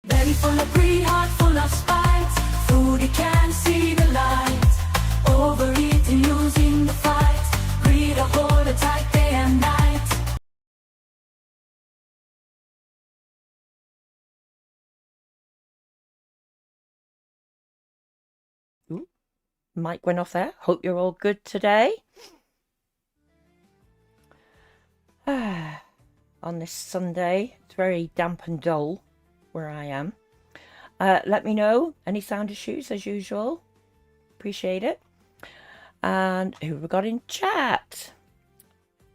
Belly full of greed, heart full of spite. Foodie can't see the light. Overeating, losing the fight. Greed a hold her tight day and night. Ooh, mic went off there. Hope you're all good today. On this Sunday, it's very damp and dull where I am. Let me know any sound issues as usual. Appreciate it. And who have we got in chat?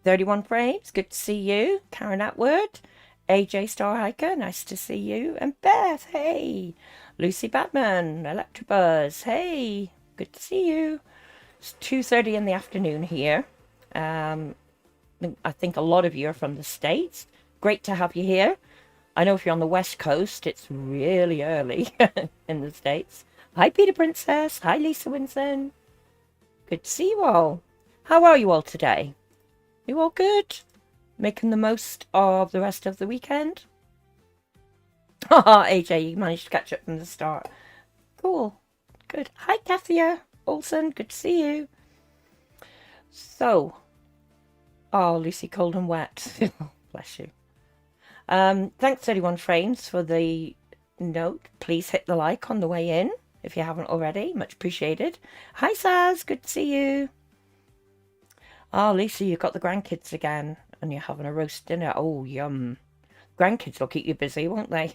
31 Frames, good to see you. Karen Atwood, AJ Star Hiker, nice to see you. And Beth, hey. Lucy Batman, Electrobuzz, hey, good to see you. It's 2:30 in the afternoon here. I think a lot of you are from the States. Great to have you here. I know if you're on the West Coast, it's really early in the States. Hi, Peter Princess. Hi, Lisa Winson. Good to see you all. How are you all today? You all good? Making the most of the rest of the weekend? Haha, AJ, you managed to catch up from the start. Cool. Good. Hi, Kathia Olsen. Good to see you. So, oh, Lucy, cold and wet. Bless you. Thanks, 31 Frames, for the note. Please hit the like on the way in if you haven't already. Much appreciated. Hi, Saz. Good to see you. Oh, Lisa, you've got the grandkids again and you're having a roast dinner. Oh, yum. Grandkids will keep you busy, won't they?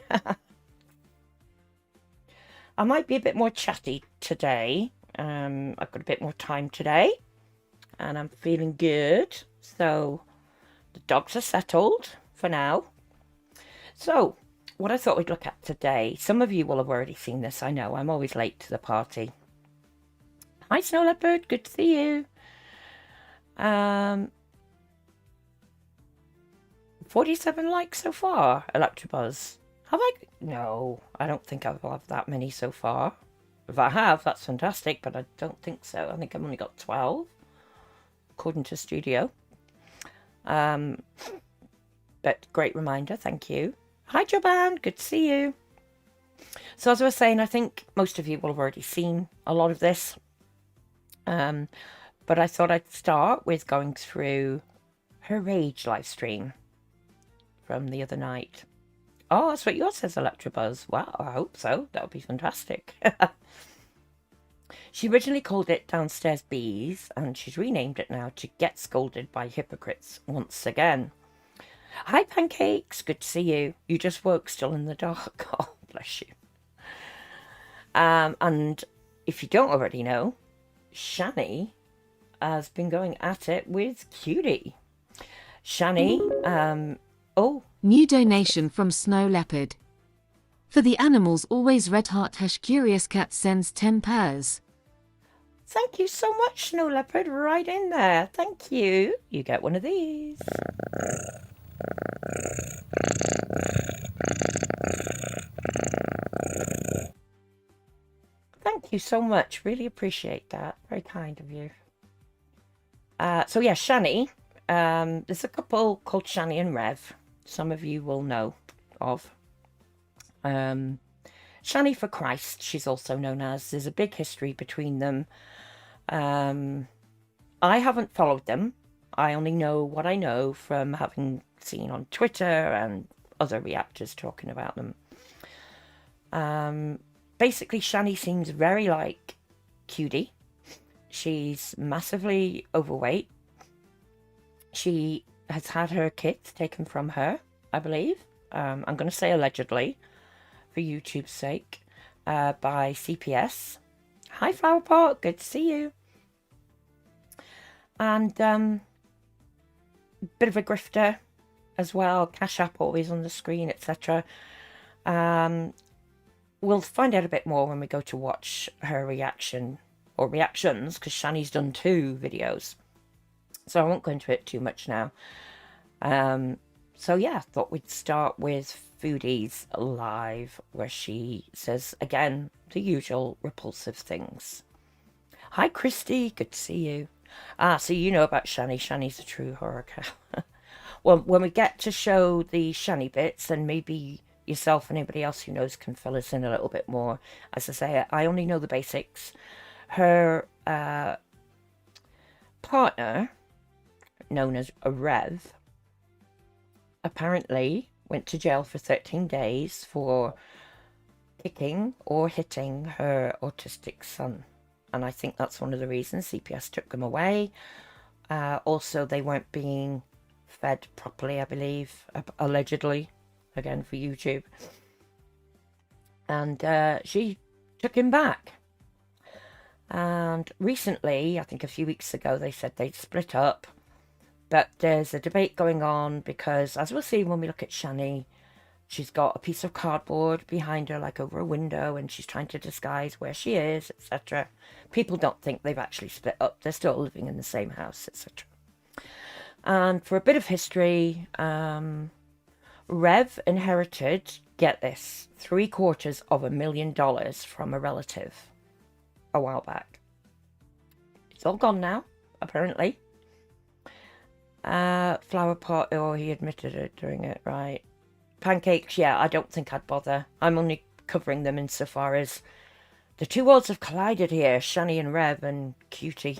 I might be a bit more chatty today. I've got a bit more time today and I'm feeling good. So the dogs are settled for now. So what I thought we'd look at today, some of you will have already seen this. I know I'm always late to the party. Hi, Snow Leopard. Good to see you. 47 likes so far, Electrobuzz. Have I? No, I don't think I've had that many so far. If I have, that's fantastic, but I don't think so. I think I've only got 12, according to Studio. But great reminder, thank you. Hi, Joban, good to see you. So as I was saying, I think most of you will have already seen a lot of this. But I thought I'd start with going through her Rage live stream from the other night. Oh, that's what yours says, Electrobuzz. Wow, I hope so. That would be fantastic. She originally called it Downstairs Bees, and she's renamed it now to Get Scolded by Hypocrites once again. Hi, Pancakes. Good to see you. You just woke still in the dark. Oh, bless you. And if you don't already know, Shanny has been going at it with Cutie. Shanny, oh. New donation from Snow Leopard. For the animals always red heart # curious cat sends 10 pairs. Thank you so much, Snow Leopard, right in there. Thank you. You get one of these. Thank you so much. Really appreciate that. Very kind of you. So yeah, Shanny. There's a couple called Shanny and Rev. Some of you will know of. Shanny for Christ, she's also known as. There's a big history between them. I haven't followed them. I only know what I know from having seen on Twitter and other reactors talking about them. Basically, Shanny seems very like Cutie. She's massively overweight. She has had her kids taken from her, I believe. I'm going to say allegedly, for YouTube's sake, by CPS. Hi, Flowerpot. Good to see you. And bit of a grifter as well. Cash App always on the screen, etc. We'll find out a bit more when we go to watch her reaction or reactions, because Shanny's done 2 videos. So I won't go into it too much now. So yeah, I thought we'd start with Foodie's live, where she says, again, the usual repulsive things. Hi, Christy. Good to see you. So you know about Shanny. Shanny's a true horror cow. Well, when we get to show the Shanny bits, then maybe yourself and anybody else who knows can fill us in a little bit more. As I say, I only know the basics. Her partner, known as Rev, apparently went to jail for 13 days for kicking or hitting her autistic son. And I think that's one of the reasons CPS took them away. Also, they weren't being fed properly, I believe, allegedly, again for YouTube. And she took him back. And recently, I think a few weeks ago, they said they'd split up. But there's a debate going on because, as we'll see when we look at Shanny, she's got a piece of cardboard behind her, like over a window, and she's trying to disguise where she is, etc. People don't think they've actually split up. They're still living in the same house, etc. And for a bit of history, Rev inherited, get this, $750,000 from a relative a while back. It's all gone now, apparently. Flower pot, oh, he admitted it during it, right. Pancakes, yeah, I don't think I'd bother. I'm only covering them insofar as the two worlds have collided here, Shanny and Rev and Cutie.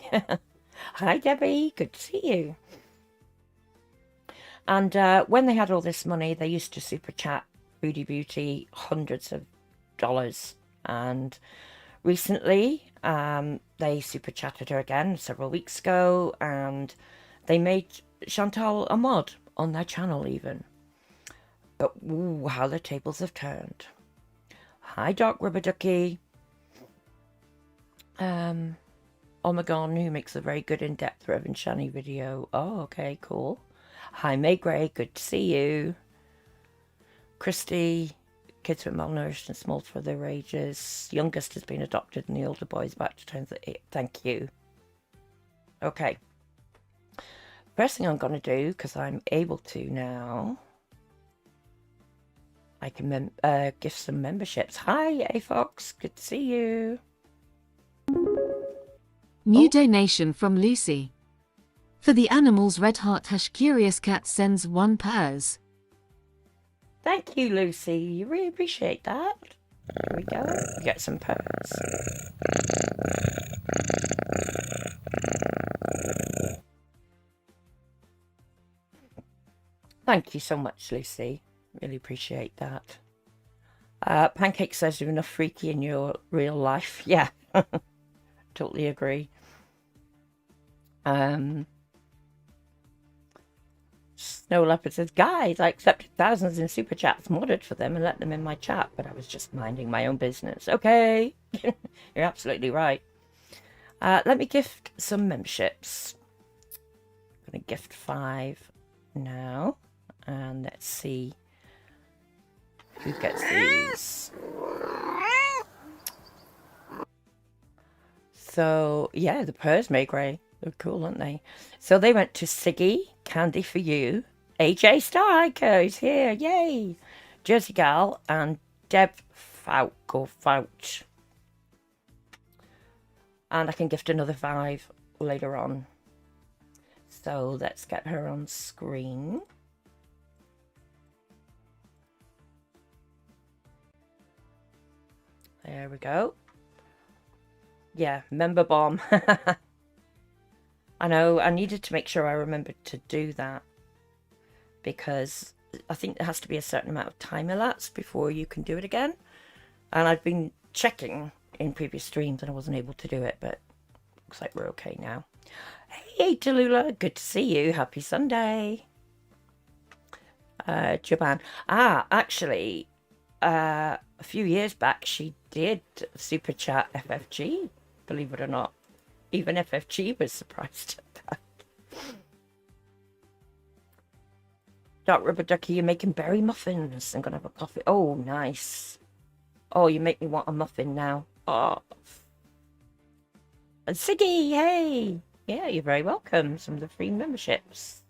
Hi, Debbie, good to see you. And when they had all this money, they used to super chat Foodie Beauty hundreds of dollars. And recently, they super chatted her again several weeks ago, and they made Chantal a mod on their channel even. But ooh, how the tables have turned. Hi, Dark Rubber Ducky. Omegon, who makes a very good in-depth Rev and Shanny video. Oh, okay, cool. Hi, May Gray, good to see you. Christy, kids were malnourished and small for their ages. Youngest has been adopted and the older boy's about to turn 8. Thank you. Okay. First thing I'm going to do, because I'm able to now, I can gift some memberships. Hi, A-Fox. Good to see you. New donation from Lucy. For the animals, Red Heart # Curious Cat sends 1 purse. Thank you, Lucy. You really appreciate that. There we go. We get some purse. Thank you so much, Lucy. Really appreciate that. Pancake says you're enough freaky in your real life. Yeah, totally agree. Snow Leopard says, guys, I accepted thousands in super chats, modded for them and let them in my chat, but I was just minding my own business. Okay, you're absolutely right. Let me gift some memberships. I'm going to gift 5 now. And let's see who gets these. So, yeah, the purrs May Gray. They're cool, aren't they? So they went to Siggy, Candy for You, AJ Star is here, yay! Jersey Gal, and Deb Fouch, or Fouch. And I can gift another 5 later on. So let's get her on screen. There we go. Yeah, member bomb. I know, I needed to make sure I remembered to do that. Because I think there has to be a certain amount of time elapsed before you can do it again. And I've been checking in previous streams and I wasn't able to do it, but looks like we're okay now. Hey, Tallulah, good to see you. Happy Sunday. Japan. Actually, a few years back, she did super chat FFG, believe it or not. Even FFG was surprised at that. Dark Rubber Ducky, you're making berry muffins. I'm going to have a coffee. Oh, nice. Oh, you make me want a muffin now. Oh. And Siggy, hey. Yeah, you're very welcome. Some of the free memberships.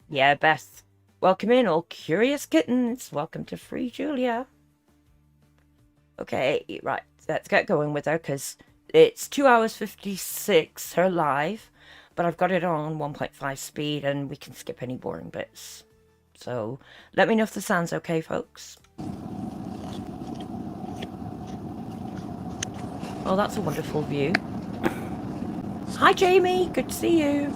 Yeah, Beth. Welcome in, all curious kittens. Welcome to Free Julia. Okay, right. Let's get going with her because it's 2 hours 56, her live. But I've got it on 1.5 speed and we can skip any boring bits. So let me know if the sound's okay, folks. Oh, that's a wonderful view. Hi, Jamie. Good to see you.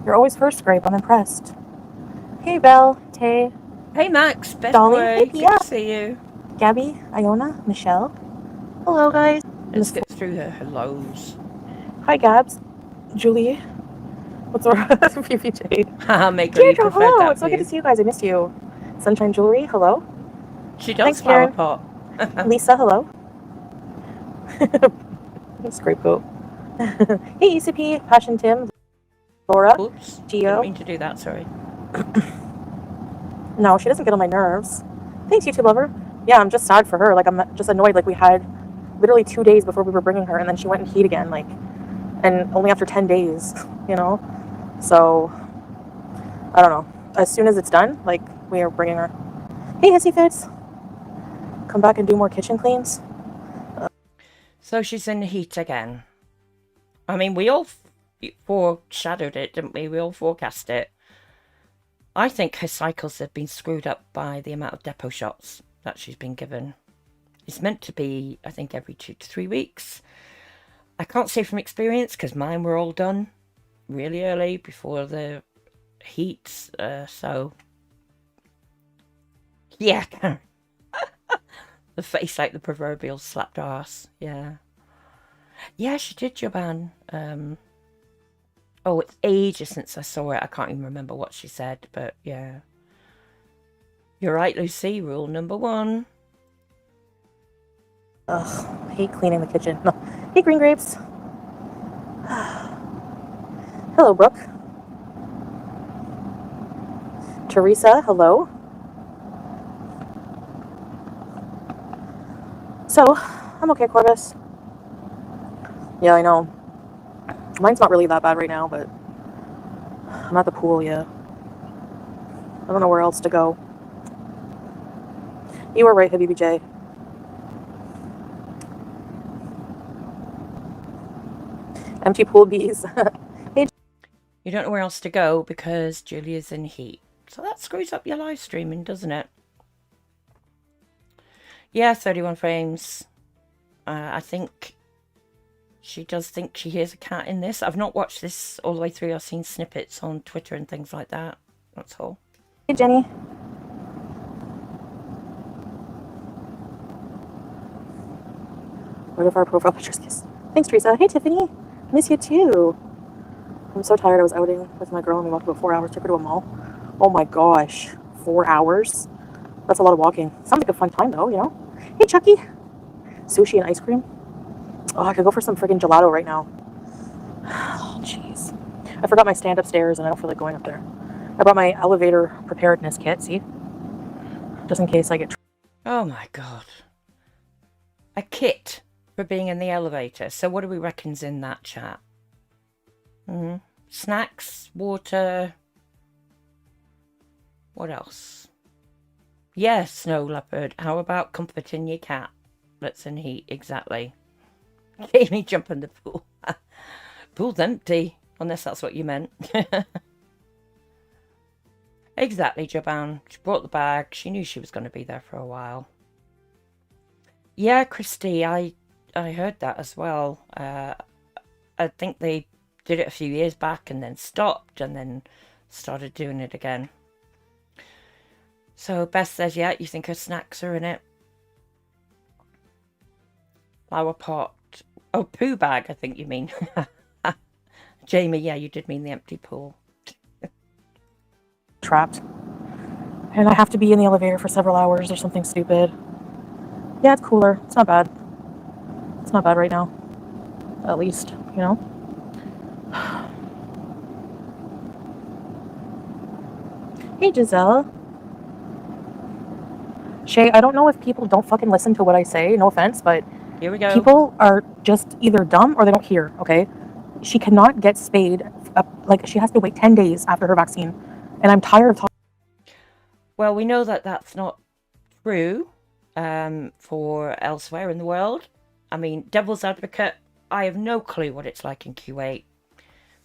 You're always first, Scrape. I'm impressed. Hey, Belle, Tay, Hey, Max. Best Dolly. boy. Hey, Good Pia. to see you. Gabby, Iona, Michelle. Hello, guys. Let's get through the hellos. Hi, Gabs. Julie. What's wrong? PPJ. Haha, Maker, you Deirdre, preferred hello. that It's so good to view. see you guys. I missed you. Sunshine Jewelry, hello. She does Thanks, flower Karen. pot. Lisa, hello. Scapegoat. Hey, ECP, Passion Tim, Laura, Oops. Didn't Gio. mean to do that, sorry. No, she doesn't get on my nerves. Thanks, YouTube lover. Yeah, I'm just sad for her. Like, I'm just annoyed. Like, we had literally 2 days before we were bringing her, and then she went in heat again. Like, and only after 10 days, you know? So, I don't know. As soon as it's done, like, we are bringing her. Hey, Hissy Fits. Come back and do more kitchen cleans. So she's in the heat again. I mean, we all foreshadowed it, didn't we? We all forecast it. I think her cycles have been screwed up by the amount of depot shots that she's been given. It's meant to be, I think, every 2 to 3 weeks. I can't say from experience because mine were all done really early before the heat. So, yeah. The face like the proverbial slapped ass. Yeah. Yeah, she did, Joban. Oh, it's ages since I saw it. I can't even remember what she said, but yeah. You're right, Lucy. Rule number 1. Ugh, hate cleaning the kitchen. No. Hey, Green Grapes. Hello, Brooke. Teresa, hello. So, I'm okay, Corvus. Yeah, I know. Mine's not really that bad right now, but I'm at the pool, yeah. I don't know where else to go. You were right, Habibi J. Empty pool bees. Hey, You don't know where else to go because Julia's in heat. So that screws up your live streaming, doesn't it? Yeah, 31 frames. I think she does think she hears a cat in this. I've not watched this all the way through. I've seen snippets on Twitter and things like that. That's all. hey, Jenny. What if our profile pictures kiss? Thanks, Teresa. Hey, Tiffany. Miss you too. I'm so tired. I was outing with my girl and we walked about 4 hours. Took her to a mall. Oh my gosh. 4 hours? That's a lot of walking. Sounds like a fun time though, you know? Hey, Chucky. Sushi and ice cream. Oh, I could go for some friggin' gelato right now. Oh, jeez. I forgot my stand upstairs and I don't feel like going up there. I brought my elevator preparedness kit, see? Just in case I get... Oh my god. A kit for being in the elevator. So what do we reckon's in that chat? Snacks, water. What else? Yes, Snow Leopard. How about comforting your cat that's in heat? Exactly. Jamie jump in the pool. Pool's empty, unless that's what you meant. Exactly, Joban. She brought the bag. She knew she was going to be there for a while. Yeah, Christy, I heard that as well. I think they did it a few years back and then stopped and then started doing it again. So Beth says, yeah, you think her snacks are in it. Flower pot. Oh, poo bag, I think you mean. Jamie, yeah, you did mean the empty pool. trapped. And I have to be in the elevator for several hours or something stupid. Yeah, it's cooler. It's not bad. It's not bad right now. At least, you know? Hey, Giselle. Shay, I don't know if people don't fucking listen to what I say. No offense, but Here we go. people are just either dumb or they don't hear, okay? She cannot get spayed. Like, she has to wait 10 days after her vaccine. And I'm tired of talking. Well, we know that that's not true for elsewhere in the world. I mean, devil's advocate, I have no clue what it's like in Kuwait.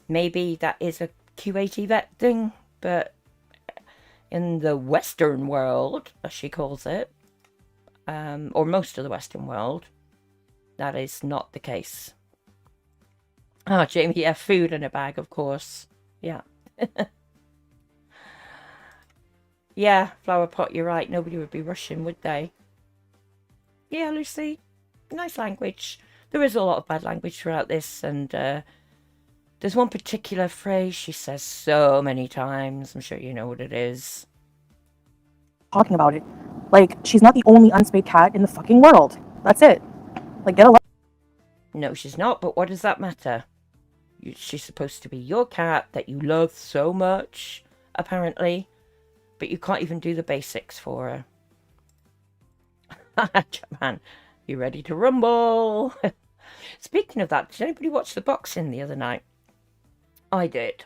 Maybe that is a Kuwaiti vet thing, but in the Western world, as she calls it, or most of the Western world, that is not the case. Oh, Jamie, yeah, food in a bag, of course. Yeah. Yeah, flower pot, you're right. Nobody would be rushing, would they? Yeah, Lucy, nice language. There is a lot of bad language throughout this, and there's one particular phrase she says so many times. I'm sure you know what it is. Talking about it. Like, she's not the only unspayed cat in the fucking world. That's it. Like, get a life. No, she's not, but what does that matter? She's supposed to be your cat that you love so much, apparently, but you can't even do the basics for her. Man, you ready to rumble? Speaking of that, did anybody watch the boxing the other night? I did.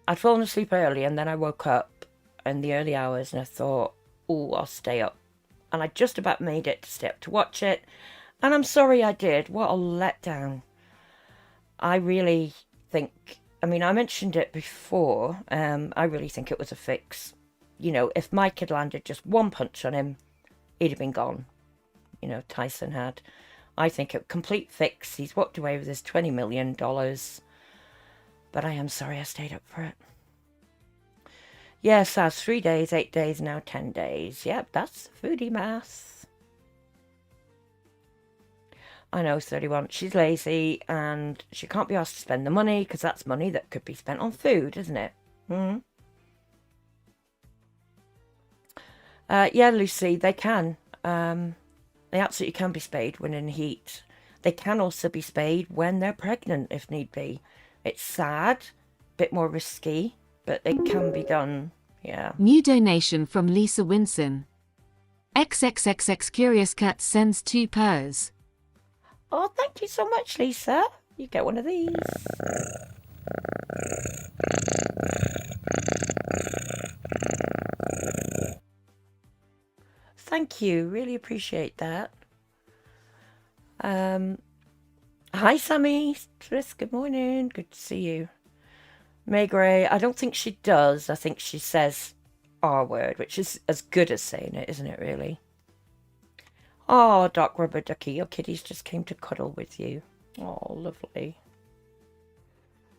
I'd fallen asleep early and then I woke up in the early hours and I thought, oh, I'll stay up. And I just about made it to stay up to watch it. And I'm sorry I did. What a letdown. I really think, I mean, I mentioned it before. I really think it was a fix. You know, if Mike had landed just one punch on him, he'd have been gone. You know, Tyson had. I think a complete fix. He's walked away with his $20 million. But I am sorry I stayed up for it. Yes, that's 3 days, 8 days, now 10 days. Yep, that's foodie math. I know, 31. She's lazy and she can't be asked to spend the money because that's money that could be spent on food, isn't it? Yeah, Lucy, they can. They absolutely can be spayed when in heat. They can also be spayed when they're pregnant, if need be. It's sad, a bit more risky, but it can be done, yeah. New donation from Lisa Winson. XXXX Curious Cat sends 2 purrs. Oh, thank you so much, Lisa. You get one of these. Thank you, really appreciate that. Hi, Sammy. Tris, good morning. Good to see you. May Gray, I don't think she does. I think she says R word, which is as good as saying it, isn't it, really? Oh, Dark Rubber Ducky, your kitties just came to cuddle with you. Oh, lovely.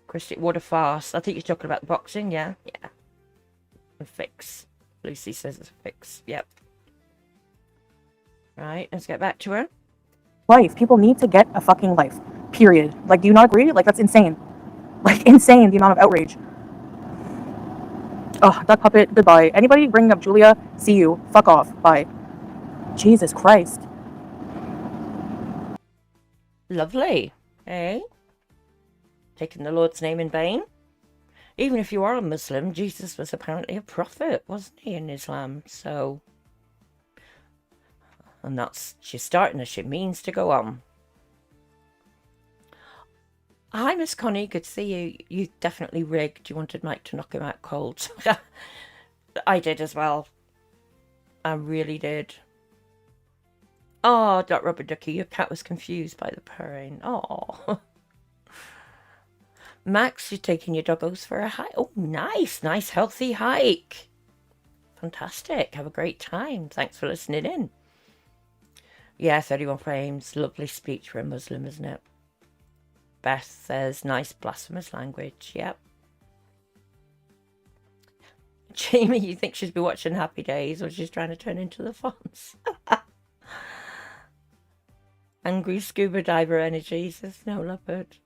Christy, what a farce. I think you're talking about the boxing, yeah? Yeah. A fix. Lucy says it's a fix. Yep. Right, let's get back to her. Life. People need to get a fucking life. Period. Like, do you not agree? Like, that's insane. Like, insane, the amount of outrage. Oh, duck puppet, goodbye. Anybody bringing up Julia, see you. Fuck off. Bye. Jesus Christ. Lovely. Eh? Taking the Lord's name in vain? Even if you are a Muslim, Jesus was apparently a prophet, wasn't he, in Islam? So... And that's, she's starting as she means to go on. Hi, Miss Connie. Good to see you. You definitely rigged. You wanted Mike to knock him out cold. I did as well. I really did. Oh, Dot Rubber Ducky, your cat was confused by the purring. Oh. Max, you're taking your doggos for a hike. Oh, nice. Nice, healthy hike. Fantastic. Have a great time. Thanks for listening in. Yeah, 31 frames. Lovely speech for a Muslim, isn't it? Beth says, nice blasphemous language. Yep. Jamie, you think she's been watching Happy Days or she's trying to turn into the Fonz? Angry scuba diver energy, says Snow Leopard.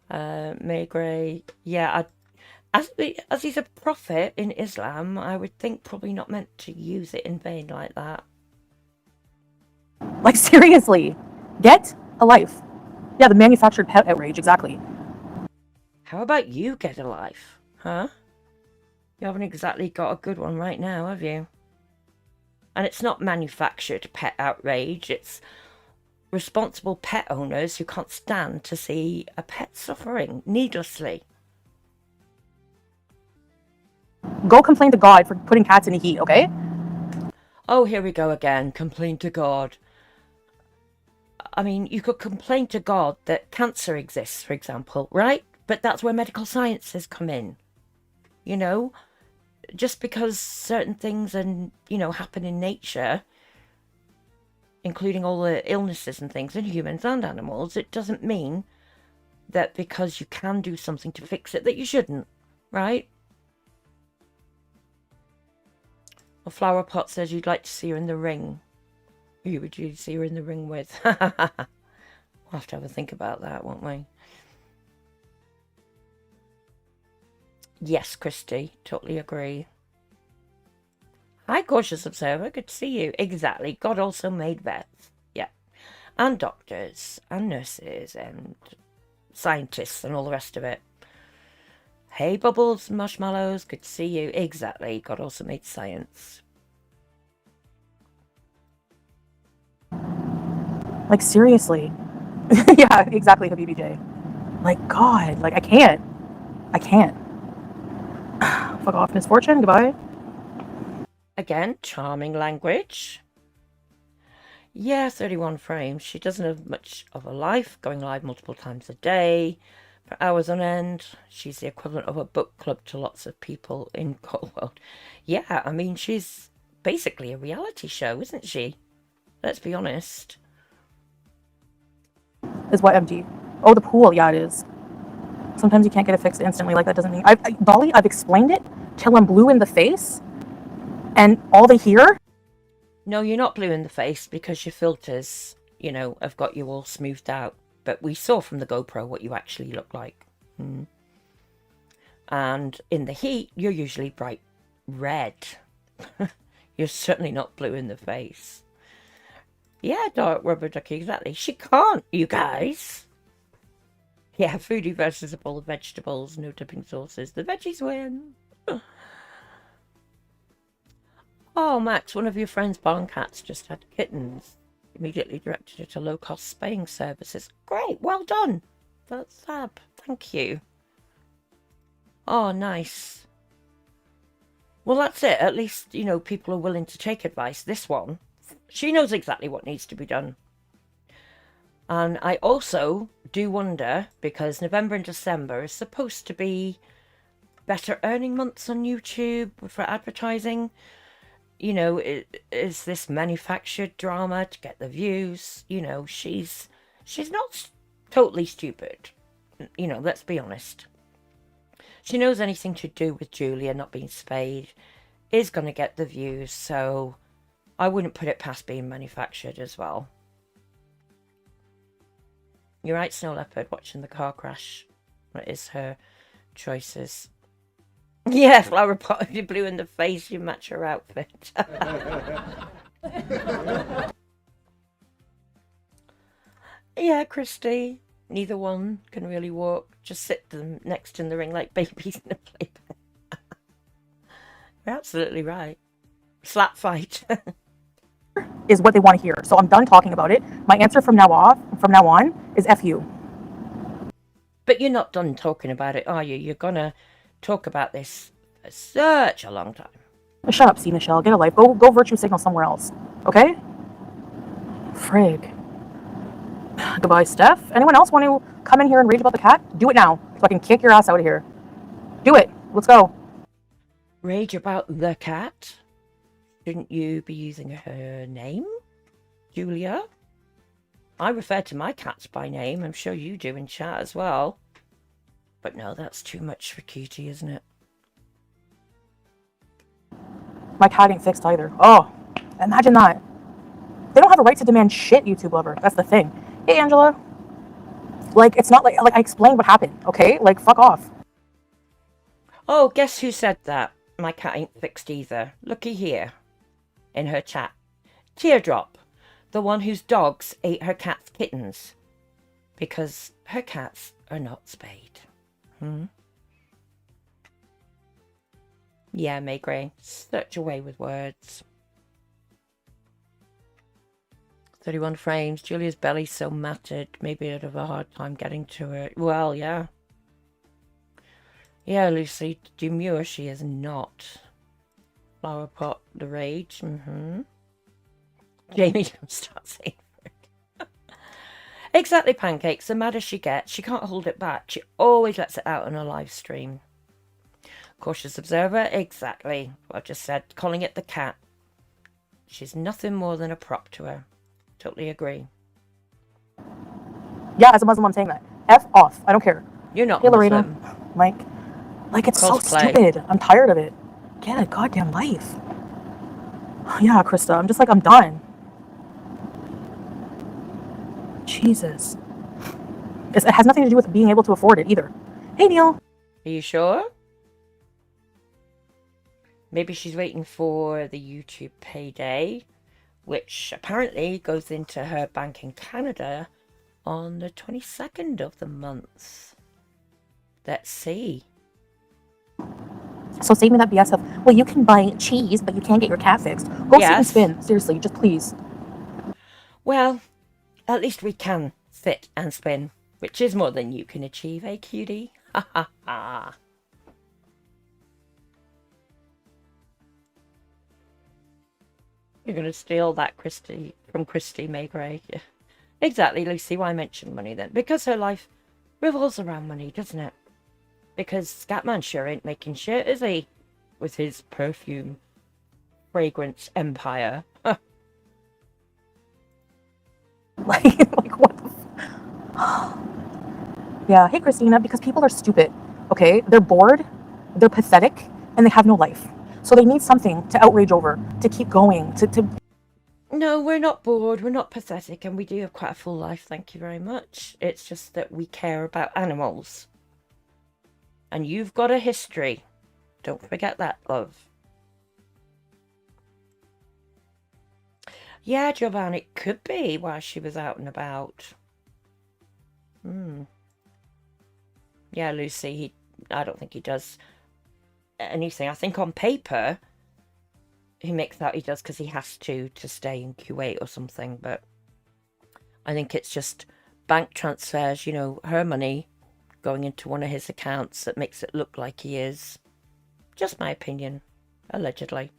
May Gray. Yeah, as he's a prophet in Islam, I would think probably not meant to use it in vain like that. Like, seriously. Get a life. Yeah, the manufactured pet outrage, exactly. How about you get a life, huh? You haven't exactly got a good one right now, have you? And it's not manufactured pet outrage, it's responsible pet owners who can't stand to see a pet suffering needlessly. Go complain to God for putting cats in the heat, okay? Oh, here we go again. Complain to God. I mean, you could complain to God that cancer exists, for example, right? But that's where medical sciences come in. You know, just because certain things happen in nature, including all the illnesses and things in humans and animals, it doesn't mean that because you can do something to fix it that you shouldn't, right? A flower pot says you'd like to see her in the ring. Who would you see her in the ring with? We'll have to have a think about that, won't we? Yes, Christy, totally agree. Hi, Cautious Observer, good to see you. Exactly, God also made vets. Yeah. And doctors, and nurses, and scientists, and all the rest of it. Hey, Bubbles, Marshmallows, good to see you. Exactly, God also made science. Like, seriously. Yeah, exactly, Habibi J. Like, God, like, I can't. Fuck off, misfortune, goodbye. Again, charming language. Yeah, 31 frames. She doesn't have much of a life, going live multiple times a day, for hours on end. She's the equivalent of a book club to lots of people in gorlworld. Yeah, I mean, she's basically a reality show, isn't she? Let's be honest. Is what MG? Oh, the pool, yeah, it is. Sometimes you can't get it fixed instantly, like that doesn't mean... Dolly, I've explained it till I'm blue in the face, and all they hear... No, you're not blue in the face because your filters, have got you all smoothed out. But we saw from the GoPro what you actually look like. And in the heat, you're usually bright red. You're certainly not blue in the face. Yeah, dark rubber ducky, exactly. She can't, you guys. Yeah, foodie versus a bowl of vegetables, no dipping sauces. The veggies win. Oh, Max, one of your friend's barn cats just had kittens. Immediately directed her to low-cost spaying services. Great, well done. That's fab. Thank you. Oh, nice. Well, that's it. At least, people are willing to take advice. This one, she knows exactly what needs to be done. And I also do wonder, because November and December is supposed to be better earning months on YouTube for advertising. Is this manufactured drama to get the views? She's not totally stupid. Let's be honest. She knows anything to do with Julia not being spayed is going to get the views, so I wouldn't put it past being manufactured as well. You're right, Snow Leopard, watching the car crash. What is her choices? Yeah, flower pot, if you're blue in the face, you match her outfit. Yeah, Christy. Neither one can really walk. Just sit them next in the ring like babies in a playpen. You're absolutely right. Slap fight. is what they want to hear. So I'm done talking about it. My answer from now on is F you. But you're not done talking about it, are you? You're gonna talk about this for such a long time. Shut up, C. Michelle. Get a life. Go virtue signal somewhere else. Okay? Frig. Goodbye, Steph. Anyone else want to come in here and rage about the cat? Do it now, so I can kick your ass out of here. Do it. Let's go. Rage about the cat? Shouldn't you be using her name, Julia? I refer to my cats by name. I'm sure you do in chat as well. But no, that's too much for Cutie, isn't it? My cat ain't fixed either. Oh, imagine that. They don't have a right to demand shit, YouTube lover. That's the thing. Hey, Angela. Like, it's not like I explained what happened, okay? Like, fuck off. Oh, guess who said that? My cat ain't fixed either. Looky here. In her chat. Teardrop. The one whose dogs ate her cat's kittens. Because her cats are not spayed. Yeah, May Gray. Such a way with words. 31 frames. Julia's belly's so matted. Maybe I'd have a hard time getting to it. Well, yeah. Yeah, Lucy, demure she is not. Flower pot, the rage. Jamie, don't start saying it. Exactly, Pancakes. The madder she gets, she can't hold it back. She always lets it out on a live stream. Cautious observer, exactly what I just said. Calling it the cat. She's nothing more than a prop to her. Totally agree. Yeah, as a Muslim, I'm saying that. F off. I don't care. You're not Hey, Muslim. Like it's so Cosplay. stupid. I'm tired of it. Get a goddamn life. Yeah, Krista, I'm just like, I'm done. Jesus. It has nothing to do with being able to afford it either. Hey, Neil. Are you sure? Maybe she's waiting for the YouTube payday, which apparently goes into her bank in Canada on the 22nd of the month. Let's see. So save me that BS of, well, you can buy cheese, but you can't get your cat fixed. Go sit and Yes. spin. Seriously, just please. Well, at least we can sit and spin, which is more than you can achieve, eh, Cutie? Ha ha ha. You're going to steal that from Christy Maygray. Yeah. Exactly, Lucy. Why mention money then? Because her life revolves around money, doesn't it? Because Scatman sure ain't making shit, is he? With his perfume fragrance empire. Like what the Yeah, hey, Christina, because people are stupid, okay? They're bored, they're pathetic, and they have no life. So they need something to outrage over, to keep going, to... No, we're not bored, we're not pathetic, and we do have quite a full life, thank you very much. It's just that we care about animals. And you've got a history. Don't forget that, love. Yeah, Jovan, it could be while she was out and about. Yeah, Lucy, I don't think he does anything. I think on paper, he makes out he does because he has to stay in Kuwait or something. But I think it's just bank transfers, you know, her money going into one of his accounts that makes it look like he is. Just my opinion, allegedly.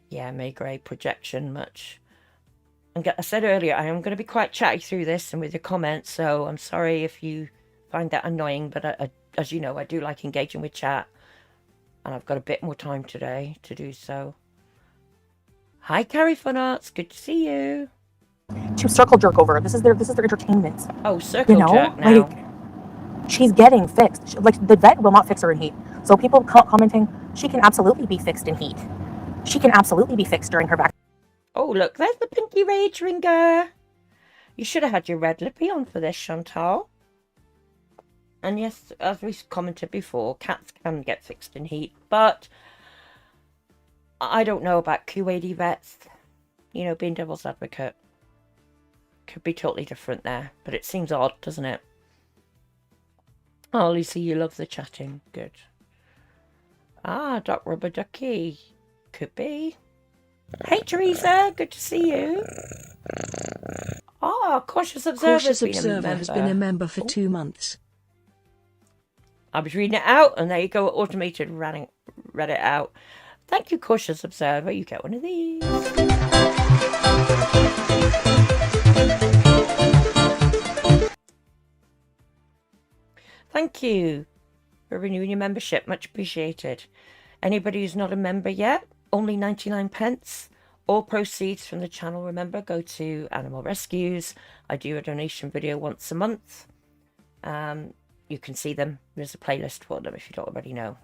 Yeah, Maygray, projection much. And I said earlier, I am going to be quite chatty through this and with your comments, so I'm sorry if you find that annoying, but I, as you know, I do like engaging with chat, and I've got a bit more time today to do so. Hi, Carrie Fun Arts, good to see you. To circle jerk over. This is their entertainment. Oh, circle jerk now. Like, she's getting fixed. Like, the vet will not fix her in heat. So people commenting, she can absolutely be fixed in heat. She can absolutely be fixed during her back. Oh, look, there's the Pinky Rage Ringer. You should have had your red lippy on for this, Chantal. And yes, as we commented before, cats can get fixed in heat, but I don't know about Kuwaiti vets. You know, being devil's advocate. Could be totally different there, but it seems odd, doesn't it? Oh, Lucy, you love the chatting. Good. Ah, Doc Rubber Ducky. Could be. Hey, Teresa, good to see you. Ah, Cautious Observer has been a member for 2 months. I was reading it out, and there you go, automated read it out. Thank you, Cautious Observer. You get one of these. Thank you for renewing your membership. Much appreciated. Anybody who's not a member yet, only 99 pence. All proceeds from the channel, remember, go to animal rescues. I do a donation video once a month. You can see them. There's a playlist for them if you don't already know.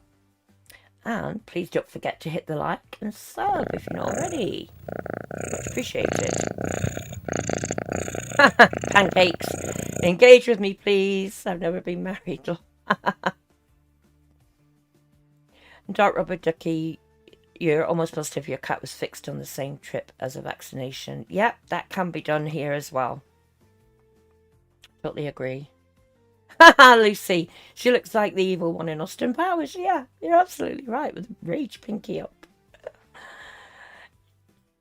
And please don't forget to hit the like and sub if you're not already. Much appreciated. Pancakes. Engage with me, please. I've never been married. Dark Rubber Ducky, you're almost positive your cat was fixed on the same trip as a vaccination. Yep, that can be done here as well. Totally agree. Haha, Lucy. She looks like the evil one in Austin Powers. Yeah, you're absolutely right with the rage pinky up.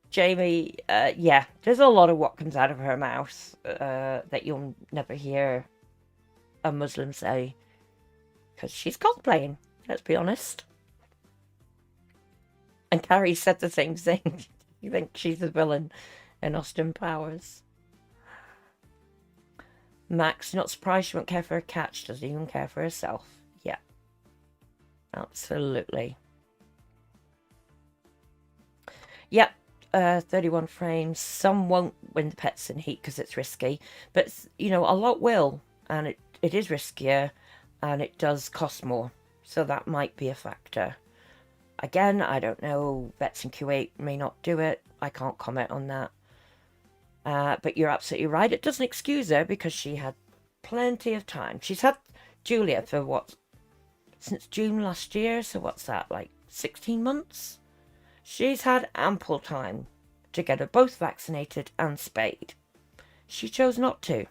Jamie, yeah, there's a lot of what comes out of her mouth that you'll never hear a Muslim say. Because she's cosplaying, let's be honest. And Carrie said the same thing. You think she's the villain in Austin Powers. Max, not surprised she won't care for her cat. She doesn't even care for herself. Yeah. Absolutely. Yep. 31 frames. Some won't win the pets in heat because it's risky. But, you know, a lot will. And it is riskier. And it does cost more. So that might be a factor. Again, I don't know. Vets in Q8 may not do it. I can't comment on that. But you're absolutely right. It doesn't excuse her because she had plenty of time. She's had Julia for what? Since June last year. So what's that? Like 16 months? She's had ample time to get her both vaccinated and spayed. She chose not to.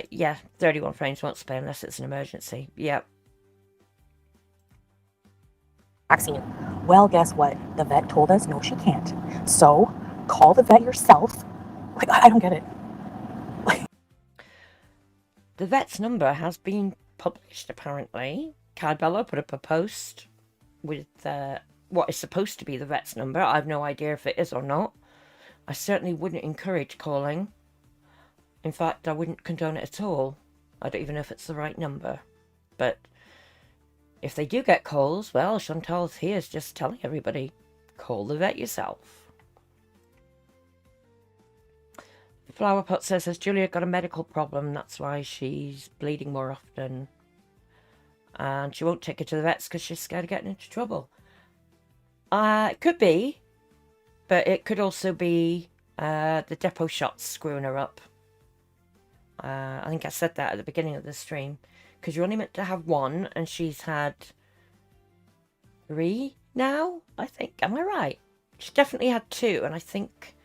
Yeah, 31 frames won't spay unless it's an emergency. Yep. Vaccine. Well, guess what? The vet told us no, she can't. So call the vet yourself. Like, I don't get it. Like, the vet's number has been published, apparently. Cadbella put up a post with what is supposed to be the vet's number. I have no idea if it is or not. I certainly wouldn't encourage calling. In fact, I wouldn't condone it at all. I don't even know if it's the right number. But if they do get calls, well, Chantal's here is just telling everybody, call the vet yourself. Flower Pot says, has Julia got a medical problem? That's why she's bleeding more often. And she won't take her to the vets because she's scared of getting into trouble. It could be, but it could also be the depot shots screwing her up. I think I said that at the beginning of the stream. Because you're only meant to have one, and she's had 3 now, I think. Am I right? She's definitely had 2, and I think...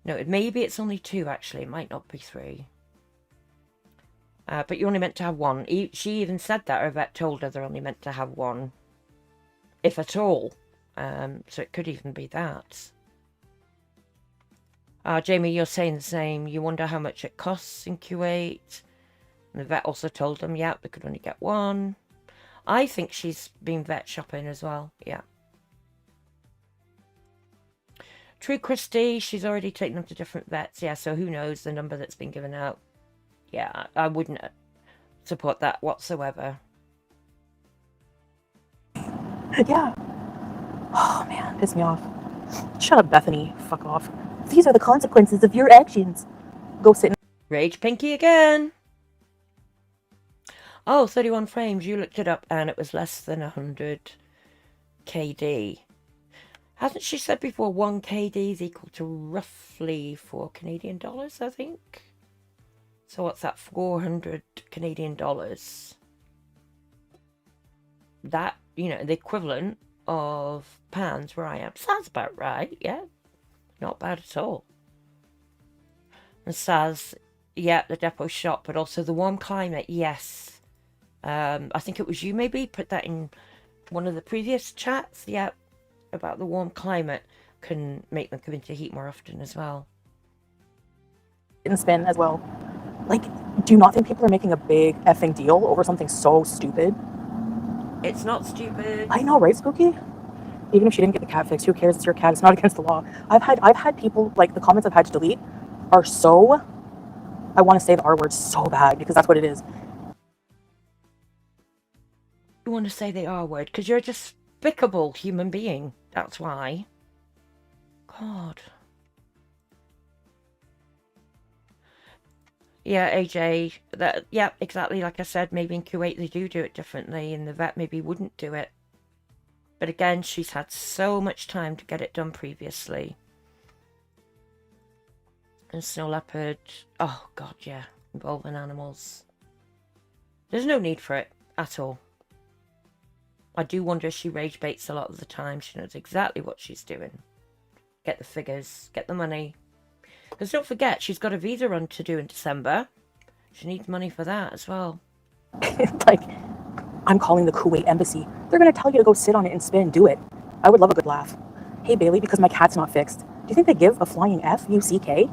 No, maybe it's only 2, actually. It might not be 3. But you're only meant to have 1. She even said that. Her vet told her they're only meant to have 1. If at all. So it could even be that. Jamie, you're saying the same. You wonder how much it costs in Q8. And the vet also told them, yeah, they could only get 1. I think she's been vet shopping as well. Yeah. True Christie, she's already taken them to different vets. Yeah, so who knows the number that's been given out. Yeah, I wouldn't support that whatsoever. yeah. Oh, man, piss me off. Shut up, Bethany. Fuck off. These are the consequences of your actions. Go sit in... Rage Pinky again. Oh, 31 frames. You looked it up and it was less than 100 KD. Hasn't she said before 1 KD is equal to roughly 4 Canadian dollars, I think? So what's that? 400 Canadian dollars. That, you know, the equivalent of pounds where I am. Sounds about right, yeah. Not bad at all. And Saz, yeah, the depot shop, but also the warm climate, yes. I think it was you maybe put that in one of the previous chats, yeah, about the warm climate can make them come into heat more often as well. in spin as well. Like, do you not think people are making a big effing deal over something so stupid? It's not stupid. I know, right, Spooky? Even if she didn't get the cat fixed, who cares? It's your cat. It's not against the law. I've had people, like, the comments I've had to delete are so, I want to say the R word so bad, because that's what it is. You want to say the R word because you're a despicable human being. That's why. God. Yeah, AJ, that, yeah, exactly like I said, maybe in Kuwait they do it differently and the vet maybe wouldn't do it. But again, she's had so much time to get it done previously. And snow leopard, oh god, yeah, involving animals. There's no need for it at all. I do wonder if she rage baits a lot of the time. She knows exactly what she's doing. Get the figures, get the money. Because don't forget, she's got a visa run to do in December. She needs money for that as well. Like, I'm calling the Kuwait embassy. They're going to tell you to go sit on it and spin and do it. I would love a good laugh. Hey, Bailey, because my cat's not fixed. Do you think they give a flying F-U-C-K?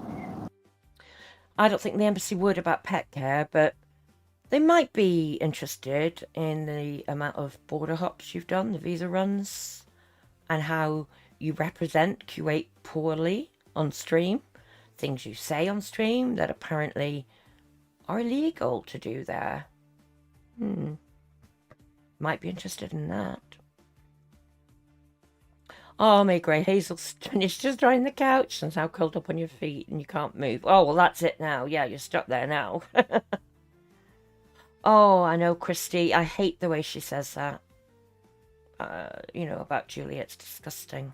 I don't think the embassy would about pet care, but they might be interested in the amount of border hops you've done, the visa runs, and how you represent Kuwait poorly on stream. Things you say on stream that apparently are illegal to do there. Might be interested in that. Oh, my grey Hazel's finished just drying the couch and it's now curled up on your feet and you can't move. Oh, well, that's it now. Yeah, you're stuck there now. Oh, I know, Christy. I hate the way she says that. You know, about Julia. It's disgusting.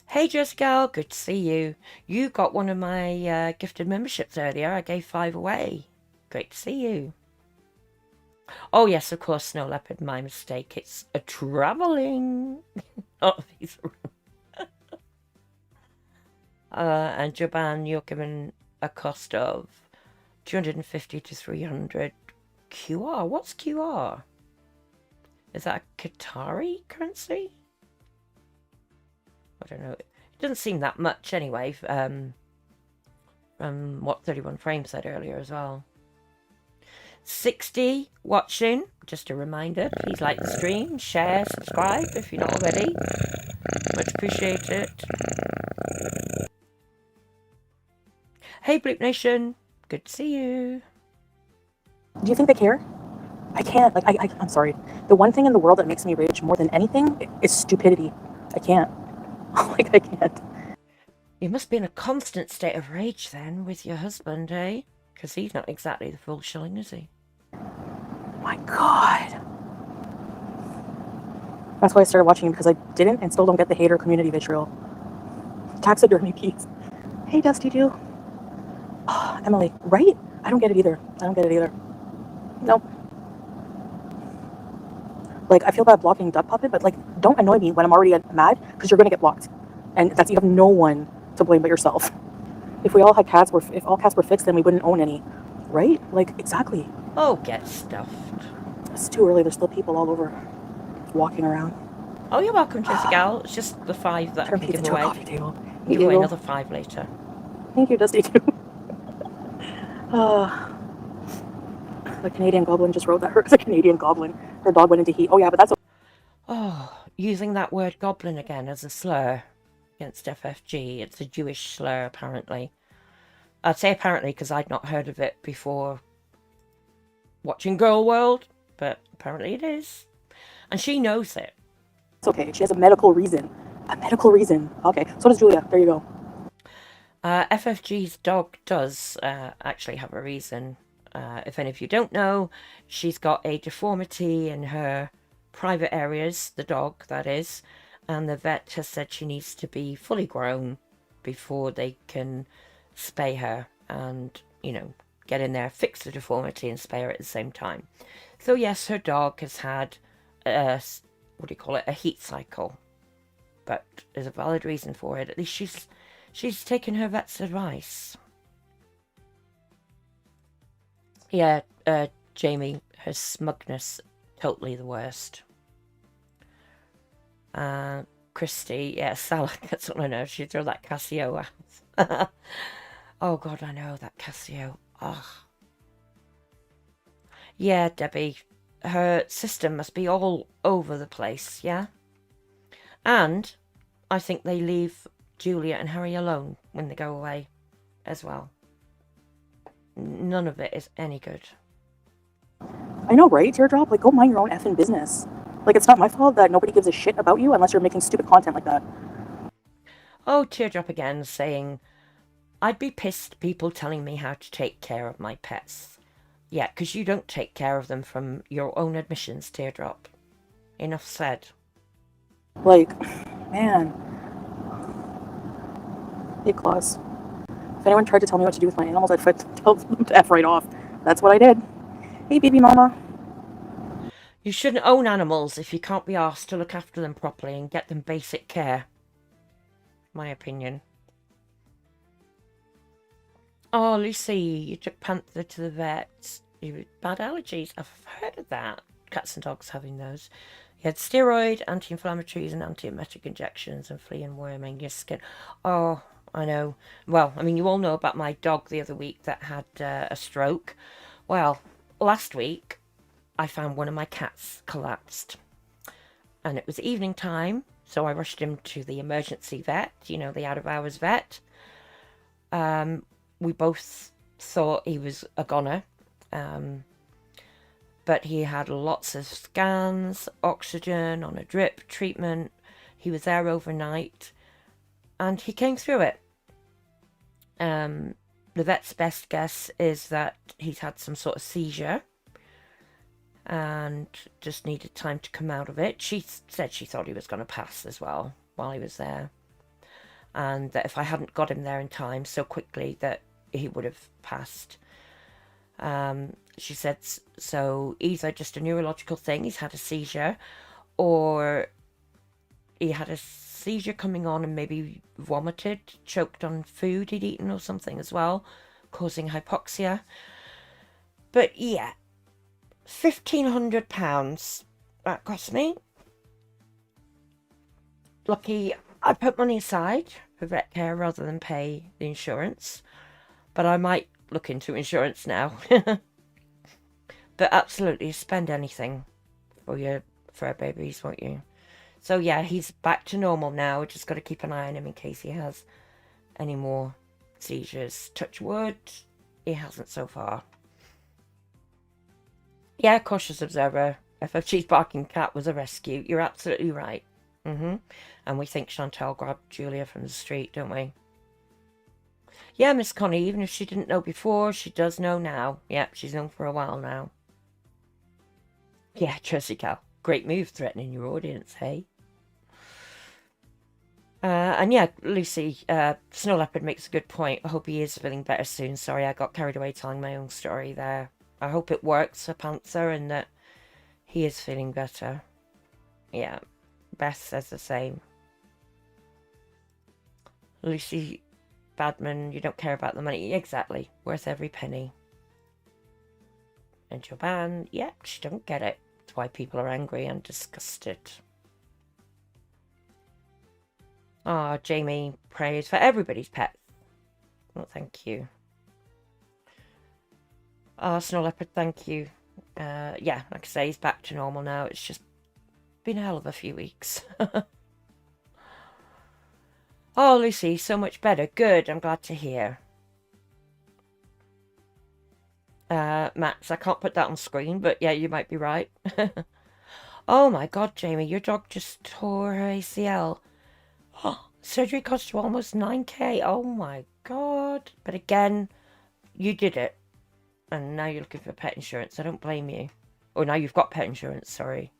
Hey, Jessica. Good to see you. You got one of my gifted memberships earlier. I gave 5 away. Great to see you. Oh, yes, of course, Snow Leopard. My mistake. It's a travelling. Not these. And Jaban, you're given a cost of 250 to 300 QR. What's QR? Is that a Qatari currency? I don't know. It doesn't seem that much anyway, from what 31 Frames said earlier as well. 60 watching. Just a reminder, please like the stream, share, subscribe if you're not already. Much appreciated. Hey, Bloop Nation. Good to see you. Do you think they care? I can't. Like, I'm sorry. The one thing in the world that makes me rage more than anything is stupidity. I can't. Like, I can't. You must be in a constant state of rage then with your husband, eh? Because he's not exactly the full shilling, is he? My God. That's why I started watching him, because I didn't and still don't get the hater community vitriol. Taxidermy keys. Hey, Dusty Dew. Oh, Emily, right? I don't get it either. I don't get it either. No. Like, I feel bad blocking Duck Puppet, but, like, don't annoy me when I'm already mad, because you're going to get blocked. And that's, you have no one to blame but yourself. If we all had cats, if all cats were fixed, then we wouldn't own any. Right? Like, exactly. Oh, get stuffed. It's too early. There's still people all over walking around. Oh, you're welcome, Jessie Gal. It's just the 5 that Turn I can pizza give to a away. coffee table. Give away another 5 later. Thank you, Dusty Dew. The Canadian Goblin just wrote that her a Canadian Goblin. Her dog went into heat. Oh, yeah, but that's... Oh, using that word goblin again as a slur against FFG. It's a Jewish slur, apparently. I'd say apparently because I'd not heard of it before watching gorlworld, but apparently it is. And she knows it. It's okay. She has a medical reason. A medical reason. Okay, so does Julia. There you go. FFG's dog does actually have a reason. If any of you don't know, she's got a deformity in her private areas, the dog that is, and the vet has said she needs to be fully grown before they can spay her and, you know, get in there, fix the deformity and spay her at the same time. So yes, her dog has had a, what do you call it, a heat cycle, but there's a valid reason for it. At least she's taken her vet's advice. Yeah, Jamie, her smugness, totally the worst. Christy, yeah, Salak, that's all I know. She threw that Casio out. Oh, God, I know, that Casio. Ugh. Yeah, Debbie, her system must be all over the place, yeah? And I think they leave Julia and Harry alone when they go away as well. None of it is any good. I know, right, Teardrop? Like, go mind your own effing business. Like, it's not my fault that nobody gives a shit about you unless you're making stupid content like that. Oh, Teardrop again, saying, I'd be pissed people telling me how to take care of my pets. Yeah, because you don't take care of them from your own admissions, Teardrop. Enough said. Like, man. Hey, Claus. If anyone tried to tell me what to do with my animals, I'd tell them to F right off. That's what I did. Hey, baby mama. You shouldn't own animals if you can't be asked to look after them properly and get them basic care. My opinion. Oh, Lucy, you took Panther to the vet. You had bad allergies. I've heard of that. Cats and dogs having those. You had steroid, anti-inflammatories and antiemetic injections and flea and worm in your skin. Oh, I know. Well, I mean, you all know about my dog the other week that had a stroke. Well, last week I found one of my cats collapsed. And it was evening time, so I rushed him to the emergency vet, you know, the out-of-hours vet. We both thought he was a goner. But he had lots of scans, oxygen, on a drip treatment. He was there overnight, and he came through it. The vet's best guess is that he's had some sort of seizure and just needed time to come out of it. She said she thought he was going to pass as well while he was there, and that if I hadn't got him there in time so quickly that he would have passed. She said, so either just a neurological thing, he's had a seizure, or he had a seizure coming on and maybe vomited, choked on food he'd eaten or something as well, causing hypoxia. But yeah, £1,500 that cost me. Lucky I put money aside for vet care rather than pay the insurance, but I might look into insurance now. But absolutely, spend anything for your fur babies, won't you? So yeah, he's back to normal now. Just got to keep an eye on him in case he has any more seizures. Touch wood, he hasn't so far. Yeah, cautious observer. FFG's barking cat was a rescue. You're absolutely right. And we think Chantal grabbed Julia from the street, don't we? Yeah, Miss Connie, even if she didn't know before, she does know now. Yep, she's known for a while now. Yeah, Jersey cow. Great move, threatening your audience, hey? And yeah, Lucy, Snow Leopard makes a good point. I hope he is feeling better soon. Sorry, I got carried away telling my own story there. I hope it works for Panther and that he is feeling better. Yeah, Beth says the same. Lucy Badman, you don't care about the money. Exactly. Worth every penny. And Joban, yeah, she don't get it. That's why people are angry and disgusted. Ah, Jamie prays for everybody's pets. Well, thank you. Ah, Snow Leopard, thank you. Yeah, like I say, he's back to normal now. It's just been a hell of a few weeks. Oh, Lucy, so much better. Good, I'm glad to hear. Max, I can't put that on screen, but yeah, you might be right. Oh my god, Jamie, your dog just tore her ACL. Surgery cost you almost 9k. Oh my god. But again, you did it. And now you're looking for pet insurance. I don't blame you. Oh, now you've got pet insurance, sorry.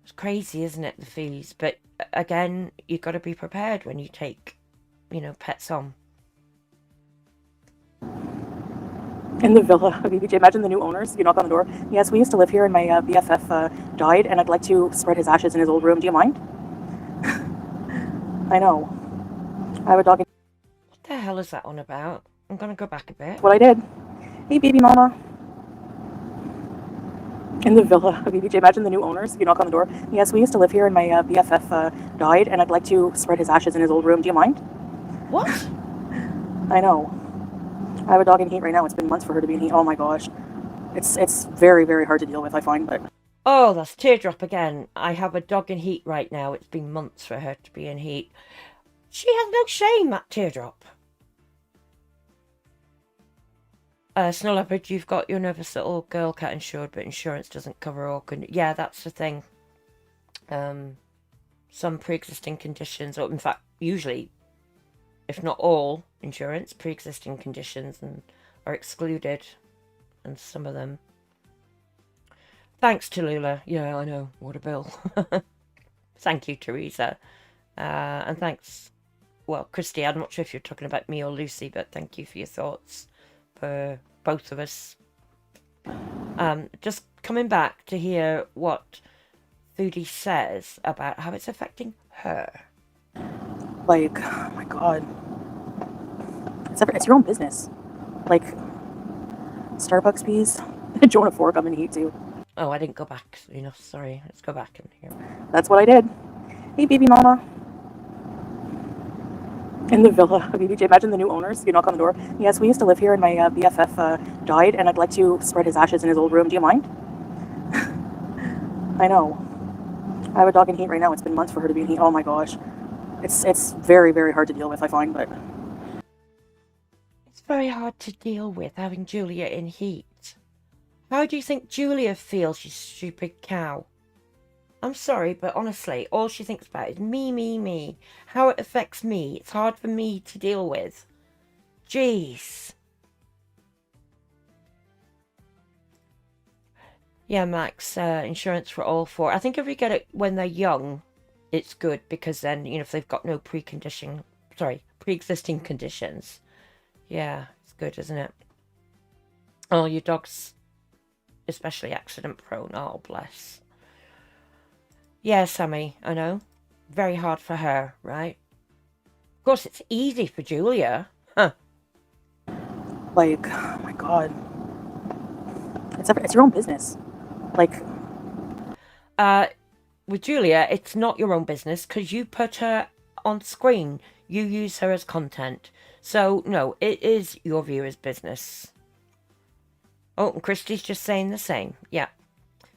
It's crazy, isn't it, the fees? But again, you've got to be prepared when you take, you know, pets on. In the villa of BBJ, imagine the new owners. You knock on the door. Yes, we used to live here and my BFF died and I'd like to spread his ashes in his old room. Do you mind? I know. I have a dog. What the hell is that on about? I'm going to go back a bit. What I did. Hey, baby mama. In the villa of BBJ, imagine the new owners. You knock on the door. Yes, we used to live here and my BFF died and I'd like to spread his ashes in his old room. Do you mind? What? I know. I have a dog in heat right now. It's been months for her to be in heat. Oh my gosh. It's very, very hard to deal with, I find. But oh, that's Teardrop again. I have a dog in heat right now. It's been months for her to be in heat. She has no shame, that Teardrop. Snow Leopard, you've got your nervous little girl cat insured, but insurance doesn't cover all. Yeah, that's the thing. Some pre-existing conditions, or in fact, usually, if not all, insurance, pre-existing conditions are excluded, and some of them. Thanks, Tallulah. Yeah, I know. What a bill. Thank you, Teresa. And thanks, well, Christy, I'm not sure if you're talking about me or Lucy, but thank you for your thoughts for both of us. Just coming back to hear what Foodie says about how it's affecting her. like, oh my god. It's your own business. Like, Starbucks bees. Jonah 4 come in heat too. Oh, I didn't go back enough. Sorry. Let's go back in here. That's what I did. Hey, baby mama. In the villa, BBJ. Imagine the new owners. You knock on the door. Yes, we used to live here, and my BFF died, and I'd like to spread his ashes in his old room. Do you mind? I know. I have a dog in heat right now. It's been months for her to be in heat. Oh my gosh, it's very, very hard to deal with, I find. But It's very hard to deal with having Julia in heat. How do you think Julia feels, you stupid cow? I'm sorry, but honestly, all she thinks about is me, me, me. How it affects me. It's hard for me to deal with. Jeez. Yeah, Max, insurance for all four. I think if you get it when they're young, it's good, because then, you know, if they've got no pre-existing conditions. Yeah, it's good, isn't it? Oh, your dog's especially accident prone. Oh, bless. Yeah, Sammy, I know. Very hard for her, right? Of course, it's easy for Julia. Huh. like, oh my god, it's your own business. Like, With Julia, it's not your own business because you put her on screen. You use her as content. So, no, it is your viewer's business. Oh, and Christy's just saying the same. Yeah.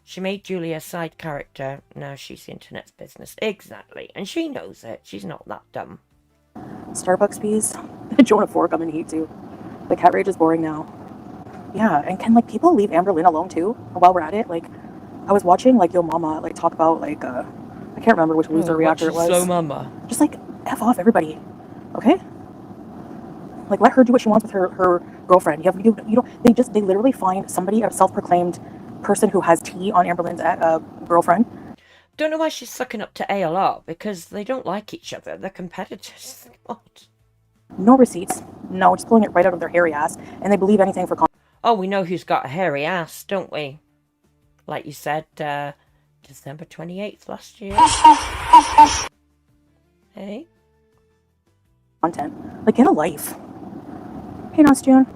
She made Julia a side character. Now she's the internet's business. Exactly. And she knows it. She's not that dumb. Starbucks fees. Jonah 4 come in heat too. The cat rage is boring now. Yeah, and can like people leave Amber Lynn alone too? While we're at it, like I was watching like Yo Mama like talk about like I can't remember which loser reactor it was. So Mama. Just like F off everybody, okay? Like let her do what she wants with her girlfriend. You don't. They literally find somebody, a self-proclaimed person who has tea on Amber Lynn's girlfriend. Don't know why she's sucking up to ALR, because they don't like each other. They're competitors. God. No receipts. No, just pulling it right out of their hairy ass, and they believe anything for. Oh, we know who's got a hairy ass, don't we? Like you said, December 28th last year. Hey? Content. Like, get a life. Hey, June.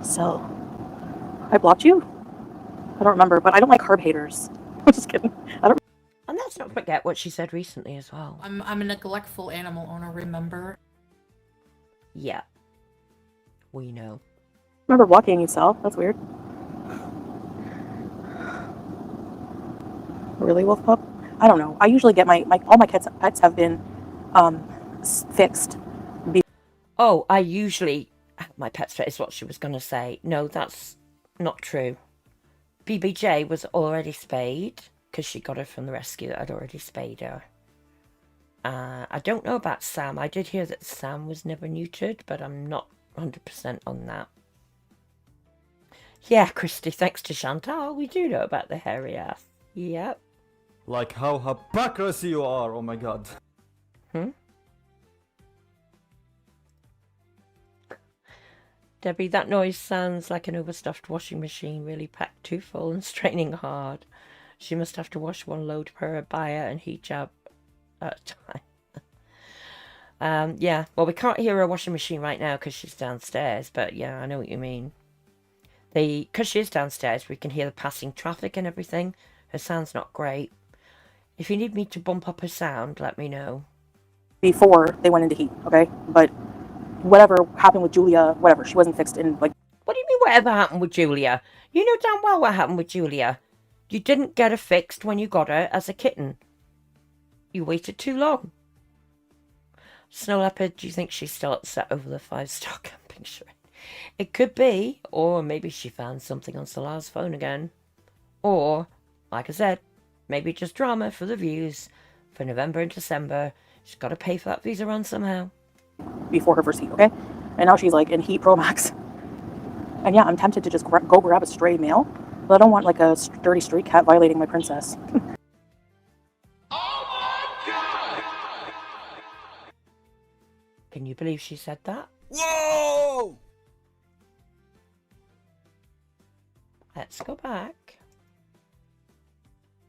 So, I blocked you? I don't remember, but I don't like carb haters. I'm just kidding. I don't. And let's not forget what she said recently as well. I'm a neglectful animal owner, remember? Yeah. We know. Remember blocking yourself? That's weird. Really, Wolf Pup? I don't know. I usually get all my pets have been fixed. Oh, I usually have my pets fit is what she was going to say. No, that's not true. BBJ was already spayed because she got her from the rescue that had already spayed her. I don't know about Sam. I did hear that Sam was never neutered, but I'm not 100% on that. Yeah, Christy, thanks to Chantal, we do know about the hairy ass. Yep. Like how hypocrisy you are, oh my god. Debbie, that noise sounds like an overstuffed washing machine, really packed too full and straining hard. She must have to wash one load per buyer and hijab at a time. Yeah, well, we can't hear her washing machine right now because she's downstairs, but yeah, I know what you mean. Because she is downstairs, we can hear the passing traffic and everything. Her sound's not great. If you need me to bump up her sound, let me know. Before they went into heat, okay? But whatever happened with Julia, whatever, she wasn't fixed in, like... What do you mean whatever happened with Julia? You know damn well what happened with Julia. You didn't get her fixed when you got her as a kitten. You waited too long. Snow Leopard, do you think she's still upset over the 5-star camping shrine? It could be, or maybe she found something on Solar's phone again. Or, like I said, maybe just drama for the views for November and December. She's got to pay for that visa run somehow. Before her first heat, okay? And now she's like in Heat Pro Max. And yeah, I'm tempted to just go grab a stray male, but I don't want like a dirty street cat violating my princess. Can you believe she said that? Whoa! Let's go back.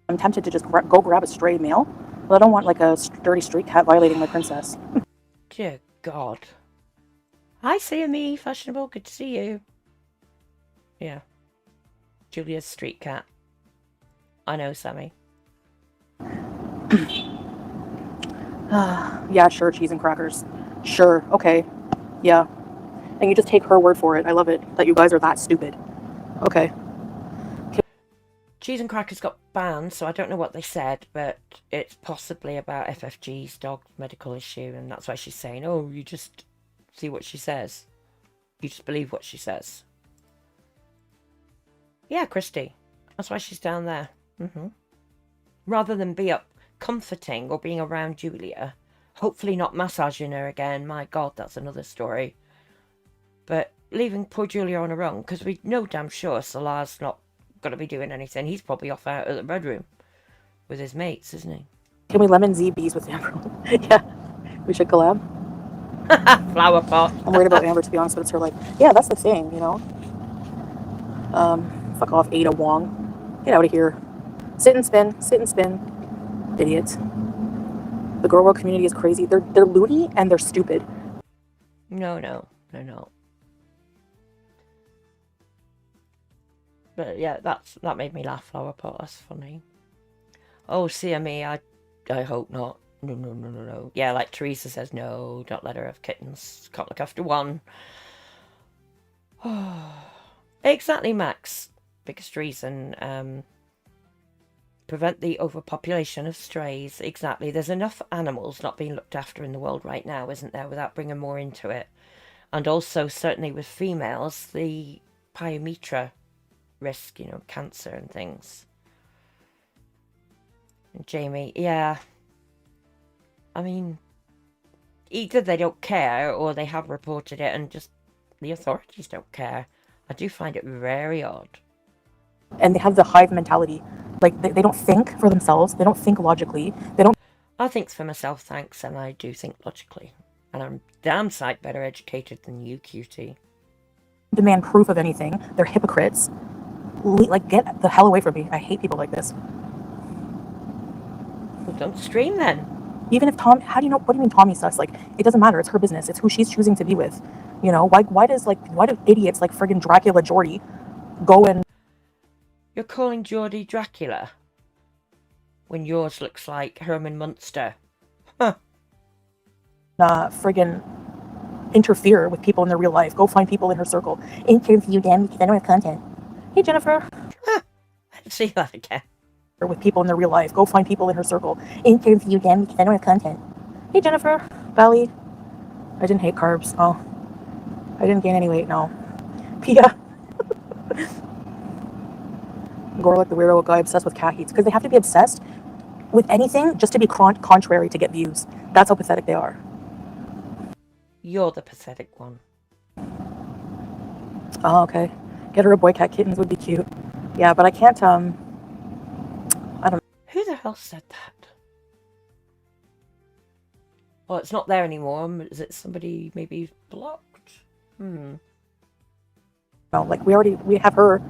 I'm tempted to just go grab a stray male, but I don't want like a dirty street cat violating my princess. Dear God. Hi, Sammy. Fashionable. Good to see you. Yeah. Julia's street cat. I know, Sammy. Yeah, sure, cheese and crackers. Sure, okay. Yeah. And you just take her word for it. I love it that you guys are that stupid. Okay. Cheese and crackers got banned, so I don't know what they said, but it's possibly about FFG's dog's medical issue, and that's why she's saying, oh, you just see what she says. You just believe what she says. Yeah, Christy. That's why she's down there. Rather than be up comforting or being around Julia, hopefully not massaging her again. My God, that's another story. But leaving poor Julia on her own, because we know damn sure Salar's not going to be doing anything. He's probably off out at the bedroom with his mates, isn't he? Can we lemon ZBs with Amber? Yeah, we should collab. Flower pot. I'm worried about Amber, to be honest, but it's her like, yeah, that's the thing, you know? Fuck off, Ada Wong. Get out of here. Sit and spin. Sit and spin. Idiots. The girl world community is crazy. They're loony and they're stupid. No. But yeah, that made me laugh, flower pot. That's funny. Oh, CME, I hope not. No. Yeah, like Teresa says, no, don't let her have kittens. Can't look after one. Exactly, Max. Biggest reason. Prevent the overpopulation of strays. Exactly. There's enough animals not being looked after in the world right now, isn't there, without bringing more into it. And also, certainly with females, the pyometra risk, you know, cancer and things. And Jamie, yeah. I mean, either they don't care or they have reported it and just the authorities don't care. I do find it very odd. And they have the hive mentality. Like, they don't think for themselves. They don't think logically. They don't... I think for myself, thanks, and I do think logically. And I'm damn sight better educated than you, Cutie. demand proof of anything. They're hypocrites. Like, get the hell away from me. I hate people like this. Well, don't stream then. Even if Tom, how do you know, what do you mean Tommy's sus? Like, it doesn't matter. It's her business. It's who she's choosing to be with. You know, why do idiots like friggin' Dracula Geordie go and... You're calling Geordie Dracula when yours looks like Herman Munster. Huh. Friggin' interfere with people in their real life. Go find people in her circle. Interview them because I don't have content. Hey, Jennifer. See that again. With people in their real life. Go find people in her circle. Interview them because I don't have content. Hey, Jennifer. Valley. I didn't hate carbs. Oh. I didn't gain any weight, no. Pia. Gorlek, the weirdo guy obsessed with cat heats. Because they have to be obsessed with anything just to be contrary to get views. That's how pathetic they are. You're the pathetic one. Oh, okay. Get her a boy cat kittens would be cute. Yeah, but I can't, I don't... Who the hell said that? Oh, it's not there anymore. Is it somebody maybe blocked? No, like, we have her,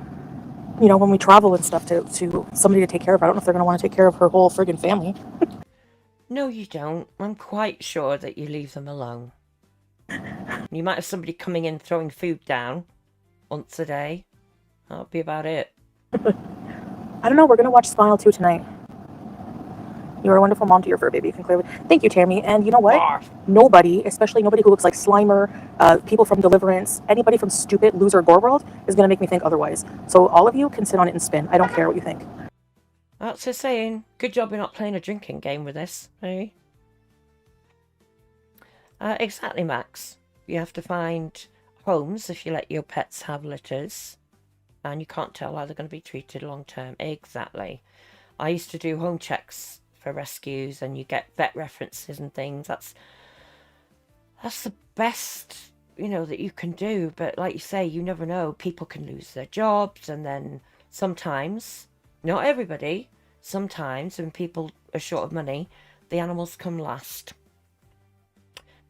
you know, when we travel and stuff, to somebody to take care of her. I don't know if they're going to want to take care of her whole friggin' family. No, you don't. I'm quite sure that you leave them alone. You might have somebody coming in throwing food down once a day. That'll be about it. I don't know. We're going to watch Smile 2 tonight. You're a wonderful mom to your fur baby. You can clearly... Thank you, Tammy. And you know what? Barf. Nobody, especially nobody who looks like Slimer, people from Deliverance, anybody from stupid loser gorlworld is going to make me think otherwise. So all of you can sit on it and spin. I don't care what you think. That's her saying. Good job you're not playing a drinking game with this, eh? Exactly, Max. You have to find homes if you let your pets have litters. And you can't tell how they're going to be treated long term. Exactly. I used to do home checks for rescues, and you get vet references and things. That's the best, you know, that you can do. But like you say, you never know. People can lose their jobs, and then sometimes, not everybody, sometimes when people are short of money, the animals come last.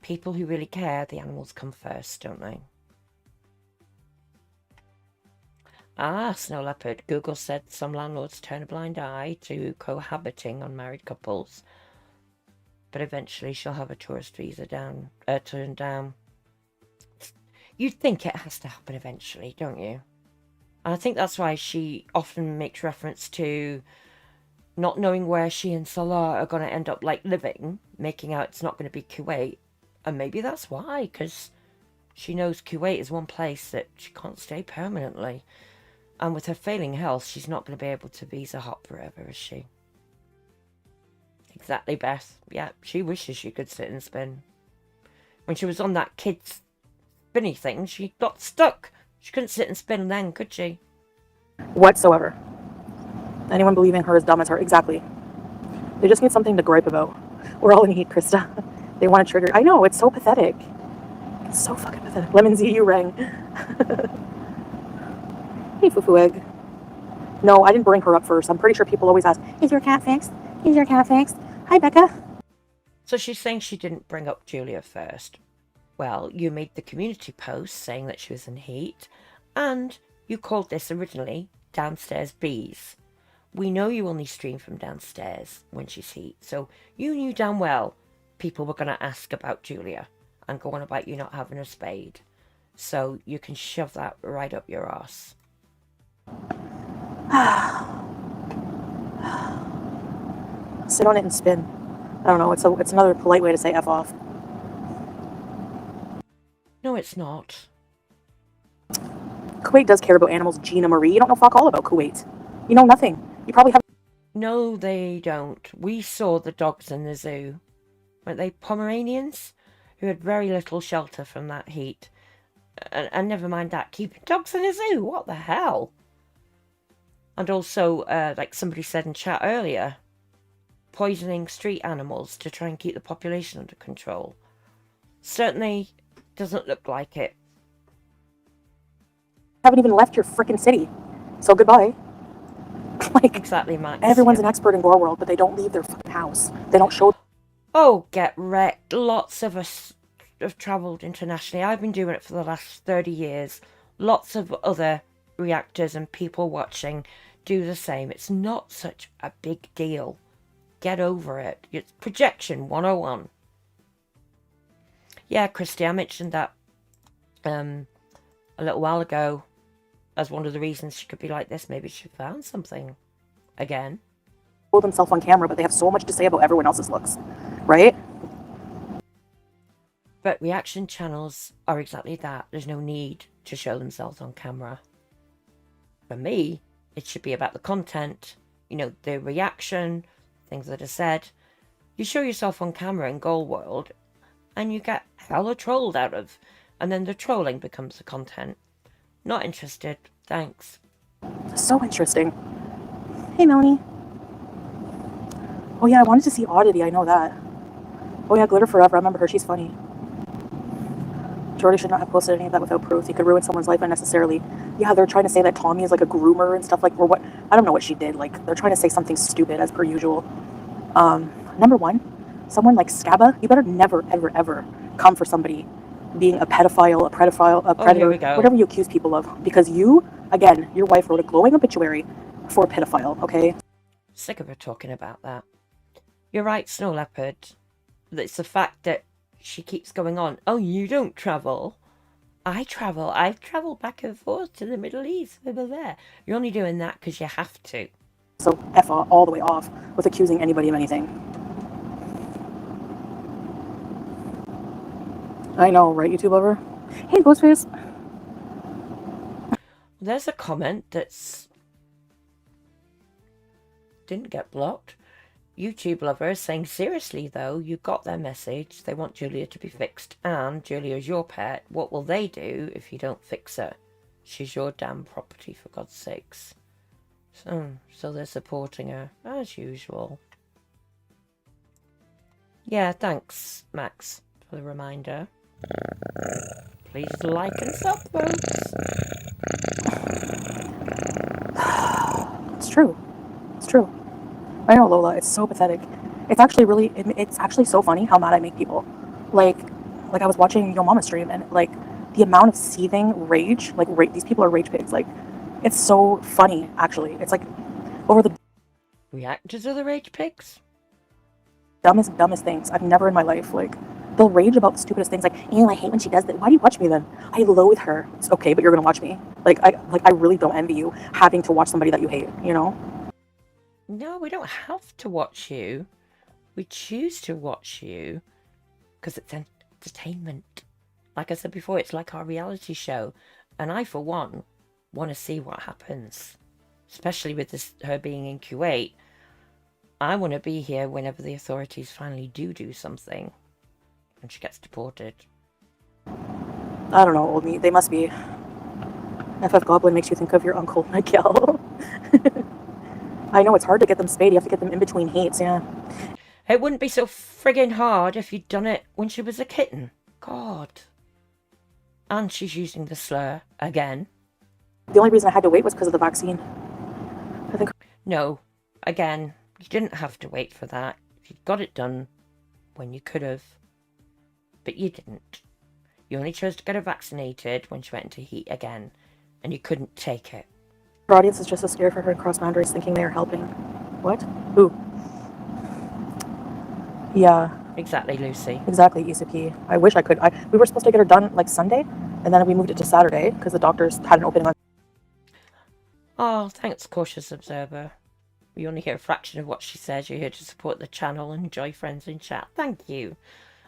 People who really care, the animals come first, don't they? Ah, Snow Leopard. Google said some landlords turn a blind eye to cohabiting unmarried couples. But eventually she'll have a tourist visa turned down. You'd think it has to happen eventually, don't you? And I think that's why she often makes reference to not knowing where she and Salah are going to end up like living, making out it's not going to be Kuwait. And maybe that's why, because she knows Kuwait is one place that she can't stay permanently. And with her failing health, she's not going to be able to visa hop forever, is she? Exactly, Beth. Yeah, she wishes she could sit and spin. When she was on that kid's spinny thing, she got stuck. She couldn't sit and spin then, could she? Whatsoever. Anyone believing her is dumb as her. Exactly. They just need something to gripe about. We're all in heat, Krista. They want to trigger. I know, it's so pathetic. It's so fucking pathetic. Lemon Z, you rang. Hey, Fufu Egg. No, I didn't bring her up first. I'm pretty sure people always ask, is your cat fixed? Is your cat fixed? Hi, Becca. So she's saying she didn't bring up Julia first. Well, you made the community post saying that she was in heat, and you called this originally Downstairs Bees. We know you only stream from downstairs when she's heat, so you knew damn well people were going to ask about Julia and go on about you not having a spade. So you can shove that right up your arse. Sit on it and spin. I don't know, it's another polite way to say F off. No, it's not. Kuwait does care about animals, Gina Marie. You don't know fuck all about Kuwait. You know nothing. You probably have... No, they don't. We saw the dogs in the zoo. Weren't they Pomeranians? Who had very little shelter from that heat. And never mind that, keeping dogs in a zoo, what the hell? And also, like somebody said in chat earlier, poisoning street animals to try and keep the population under control. Certainly doesn't look like it. Haven't even left your frickin' city. So goodbye. Like, exactly, Max. Everyone's an expert in gorlworld, but they don't leave their fucking house. They don't show... Oh, get wrecked. Lots of us have travelled internationally. I've been doing it for the last 30 years. Lots of other reactors and people watching do the same. It's not such a big deal. Get over it. It's projection 101. Yeah, Christy, I mentioned that a little while ago as one of the reasons she could be like this. Maybe she found something again. Themselves on camera, but they have so much to say about everyone else's looks, right? But reaction channels are exactly that. There's no need to show themselves on camera. For me, it should be about the content, you know, the reaction, things that are said. You show yourself on camera in gorlworld and you get hella trolled out of, and then the trolling becomes the content. Not interested, thanks. So interesting. Hey, Melanie. Oh yeah, I wanted to see Oddity, I know that. Oh yeah, Glitter Forever, I remember her, she's funny. Jordy should not have posted any of that without proof. He could ruin someone's life unnecessarily. Yeah, they're trying to say that Tommy is like a groomer and stuff like, or what, I don't know what she did. Like, they're trying to say something stupid as per usual. Number one, someone like Scabba, you better never, ever, ever come for somebody being a pedophile, a predator, whatever you accuse people of. Because you, again, your wife wrote a glowing obituary for a pedophile, okay? Sick of her talking about that. You're right, Snow Leopard. It's the fact that she keeps going on. Oh, you don't travel. I travel. I've travelled back and forth to the Middle East. Over there. You're only doing that because you have to. So F all the way off with accusing anybody of anything. I know, right, YouTube lover? Hey, Ghostface. There's a comment that's didn't get blocked. YouTube lovers saying, seriously though, you got their message. They want Julia to be fixed, and Julia's your pet. What will they do if you don't fix her? She's your damn property, for God's sakes. So they're supporting her, as usual. Yeah, thanks, Max, for the reminder. Please like and sub, folks. It's true. It's true. I know, Lola, it's so pathetic. It's actually really, it's actually so funny how mad I make people. Like I was watching Yo Mama stream, and like the amount of seething rage, like these people are rage pigs. Like, it's so funny, actually. It's like over the reactors are the rage pigs. Dumbest things I've never in my life. Like, they'll rage about the stupidest things. Like, ew, I hate when she does that. Why do you watch me then? I loathe her. It's okay, but you're gonna watch me. Like I really don't envy you having to watch somebody that you hate. You know. No, we don't have to watch you. We choose to watch you because it's entertainment. Like I said before, it's like our reality show. And I, for one, want to see what happens. Especially with her being in Kuwait. I want to be here whenever the authorities finally do something. And she gets deported. I don't know, old meat. They must be. FF Goblin makes you think of your uncle, Miguel. I know it's hard to get them spayed. You have to get them in between heats, yeah. It wouldn't be so friggin' hard if you'd done it when she was a kitten. God. And she's using the slur again. The only reason I had to wait was because of the vaccine. I think. No. Again, you didn't have to wait for that. You got it done when you could have. But you didn't. You only chose to get her vaccinated when she went into heat again. And you couldn't take it. Her audience is just as scared for her to cross boundaries, thinking they are helping. What? Who? Yeah. Exactly, Lucy. Exactly, ECP. I wish I could. We were supposed to get her done like Sunday, and then we moved it to Saturday because the doctors had an opening on. Oh, thanks, cautious observer. You only hear a fraction of what she says. You're here to support the channel and enjoy friends in chat. Thank you.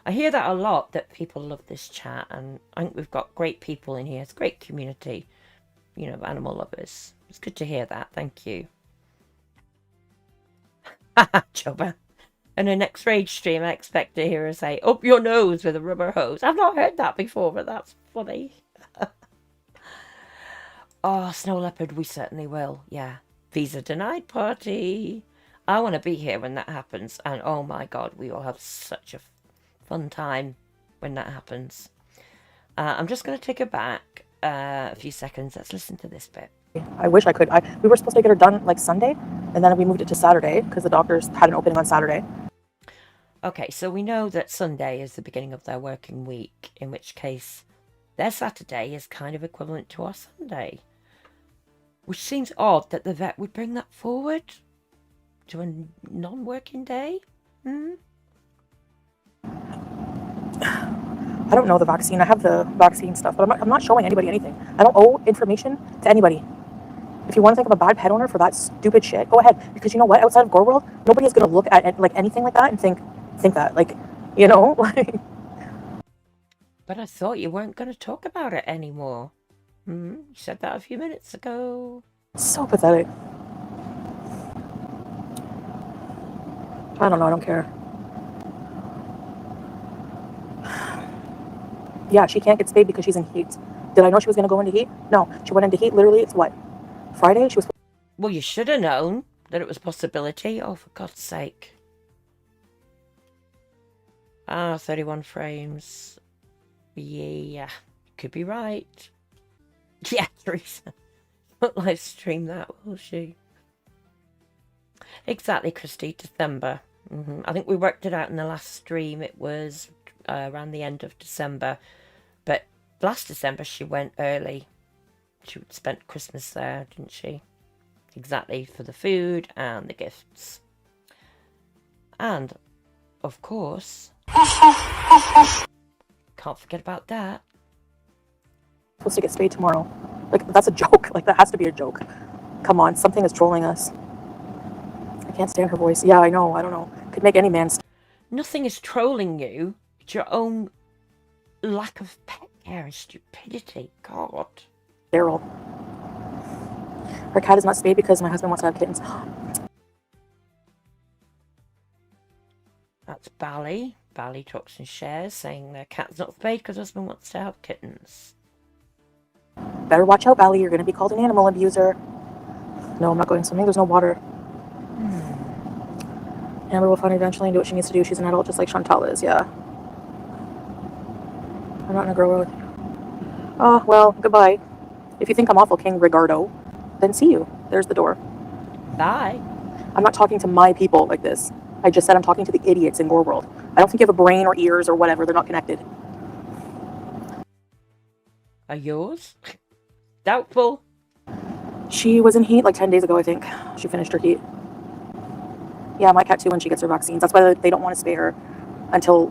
I hear that a lot, that people love this chat, and I think we've got great people in here. It's a great community, you know, of animal lovers. It's good to hear that. Thank you. Haha, Chubba. In her next rage stream, I expect to hear her say, "Up your nose with a rubber hose." I've not heard that before, but that's funny. Oh, Snow Leopard, we certainly will. Yeah. Visa denied party. I want to be here when that happens. And oh my God, we will have such a fun time when that happens. I'm just going to take her back a few seconds. Let's listen to this bit. I wish I could. We were supposed to get her done like Sunday, and then we moved it to Saturday because the doctors had an opening on Saturday. Okay, so we know that Sunday is the beginning of their working week, in which case their Saturday is kind of equivalent to our Sunday. Which seems odd that the vet would bring that forward to a non-working day. I don't know the vaccine. I have the vaccine stuff, but I'm not showing anybody anything. I don't owe information to anybody. If you want to think of a bad pet owner for that stupid shit, go ahead. Because you know what? Outside of gorlworld, nobody is going to look at like anything like that and think that. Like, you know? But I thought you weren't going to talk about it anymore. You said that a few minutes ago. So pathetic. I don't know. I don't care. Yeah, she can't get spayed because she's in heat. Did I know she was going to go into heat? No. She went into heat literally, it's what? Friday? She was... Well, you should have known that it was a possibility. Oh, for God's sake. 31 frames. Yeah, could be right. Yeah, Teresa. Won't live stream that, will she? Exactly, Christy. December. I think we worked it out in the last stream. It was around the end of December. But last December she went early. She spent Christmas there, didn't she? Exactly, for the food and the gifts. And, of course, can't forget about that. Supposed to get spayed tomorrow. Like, that's a joke. Like, that has to be a joke. Come on, something is trolling us. I can't stand her voice. Yeah, I know. I don't know. Could make any man... Nothing is trolling you. It's your own lack of pet care and stupidity. God. Daryl. Our cat is not spayed because my husband wants to have kittens. That's Bally. Bally talks and shares, saying their cat's not spayed because husband wants to have kittens. Better watch out, Bally. You're going to be called an animal abuser. No, I'm not going swimming. There's no water. Amber will find her eventually and do what she needs to do. She's an adult just like Chantal is, yeah. I'm not in a girl world. Oh, well, goodbye. If you think I'm awful, King Rigardo, then see you. There's the door. Bye. I'm not talking to my people like this. I just said I'm talking to the idiots in gorlworld. I don't think you have a brain or ears or whatever. They're not connected. Are yours? Doubtful. She was in heat like 10 days ago, I think. She finished her heat. Yeah, my cat too when she gets her vaccines. That's why they don't want to spay her until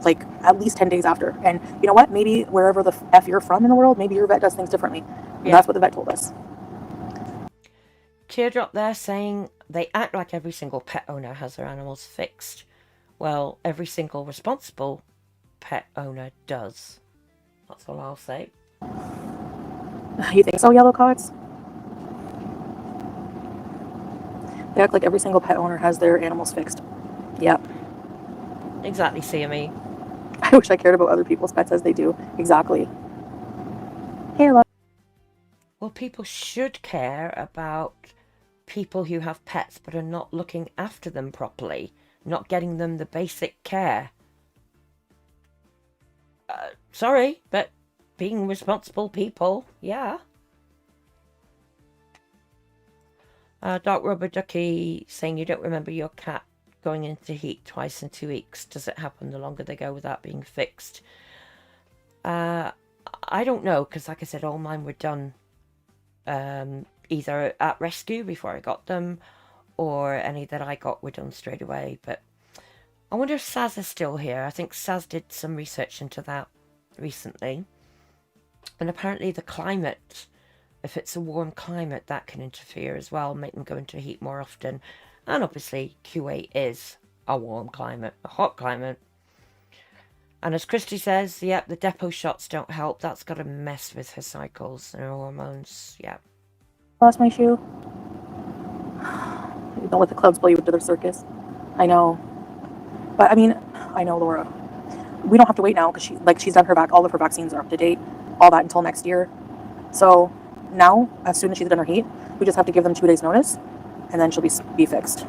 like at least 10 days after. And you know what? Maybe wherever the F you're from in the world, maybe your vet does things differently. And that's what the vet told us. Teardrop there saying they act like every single pet owner has their animals fixed. Well, every single responsible pet owner does. That's all I'll say. You think so, yellow coats? They act like every single pet owner has their animals fixed. Yep. Exactly, CME. I wish I cared about other people's pets as they do. Exactly. Hey, love. Well, people should care about people who have pets but are not looking after them properly, not getting them the basic care. Sorry, but being responsible people, yeah. Dark Rubber Ducky saying you don't remember your cat going into heat twice in 2 weeks. Does it happen the longer they go without being fixed? I don't know, because like I said, all mine were done either at rescue before I got them, or any that I got were done straight away. But I wonder if Saz is still here. I think Saz did some research into that recently. And apparently the climate, if it's a warm climate, that can interfere as well, make them go into heat more often. And obviously Kuwait is a warm climate, a hot climate. And as Christy says, yep, the depot shots don't help. That's got to mess with her cycles and her hormones. Yeah. Lost my shoe. You don't let the clubs blow you into their circus. I know. But I mean, I know, Laura. We don't have to wait now because she's done all of her vaccines are up to date. All that until next year. So now, as soon as she's done her heat, we just have to give them 2 days notice, and then she'll be fixed.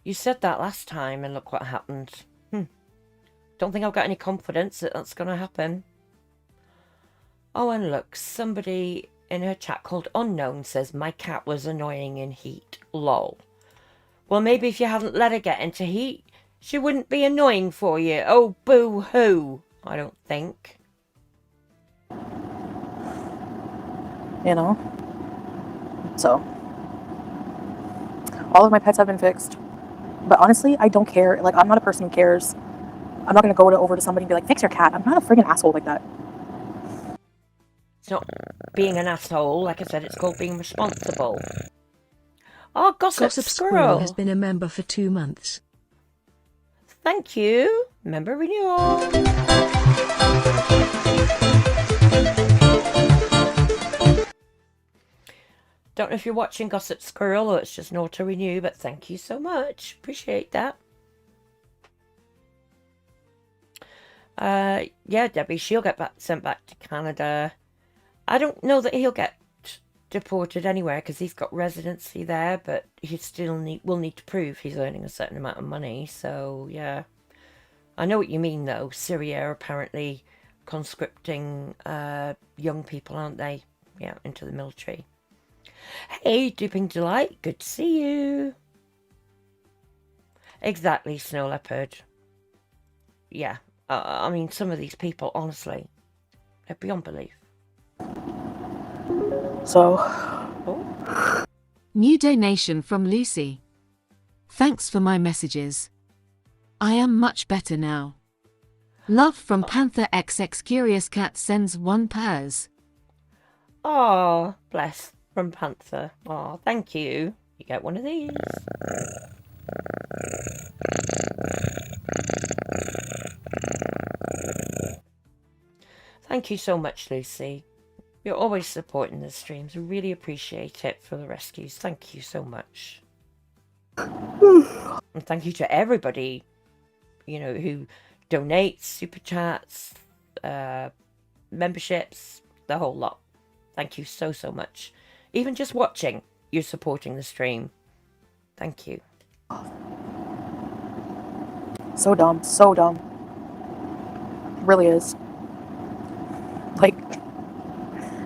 You said that last time, and look what happened. Don't think I've got any confidence that that's going to happen. Oh, and look, somebody in her chat called Unknown says, my cat was annoying in heat. Lol. Well, maybe if you hadn't let her get into heat, she wouldn't be annoying for you. Oh, boo-hoo. I don't think. You know? So, all of my pets have been fixed. But honestly, I don't care. Like, I'm not a person who cares. I'm not going to go over to somebody and be like, fix your cat. I'm not a friggin' asshole like that. It's not being an asshole. Like I said, it's called being responsible. Oh, Gossip Squirrel has been a member for 2 months. Thank you. Member renewal. Don't know if you're watching Gossip Squirrel or it's just an auto renew, but thank you so much. Appreciate that. Yeah, Debbie, she'll get sent back to Canada. I don't know that he'll get deported anywhere because he's got residency there, but he still will need to prove he's earning a certain amount of money. So yeah, I know what you mean though. Syria are apparently conscripting young people, aren't they? Yeah, into the military. Hey, Dipping Delight, good to see you. Exactly, Snow Leopard. Yeah, I mean, some of these people, honestly, they're beyond belief. So... Oh. New donation from Lucy. Thanks for my messages. I am much better now. Love from Panther XX Curious Cat sends 1 pairs. Oh, bless from Panther. Oh, thank you. You get one of these. Thank you so much, Lucy. You're always supporting the streams. I really appreciate it for the rescues. Thank you so much. And thank you to everybody, you know, who donates, super chats, memberships, the whole lot. Thank you so, so much. Even just watching, you're supporting the stream. Thank you. So dumb. So dumb. It really is. Like,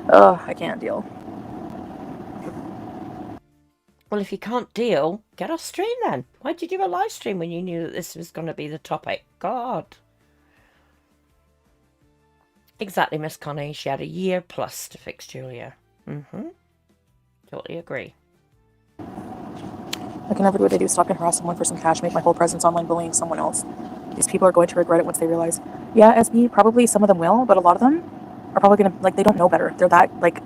I can't deal. Well, if you can't deal, get off stream then. Why'd you do a live stream when you knew that this was going to be the topic? God. Exactly, Miss Connie. She had a year plus to fix Julia. Totally agree. I can never do what they do, stalk and harass someone for some cash, make my whole presence online bullying someone else. These people are going to regret it once they realize. Yeah, SB, probably some of them will, but a lot of them are probably going to, like, they don't know better. They're that, like,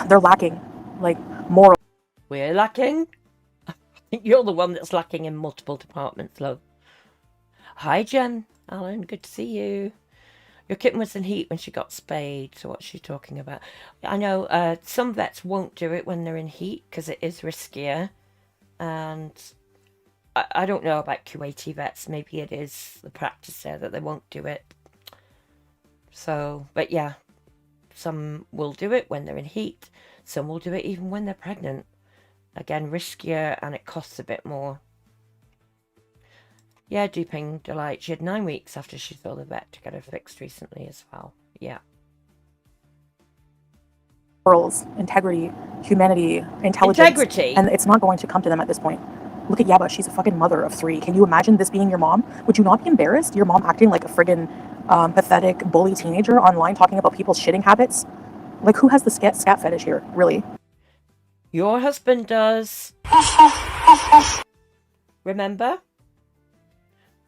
they're lacking, like, moral. We're lacking? You're the one that's lacking in multiple departments, love. Hi, Jen. Alan, good to see you. Your kitten was in heat when she got spayed, so what's she talking about? I know some vets won't do it when they're in heat because it is riskier. And I don't know about QAT vets. Maybe it is the practice there that they won't do it. So, but yeah, some will do it when they're in heat. Some will do it even when they're pregnant. Again, riskier and it costs a bit more. Yeah, duping delight. She had 9 weeks after she saw the vet to get her fixed recently as well. Yeah. Morals, integrity, humanity, intelligence. Integrity? And it's not going to come to them at this point. Look at Yaba, she's a fucking mother of 3. Can you imagine this being your mom? Would you not be embarrassed? Your mom acting like a friggin' pathetic bully teenager online talking about people's shitting habits? Like, who has the scat fetish here, really? Your husband does. Remember?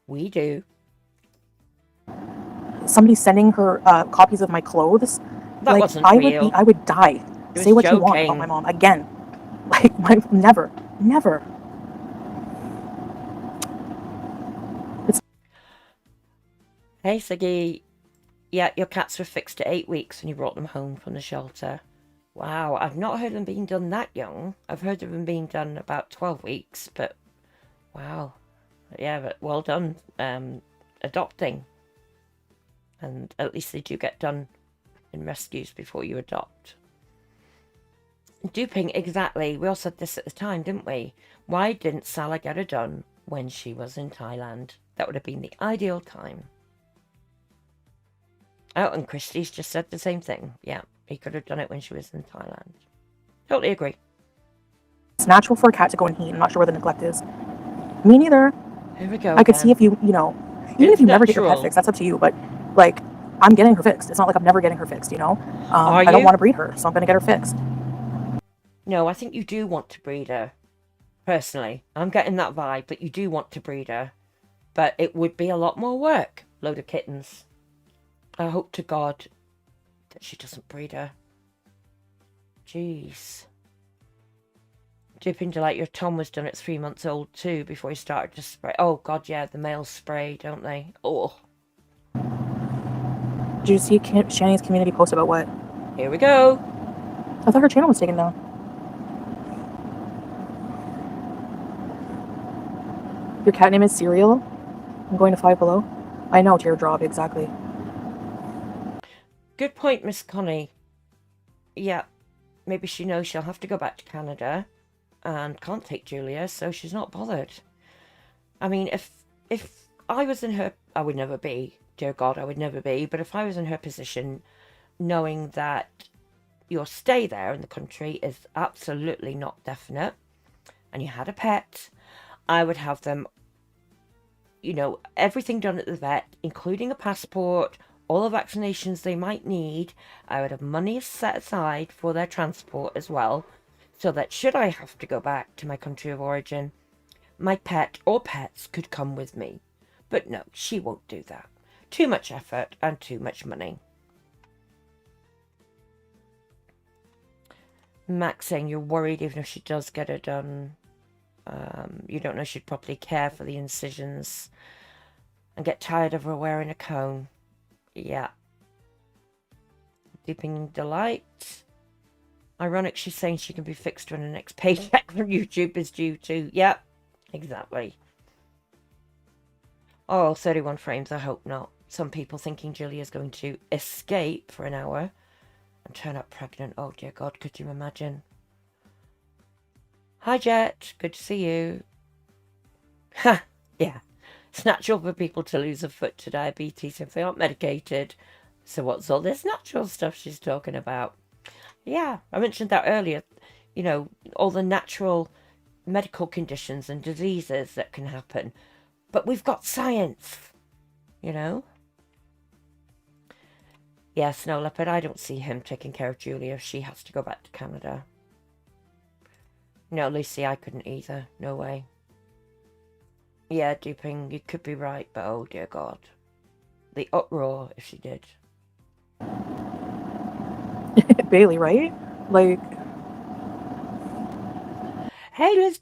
We do. Somebody sending her copies of my clothes. That like, wasn't I real. would I would die. Say what you want about my mom. Again. Like, never. Never. Hey, Siggy. Yeah, your cats were fixed at 8 weeks when you brought them home from the shelter. Wow, I've not heard them being done that young. I've heard of them being done about 12 weeks, but wow. Yeah, but well done adopting. And at least they do get done in rescues before you adopt. Duping, exactly. We all said this at the time, didn't we? Why didn't Salah get her done when she was in Thailand? That would have been the ideal time. Oh, and Christie's just said the same thing. Yeah, he could have done it when she was in Thailand. Totally agree. It's natural for a cat to go in heat. I'm not sure where the neglect is. Me neither. Here we go. I could see if you know, even if you never get your pet fixed, that's up to you. But, like, I'm getting her fixed. It's not like I'm never getting her fixed, you know? I don't want to breed her, so I'm going to get her fixed. No, I think you do want to breed her. Personally. I'm getting that vibe, but you do want to breed her. But it would be a lot more work. Load of kittens. I hope to God that she doesn't breed her. Jeez. Dipping delight, your Tom was done at 3 months old too before he started to spray. Oh God, yeah, the males spray, don't they? Oh. Did you see Shanny's community post about what? Here we go. I thought her channel was taken down. Your cat name is Cereal? I'm going to Five Below. I know, teardrop, exactly. Good point, Miss Connie. Yeah, maybe she knows she'll have to go back to Canada and can't take Julia, so she's not bothered. I mean, if I was in her... I would never be. Dear God, I would never be. But if I was in her position, knowing that your stay there in the country is absolutely not definite, and you had a pet, I would have them, you know, everything done at the vet, including a passport, all the vaccinations they might need. I would have money set aside for their transport as well, so that should I have to go back to my country of origin, my pet or pets could come with me. But no, she won't do that. Too much effort and too much money. Max saying you're worried even if she does get it done. You don't know she'd properly care for the incisions and get tired of her wearing a cone. Yeah. Deeping delight. Ironic she's saying she can be fixed when the next paycheck from YouTube is due to. Yep, exactly. Oh, 31 frames, I hope not. Some people thinking Julia's going to escape for an hour and turn up pregnant. Oh dear God, could you imagine? Hi Jet, good to see you. Ha, yeah. It's natural for people to lose a foot to diabetes if they aren't medicated. So what's all this natural stuff she's talking about? Yeah, I mentioned that earlier. You know, all the natural medical conditions and diseases that can happen. But we've got science, you know? Yeah, Snow Leopard, I don't see him taking care of Julia if she has to go back to Canada. No, Lucy, I couldn't either. No way. Yeah, Duping, you could be right, but oh dear God. The uproar if she did. Bailey, right? Like... Hey, Liz,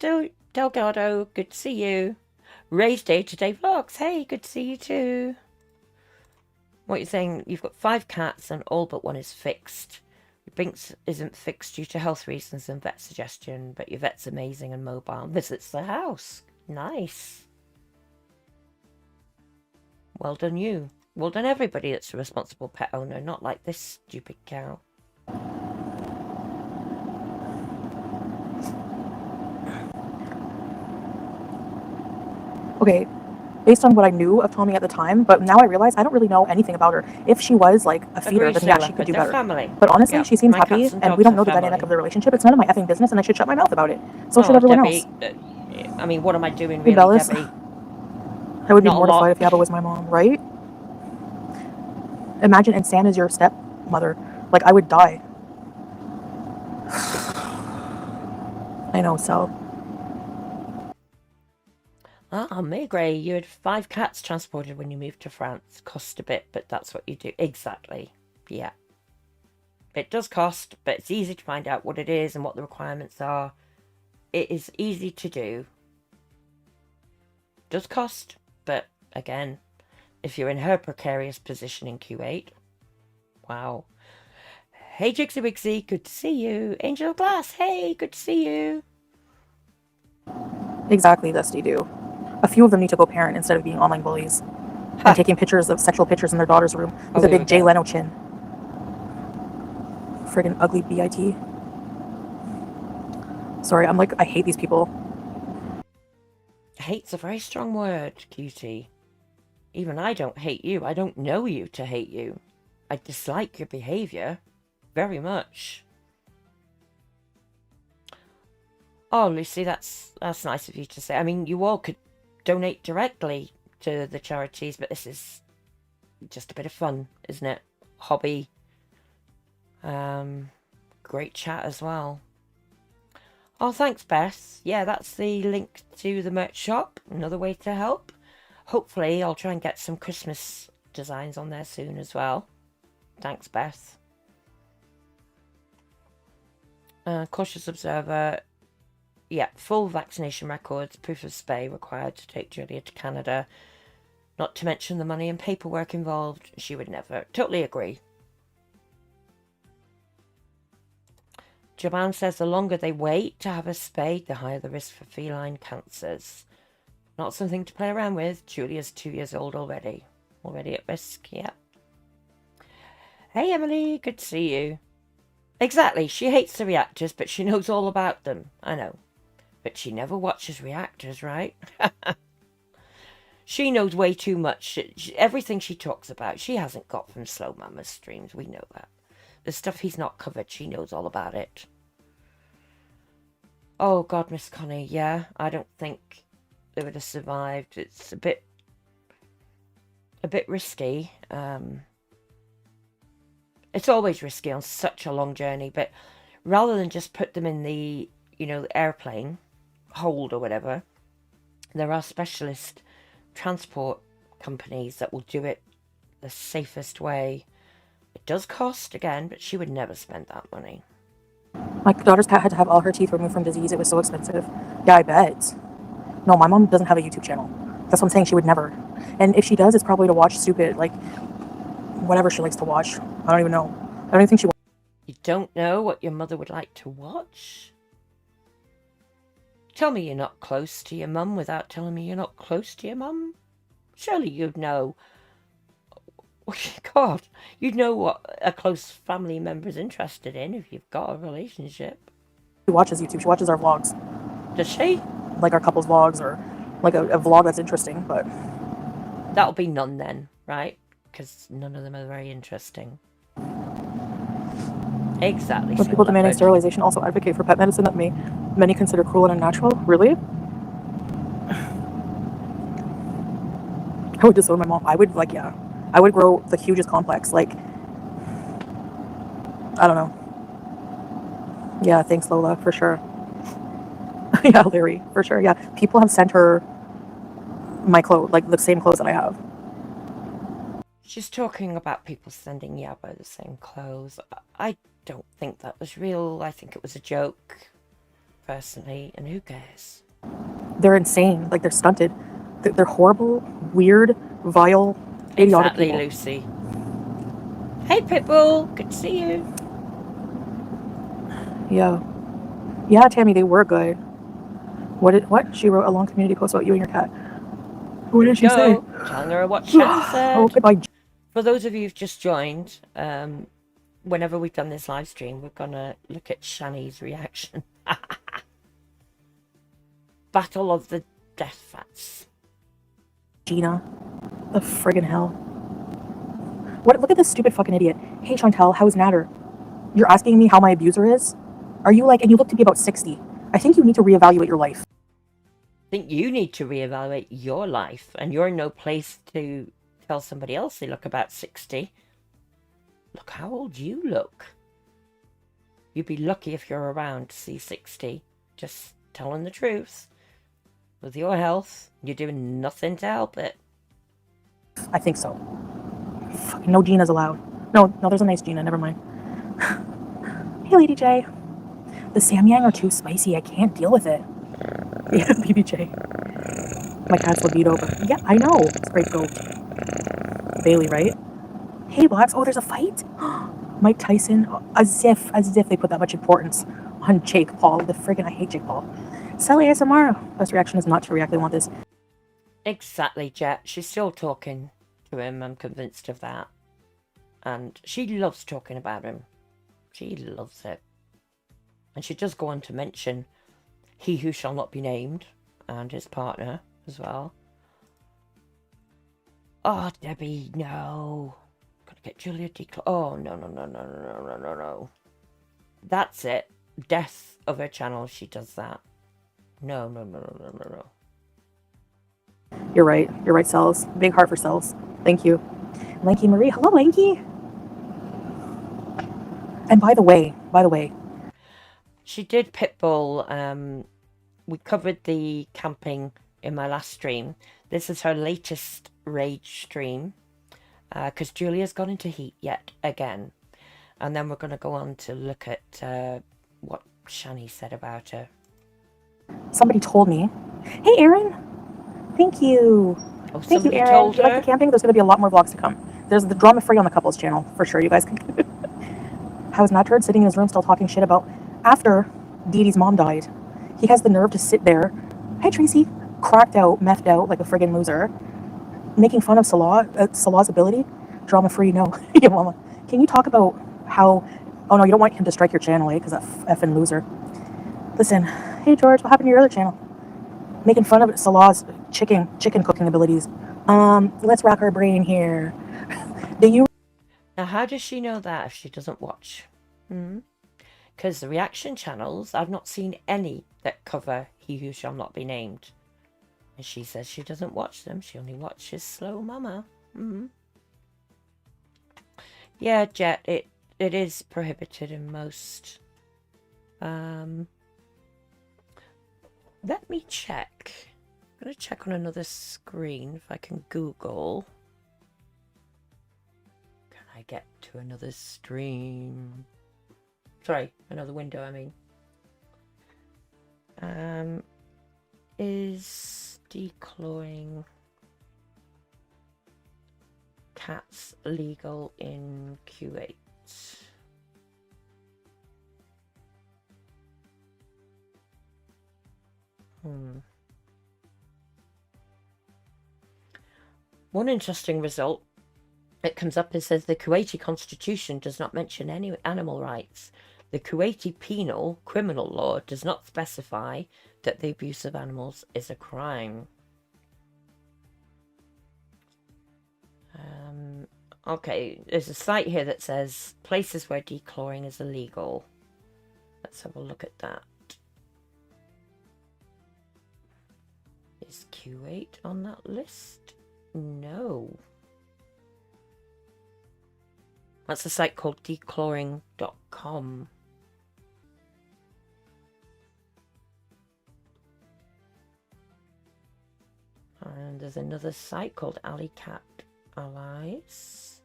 Delgado, good to see you. Ray's day-to-day vlogs. Hey, good to see you too. What you're saying, you've got 5 cats and all but one is fixed. Your Binks isn't fixed due to health reasons and vet suggestion, but your vet's amazing and mobile. Visits the house. Nice. Well done you. Well done everybody that's a responsible pet owner, not like this stupid cow. Okay, based on what I knew of Tommy at the time, but now I realize I don't really know anything about her. If she was like a feeder, Agreed, then yeah, Stella, she could but do they're better. family. But honestly, Yeah, she seems my happy, cats and and we dogs don't are know the dynamic family. of their relationship. It's none of my effing business, and I should shut my mouth about it. So should Oh, everyone Debbie, else. I mean, what am I doing Hey, really, Bellis. Debbie? I would be Not a mortified lot. if Yabba was my mom, right? Imagine and Sam is your stepmother. Like, I would die. I know, so. Ah, Maigret, you had 5 cats transported when you moved to France. Cost a bit, but that's what you do. Exactly. Yeah. It does cost, but it's easy to find out what it is and what the requirements are. It is easy to do. Does cost, but again, if you're in her precarious position in Q8, wow. Hey, Jigsy Wigsy, good to see you. Angel of Glass, hey, good to see you. Exactly, Dusty do. A few of them need to go parent instead of being online bullies. And taking pictures of sexual pictures in their daughter's room with a here we big Jay go. Leno chin. Friggin' ugly BIT. Sorry, I hate these people. Hate's a very strong word, Cutie. Even I don't hate you. I don't know you to hate you. I dislike your behaviour very much. Oh, Lucy, that's nice of you to say. I mean, you all could donate directly to the charities, but this is just a bit of fun, isn't it? Hobby. Great chat as well. Oh, thanks, Beth. Yeah, that's the link to the merch shop. Another way to help. Hopefully, I'll try and get some Christmas designs on there soon as well. Thanks, Beth. Cautious Observer. Yeah, full vaccination records, proof of spay required to take Julia to Canada. Not to mention the money and paperwork involved. She would never. Totally agree. Jaban says the longer they wait to have a spay, the higher the risk for feline cancers. Not something to play around with. Julia's 2 years old already. Already at risk, yeah. Hey, Emily, good to see you. Exactly, she hates the reactors, but she knows all about them. I know. But she never watches reactors, right? She knows way too much. Everything she talks about, she hasn't got from Slow Mama's streams. We know that. The stuff he's not covered, she knows all about it. Oh, God, Miss Connie, yeah. I don't think they would have survived. It's a bit risky. It's always risky on such a long journey, but rather than just put them in the, the airplane hold or whatever, there are specialist transport companies that will do it the safest way. It does cost, again, but she would never spend that money. My daughter's cat had to have all her teeth removed from disease. It was so expensive. Yeah, I bet. No, my mom doesn't have a YouTube channel. That's what I'm saying. She would never. And if she does, it's probably to watch stupid, like, whatever she likes to watch. I don't even know. I don't even think she... You don't know what your mother would like to watch? Tell me you're not close to your mum without telling me you're not close to your mum. Surely you'd know. God, you'd know what a close family member's interested in if you've got a relationship. She watches YouTube. She watches our vlogs. Does she? Like our couple's vlogs or like a vlog that's interesting, but... That'll be none then, right? Because none of them are very interesting. Exactly. When people demanding sterilization also advocate for pet medicine that many consider cruel and unnatural. Really? I would disown my mom. I would, like, yeah. I would grow the hugest complex. Like, I don't know. Yeah, thanks, Lola, for sure. Yeah, Larry, for sure. Yeah, people have sent her my clothes, like the same clothes that I have. She's talking about people sending Yabba the same clothes. I don't think that was real. I think it was a joke, personally, and who cares? They're insane. Like, they're stunted. They're horrible, weird, vile, idiotic Exactly, people. Lucy. Hey, Pitbull. Good to see you. Yeah. Yeah, Tammy, they were good. What? She wrote a long community post about you and your cat. What did she say? Telling her what Shanny said. Oh, goodbye. For those of you who've just joined, whenever we've done this live stream, we're gonna look at Shanny's reaction. Battle of the Death Fats. Gina. The friggin' hell. What? Look at this stupid fucking idiot. Hey, Chantel, how's Natter? You're asking me how my abuser is? Are you like, and you look to be about 60. I think you need to reevaluate your life. I think you need to reevaluate your life, and you're in no place to tell somebody else they look about 60. Look how old you look. You'd be lucky if you're around to see 60. Just telling the truth. With your health, you're doing nothing to help it. I think so. Fucking no Gina's allowed. No, there's a nice Gina, never mind. Hey, Lady J. The Samyang are too spicy. I can't deal with it. Yeah, BBJ. My cat's libido, but yeah, I know. Scrape goat. Bailey, right? Hey, Blacks. Oh, there's a fight? Mike Tyson. As if they put that much importance on Jake Paul. I hate Jake Paul. Sally ASMR. Best reaction is not to react. They want this. Exactly, Jet. She's still talking to him. I'm convinced of that. And she loves talking about him. She loves it. And she does go on to mention he who shall not be named and his partner as well. Oh, Debbie, no. Gotta get Julia declared. Oh, no. That's it. Death of her channel, she does that. No. You're right, Cells. Big heart for Cells. Thank you. Lanky Marie. Hello, Lanky. And by the way, she did Pitbull. We covered the camping in my last stream. This is her latest rage stream. Because Julia's gone into heat yet again. And then we're going to go on to look at what Shanny said about her. somebody told me. Hey, Aaron. Thank you. Oh, Thank you, somebody Aaron. told If you like her? the camping, there's going to be a lot more vlogs to come. There's the drama free on the couples channel, for sure. You guys can. How's Naturd sitting in his room still talking shit about after Dee Dee's mom died? He has the nerve to sit there. Hey, Tracy. Cracked out, methed out like a friggin' loser. Making fun of Salah's ability. Drama free, no. Yeah, mama. Can you talk about how... Oh, no, you don't want him to strike your channel, because that effing loser. Listen. Hey, George, what happened to your other channel? Making fun of Salah's chicken cooking abilities. Let's rack our brain here. Do you... Now, how does she know that if she doesn't watch? Because the reaction channels, I've not seen any that cover He Who Shall Not Be Named. And she says she doesn't watch them. She only watches Slow Mama. Yeah, Jet, it is prohibited in most. Let me check. I'm going to check on another screen if I can Google. Can I get to another stream? Sorry, another window, I mean. Is declawing cats legal in Kuwait? One interesting result that comes up is says the Kuwaiti constitution does not mention any animal rights. The Kuwaiti penal criminal law does not specify that the abuse of animals is a crime. Okay, there's a site here that says places where declawing is illegal. Let's have a look at that. Is Kuwait on that list? No. That's a site called declawing.com. And there's another site called Alley Cat Allies.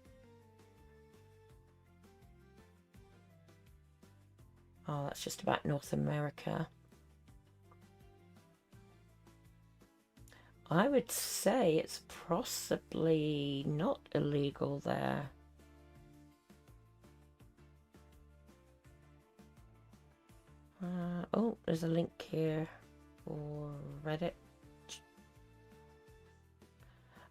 Oh, that's just about North America. I would say it's possibly not illegal there. Oh, there's a link here for Reddit.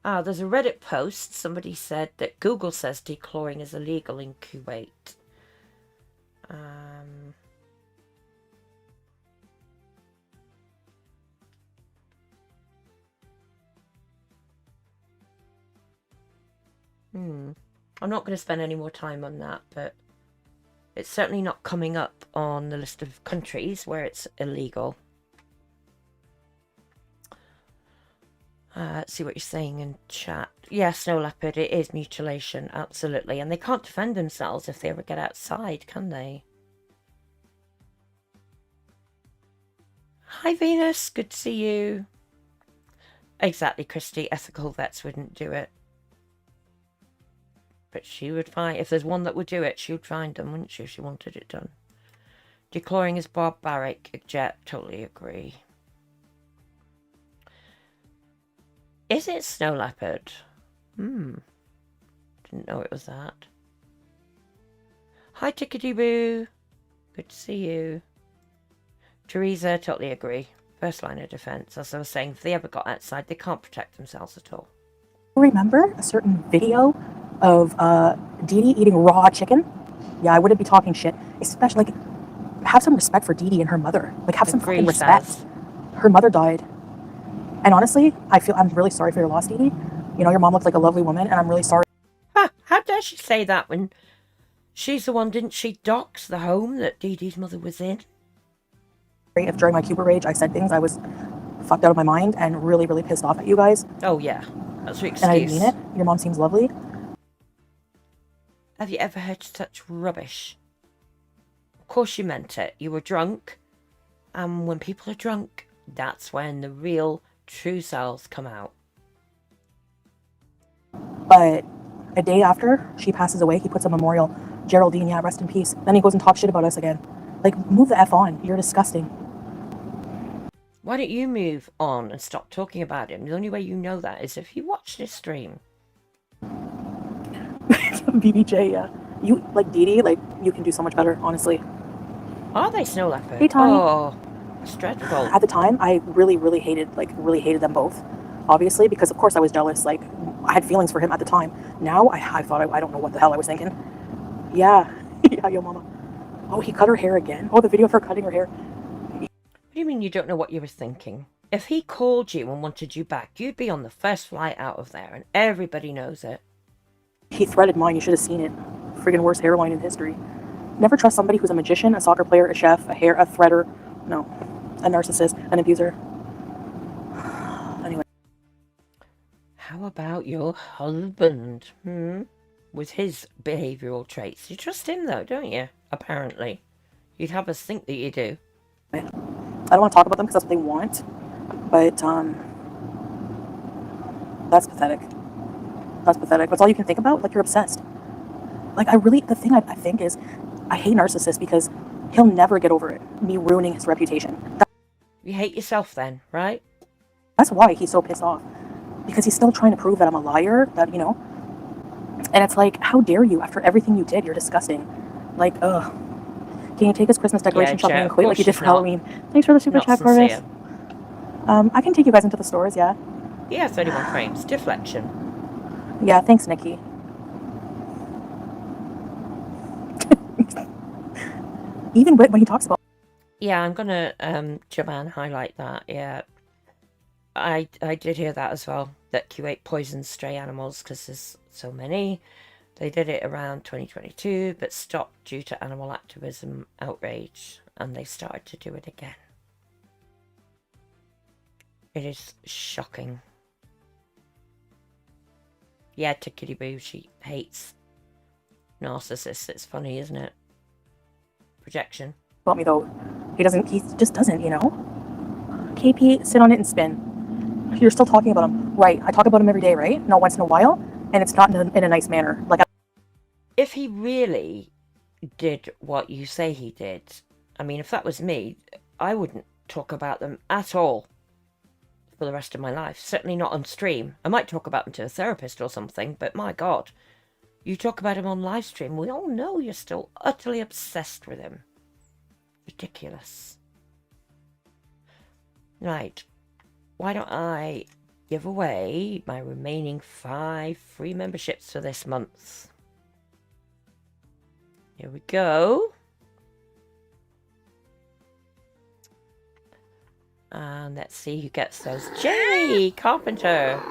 There's a Reddit post. Somebody said that Google says declawing is illegal in Kuwait. I'm not going to spend any more time on that, but it's certainly not coming up on the list of countries where it's illegal. Let's see what you're saying in chat. Yeah, snow leopard, it is mutilation, absolutely. And they can't defend themselves if they ever get outside, can they? Hi, Venus. Good to see you. Exactly, Christy. Ethical vets wouldn't do it. But she would find, if there's one that would do it, she would find them, wouldn't she, if she wanted it done? Declawing is barbaric. Jet, totally agree. Is it snow leopard? Didn't know it was that. Hi, Tickety Boo. Good to see you. Teresa, totally agree. First line of defense. As I was saying, if they ever got outside, they can't protect themselves at all. Remember a certain video of Dee Dee eating raw chicken? Yeah, I wouldn't be talking shit. Especially, like, have some respect for Dee Dee and her mother. Like, have some fucking respect. Her mother died. And honestly, I'm really sorry for your loss, Dee Dee. You know, your mom looked like a lovely woman, and I'm really sorry. How dare she say that when she's the one, didn't she dox the home that Dee Dee's mother was in? If during my Cuber rage I said things, I was fucked out of my mind and really, really pissed off at you guys. Oh, yeah. That's your excuse. And I didn't mean it. Your mom seems lovely. Have you ever heard such rubbish? Of course you meant it. You were drunk. And when people are drunk, that's when the real, true selves come out. But a day after she passes away, he puts a memorial. Geraldine, yeah, rest in peace. Then he goes and talks shit about us again. Like, move the F on. You're disgusting. Why don't you move on and stop talking about him? The only way you know that is if you watch this stream. BBJ, yeah. You, like, Dee Dee, like, you can do so much better, honestly. Are they snow leopard? Hey, Tommy. Oh, it's dreadful. At the time, I really hated them both. Obviously, because of course I was jealous. Like, I had feelings for him at the time. Now, I thought, I don't know what the hell I was thinking. Yeah. Yeah, yo mama. Oh, he cut her hair again. Oh, the video of her cutting her hair. What do you mean you don't know what you were thinking? If he called you and wanted you back, you'd be on the first flight out of there, and everybody knows it. He threaded mine. You should have seen it. Friggin' worst hairline in history. Never trust somebody who's a magician, a soccer player, a chef, a threader. No. A narcissist, an abuser. Anyway. How about your husband? With his behavioural traits. You trust him though, don't you? Apparently. You'd have us think that you do. I don't want to talk about them because that's what they want. But, that's pathetic. That's pathetic. That's all you can think about? Like, you're obsessed. Like, the thing I think is, I hate narcissists because he'll never get over it. Me ruining his reputation. You hate yourself then, right? That's why he's so pissed off. Because he's still trying to prove that I'm a liar, that, you know. And it's like, how dare you? After everything you did, you're disgusting. Like, ugh. Can you take his Christmas decoration shopping and quit like you did for Halloween? Thanks for the super chat, Corvus. I can take you guys into the stores, yeah. Yeah, 31 frames. Deflection. Yeah, thanks, Nikki. Even when he talks about... Yeah, I'm gonna Jaman highlight that, yeah. I did hear that as well, that Kuwait poisons stray animals because there's so many. They did it around 2022, but stopped due to animal activism outrage, and they started to do it again. It is shocking. Yeah, Tickety Boo, she hates narcissists. It's funny, isn't it? Projection. About me though, he just doesn't, you know. KP, sit on it and spin. You're still talking about him, right? I talk about him every day, right? Not once in a while, and it's not in a nice manner. Like, if he really did what you say he did, I mean, if that was me, I wouldn't talk about them at all. for the rest of my life. Certainly not on stream. I might talk about him to a therapist or something, but my God, you talk about him on live stream, we all know you're still utterly obsessed with him. Ridiculous. Right. Why don't I give away my remaining 5 free memberships for this month? Here we go. And let's see who gets those. Jamie Carpenter,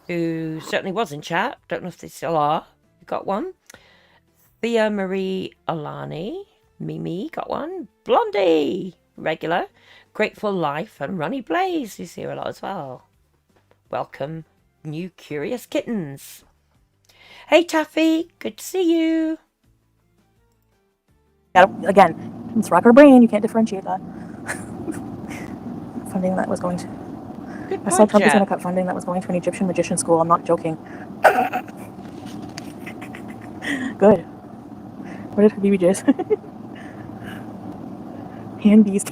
who certainly was in chat. Don't know if they still are. You got one. Thea Marie Alani. Mimi got one. Blondie, regular. Grateful Life and Runny Blaze, who's here a lot as well. Welcome, new curious kittens. Hey Taffy, good to see you. Again, it's rock our brain. You can't differentiate that. Funding that was going to... Good I saw Trump is Jack. going to cut funding that was going to an Egyptian magician school. I'm not joking. Good. What did Habibi just? Hand beast.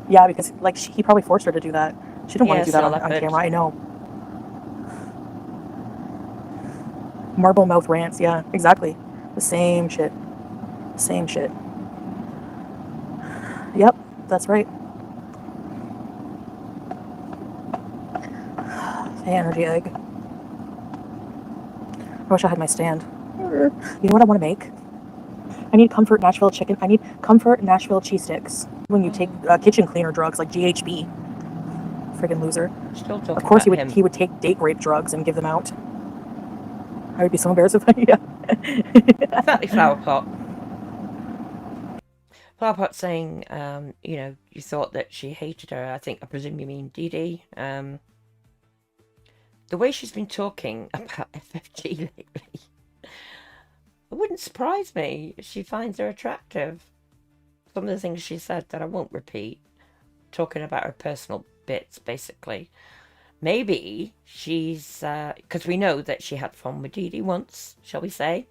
Yeah, because like he probably forced her to do that. She didn't want to do that on camera. I know. Marble mouth rants. Yeah, exactly. The same shit. Same shit. Yep, that's right. Hey, energy egg. I wish I had my stand. You know what I want to make? I need Comfort Nashville chicken. I need Comfort Nashville cheese sticks. When you take kitchen cleaner drugs like GHB. Friggin' loser. Still talking of course about he would take date rape drugs and give them out. I would be so embarrassed if I... Yeah. Exactly, Flowerpot. Flowerpot saying, you know, you thought that she hated her. I presume you mean Dee Dee. The way she's been talking about FFG lately, it wouldn't surprise me if she finds her attractive. Some of the things she said that I won't repeat, talking about her personal bits, basically. Maybe she's, because we know that she had fun with Dee Dee once, shall we say.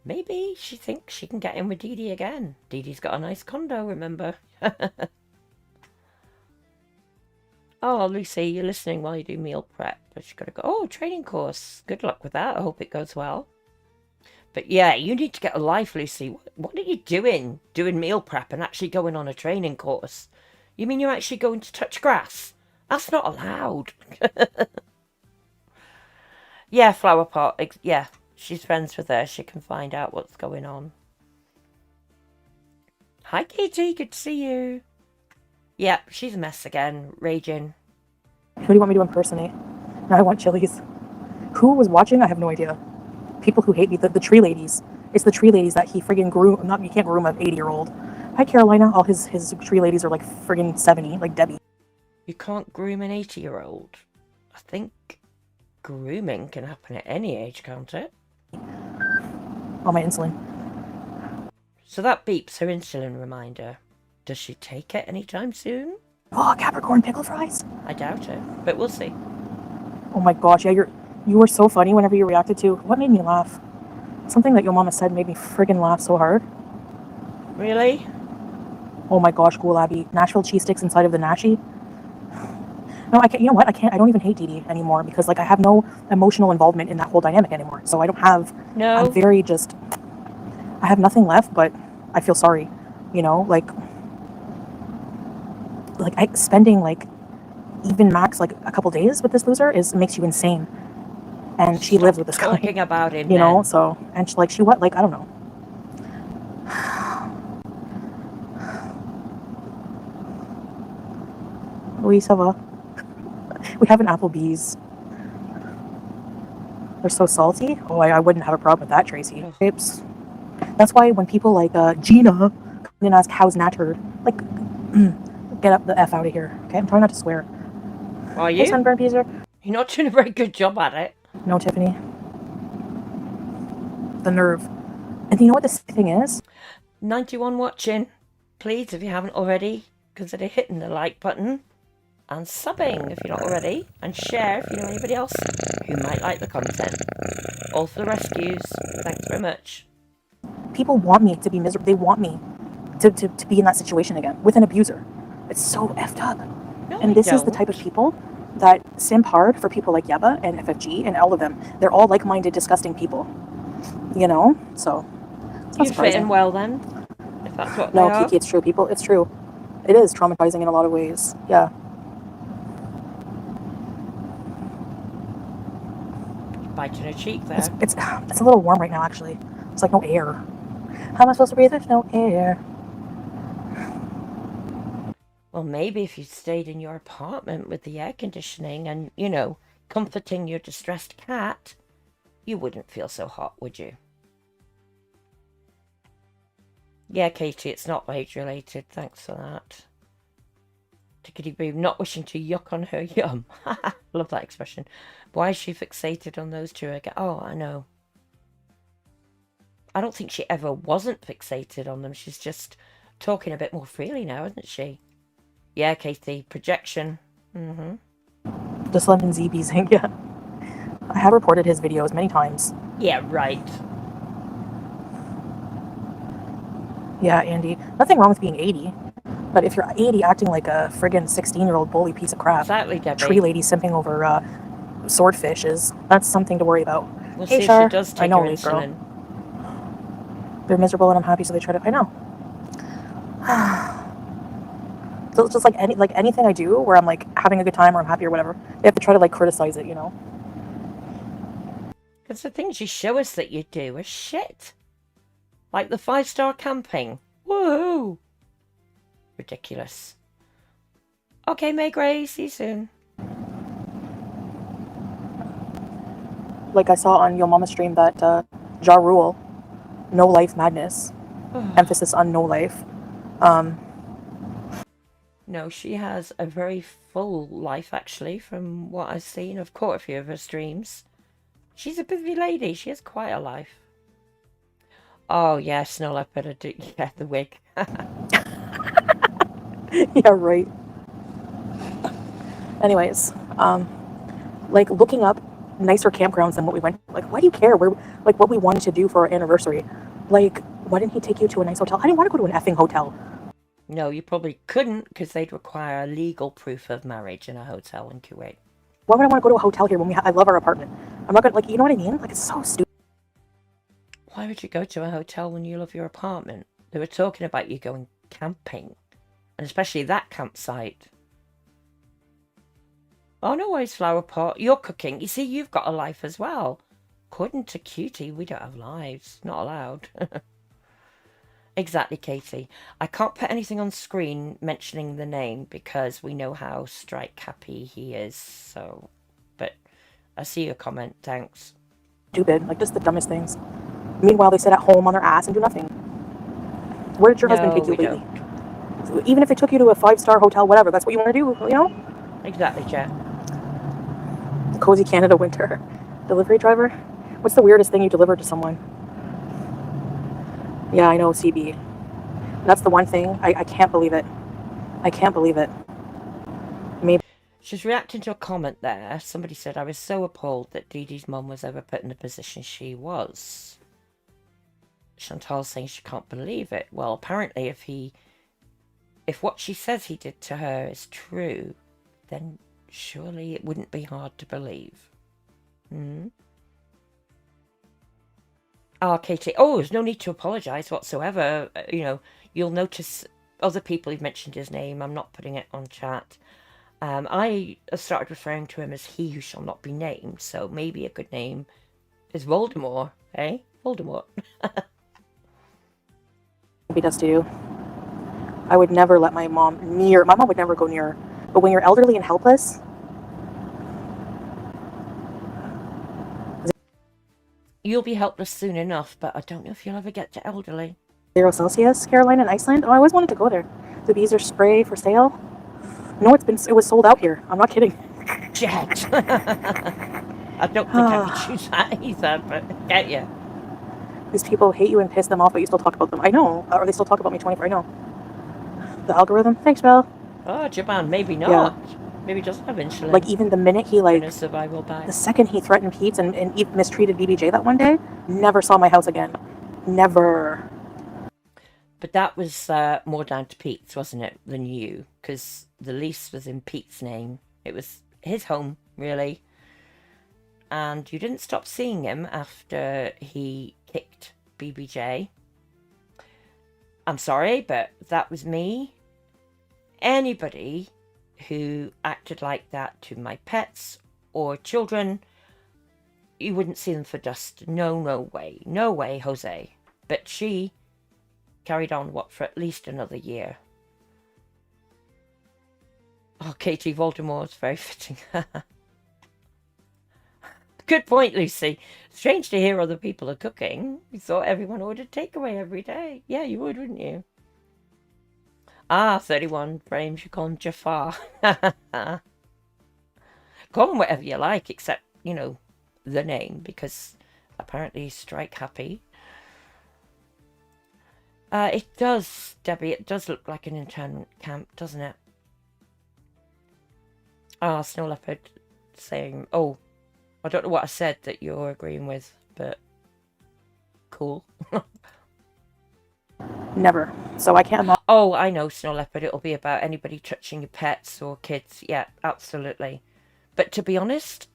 Maybe she thinks she can get in with Dee Dee again. Dee Dee's got a nice condo, remember? Oh, Lucy, you're listening while you do meal prep. But you got to go, oh, training course. Good luck with that. I hope it goes well. But yeah, you need to get a life, Lucy. What are you doing? Doing meal prep and actually going on a training course? You mean you're actually going to touch grass? That's not allowed. Yeah, Flowerpot. Yeah, she's friends with her. She can find out what's going on. Hi, Katie. Good to see you. Yep, she's a mess again. Raging. Who do you want me to impersonate? Now I want chilies. Who was watching? I have no idea. People who hate me. The tree ladies. It's the tree ladies that he friggin' groom. Not, you can't groom an 80-year-old. Hi, Carolina. All his tree ladies are like friggin' 70, like Debbie. You can't groom an 80-year-old. I think grooming can happen at any age, can't it? All my insulin. So that beeps her insulin reminder. Does she take it anytime soon? Oh, Capricorn pickle fries. I doubt it, but we'll see. Oh my gosh, yeah, you were so funny whenever you reacted to... What made me laugh? Something that your mama said made me friggin' laugh so hard. Really? Oh my gosh, Ghoul Abby. Nashville cheese sticks inside of the Nashi. No, I can't. You know what? I can't. I don't even hate Dee Dee anymore because, like, I have no emotional involvement in that whole dynamic anymore. So I don't have... No. I'm very just... I have nothing left, but I feel sorry. You know, like spending, like, even max, like, a couple days with this loser makes you insane. And she lives with this guy. Talking about him, you know, so... And I don't know. Oui, ça va. We have an Applebee's. They're so salty. Oh, I wouldn't have a problem with that, Tracy. Grapes. That's why when people like Gina come in and ask, how's Natter? Like, get up the F out of here. Okay, I'm trying not to swear. Are you? Hey, Sunburn Peaser. You're not doing a very good job at it. No, Tiffany. The nerve. And you know what this thing is? 91 watching. Please, if you haven't already, consider hitting the like button. And subbing if you're not already, and share if you know anybody else who might like the content. All for the rescues. Thanks very much. People want me to be miserable. They want me to be in that situation again with an abuser. It's so effed up. No, And I this is the don't. type of people that simp hard for people like Yeba and FFG and all of them. They're all like-minded, disgusting people. You know? So, it's not You fit in surprising. well then, if that's what they No, are. Kiki, it's true, people. It's true. It is traumatizing in a lot of ways. Yeah. Biting her cheek there. It's a little warm right now, actually. It's like no air. How am I supposed to breathe? There's no air. Well, maybe if you stayed in your apartment with the air conditioning and, you know, comforting your distressed cat, you wouldn't feel so hot, would you? Yeah, Katie, it's not age related. Thanks for that. Tickety boo, not wishing to yuck on her yum. Love that expression. Why is she fixated on those two again? Oh, I know. I don't think she ever wasn't fixated on them. She's just talking a bit more freely now, isn't she? Yeah, Katie, projection. Just lemon ZB's yeah. I have reported his videos many times. Yeah, right. Yeah, Andy. Nothing wrong with being 80. But if you're 80 acting like a friggin' 16-year-old bully piece of crap, Exactly, Debbie. tree lady simping over swordfishes, that's something to worry about. We'll Hey, see Char. if she does take I know, her Leaf girl. insulin. They're miserable and I'm happy, so they try to. I know. So it's just like anything I do where I'm like having a good time or I'm happy or whatever, they have to try to like criticize it, you know? Because the things you show us that you do are shit. Like the 5-star camping. Woohoo! Ridiculous. Okay, May Gray, see you soon. Like I saw on Yo Mama stream that Ja Rule, no life madness, emphasis on no life. No, she has a very full life, actually, from what I've seen. I've caught a few of her streams. She's a busy lady. She has quite a life. Oh, yeah, Snow Leopard. Yeah, the wig. Yeah, right. Anyways, like looking up nicer campgrounds than what we went. Like, why do you care? We're like what we wanted to do for our anniversary. Like, why didn't he take you to a nice hotel? I didn't want to go to an effing hotel. No, you probably couldn't because they'd require legal proof of marriage in a hotel in Kuwait. Why would I want to go to a hotel here when I love our apartment? I'm not gonna, like, you know what I mean? Like, it's so stupid. Why would you go to a hotel when you love your apartment? They were talking about you going camping, and especially that campsite. Oh, no worries, Flower Pot. You're cooking. You see, you've got a life as well. According to Cutie, we don't have lives. Not allowed. Exactly, Katie. I can't put anything on screen mentioning the name because we know how strike happy he is. So, but I see your comment. Thanks. Stupid. Like, just the dumbest things. Meanwhile, they sit at home on their ass and do nothing. Where did your husband take you lately? So even if they took you to a 5-star hotel, whatever, that's what you want to do, you know? Exactly, Jet. Cozy Canada winter. Delivery driver? What's the weirdest thing you delivered to someone? Yeah, I know, CB. That's the one thing. I can't believe it. I can't believe it. Maybe. She's reacting to a comment there. Somebody said, I was so appalled that Dee Dee's mum was ever put in the position she was. Chantal's saying she can't believe it. Well, apparently if what she says he did to her is true, then surely it wouldn't be hard to believe. Oh, Katie. Oh, there's no need to apologise whatsoever. You know, you'll notice other people who've mentioned his name. I'm not putting it on chat. I have started referring to him as he who shall not be named. So maybe a good name is Voldemort, eh? Voldemort. Maybe does to you. I would never let my mom would never go near her. But when you're elderly and helpless, You'll be helpless soon enough, but I don't know if you'll ever get to elderly. 0 Celsius, Carolina and Iceland. Oh, I always wanted to go there. The bees are spray for sale. No, it was sold out here. I'm not kidding. Jet. I don't think I could choose that either, but get you. These people hate you and piss them off, but you still talk about them. I know. Or they still talk about me 24. I know. The algorithm. Thanks, Belle. Oh, Japan, maybe not. Yeah. Maybe doesn't have insulin. Like, even the minute he, like, in a survival bag. the second he threatened Pete's and mistreated BBJ that one day, never saw my house again. Never. But that was more down to Pete's, wasn't it, than you? Because the lease was in Pete's name. It was his home, really. And you didn't stop seeing him after he kicked BBJ. I'm sorry, but that was me. Anybody who acted like that to my pets or children, you wouldn't see them for dust. No, no way. No way, Jose. But she carried on, what, for at least another year. Oh, Katie, Voldemort's very fitting. Good point, Lucy. Strange to hear other people are cooking. You thought everyone ordered takeaway every day. Yeah, you would, wouldn't you? Ah, 31 frames. You call him Jafar. Call him whatever you like, except, you know, the name, because apparently he's strike happy. It does, Debbie. It does look like an internment camp, doesn't it? Ah, Snow Leopard saying, oh, I don't know what I said that you're agreeing with, but cool. Never. So I can't. Oh, I know, Snow Leopard. It'll be about anybody touching your pets or kids. Yeah, absolutely. But to be honest,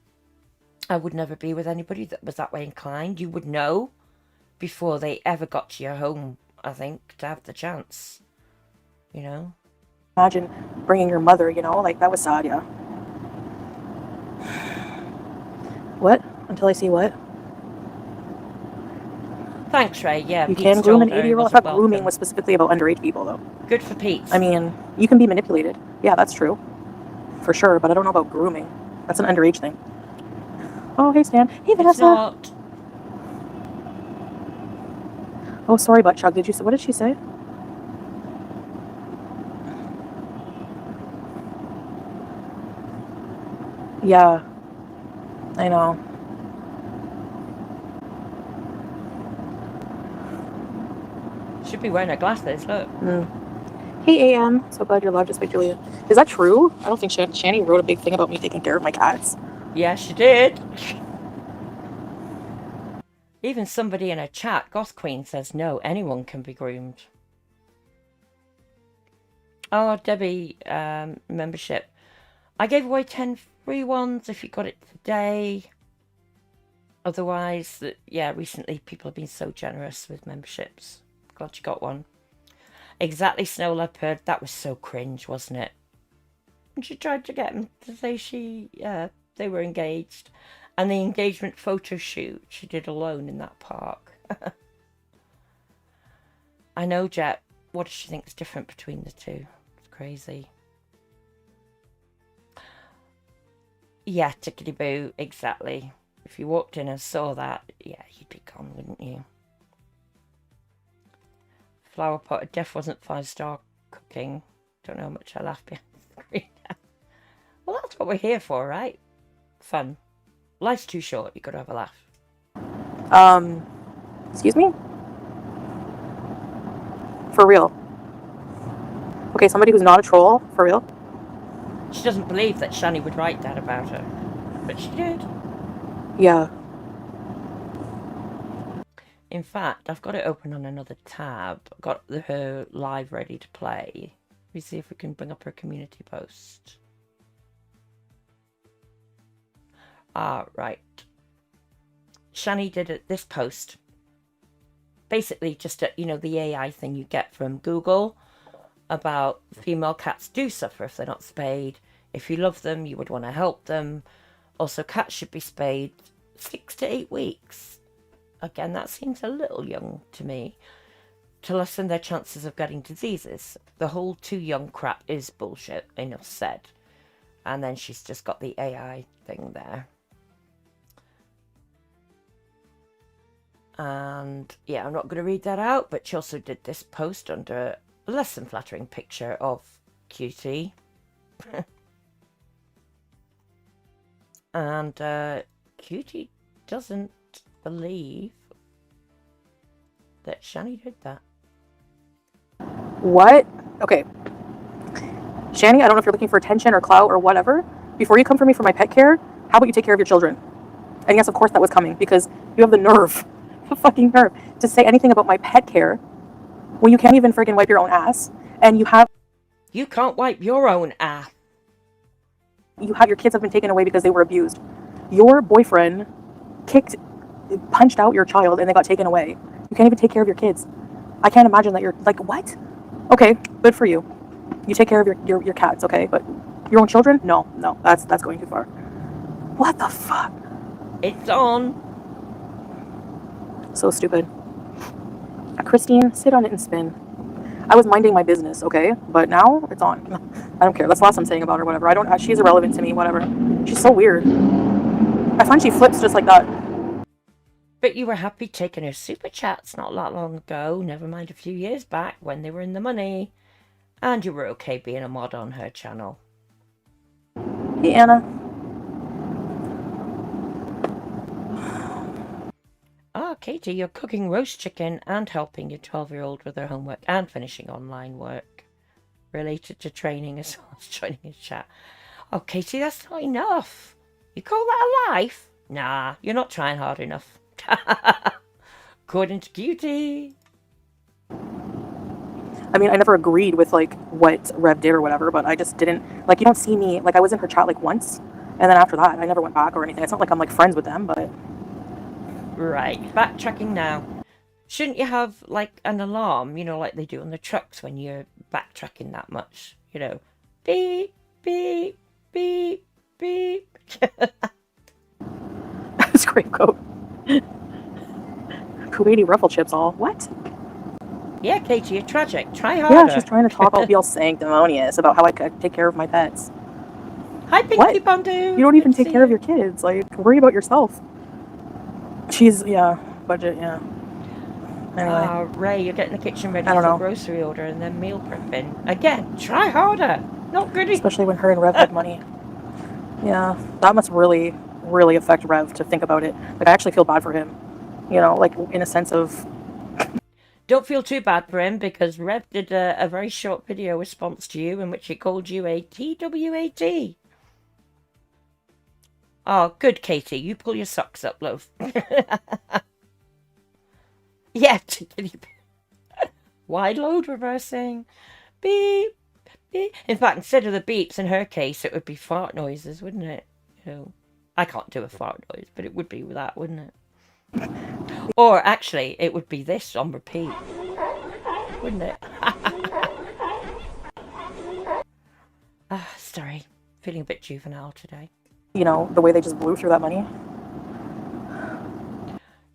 I would never be with anybody that was that way inclined. You would know before they ever got to your home, I think, to have the chance. You know? Imagine bringing your mother, you know? Like, that was sad, yeah. What? Until I see what? Thanks, Ray. Yeah, You Pete's can groom an told her he 80-year-old. I wasn't thought grooming welcome. was specifically about underage people, though. Good for Pete. I mean, you can be manipulated. Yeah, that's true. For sure, but I don't know about grooming. That's an underage thing. Oh, hey, Stan. Hey, It's Vanessa. not. Oh, sorry, Butt Chug. Did you say, what did she say? Yeah. I know. Should be wearing her glasses, look. Hey, AM. So glad you're loved just by Julia. Is that true? I don't think Shanny wrote a big thing about me taking care of my cats. Yeah, she did. Even somebody in a chat, Goth Queen, says no, anyone can be groomed. Oh, Debbie, membership. I gave away 10 free ones if you got it today. Otherwise, yeah, recently people have been so generous with memberships. Glad you got one. Exactly, Snow Leopard. That was so cringe, wasn't it? And she tried to get him to say they were engaged. And the engagement photo shoot she did alone in that park. I know, Jet. What does she think is different between the two? It's crazy. Yeah, tickety boo, exactly. If you walked in and saw that, yeah, you'd be gone, wouldn't you? Flower pot of death wasn't 5-star cooking. Don't know how much I laughed behind the screen. Well, that's what we're here for, right? Fun. Life's too short, you've got to have a laugh. Excuse me? For real. Okay, somebody who's not a troll, for real? She doesn't believe that Shanny would write that about her. But she did. Yeah. In fact, I've got it open on another tab. I've got her live ready to play. Let me see if we can bring up her community post. Ah, right. Shanny did this post. Basically, just the AI thing you get from Google about female cats do suffer if they're not spayed. If you love them, you would want to help them. Also, cats should be spayed 6 to 8 weeks. Again, that seems a little young to me. To lessen their chances of getting diseases. The whole too young crap is bullshit, enough said. And then she's just got the AI thing there. And yeah, I'm not going to read that out, but she also did this post under a less than flattering picture of Cutie. And Cutie doesn't believe that Shanny did that. What? Okay. Shanny, I don't know if you're looking for attention or clout or whatever. Before you come for me for my pet care, how about you take care of your children? And yes, of course that was coming, because you have the nerve, the fucking nerve, to say anything about my pet care when you can't even friggin' wipe your own ass, and you have You can't wipe your own ass. your kids have been taken away because they were abused. Your boyfriend punched out your child, and they got taken away. You can't even take care of your kids. I can't imagine that you're like, what? Okay, good for you. You take care of your cats, okay, but your own children? No, that's going too far. What the fuck? It's on. So stupid. Christine, sit on it and spin. I was minding my business, okay, but now it's on. I don't care. That's the last I'm saying about her. Whatever. She's irrelevant to me. Whatever. She's so weird. I find she flips just like that. But you were happy taking her super chats not that long ago, never mind a few years back when they were in the money. And you were okay being a mod on her channel. Hey, Anna. Ah, Katie, you're cooking roast chicken and helping your 12-year-old with her homework and finishing online work related to training as well as joining his chat. Oh, Katie, that's not enough. You call that a life? Nah, you're not trying hard enough. According to Cutie. I mean, I never agreed with like what Rev did or whatever, but I just didn't like. You don't see me like I was in her chat like once, and then after that, I never went back or anything. It's not like I'm like friends with them, but Right, backtracking now. Shouldn't you have like an alarm, you know, like they do on the trucks when you're backtracking that much? You know, beep, beep, beep, beep. scrape coat. Kuwaiti ruffle chips all. What? Yeah, Katie, you're tragic. Try harder. Yeah, she's trying to talk all be all sanctimonious about how I could take care of my pets. Hi, Pinky What? Bandu. You don't even take care of your kids. Like, worry about yourself. She's, yeah, budget, yeah. Anyway. Ray, you're getting the kitchen ready I don't for know. grocery order and then meal prepping. Again, try harder. Not good. Especially when her and Rev had money. Yeah, that must really, really affect Rev to think about it. Like, I actually feel bad for him. You know, like, in a sense of... Don't feel too bad for him because Rev did a very short video response to you in which he called you a TWAT. Oh, good, Katie. You pull your socks up, love. Yeah, wide load reversing. Beep, beep. In fact, instead of the beeps in her case, it would be fart noises, wouldn't it? You know, I can't do a fart noise, but it would be that, wouldn't it? Or actually, it would be this on repeat, wouldn't it? Sorry, feeling a bit juvenile today. You know, the way they just blew through that money.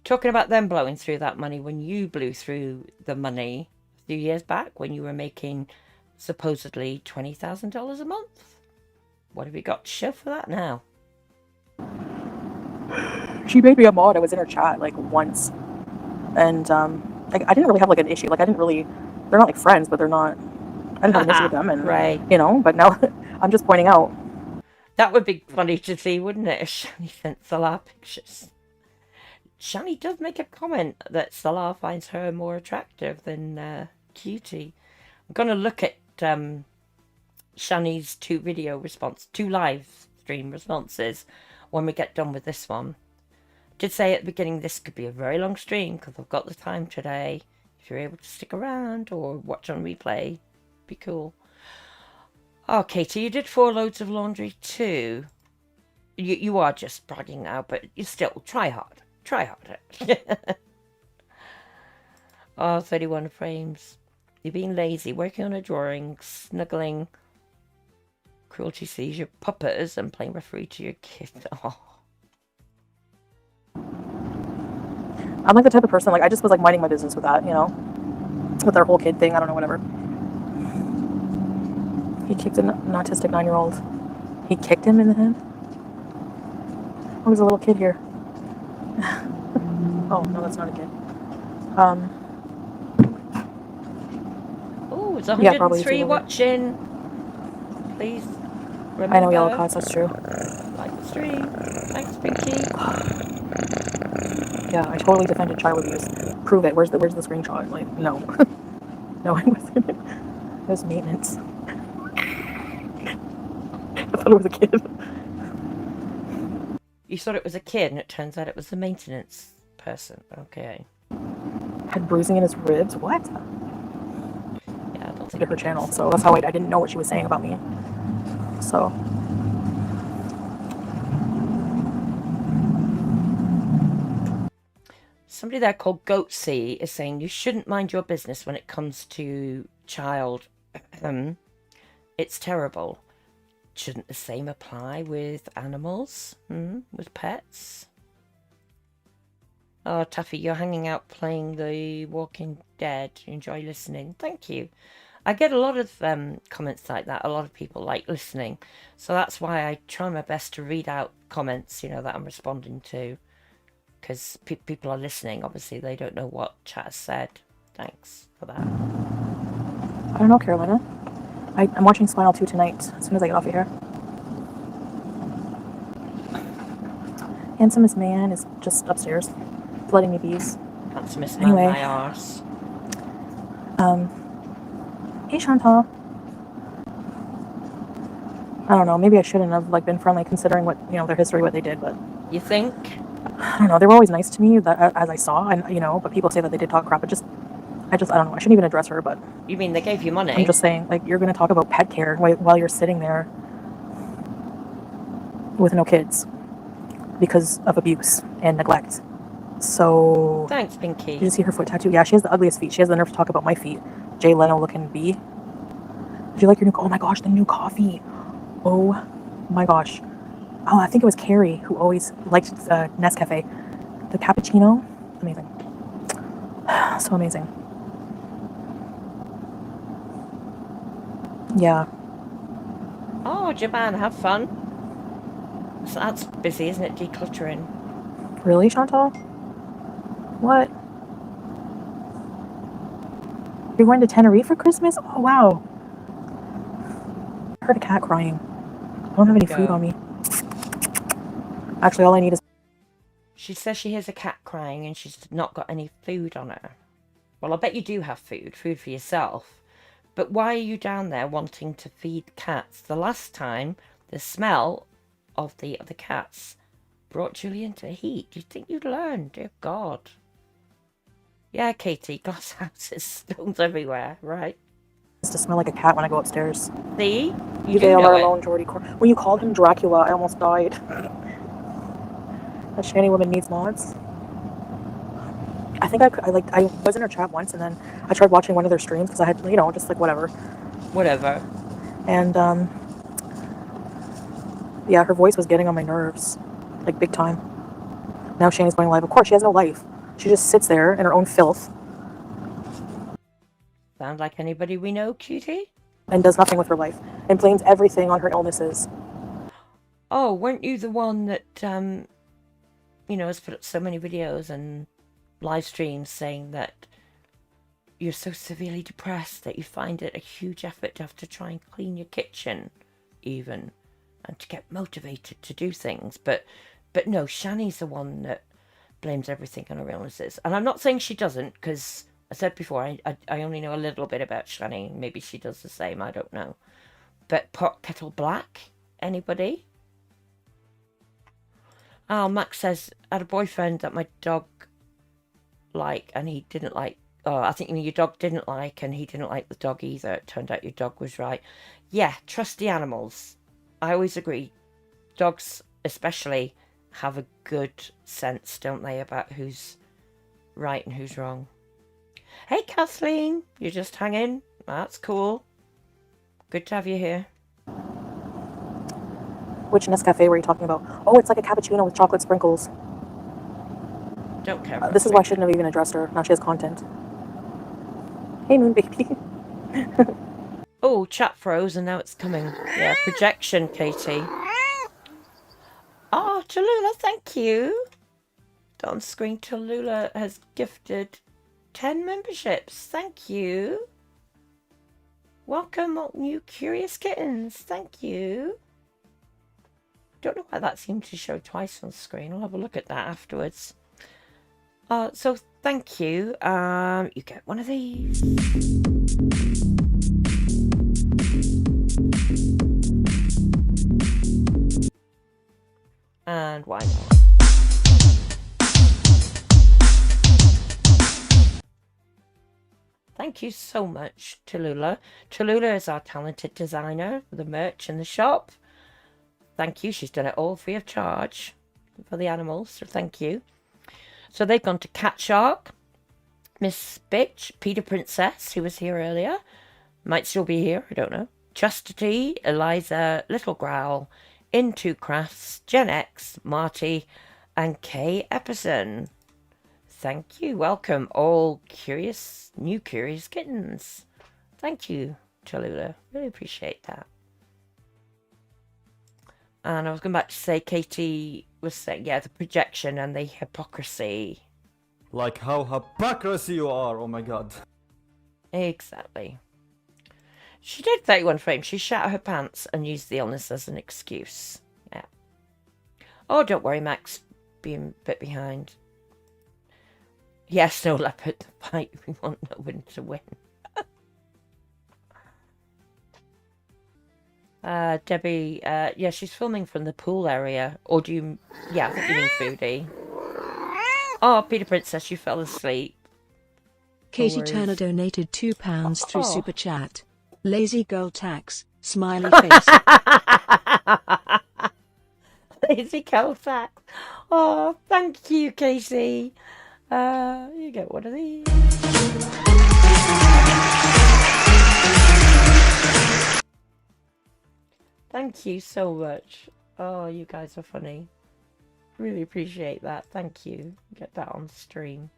Talking about them blowing through that money, when you blew through the money a few years back when you were making supposedly $20,000 a month. What have you got to show for that now? She made me a mod. I was in her chat like once, and like I didn't really have like an issue. Like I didn't really, they're not like friends, but they're not. I didn't have an issue with them, and right. You know. But now I'm just pointing out. That would be funny to see, wouldn't it? If Shanny sent Salah pictures. Shanny does make a comment that Salah finds her more attractive than Cutie. I'm going to look at Shanny's two live stream responses when we get done with this one. I did say at the beginning this could be a very long stream because I've got the time today. If you're able to stick around or watch on replay, be cool. Oh, Katie, you did 4 loads of laundry too. You are just bragging now, but you still try hard. Try harder. Oh, 31 frames. You're being lazy, working on a drawing, snuggling, cruelty sees your puppets and playing referee to your kid. Oh. I'm like the type of person, like I just was like minding my business with that, you know, with their whole kid thing. I don't know, whatever. He kicked an autistic 9-year-old. He kicked him in the head. Oh, there's a little kid here. Oh no, that's not a kid. Oh, it's 103 yeah, watching. Please remember. I know yellow cots. That's true. Like the stream. Thanks, Pinky. Yeah, I totally defended child abuse. Prove it. Where's the screenshot? Like, no. No, it wasn't. It was maintenance. I thought it was a kid. You thought it was a kid, and it turns out it was the maintenance person. Okay. Had bruising in his ribs. What? to her channel, so that's how I didn't know what she was saying about me. So Somebody there called Goatsy is saying you shouldn't mind your business when it comes to child. It's terrible. Shouldn't the same apply with animals? With pets? Oh, Taffy, you're hanging out playing The Walking Dead. You enjoy listening. Thank you. I get a lot of comments like that. A lot of people like listening. So that's why I try my best to read out comments, that I'm responding to. Because people are listening. Obviously, they don't know what chat has said. Thanks for that. I don't know, Carolina. I'm watching Spinal 2 tonight, as soon as I get off of here. Handsomest man is just upstairs, letting me bees. Handsomest man, my arse. Hey, Chantal. I don't know, maybe I shouldn't have, been friendly considering what, their history, what they did, but... You think? I don't know, they were always nice to me, as I saw, and, but people say that they did talk crap, I don't know, I shouldn't even address her, but... You mean they gave you money? I'm just saying, you're going to talk about pet care while you're sitting there with no kids because of abuse and neglect. So... Thanks, Pinky. Did you see her foot tattoo? Yeah, she has the ugliest feet. She has the nerve to talk about my feet. Jay Leno looking bee. Did you like your new... Oh my gosh, the new coffee. Oh my gosh. Oh, I think it was Carrie who always liked Nescafe. The cappuccino. Amazing. So amazing. Yeah. Oh, Japan, have fun. So that's busy, isn't it? Decluttering. Really, Chantal? What? You're going to Tenerife for Christmas? Oh, wow. I heard a cat crying. I don't have any food on me. Actually, all I need is... She says she hears a cat crying and she's not got any food on her. Well, I bet you do have food for yourself. But why are you down there wanting to feed cats? The last time, the smell of the cats brought Julian to heat. Do you think you'd learn? Dear God. Yeah, Katie, glass houses, stones everywhere, right? to smell like a cat when I go upstairs. See? You bail our alone, Jordy. When you called him Dracula, I almost died. That Shanny woman needs mods. I think I was in her chat once, and then I tried watching one of their streams because I had, just like whatever. Whatever. And yeah, her voice was getting on my nerves, like big time. Now Shanny's going live. Of course, she has no life. She just sits there in her own filth. Sound like anybody we know, Cutie? And does nothing with her life. And blames everything on her illnesses. Oh, weren't you the one that, has put up so many videos and live streams saying that you're so severely depressed that you find it a huge effort to have to try and clean your kitchen, even, and to get motivated to do things. But no, Shanny's the one that blames everything on her illnesses. And I'm not saying she doesn't, because I said before, I only know a little bit about Shanny. Maybe she does the same, I don't know. But Pot Kettle Black? Anybody? Oh, Max says, I had a boyfriend that my dog liked, and he didn't like... Oh, I think you mean your dog didn't like, and he didn't like the dog either. It turned out your dog was right. Yeah, trust the animals. I always agree. Dogs, especially, have a good sense, don't they, about who's right and who's wrong. Hey, Kathleen, you're just hanging. That's cool. Good to have you here. Which Nescafe were you talking about? Oh, it's like a cappuccino with chocolate sprinkles. Don't care. This is why I shouldn't have even addressed her. Now she has content. Hey, Moon Baby. Oh, chat froze and now it's coming. Yeah, projection, Katie. Oh, Tallulah, thank you. On screen, Tallulah has gifted 10 memberships. Thank you. Welcome, all new curious kittens. Thank you. Don't know why that seemed to show twice on screen. I'll have a look at that afterwards. So thank you. You get one of these. And why not? Thank Thank you so much, Tallulah. Tallulah is our talented designer for the merch in the shop. Thank you. She's done it all free of charge for the animals, so thank you. So they've gone to Cat Shark, Miss Bitch, Peter Princess, who was here earlier, might still be here, I don't know. Chastity, Eliza, Little Growl, Into Crafts, Gen X, Marty, and Kay Epperson. Thank you. Welcome, all curious, new curious kittens. Thank you, Tallulah. Really appreciate that. And I was going back to say, Katie was saying, yeah, the projection and the hypocrisy. Like how hypocrisy you are, oh my god. Exactly. She did 31 frames. She shat her pants and used the illness as an excuse. Yeah. Oh, don't worry, Max. Being a bit behind. Yes, no leopard the fight. We want no one to win. Debbie, yeah, she's filming from the pool area. Or do you... Yeah, I think you mean Foodie. Oh, Peter Princess, you fell asleep. Katie worries. Turner donated £2 through Oh. Super Chat. Lazy girl tax. Smiley face. Lazy Caltac. Oh, thank you, Casey. You get one of these. Thank you so much. Oh, you guys are funny. Really appreciate that. Thank you. Get that on stream.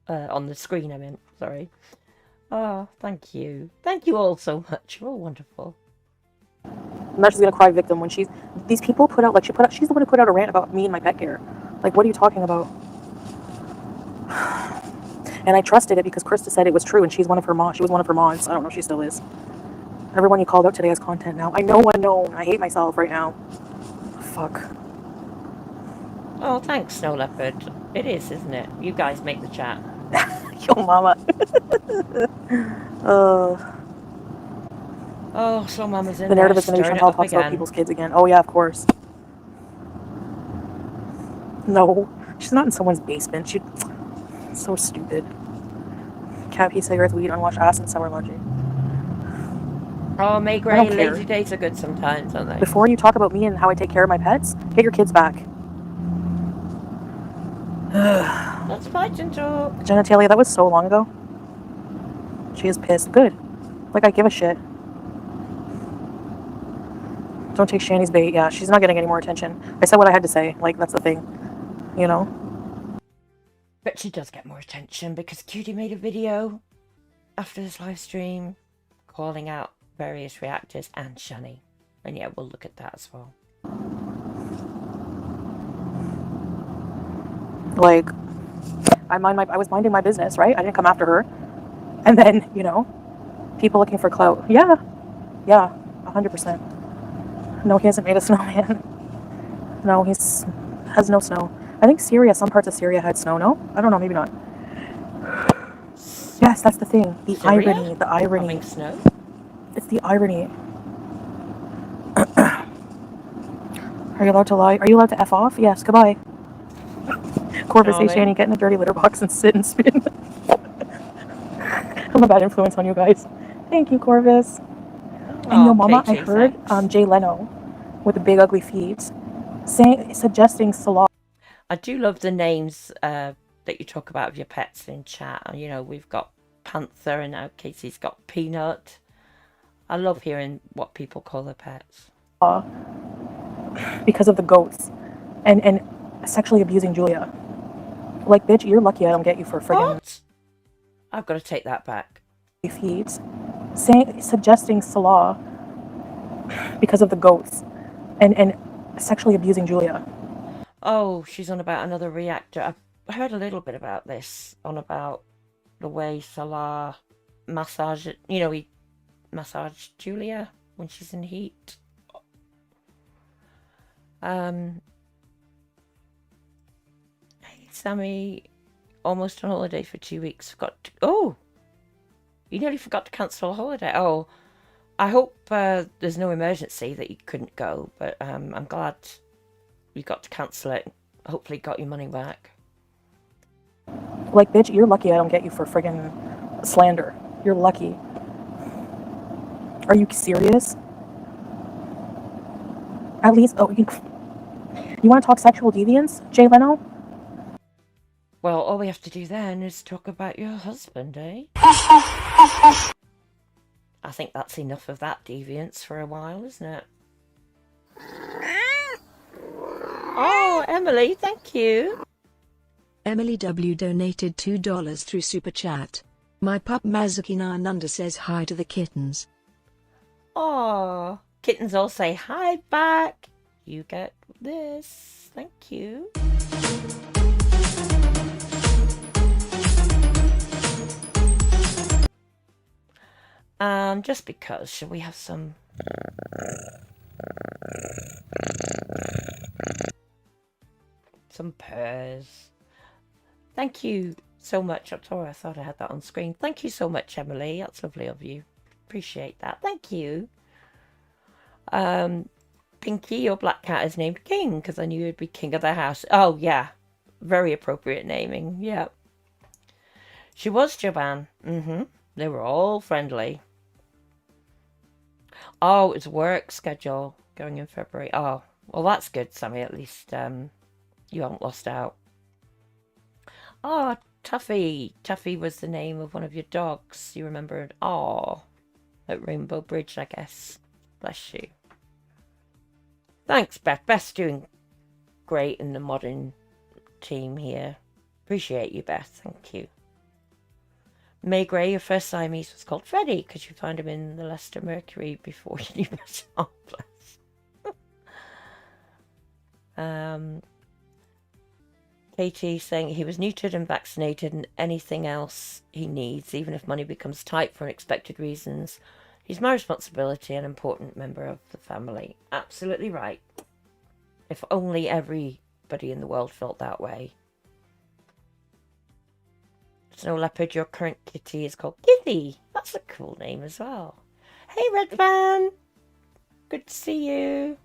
On the screen, I meant. Sorry. Oh, thank you. Thank you all so much. You're all wonderful. I'm not just gonna cry victim when these people put out, like, she's the one who put out a rant about me and my pet care. Like, what are you talking about? And I trusted it because Krista said it was true, and she was one of her mods. I don't know if she still is. Everyone you called out today has content now. I know unknown. I hate myself right now. Fuck. Oh, thanks, Snow Leopard. It is, isn't it? You guys make the chat. Yo, mama. Oh, so Mama's in The there narrative is going to be stirring it Chantal up talks about again. people's kids again. Oh, yeah, of course. No, she's not in someone's basement. She's so stupid. Cat pee, cigarettes, weed, unwashed ass, and summer laundry. Oh, May I Gray, don't care. lazy days are good sometimes, aren't they? Before you talk about me and how I take care of my pets, get your kids back. Let's fight and talk. Genitalia, that was so long ago. She is pissed. Good. Like, I give a shit. Don't take Shanny's bait. Yeah, she's not getting any more attention. I said what I had to say. Like, that's the thing. You know? But she does get more attention because Cutie made a video after this live stream calling out various reactors and Shanny. And yeah, we'll look at that as well. Like, I was minding my business, right? I didn't come after her. And then, you know, people looking for clout. Yeah. Yeah, 100%. No, he hasn't made a snowman. No, he's has no snow. I think Syria, some parts of Syria had snow, no? I don't know, maybe not. Yes, that's the thing. The Syria? irony. The irony. Having snow? It's the irony. Are you allowed to lie? Are you allowed to F off? Yes, goodbye. Corvus, hey, Shanny, get in the dirty litter box and sit and spin. I'm a bad influence on you guys. Thank you, Corvus. And yo, mama, Katie, I heard Jay Leno with the big ugly feet suggesting Salah. I do love the names that you talk about of your pets in chat. You know, we've got Panther and now Casey's got Peanut. I love hearing what people call their pets. Because of the goats and sexually abusing Julia. Like, bitch, you're lucky I don't get you for friggin' What? I've got to take that back. feet. Suggesting Salah because of the goats and sexually abusing Julia. Oh, she's on about another reactor. I've heard a little bit about this, on about the way Salah massage, you know, he massaged Julia when she's in heat. Hey, Sammy, almost on holiday for 2 weeks. Oh, you nearly forgot to cancel a holiday. Oh, I hope there's no emergency that you couldn't go, but I'm glad you got to cancel it. Hopefully got your money back. Like, bitch, you're lucky I don't get you for friggin' slander. You're lucky. Are you serious? At least, oh, you want to talk sexual deviance, Jay Leno? Well, all we have to do then is talk about your husband, eh? I think that's enough of that deviance for a while, isn't it? Oh, Emily, thank you. Emily W donated $2 through Super Chat. My pup Mazakina Ananda says hi to the kittens. Oh, kittens all say hi back. You get this. Thank you. Just because, shall we have some... some purrs? Thank you so much. Oh, I thought I had that on screen. Thank you so much, Emily. That's lovely of you. Appreciate that. Thank you. Pinky, your black cat is named King because I knew you'd be king of the house. Oh, yeah. Very appropriate naming. Yeah. She was Joban. They were all friendly. Oh, it's work schedule going in February. Oh, well, that's good, Sammy. At least you haven't lost out. Oh, Tuffy. Tuffy was the name of one of your dogs. You remembered. Oh, at Rainbow Bridge, I guess. Bless you. Thanks, Beth. Beth's doing great in the modern team here. Appreciate you, Beth. Thank you. May Gray, your first Siamese was called Freddie because you found him in the Leicester Mercury before you knew it. Oh, bless. Katie saying he was neutered and vaccinated and anything else he needs, even if money becomes tight for unexpected reasons. He's my responsibility and important member of the family. Absolutely right. If only everybody in the world felt that way. Snow Leopard, your current kitty is called Cutie. That's a cool name as well. Hey, Red Van. Good to see you.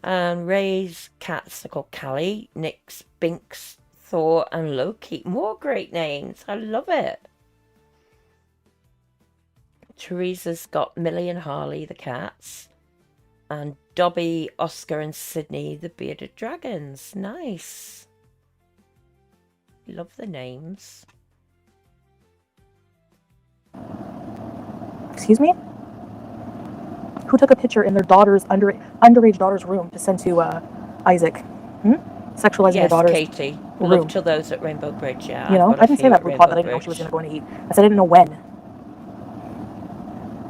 And Ray's cats are called Callie, Nyx, Binks, Thor, and Loki. More great names. I love it. Teresa's got Millie and Harley, the cats. And Dobby, Oscar, and Sydney, the bearded dragons. Nice. Love the names. Excuse me? Who took a picture in their daughter's underage daughter's room to send to Isaac? Sexualizing your daughter's Katie. room. Love to those at Rainbow Bridge, yeah. You know, I didn't say that RuPaul that I didn't know she was going to go and eat. I said I didn't know when.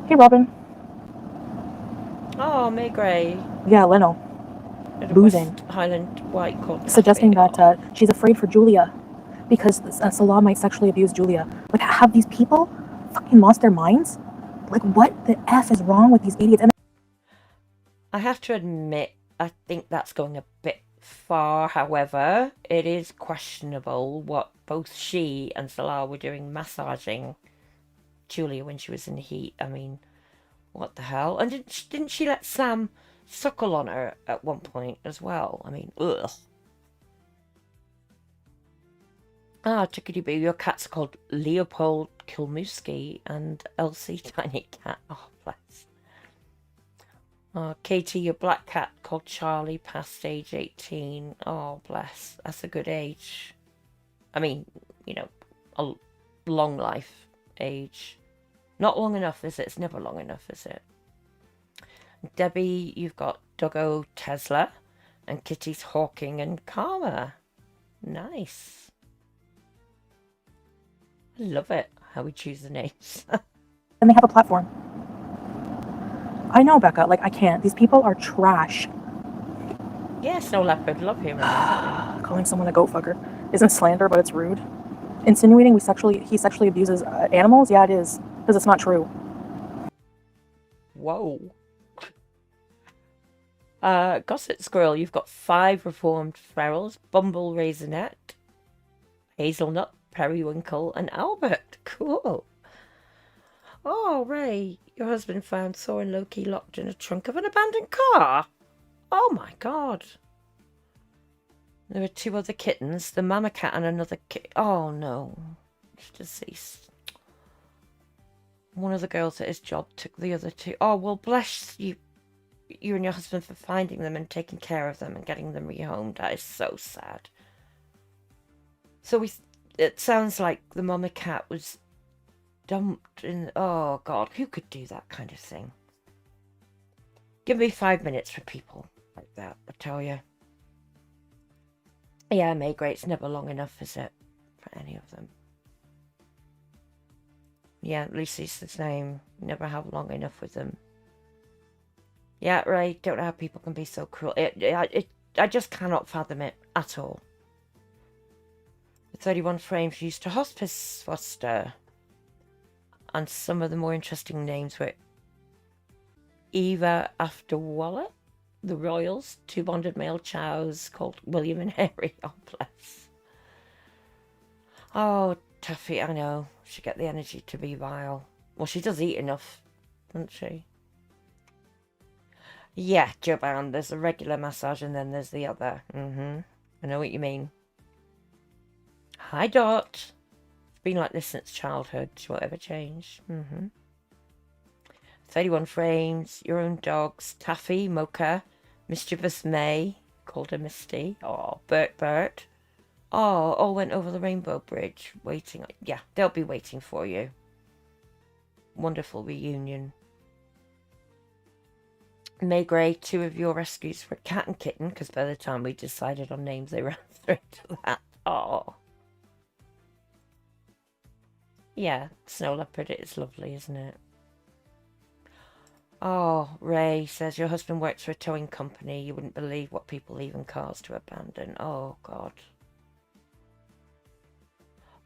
Hey, Robin. Oh, May Gray. Yeah, Leno. Boozing. West Highland White called suggesting that she's afraid for Julia because Salah might sexually abuse Julia. Like, have these people fucking lost their minds? Like, what the F is wrong with these idiots? And I have to admit, I think that's going a bit far. However, it is questionable what both she and Salah were doing massaging Julia when she was in heat. I mean, what the hell? And didn't she let Sam suckle on her at one point as well? I mean, ugh. Ah, Chickadee Boo, your cats are called Leopold Kilmuski and Elsie Tiny Cat. Oh, bless. Katie, your black cat called Charlie, past age 18. Oh, bless. That's a good age. I mean, you know, a long life age. Not long enough, is it? It's never long enough, is it? Debbie, you've got Doggo Tesla and Kitty's Hawking and Karma. Nice. I love it, how we choose the names. they have a platform. I know, Becca. Like, I can't. These people are trash. Yeah, Snow Leopard. Love him. Calling someone a goat fucker isn't slander, but it's rude. Insinuating he sexually abuses animals? Yeah, it is. Because it's not true. Whoa. Gossip Squirrel, you've got 5 reformed ferals. Bumble Raisinette, Hazelnut, Periwinkle, and Albert. Cool. Oh, Ray, your husband found Thor and Loki locked in a trunk of an abandoned car. Oh my god. There were 2 other kittens, the mama cat and another kit. Oh no, she's deceased. One of the girls at his job took the other 2. Oh, well, bless you, you and your husband for finding them and taking care of them and getting them rehomed. That is so sad. So it sounds like the mama cat was dumped in. Oh God, who could do that kind of thing? Give me 5 minutes for people like that, I tell you. Yeah, Maygrate's never long enough, is it, for any of them? Yeah, Lucy's the same. Never have long enough with them. Yeah, right. Don't know how people can be so cruel. I just cannot fathom it at all. The 31 frames used to hospice foster. And some of the more interesting names were Eva Afterwaller, the Royals, 2 bonded male chows called William and Harry. Oh, bless. Oh, Tuffy, I know. She get the energy to be vile. Well, she does eat enough, doesn't she? Yeah, Joban, there's a regular massage and then there's the other. I know what you mean. Hi, Dot. It's been like this since childhood. She won't ever change. 31 frames, your own dogs, Taffy, Mocha, Mischievous May, called her Misty. Oh, Bert. Oh, all went over the Rainbow Bridge, waiting. Yeah, they'll be waiting for you. Wonderful reunion. May Gray, 2 of your rescues were cat and kitten, because by the time we decided on names, they ran straight to that. Oh. Yeah, snow leopard, it is lovely, isn't it? Oh, Ray says, your husband works for a towing company. You wouldn't believe what people leave in cars to abandon. Oh, God.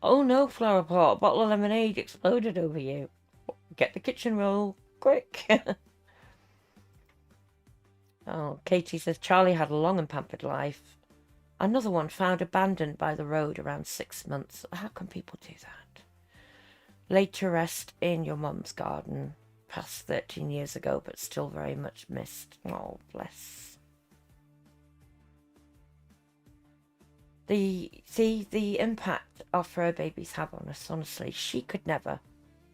Oh, no, flower pot. A bottle of lemonade exploded over you. Get the kitchen roll, quick. Oh, Katie says, Charlie had a long and pampered life. Another one found abandoned by the road around 6 months. How can people do that? Laid to rest in your mum's garden. Past 13 years ago, but still very much missed. Oh, bless. The impact our fur babies have on us, honestly. She could never.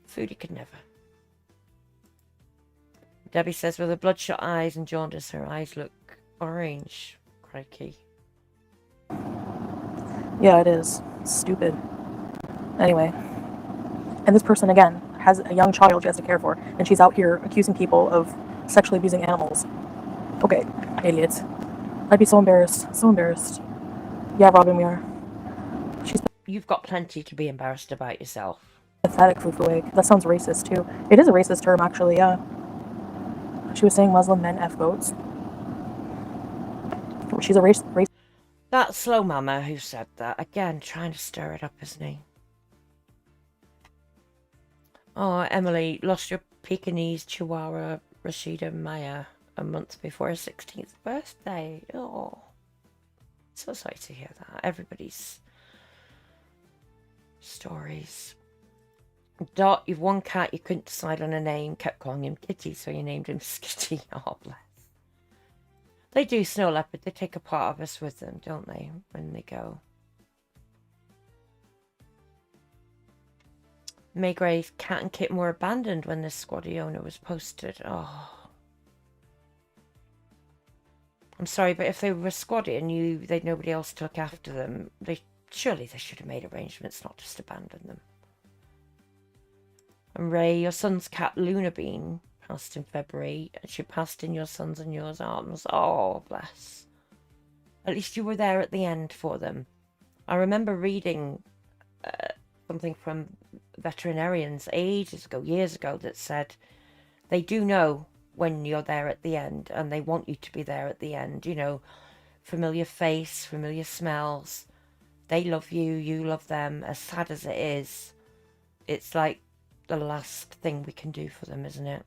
Foodie could never. Debbie says, with her bloodshot eyes and jaundice, her eyes look orange. Crikey. Yeah, it is. Stupid. Anyway. And this person, again, has a young child she has to care for, and she's out here accusing people of sexually abusing animals. Okay, idiots. I'd be so embarrassed. So embarrassed. Yeah, Robin, we are. You've got plenty to be embarrassed about yourself. Pathetic, Fufu egg. That sounds racist, too. It is a racist term, actually, yeah. She was saying Muslim men F goats. She's a race. That slow mama who said that, again, trying to stir it up, isn't he? Oh, Emily, lost your Pekingese Chihuahua Rashida Maya a month before her 16th birthday. Oh, so sorry to hear that. Everybody's stories. Dot, you've one cat, you couldn't decide on a name, kept calling him Kitty, so you named him Skitty. Oh, bless. They do, Snow Leopard. They take a part of us with them, don't they, when they go? May Gray's cat and kitten were abandoned when this squatty owner was posted. Oh. I'm sorry, but if they were squatty and knew they'd nobody else to look after them, surely they should have made arrangements, not just abandon them. And Ray, your son's cat Luna Bean passed in February, and she passed in your son's and yours arms. Oh, bless. At least you were there at the end for them. I remember reading something from veterinarians ages ago, years ago, that said they do know when you're there at the end, and they want you to be there at the end. You know, familiar face, familiar smells. They love you, you love them. As sad as it is, it's like the last thing we can do for them, isn't it?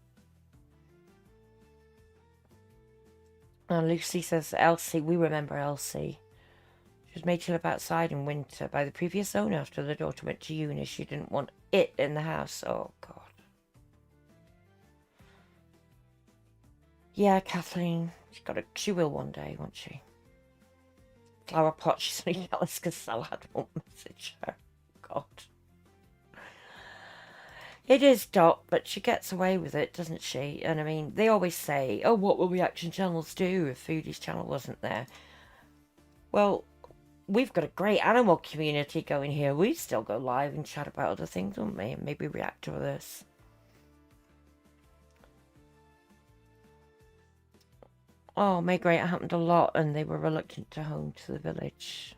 And Lucy says, Elsie, we remember Elsie. She was made to live outside in winter by the previous owner after the daughter went to uni. She didn't want it in the house. Oh, God. Yeah, Kathleen. She will one day, won't she? Flower pot, she's only jealous because Salad won't message her. God. It is Dot, but she gets away with it, doesn't she? And I mean, they always say, oh, what will reaction channels do if Foodie's channel wasn't there? Well, we've got a great animal community going here. We'd still go live and chat about other things, wouldn't we? And maybe react to others. Oh, May Great, it happened a lot, and they were reluctant to home to the village.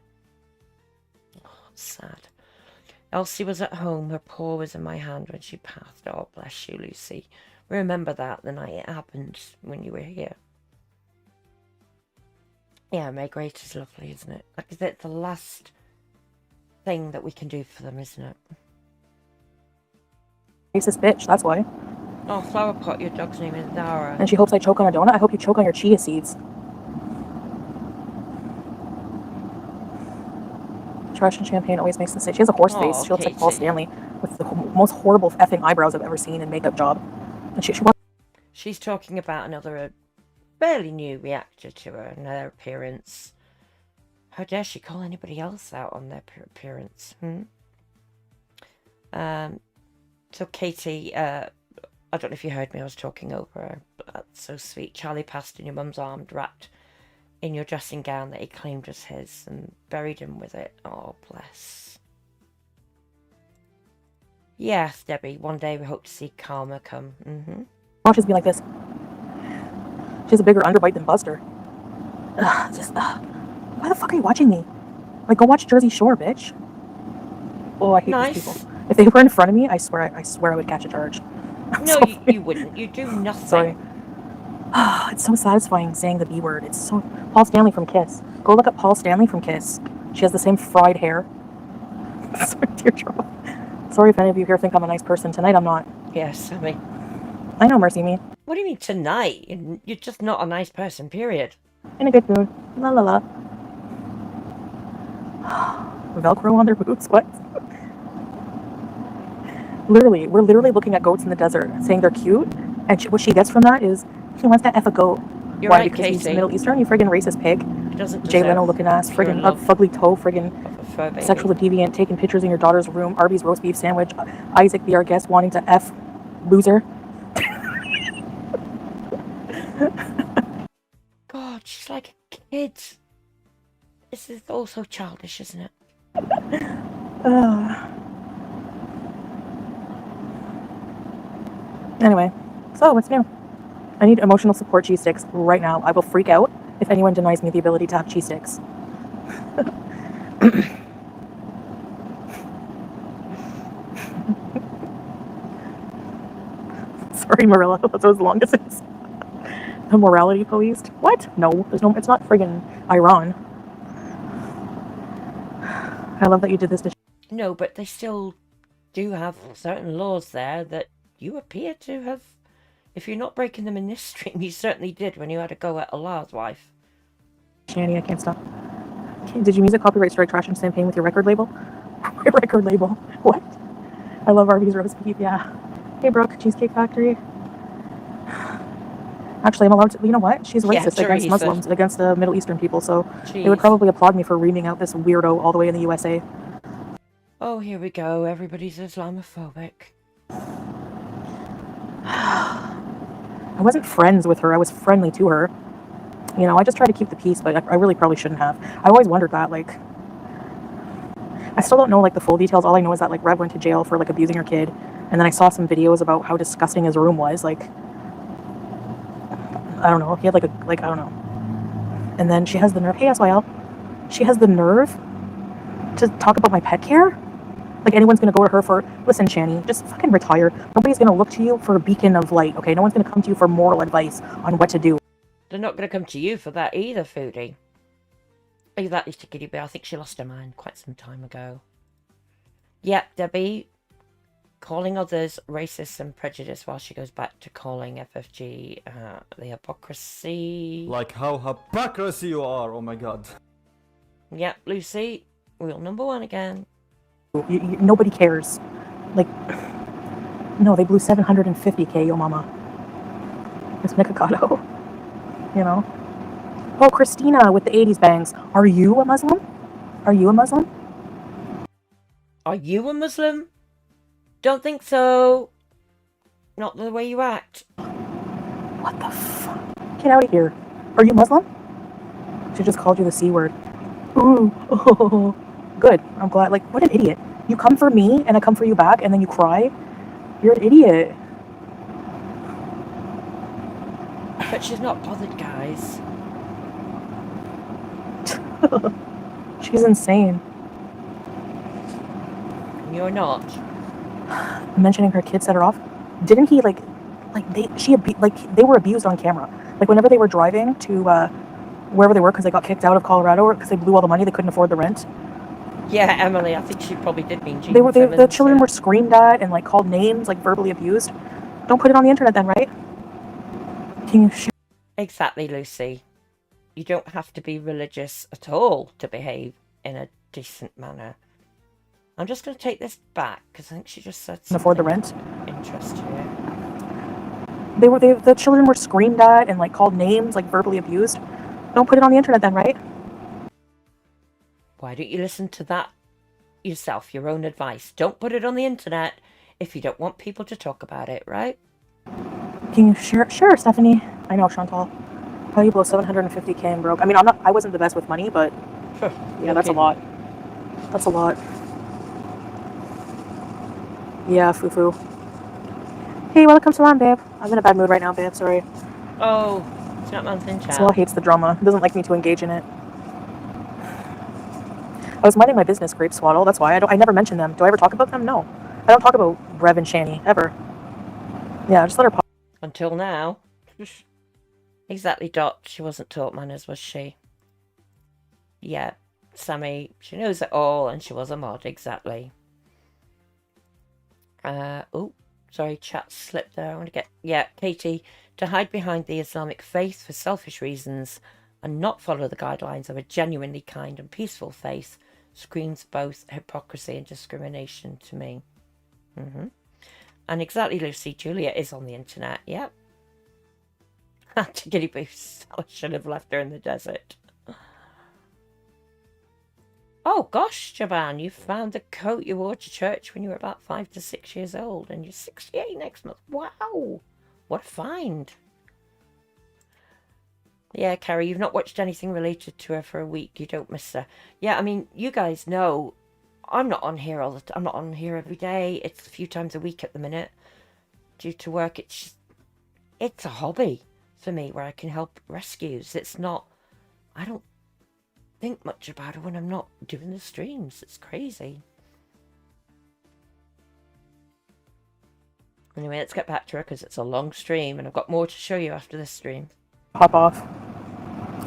Oh, sad. Elsie was at home. Her paw was in my hand when she passed. Oh, bless you, Lucy. Remember that the night it happened when you were here. Yeah, May Great is lovely, isn't it? Like, is it the last thing that we can do for them, isn't it? Racist bitch, that's why. Oh, Flower Pot, your dog's name is Zara. And she hopes I choke on a donut. I hope you choke on your chia seeds. Trash and champagne always makes the same. She has a horse face. She looks like Paul Stanley with the most horrible effing eyebrows I've ever seen in makeup job. And she's talking about another fairly new reactor to her and their appearance. How dare she call anybody else out on their appearance? So Katie, I don't know if you heard me, I was talking over her, but that's so sweet. Charlie passed in your mum's arms, wrapped in your dressing gown that he claimed as his, and buried him with it. Oh, bless. Yes, Debbie, one day we hope to see karma come. Watches me like this. She has a bigger underbite than Buster. Why the fuck are you watching me? Like, go watch Jersey Shore, bitch. Oh, I hate these people. If they were in front of me, I swear I would catch a charge. No, you wouldn't. You do nothing. Sorry. It's so satisfying saying the B word. It's so... Paul Stanley from Kiss. Go look up Paul Stanley from Kiss. She has the same fried hair. Sorry, teardrop. Sorry if any of you here think I'm a nice person. Tonight I'm not. Yes, I mean... I know, Mercy me. What do you mean tonight? You're just not a nice person, period. In a good mood. La la la. Velcro on their boots? What? Literally, we're literally looking at goats in the desert, saying they're cute, and what she gets from that is she wants to F a goat. You're Why? right, Because he's Katie. Middle Eastern, you friggin' racist pig. Jay Leno looking ass, friggin' fugly toe, friggin' sexual deviant, taking pictures in your daughter's room, Arby's roast beef sandwich, Isaac the our guest wanting to F loser. God, she's like a kid. This is all so childish, isn't it? Anyway, so what's new? I need emotional support cheese sticks right now. I will freak out if anyone denies me the ability to have cheese sticks. Sorry, Marilla, that was the longest. The morality police? What? No, there's no. It's not friggin' Iran. I love that you did this to. No, but they still do have certain laws there that you appear to have. If you're not breaking them in this stream, you certainly did when you had a go at Allah's wife. Shanny, I can't stop. Did you music copyright strike trash and champagne with your record label? Your record label? What? I love Arby's roast beef. Yeah. Hey, Brooke, Cheesecake Factory. Actually, I'm allowed to. You know what? She's racist against Muslims, against the Middle Eastern people. So they would probably applaud me for reaming out this weirdo all the way in the USA. Oh, here we go. Everybody's Islamophobic. I wasn't friends with her. I was friendly to her. You know, I just tried to keep the peace, but I really probably shouldn't have. I always wondered that, like... I still don't know, like, the full details. All I know is that, like, Rev went to jail for, like, abusing her kid. And then I saw some videos about how disgusting his room was. Like... I don't know. He had, like, I don't know. And then she has the nerve... Hey, SYL. She has the nerve to talk about my pet care? Like, anyone's going to go to her for... Listen, Shanny, just fucking retire. Nobody's going to look to you for a beacon of light, okay? No one's going to come to you for moral advice on what to do. They're not going to come to you for that either, Foodie. Oh, that is to Cutie Bear. I think she lost her mind quite some time ago. Yep, Debbie. Calling others racist and prejudiced while she goes back to calling FFG the hypocrisy. Like how hypocrisy you are, oh my god. Yep, Lucy. Rule number 1 again. Nobody cares. Like, no, they blew 750K, yo mama. It's Nikocado. You know? Oh, Christina with the 80s bangs. Are you a Muslim? Are you a Muslim? Are you a Muslim? Don't think so. Not the way you act. What the fuck? Get out of here. Are you Muslim? She just called you the C word. Ooh. Oh. Good. I'm glad. Like, what an idiot. You come for me and I come for you back and then you cry? You're an idiot. But she's not bothered, guys. She's insane. You're not. Mentioning her kids set her off. Didn't he they were abused on camera. Like whenever they were driving to wherever they were because they got kicked out of Colorado because they blew all the money, they couldn't afford the rent. Yeah, Emily, I think she probably did mean Gene The children were screamed at and like called names, like verbally abused. Don't put it on the internet then, right? Can you Exactly, Lucy. You don't have to be religious at all to behave in a decent manner. I'm just going to take this back because I think she just said something. afford the rent? Interest here. The children were screamed at and like called names, like verbally abused. Don't put it on the internet then, right? Why don't you listen to that yourself, your own advice? Don't put it on the internet if you don't want people to talk about it, right? Can you sure, Stephanie? I know, Chantal. How you blow 750K and broke? I mean, I wasn't the best with money, but yeah, that's a lot. That's a lot. Yeah, foo-foo. Hey, welcome to babe. I'm in a bad mood right now, babe. Sorry. Oh, it's not month in chat. Swell hates the drama. Doesn't like me to engage in it. I was minding my business, Grape Swaddle. That's why I never mention them. Do I ever talk about them? No. I don't talk about Rev and Shanny ever. Yeah, just let her pop. Until now. Exactly, Dot. She wasn't taught manners, was she? Yeah, Sammy. She knows it all, and she was a mod. Exactly. Oh, sorry, chat slipped there. I want to get... Yeah, Katie. To hide behind the Islamic faith for selfish reasons and not follow the guidelines of a genuinely kind and peaceful faith screams both hypocrisy and discrimination to me. And exactly, Lucy, Julia is on the internet. Yep. Tickety boost. I should have left her in the desert. Oh gosh, Javan, you found the coat you wore to church when you were about 5 to 6 years old, and you're 68 next month. Wow, what a find. Yeah, Carrie, you've not watched anything related to her for a week. You don't miss her. Yeah, I mean, you guys know I'm not on here all the time. I'm not on here every day. It's a few times a week at the minute. Due to work, it's a hobby for me where I can help rescues. It's not... I don't think much about it when I'm not doing the streams. It's crazy. Anyway, let's get back to her because it's a long stream and I've got more to show you after this stream. Hop off.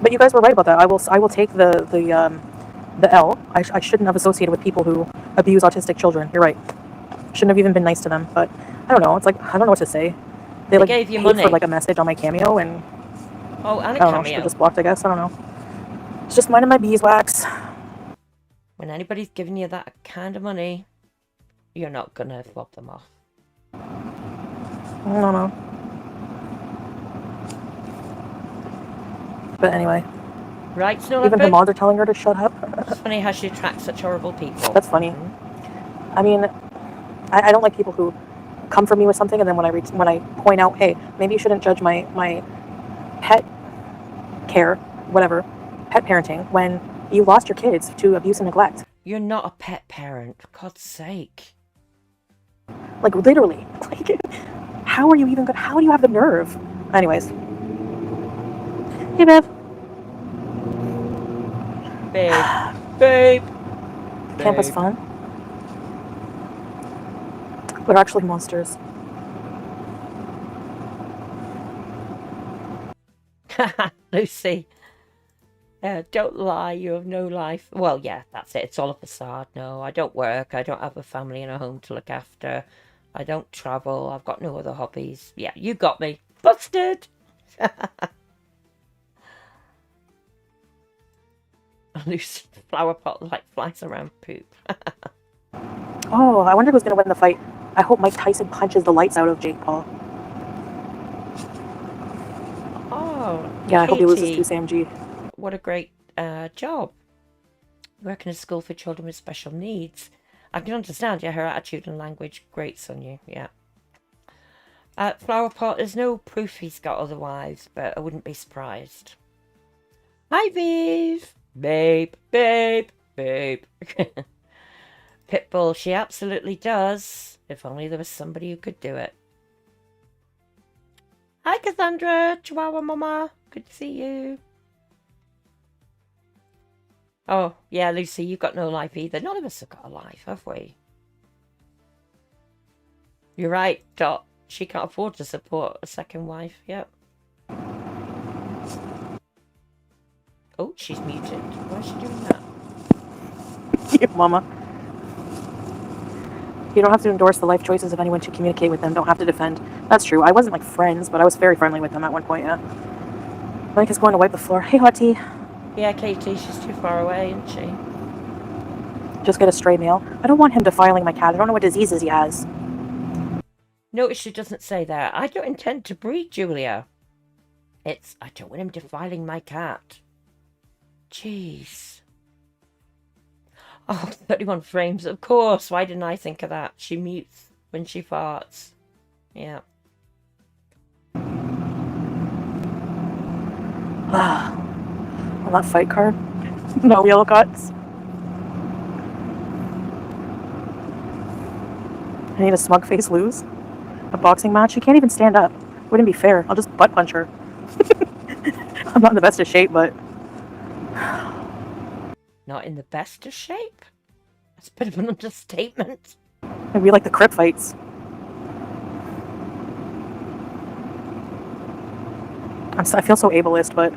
But you guys were right about that. I will take the L. I shouldn't have associated with people who abuse autistic children. You're right. Shouldn't have even been nice to them. But I don't know. It's like I don't know what to say. They like gave you paid money for like a message on my cameo and oh, and a I don't know. cameo. Should have just blocked. I guess I don't know. It's just minding my beeswax. When anybody's giving you that kind of money, you're not gonna flop them off. I don't know. But anyway. Right, Snow Even her Leopard? mods are telling her to shut up. It's funny how she attracts such horrible people. That's funny. I mean, I don't like people who come for me with something and then when I point out, hey, maybe you shouldn't judge my pet care, whatever, pet parenting when you lost your kids to abuse and neglect. You're not a pet parent, for God's sake. Like literally. Like, how are you even good? How do you have the nerve? Anyways. Hey, Bev. Babe. Camp was fun. We're actually monsters. Lucy. Don't lie, you have no life. Well, yeah, that's it. It's all a facade. No, I don't work. I don't have a family and a home to look after. I don't travel. I've got no other hobbies. Yeah, you got me. Busted! Lucy, flower pot like flies around poop. Oh, I wonder who's going to win the fight. I hope Mike Tyson punches the lights out of Jake Paul. Oh, Yeah, I hope he loses Katie. to Sam G. what a great job. Working in a school for children with special needs. I can understand, yeah, her attitude and language grates on you, yeah. Flower pot, there's no proof he's got other wives, but I wouldn't be surprised. Hi, Viv. Babe, babe, babe. Pitbull, she absolutely does. If only there was somebody who could do it. Hi, Cassandra. Chihuahua Mama. Good to see you. Oh, yeah, Lucy, you've got no life either. None of us have got a life, have we? You're right, Dot. She can't afford to support a second wife. Yep. Oh, she's muted. Why is she doing that? Yeah, Mama. You don't have to endorse the life choices of anyone to communicate with them. Don't have to defend. That's true. I wasn't like friends, but I was very friendly with them at one point, yeah. Mike is going to wipe the floor. Hey, hot tea. Yeah, Katie, she's too far away, isn't she? Just get a stray male. I don't want him defiling my cat. I don't know what diseases he has. Notice she doesn't say that. I don't intend to breed, Julia. It's, I don't want him defiling my cat. Jeez. Oh, 31 frames, of course. Why didn't I think of that? She mutes when she farts. Yeah. On that fight card. No yellow cuts. I need a smug face lose. A boxing match? She can't even stand up. Wouldn't be fair. I'll just butt punch her. I'm not in the best of shape, but... Not in the best of shape? That's a bit of an understatement. Maybe like the crip fights. I feel so ableist, but...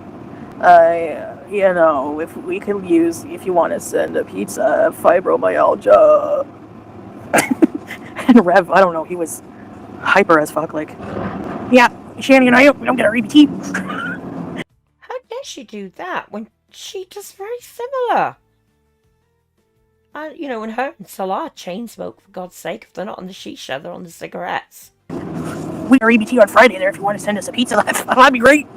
you know, if we could use... If you want to send a pizza, fibromyalgia... And Rev, I don't know, he was hyper as fuck, like... Yeah, Shanny and I, we don't get our EBT. How dare she do that when she does very similar? And, you know, when her and Salah chain smoke, for God's sake, if they're not on the shisha, they're on the cigarettes. We got our EBT on Friday there if you want to send us a pizza. That'd be great.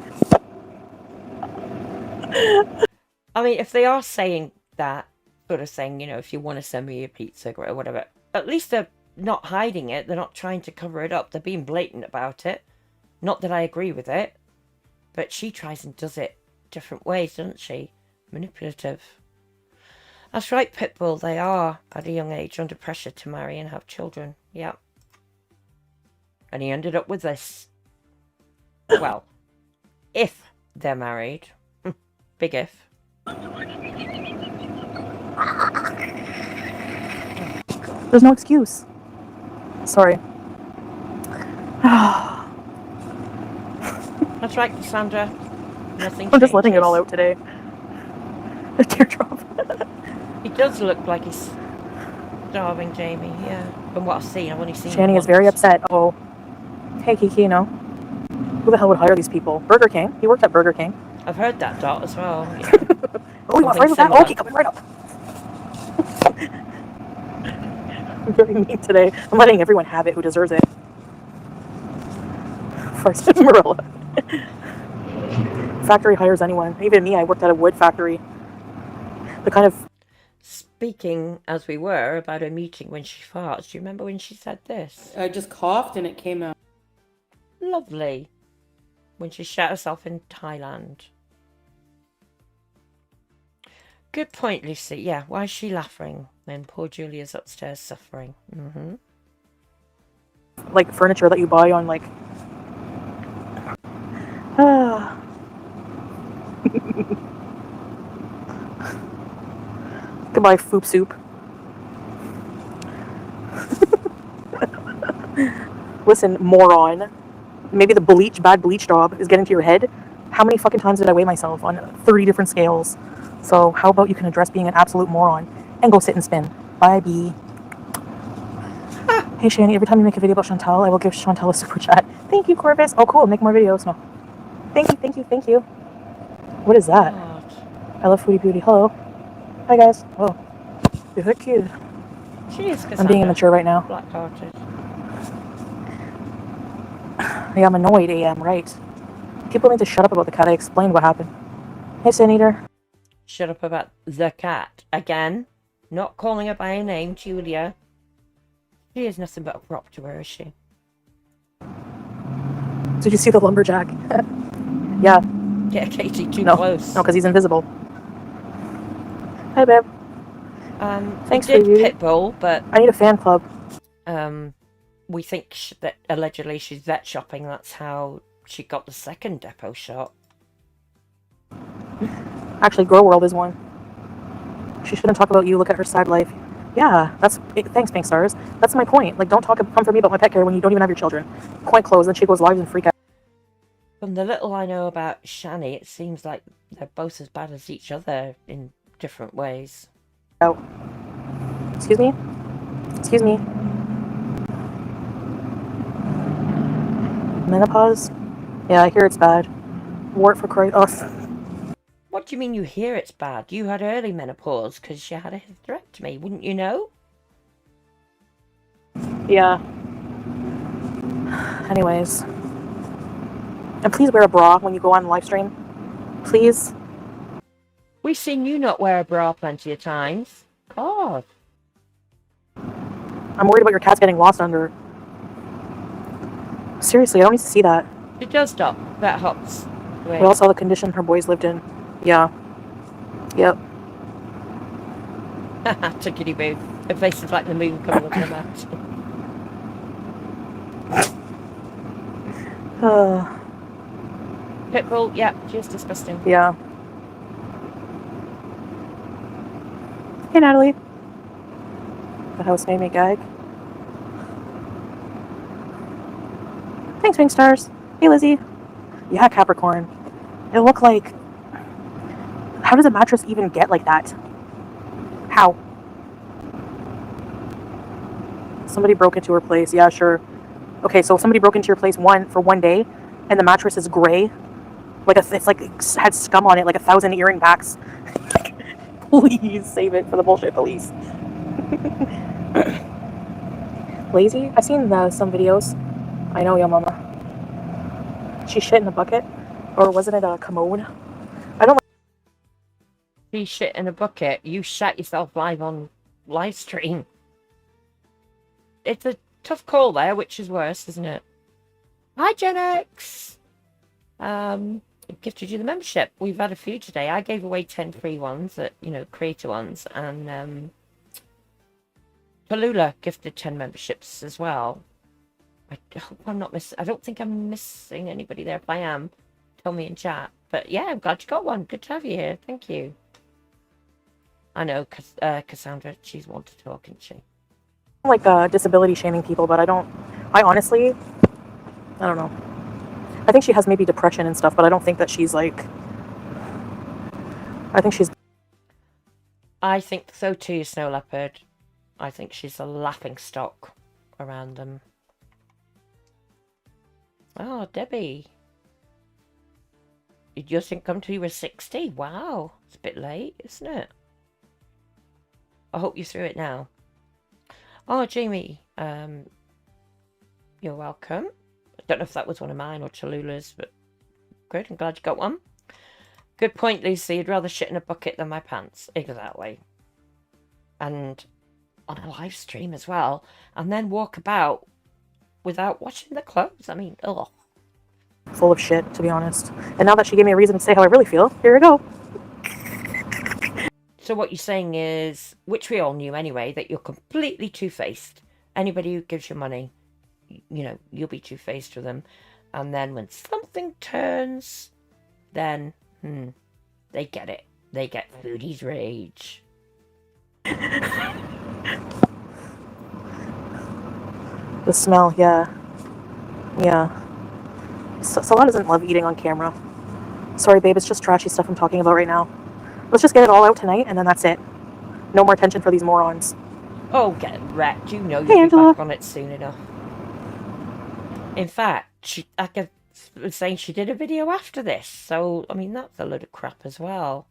I mean, if they are saying that, sort of saying, you know, if you want to send me a pizza or whatever, at least they're not hiding it. They're not trying to cover it up. They're being blatant about it. Not that I agree with it, but she tries and does it different ways, doesn't she? Manipulative. That's right, Pitbull. They are, at a young age, under pressure to marry and have children. Yeah. And he ended up with this. Well, if they're married. Big if. There's no excuse. Sorry. That's right, Cassandra. Nothing I'm just letting it changes. all out today. A teardrop. He does look like he's starving, Jamie, yeah. From what I've seen, I've only seen Shanny is very upset. Oh. Hey, Kiki, you know. Who the hell would hire these people? Burger King. He worked at Burger King. I've heard that, Dot, as well. Yeah. Oh, you want fries with that? Okay, coming right up. I'm very mean today. I'm letting everyone have it who deserves it. First, Marilla. Factory hires anyone. Even me, I worked at a wood factory. The kind of... Speaking, as we were, about her muting when she farts, do you remember when she said this? I just coughed and it came out. Lovely. When she shot herself in Thailand. Good point, Lucy. Yeah, why is she laughing when poor Julia's upstairs suffering? Mm-hmm. Like furniture that you buy on like... Goodbye, Foop Soup. Listen, moron. Maybe the bad bleach job is getting to your head. How many fucking times did I weigh myself on 30 different scales? So how about you can address being an absolute moron and go sit and spin. Bye, B. Hey, Shanny, every time you make a video about Chantal, I will give Chantal a super chat. Thank you, Corvus. Oh, cool. Make more videos. No. Thank you, thank you, thank you. What is that? God. I love Foodie Beauty. Hello. Hi, guys. Oh. You're so cute. She is Cassandra. I'm being immature right now. Black-hearted. Yeah, I'm annoyed, AM, right. People need to shut up about the cat. I explained what happened. Hey, Sin Eater. Shut up about the cat. Again. Not calling her by her name, Julia. She is nothing but a prop to her, is she? Did you see the lumberjack? Yeah. Get Katie too No. close. No, because he's invisible. Hi, babe. Thanks we did for you. Pitbull, but I need a fan club. we think that allegedly she's vet shopping. That's how she got the second depot shot. Actually, gorlworld is one. She shouldn't talk about you. Look at her sad life. Yeah, that's... Thanks, Pink Stars. That's my point. Like, don't come for me about my pet care when you don't even have your children. Point closed. Then she goes live and freak out. From the little I know about Shanny, it seems like they're both as bad as each other in different ways. Oh. Excuse me? Excuse me. Menopause? Yeah, I hear it's bad. Wart for Christ. Oh. What do you mean you hear it's bad? You had early menopause because you had a hysterectomy, wouldn't you know? Yeah. Anyways. And please wear a bra when you go on live stream. Please. We've seen you not wear a bra plenty of times. God. I'm worried about your cats getting lost under. Seriously, I don't need to see that. It does stop. That hops. We all saw the condition her boys lived in. Yeah. Yep. Haha, Cutie boo. Her face is like the moon coming up her mouth. Pitbull, yeah, she's disgusting. Yeah. Hey, Natalie. The house made me gag. Thanks, Pink Stars. Hey, Lizzie. Yeah, Capricorn. It looked like... How does a mattress even get like that? How? Somebody broke into her place. Yeah, sure. Okay, so somebody broke into your place for one day, and the mattress is gray. It's like it had scum on it, like 1,000 earring backs. Please save it for the bullshit police. Lazy? I've seen some videos. I know, your mama. She shit in a bucket? Or wasn't it a commode? I don't like... She shit in a bucket. You shat yourself live on live stream. It's a tough call there, which is worse, isn't it? Hi, Gen X! Gifted you the membership. We've had a few today. I gave away 10 free ones, creator ones, and Palula gifted 10 memberships as well. I hope I'm not I don't think I'm missing anybody there. If I am, tell me in chat. But yeah, I'm glad you got one. Good to have you here. Thank you. I know, Cassandra, she's one to talk, isn't she? I don't like disability shaming people, but I honestly, I don't know. I think she has maybe depression and stuff, but I don't think that she's like... I think so too, Snow Leopard. I think she's a laughing stock around them. Oh, Debbie. You just didn't come till you were 60? Wow. It's a bit late, isn't it? I hope you're through it now. Oh, Jamie. You're welcome. I don't know if that was one of mine or Cholula's, but good. I'm glad you got one. Good point, Lucy. You'd rather shit in a bucket than my pants. Exactly. And on a live stream as well. And then walk about without washing the clothes. I mean, ugh. full of shit, to be honest. And now that she gave me a reason to say how I really feel, here we go. So what you're saying is, which we all knew anyway, that you're completely two-faced. Anybody who gives you money, you'll be two-faced with them. And then when something turns, then, they get it. They get Foodie's rage. The smell, yeah. Yeah. Sola doesn't love eating on camera. Sorry, babe, it's just trashy stuff I'm talking about right now. Let's just get it all out tonight, and then that's it. No more attention for these morons. Oh, get wrecked. You know you'll Hey, be Angela. back on it soon enough. In fact, I was saying she did a video after this, so, I mean, that's a load of crap as well.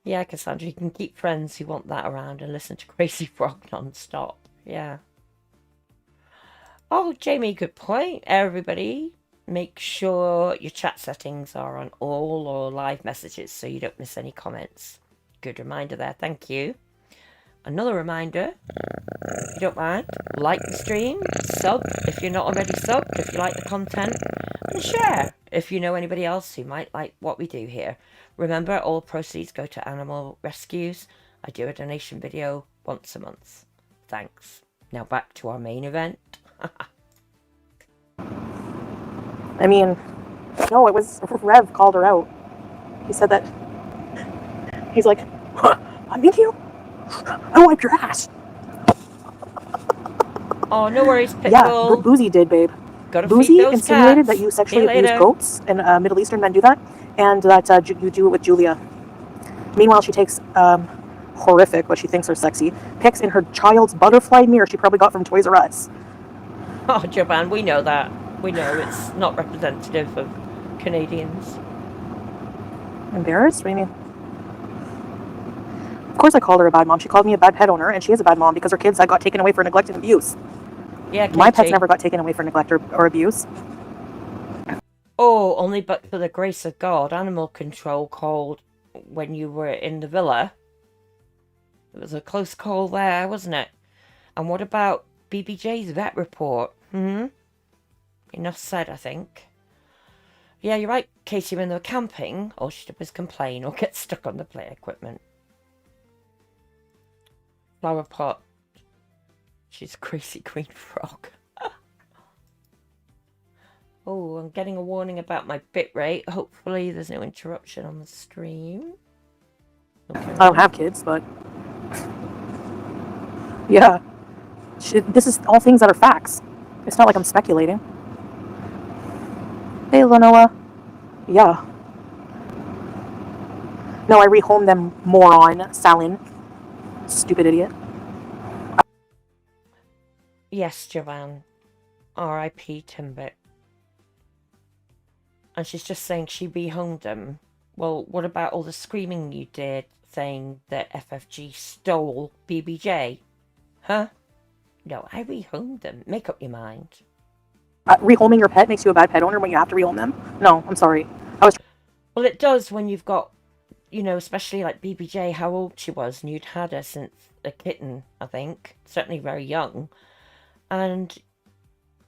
Yeah, Cassandra, you can keep friends who want that around and listen to Crazy Frog non-stop. Yeah. Oh, Jamie, good point. Everybody make sure your chat settings are on all or live messages so you don't miss any comments. Good reminder there, thank you. Another reminder, if you don't mind, like the stream, sub if you're not already subbed, if you like the content, and share if you know anybody else who might like what we do here. Remember, all proceeds go to animal rescues. I do a donation video once a month. Thanks. Now back to our main event. I mean, no, it was Rev called her out. He said that. He's like, I'm mean to you? I wiped your ass. Oh, no worries, Pitbull. Yeah, Boozy did, babe. Gotta Boozy feed those insinuated cats. that you sexually See you abuse later. goats, and Middle Eastern men do that, and that you do it with Julia. Meanwhile, she takes horrific, what she thinks are sexy, pics in her child's butterfly mirror she probably got from Toys R Us. Oh, Jovan, we know that. We know it's not representative of Canadians. Embarrassed? What do you mean? Of course I called her a bad mom. She called me a bad pet owner, and she is a bad mom because her kids got taken away for neglect and abuse. Yeah, Katie. My pets never got taken away for neglect or abuse. Oh, only but for the grace of God, animal control called when you were in the villa. It was a close call there, wasn't it? And what about BBJ's vet report? Enough said, I think. Yeah, you're right, Katie, when they were camping, all she did was complain or get stuck on the play equipment. Flower pot. She's a crazy green frog. Oh, I'm getting a warning about my bitrate. Hopefully there's no interruption on the stream. Okay. I don't have kids, but yeah. This is all things that are facts. It's not like I'm speculating. Hey, Lenoa. Yeah. No, I rehomed them, moron. Salin. Stupid idiot. Yes, Joanne. R.I.P. Timbit. And she's just saying she rehomed them. Well, what about all the screaming you did saying that FFG stole BBJ? Huh? No, I rehomed them. Make up your mind. Rehoming your pet makes you a bad pet owner when you have to rehome them? No, I'm sorry. Well, it does when you've got, you know, especially like BBJ, how old she was, and you'd had her since a kitten, I think. Certainly very young. And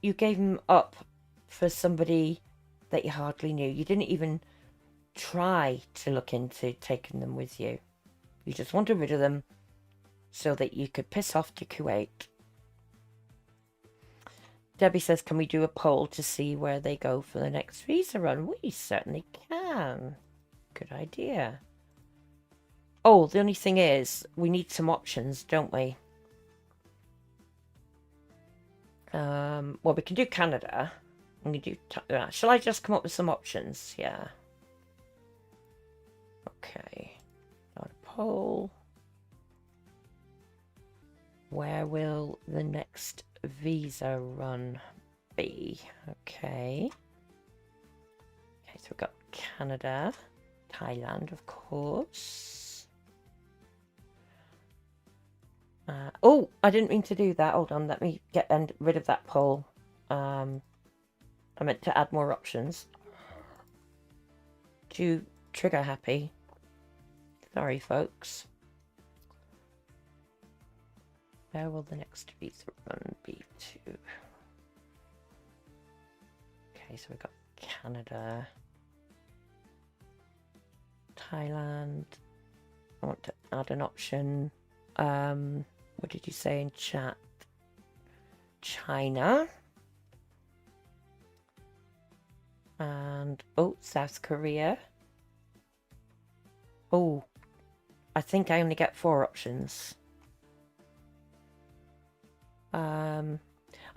you gave him up for somebody that you hardly knew. You didn't even try to look into taking them with you. You just wanted rid of them so that you could piss off to Kuwait. Debbie says, can we do a poll to see where they go for the next visa run? We certainly can. Good idea. Oh, the only thing is, we need some options, don't we? Well, we can do Canada. We can do. Shall I just come up with some options? Yeah. Okay. Not a poll. Where will the next visa run be? Okay. Okay, so we've got Canada, Thailand, of course. Oh, I didn't mean to do that. Hold on, let me get rid of that poll. I meant to add more options. Too trigger happy. Sorry, folks. Where will the next visa run be to? Okay, so we've got Canada, Thailand. I want to add an option. What did you say in chat? China. And, oh, South Korea. Oh, I think I only get 4 options.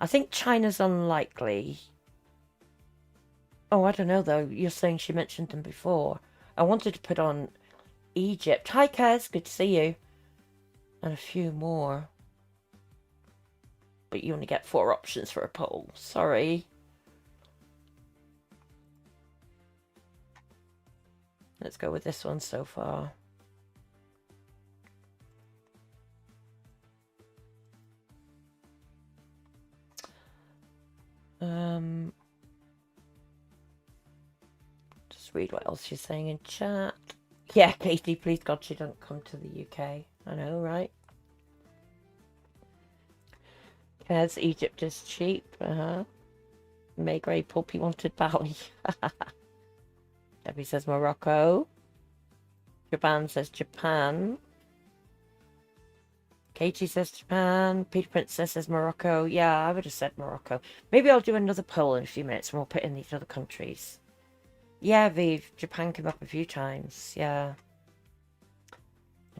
I think China's unlikely. Oh, I don't know though. You're saying she mentioned them before. I wanted to put on Egypt. Hi, Kez. Good to see you. And a few more. But you only get 4 options for a poll. Sorry. Let's go with this one so far. Let's read what else she's saying in chat. Yeah, Katie, please God she don't come to the UK. I know, right? Cares Egypt is cheap. May Grey Puppy wanted Bali. Debbie says Morocco. Japan says Japan. Katie says Japan. Peter Princess says Morocco. Yeah, I would have said Morocco. Maybe I'll do another poll in a few minutes and we'll put in these other countries. Yeah, Viv. Japan came up a few times. Yeah.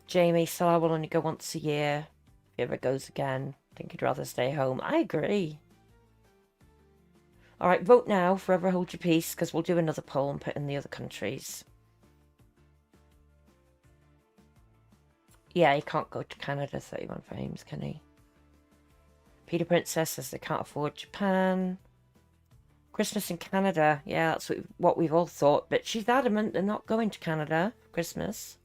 Jamie, so I will only go once a year. If he ever goes again, I think he'd rather stay home. I agree. Alright, vote now. Forever hold your peace, because we'll do another poll and put in the other countries. Yeah, he can't go to Canada 31 frames, can he? Peter Princess says they can't afford Japan. Christmas in Canada. Yeah, that's what we've all thought. But she's adamant they're not going to Canada for Christmas.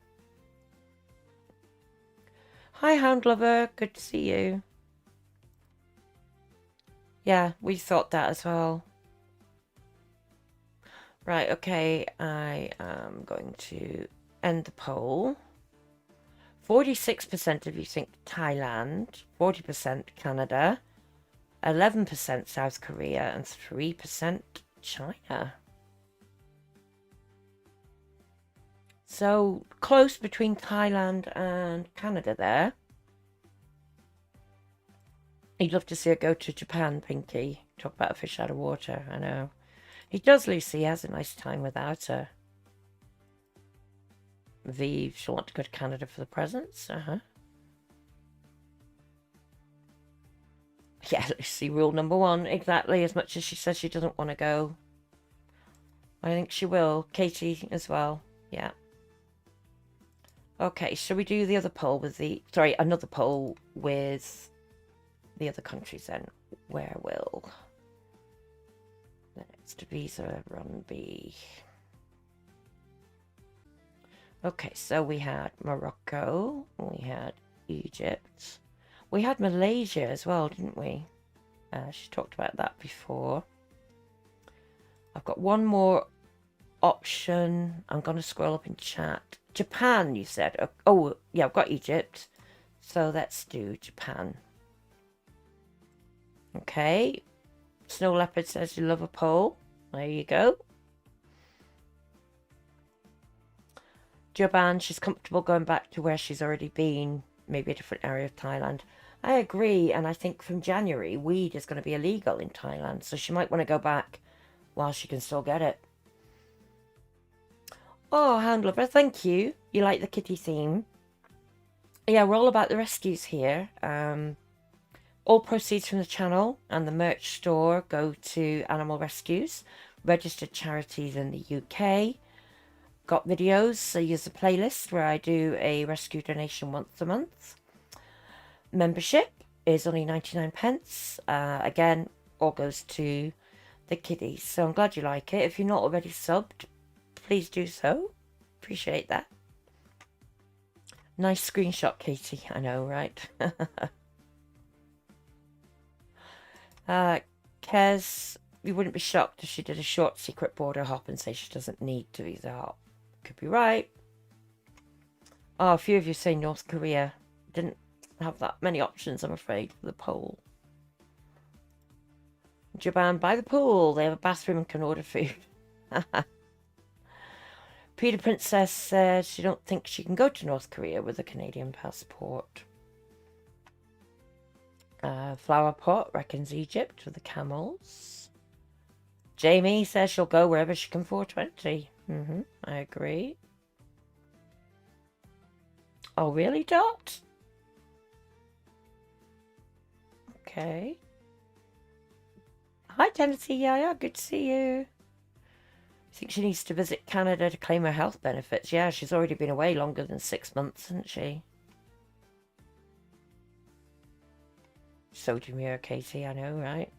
Hi, Hound Lover. Good to see you. Yeah, we thought that as well. Right, okay. I am going to end the poll. 46% of you think Thailand, 40% Canada, 11% South Korea, and 3% China. So close between Thailand and Canada there. You'd love to see her go to Japan, Pinky. Talk about a fish out of water, I know. He does, Lucy. He has a nice time without her. Vive, she'll want to go to Canada for the presents. Yeah, Lucy, rule number one. Exactly, as much as she says she doesn't want to go. I think she will. Katie as well. Yeah. Okay, shall we do the other poll with the... Sorry, another poll with the other countries then? Where will the next visa run be? Okay, so we had Morocco, we had Egypt, we had Malaysia as well, didn't we? She talked about that before. I've got one more option. I'm going to scroll up in chat. Japan, you said. Oh, yeah, I've got Egypt. So let's do Japan. Okay. Snow Leopard says you love a poll. There you go. Japan, she's comfortable going back to where she's already been. Maybe a different area of Thailand. I agree. And I think from January, weed is going to be illegal in Thailand. So she might want to go back while she can still get it. Oh, Hound Lover, thank you. You like the kitty theme. Yeah, we're all about the rescues here. All proceeds from the channel and the merch store go to animal rescues, registered charities in the UK. Got videos, so use the playlist where I do a rescue donation once a month. Membership is only 99p. Again, all goes to the kiddies. So I'm glad you like it. If you're not already subbed, please do so. Appreciate that. Nice screenshot, Katie. I know, right? Kez, you wouldn't be shocked if she did a short secret border hop and say she doesn't need to visa hop. Could be right. Oh, a few of you say North Korea. Didn't have that many options, I'm afraid, for the poll. Japan, by the pool. They have a bathroom and can order food. Peter Princess says she don't think she can go to North Korea with a Canadian passport. Flower Pot reckons Egypt for the camels. Jamie says she'll go wherever she can 420. I agree. Oh, really, Dot? Okay. Hi, Tennessee Yaya. Good to see you. I think she needs to visit Canada to claim her health benefits. Yeah, she's already been away longer than 6 months, hasn't she? So demure, Katie, I know, right?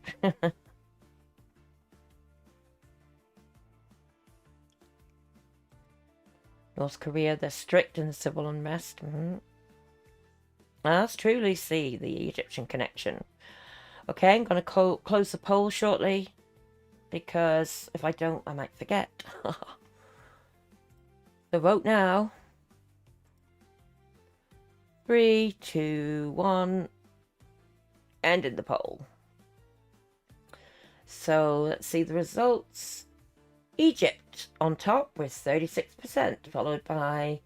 North Korea, they're strict in the civil unrest. That's true, Lucy, the Egyptian connection. Okay, I'm going to close the poll shortly, because if I don't, I might forget. the vote now. 3, 2, 1. Ending the poll. So let's see the results. Egypt on top with 36%, followed by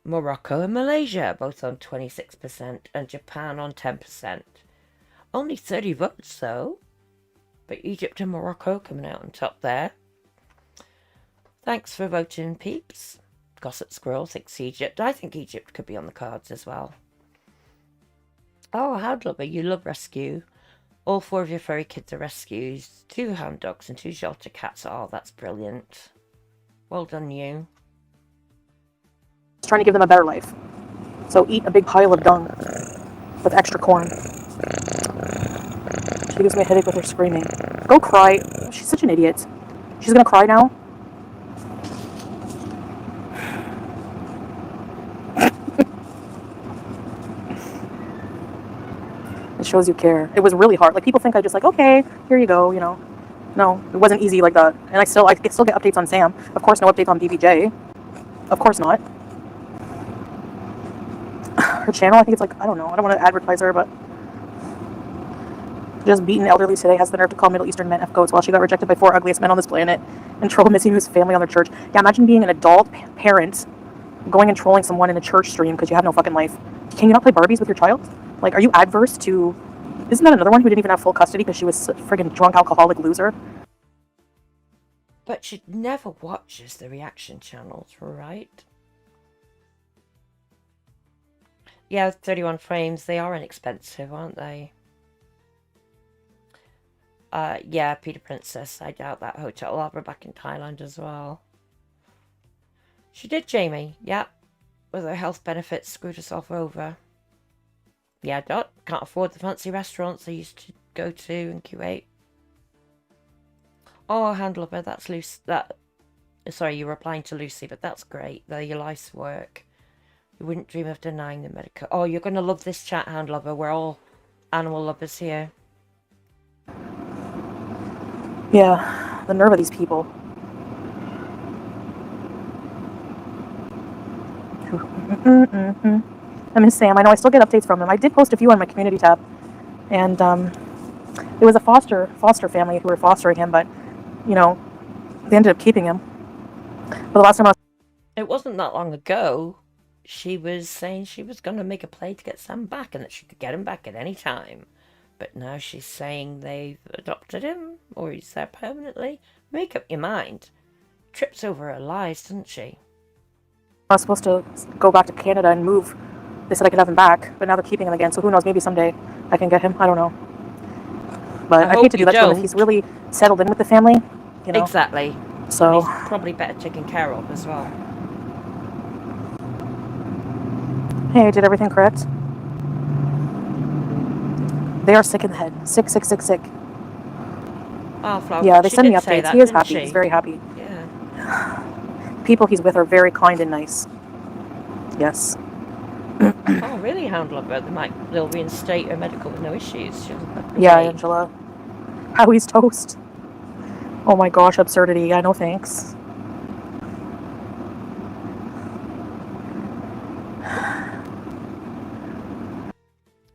Morocco and Malaysia, both on 26%, and Japan on 10%. Only 30 votes though, but Egypt and Morocco coming out on top there. Thanks for voting, peeps. Gossip Squirrel thinks Egypt. I think Egypt could be on the cards as well. Oh, Hound Lover, you love rescue. All 4 of your furry kids are rescues. 2 hound dogs and 2 shelter cats. Oh, that's brilliant. Well done, you. Trying to give them a better life. So eat a big pile of dung with extra corn. She gives me a headache with her screaming. Go cry. She's such an idiot. She's gonna cry now. It shows you care. It was really hard. Like, people think I just like, okay, here you go, you know. No, it wasn't easy like that. And I still get updates on Sam. Of course, no updates on BBJ. Of course not. Her channel, I think it's like, I don't know. I don't want to advertise her, but just beaten elderly today has the nerve to call Middle Eastern men F-goats while she got rejected by 4 ugliest men on this planet and troll Missy Moo's family on their church. Yeah, imagine being an adult parent going and trolling someone in a church stream because you have no fucking life. Can you not play Barbies with your child? Like, are you adverse to... Isn't that another one who didn't even have full custody because she was a friggin' drunk alcoholic loser? But she never watches the reaction channels, right? Yeah, 31 frames. They are inexpensive, aren't they? Yeah, Peter Princess. I doubt that hotel will have her back in Thailand as well. She did, Jamie. Yeah. With her health benefits, screwed herself over. Yeah, Dot. Can't afford the fancy restaurants I used to go to in Kuwait. Oh, Hand Lover, that's Lucy. Sorry, you're replying to Lucy, but that's great. They're your life's work. You wouldn't dream of denying the medical... Oh, you're going to love this chat, Hand Lover. We're all animal lovers here. Yeah, the nerve of these people. I miss Sam. I know I still get updates from him. I did post a few on my community tab. And it was a foster family who were fostering him, but, you know, they ended up keeping him. But the last time I was... It wasn't that long ago. She was saying she was going to make a play to get Sam back and that she could get him back at any time. But now she's saying they've adopted him, or he's there permanently. Make up your mind. Trips over her lies, doesn't she? I was supposed to go back to Canada and move. They said I could have him back, but now they're keeping him again. So who knows? Maybe someday I can get him. I don't know. But I hate to do that to him if he's really settled in with the family. You know? Exactly. So he's probably better taken care of as well. Hey, I did everything correct. They are sick in the head. Sick. Oh, Flower. Yeah, they send me updates. He is happy. He's very happy. Yeah. People he's with are very kind and nice. Yes. Oh, really, Hound Lover? They'll reinstate her medical with no issues. Yeah, Angela. Howie's toast. Oh my gosh, absurdity. Yeah, no thanks.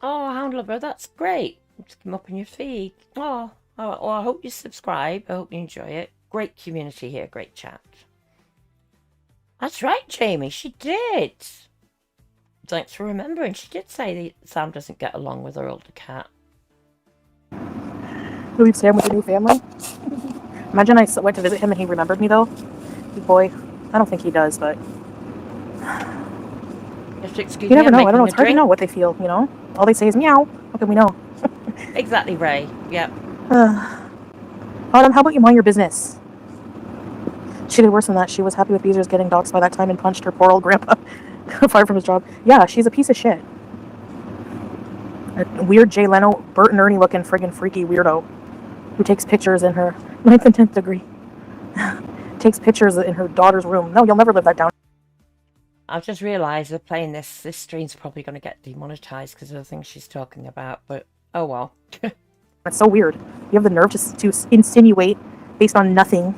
Oh, Hound Lover, that's great. Just come up on your feed. Oh, well, I hope you subscribe. I hope you enjoy it. Great community here. Great chat. That's right, Jamie. She did. Thanks for remembering. She did say that Sam doesn't get along with her older cat. Leave Sam with a new family? Imagine I went to visit him and he remembered me, though. Good boy. I don't think he does, but... You never know. I don't know. It's hard to know what they feel, you know? All they say is meow. How can we know? Exactly, Ray. Yep. Autumn, how about you mind your business? She did worse than that. She was happy with Beezer's getting doxxed by that time and punched her poor old grandpa. Fired from his job. Yeah, she's a piece of shit. A weird Jay Leno, Bert and Ernie looking friggin' freaky weirdo who takes pictures in her 9th and 10th degree. Takes pictures in her daughter's room. No, you'll never live that down. I've just realised that playing this stream's probably going to get demonetized because of the things she's talking about, but oh well. It's so weird. You have the nerve to insinuate based on nothing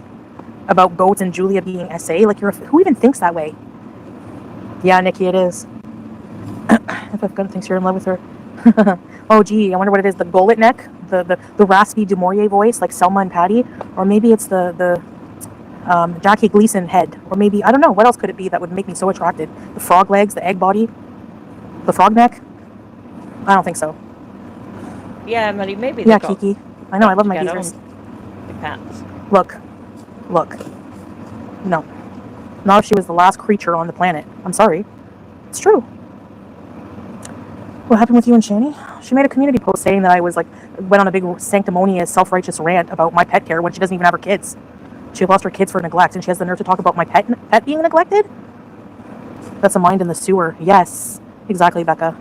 about goats and Julia being SA. Like, who even thinks that way? Yeah, Nikki, it is. If I've got thinks you're in love with her. Oh, gee, I wonder what it is. The gullet neck, the raspy Du Maurier voice, like Selma and Patty, or maybe it's the Jackie Gleason head, or maybe I don't know. What else could it be that would make me so attracted? The frog legs, the egg body, the frog neck. I don't think so. Yeah, Emily, maybe. Yeah, Kiki. I know. I love my geezers. The cats. Look. No. Not if she was the last creature on the planet. I'm sorry. It's true. What happened with you and Shanny? She made a community post saying that I was like, went on a big sanctimonious, self-righteous rant about my pet care when she doesn't even have her kids. She lost her kids for neglect, and she has the nerve to talk about my pet being neglected? That's a mind in the sewer. Yes, exactly, Becca.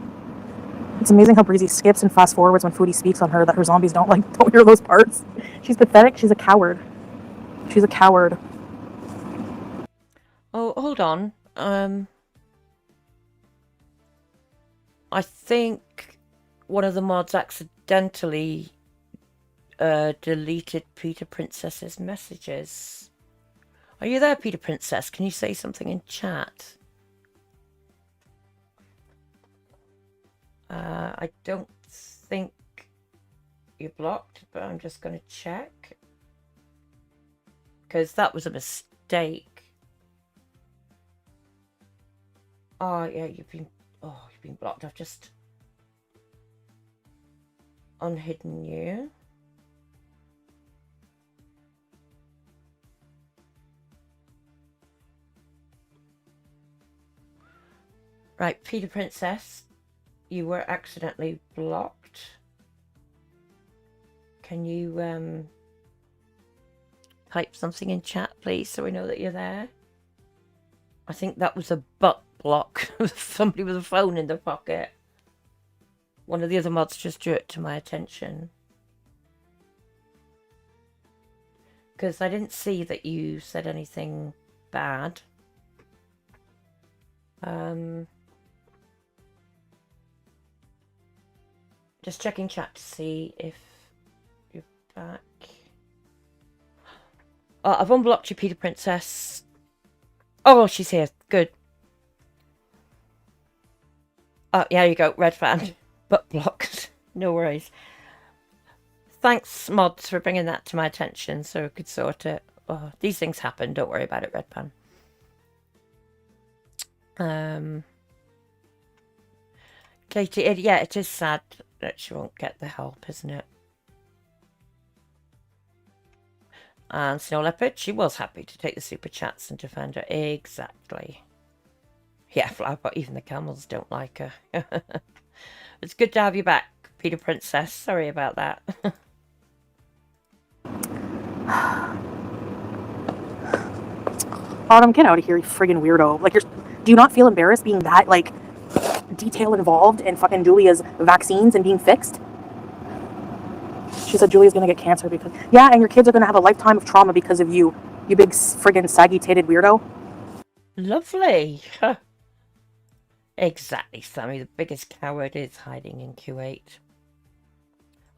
It's amazing how Breezy skips and fast forwards when Foodie speaks on her that her zombies don't hear those parts. She's pathetic. She's a coward. She's a coward. Oh, hold on. I think one of the mods accidentally deleted Peter Princess's messages. Are you there, Peter Princess? Can you say something in chat? I don't think you're blocked, but I'm just going to check. Because that was a mistake. Oh, yeah, you've been blocked. I've just unhidden you. Right, Peter Princess, you were accidentally blocked. Can you type something in chat, please, so we know that you're there? I think that was a butt block. Somebody with a phone in their pocket. One of the other mods just drew it to my attention. Because I didn't see that you said anything bad. Just checking chat to see if you're back. Oh, I've unblocked you, Peter Princess. Oh, she's here. Good. Oh, yeah, you go. Red fan. But blocked. No worries. Thanks, mods, for bringing that to my attention so we could sort it. Oh, these things happen. Don't worry about it, Red Pan. Katie, yeah, it is sad that she won't get the help, isn't it? And Snow Leopard, she was happy to take the super chats and defend her. Exactly. Yeah, but even the camels don't like her. It's good to have you back, Peter Princess. Sorry about that. Autumn, get out of here, you friggin' weirdo. Like, do you not feel embarrassed being that, like, detail involved in fucking Julia's vaccines and being fixed? She said Julia's gonna get cancer because... Yeah, and your kids are gonna have a lifetime of trauma because of you. You big friggin' saggy-tated weirdo. Lovely. Exactly, Sammy. The biggest coward is hiding in Q8.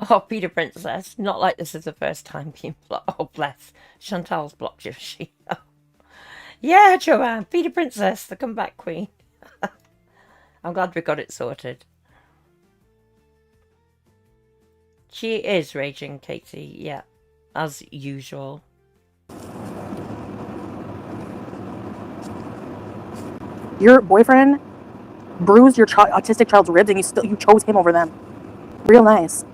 Oh, Peter Princess. Not like this is the first time being blocked. Oh, bless. Chantal's blocked you, she... Oh. Yeah, Joanne. Peter Princess, the comeback queen. I'm glad we got it sorted. She is raging, Katie. Yeah, as usual. Your boyfriend bruised your autistic child's ribs and you chose him over them. Real nice.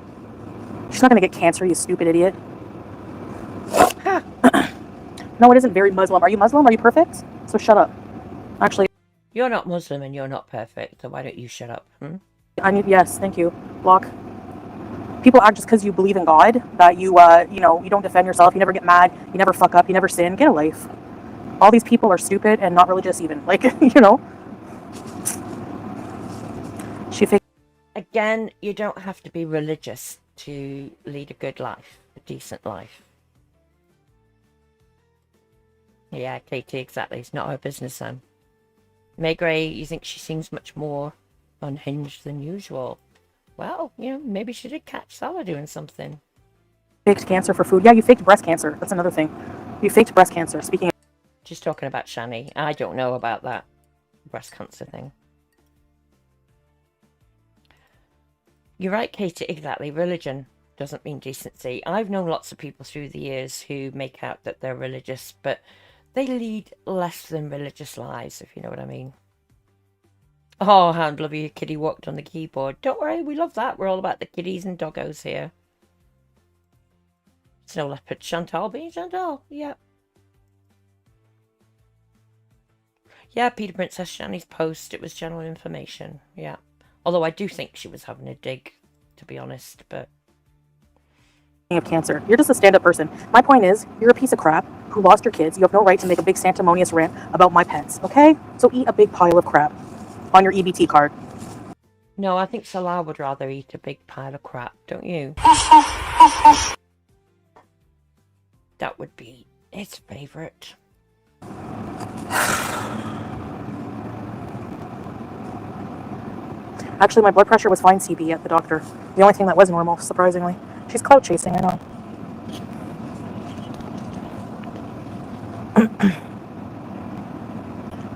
She's not gonna get cancer, you stupid idiot. No, it isn't very Muslim. Are you Muslim? Are you perfect? So shut up. Actually, you're not Muslim and you're not perfect, so why don't you shut up? Yes, thank you. Block. People act just because you believe in God that you know, you don't defend yourself, you never get mad, you never fuck up, you never sin. Get a life. All these people are stupid and not religious even. Like, you know. Again, you don't have to be religious to lead a good life, a decent life. Yeah, Katie, exactly. It's not her business, Sam. May Gray, you think she seems much more unhinged than usual. Well, you know, maybe she did catch Salah doing something. Faked cancer for food. Yeah, you faked breast cancer. That's another thing. You faked breast cancer. Speaking of... She's talking about Shanny. I don't know about that. breast cancer thing. You're right, Katie, exactly. Religion doesn't mean decency. I've known lots of people through the years who make out that they're religious, but they lead less than religious lives, if you know what I mean. Oh, how lovely your kitty walked on the keyboard. Don't worry, we love that. We're all about the kitties and doggos here. Snow leopard, Chantal being Chantal. Yep. Yeah, Peter Princess Shanny's post. It was general information. Yeah. Although I do think she was having a dig, to be honest, but... Of cancer. You're just a stand-up person. My point is, you're a piece of crap who lost your kids. You have no right to make a big sanctimonious rant about my pets, okay? So eat a big pile of crap on your EBT card. No, I think Salah would rather eat a big pile of crap, don't you? That would be his favourite. Actually, my blood pressure was fine, CB, at the doctor. The only thing that was normal, surprisingly. She's clout chasing, I know.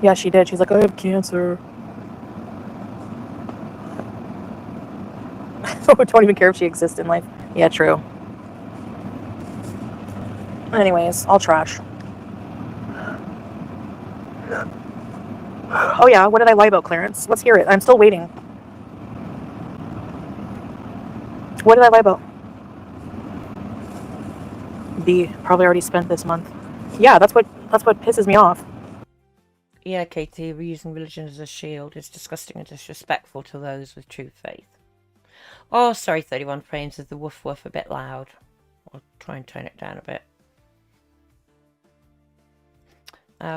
Yeah, she did. She's like, I have cancer. Don't even care if she exists in life. Yeah, true. Anyways, all trash. Oh yeah, what did I lie about, Clarence? Let's hear it. I'm still waiting. What did I lie about? B, probably already spent this month. Yeah, that's what pisses me off. Yeah, Katie, we're using religion as a shield. It's disgusting and disrespectful to those with true faith. Oh, sorry, 31 frames of the woof woof a bit loud. I'll try and tone it down a bit.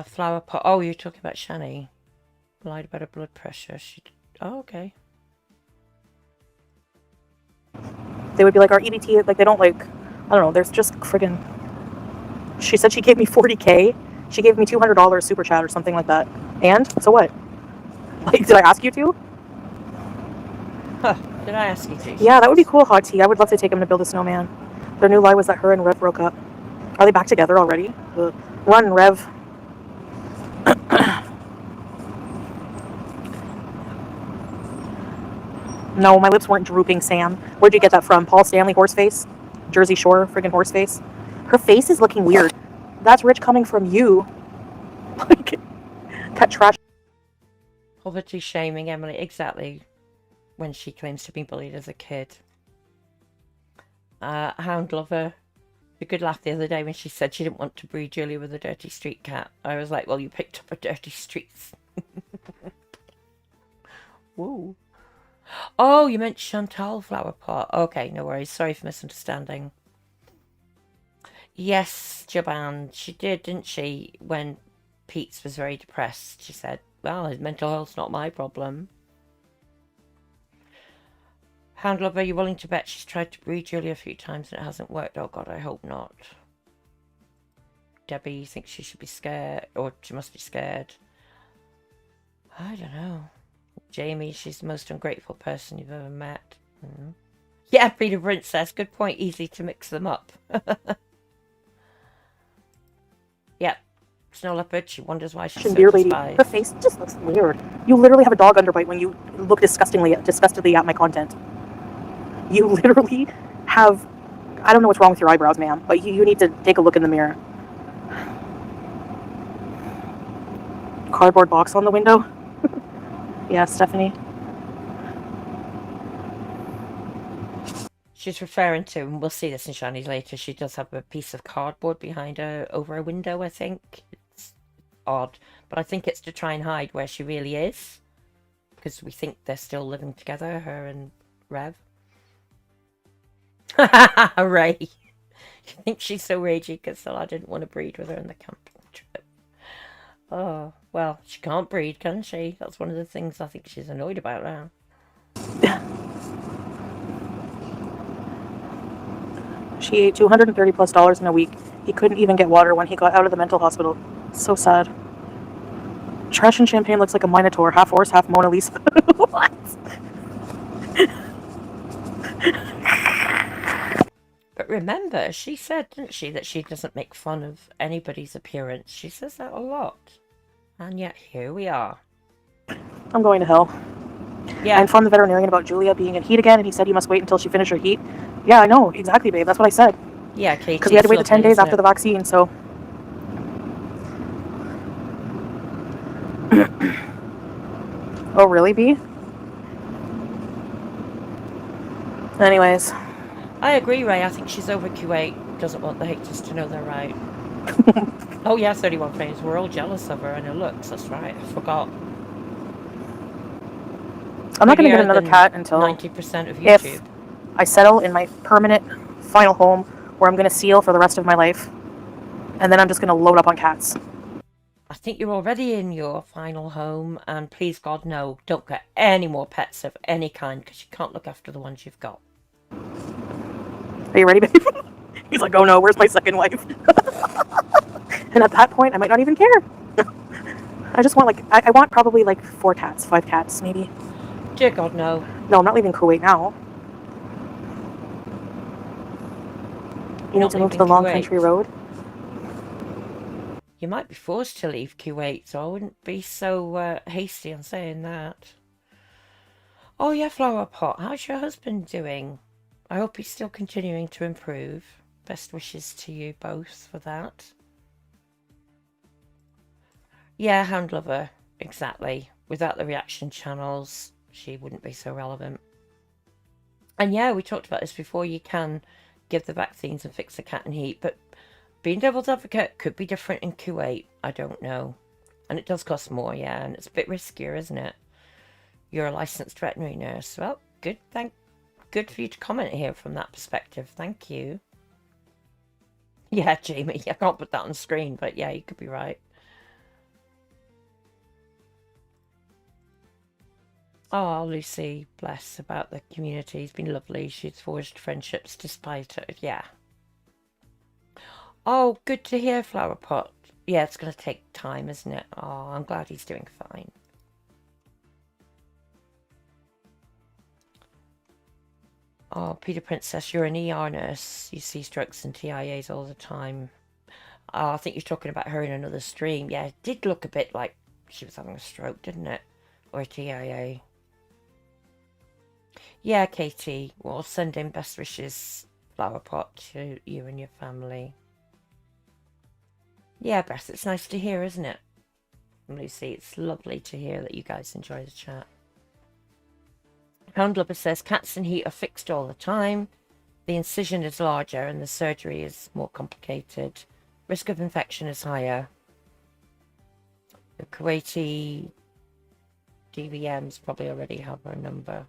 Flower pot. Oh, you're talking about Shanny. Lied about her blood pressure. Oh, okay. They would be like, our EBT, like, they don't, like, I don't know, there's just friggin'... She said she gave me 40K. She gave me $200 super chat or something like that. And? So what? Like, did I ask you to? Huh. Did I ask you to? Yeah, that would be cool, Hot Tea. I would love to take him to build a snowman. Their new lie was that her and Rev broke up. Are they back together already? Run, Rev. No, my lips weren't drooping, Sam. Where'd you get that from? Paul Stanley Horseface? Jersey Shore friggin' Horseface? Her face is looking weird. That's rich coming from you. Like, cut trash. Poverty shaming Emily, exactly. When she claims to be bullied as a kid. Hound lover. A good laugh the other day when she said she didn't want to breed Julia with a dirty street cat. I was like, well, you picked up a dirty streets. Whoa. Oh, you meant Chantal flower pot. Okay, no worries. Sorry for misunderstanding. Yes, Jaban, she did, didn't she? When Pete's was very depressed, she said, well, his mental health's not my problem. Hound lover, are you willing to bet she's tried to breed Julia a few times and it hasn't worked? Oh God, I hope not. Debbie, you think she should be scared? Or she must be scared? I don't know. Jamie, she's the most ungrateful person you've ever met. Yeah, Peter Princess, good point. Easy to mix them up. Yep. Snow leopard, she wonders why she's so despised. Her face just looks weird. You literally have a dog underbite when you look disgustedly at my content. You literally have... I don't know what's wrong with your eyebrows, ma'am, but you need to take a look in the mirror. Cardboard box on the window? Yeah, Stephanie. She's referring to, and we'll see this in Shanny's later, she does have a piece of cardboard behind her over a window, I think. It's odd, but I think it's to try and hide where she really is. Because we think they're still living together, her and Rev. Ray. You think she's so ragey because I didn't want to breed with her in the camping trip. Oh, well, she can't breed, can she? That's one of the things I think she's annoyed about now. She ate $230+ in a week. He couldn't even get water when he got out of the mental hospital. So sad. Trash and Champagne looks like a minotaur, half horse, half Mona Lisa. What? But remember, she said, didn't she, that she doesn't make fun of anybody's appearance. She says that a lot. And yet, here we are. I'm going to hell. Yeah. I informed the veterinarian about Julia being in heat again, and he said you must wait until she finished her heat. Yeah, I know. Exactly, babe. That's what I said. Yeah, Katie. Because we had to wait the 10 days after the vaccine, so... Oh, really, B? Anyways. I agree, Ray. I think she's over Q8. Doesn't want the haters to know they're right. Oh, yeah, 31 frames. We're all jealous of her and her looks. That's right. I forgot. I'm not going to get another cat until 90% of YouTube. If I settle in my permanent final home where I'm going to seal for the rest of my life. And then I'm just going to load up on cats. I think you're already in your final home, and please God, no, don't get any more pets of any kind, because you can't look after the ones you've got. Are you ready, babe? He's like, oh no, where's my second wife? And at that point, I might not even care. I just want, like, I want probably like 4 cats, 5 cats, maybe. Dear God, no. No, I'm not leaving Kuwait now. You need to move to the long country road. You might be forced to leave Kuwait, so I wouldn't be so hasty on saying that. Oh yeah, Flower Pot, how's your husband doing? I hope he's still continuing to improve. Best wishes to you both for that. Yeah, Hound Lover, exactly. Without the reaction channels, she wouldn't be so relevant. And yeah, we talked about this before, you can give the vaccines and fix the cat in heat, but being devil's advocate could be different in Kuwait. I don't know. And it does cost more, yeah, and it's a bit riskier, isn't it? You're a licensed veterinary nurse. Well, good for you to comment here from that perspective. Thank you. Yeah, Jamie, I can't put that on screen, but yeah, you could be right. Oh, Lucy, bless, about the community. It's been lovely. She's forged friendships despite it. Yeah. Oh, good to hear, Flower Pot. Yeah, it's going to take time, isn't it? Oh, I'm glad he's doing fine. Oh, Peter Princess, you're an ER nurse. You see strokes and TIAs all the time. Oh, I think you're talking about her in another stream. Yeah, it did look a bit like she was having a stroke, didn't it? Or a TIA. Yeah, Katie, we'll send in best wishes, Flower Pot, to you and your family. Yeah, Beth, it's nice to hear, isn't it? Lucy, it's lovely to hear that you guys enjoy the chat. Hound Lover says, cats in heat are fixed all the time. The incision is larger and the surgery is more complicated. Risk of infection is higher. The Kuwaiti DVMs probably already have her number.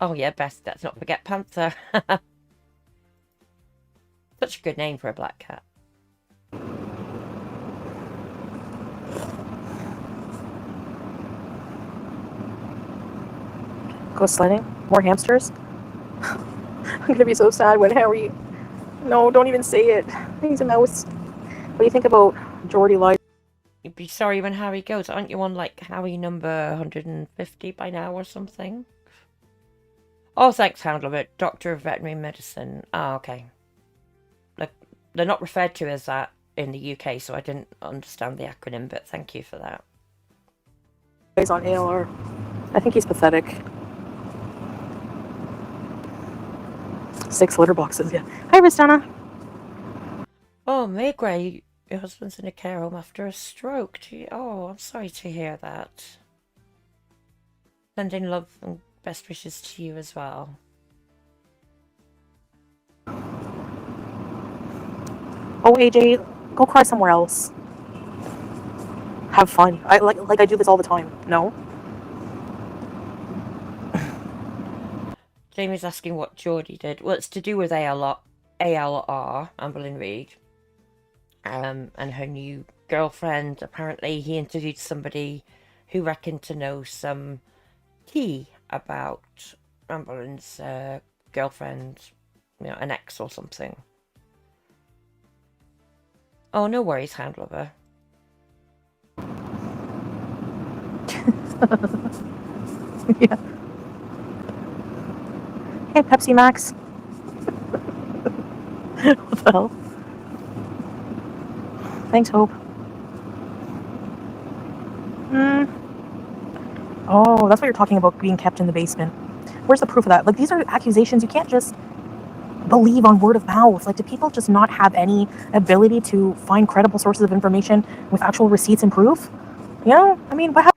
Oh yeah, Beth, let's not forget Panther. Such a good name for a black cat. Go sledding? More hamsters? I'm gonna be so sad when Harry... No, don't even say it. He's a mouse. What do you think about Geordie Live? You'd be sorry when Harry goes. Aren't you on like Harry number 150 by now or something? Oh, thanks, Hound Lover. Doctor of Veterinary Medicine. Ah, okay. They're not referred to as that in the UK, so I didn't understand the acronym, but thank you for that. He's on ALR. I think he's pathetic. 6 litter boxes, yeah. Hi, Ristana. Oh, Maygray, your husband's in a care home after a stroke. Gee, oh, I'm sorry to hear that. Sending love and best wishes to you as well. Oh, AJ, go cry somewhere else. Have fun. Like I do this all the time. No? Jamie's asking what Geordie did. Well, it's to do with ALR, Amberlyn Reid, and her new girlfriend. Apparently, he interviewed somebody who reckoned to know some tea about Amberlyn's girlfriend, you know, an ex or something. Oh, no worries, Hound Lover. Yeah. Hey, Pepsi Max. What the hell? Thanks, Hope. Oh, that's what you're talking about, being kept in the basement. Where's the proof of that? Like, these are accusations. You can't just believe on word of mouth. Like, do people just not have any ability to find credible sources of information with actual receipts and proof? You know, I mean, what happened?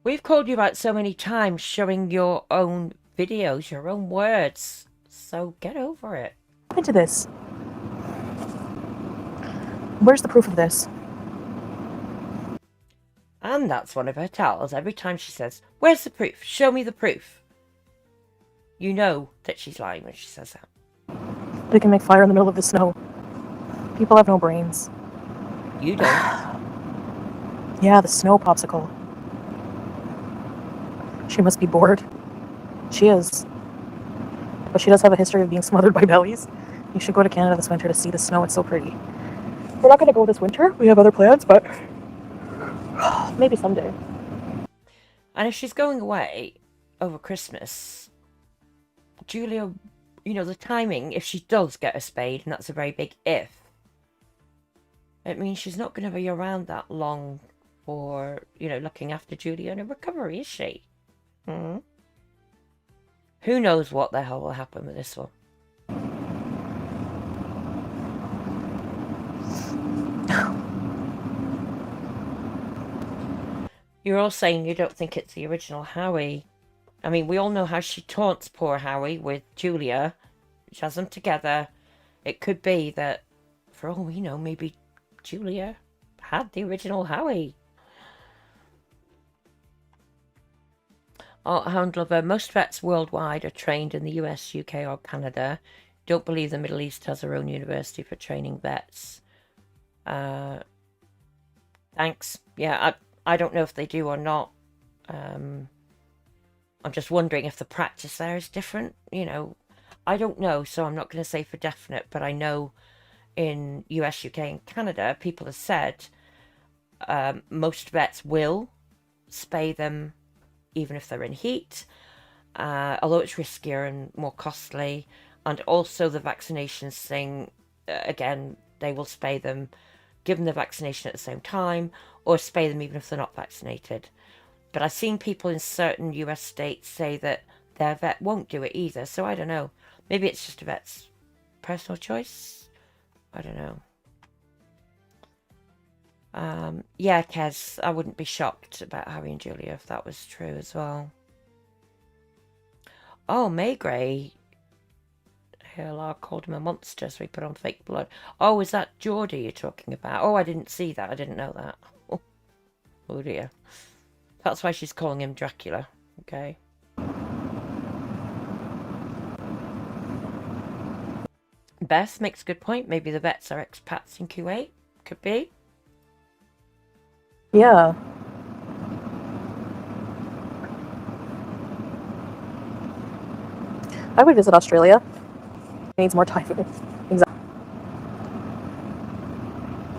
We've called you out so many times showing your own videos, your own words. So get over it. To this? Where's the proof of this? And that's one of her titles. Every time she says, "Where's the proof? Show me the proof." You know that she's lying when she says that. They can make fire in the middle of the snow. People have no brains. You don't. Yeah, the snow popsicle. She must be bored. She is. But she does have a history of being smothered by bellies. You should go to Canada this winter to see the snow. It's so pretty. We're not going to go this winter. We have other plans, but maybe someday. And if she's going away over Christmas, Julia, you know, the timing, if she does get a spade, and that's a very big if, it means she's not going to be around that long for, you know, looking after Julia in her recovery, is she? Mm-hmm. Who knows what the hell will happen with this one? You're all saying you don't think it's the original Howie. I mean, we all know how she taunts poor Howie with Julia. She has them together. It could be that, for all we know, maybe Julia had the original Howie. Hound Lover, most vets worldwide are trained in the US, UK or Canada. Don't believe the Middle East has their own university for training vets. Thanks. Yeah, I don't know if they do or not. I'm just wondering if the practice there is different. You know, I don't know, so I'm not going to say for definite, but I know in US, UK and Canada, people have said most vets will spay them even if they're in heat, although it's riskier and more costly. And also the vaccinations thing, again, they will spay them, give them the vaccination at the same time, or spay them even if they're not vaccinated. But I've seen people in certain US states say that their vet won't do it either, so I don't know. Maybe it's just a vet's personal choice? I don't know. Yeah, Kez, I wouldn't be shocked about Harry and Julia if that was true as well. Oh, Maygray HLR called him a monster, so he put on fake blood. Oh, is that Geordie you're talking about? Oh, I didn't see that. I didn't know that. Oh dear. That's why she's calling him Dracula. Okay. Beth makes a good point. Maybe the vets are expats in Kuwait. Could be. Yeah. I would visit Australia. It needs more time. Exactly.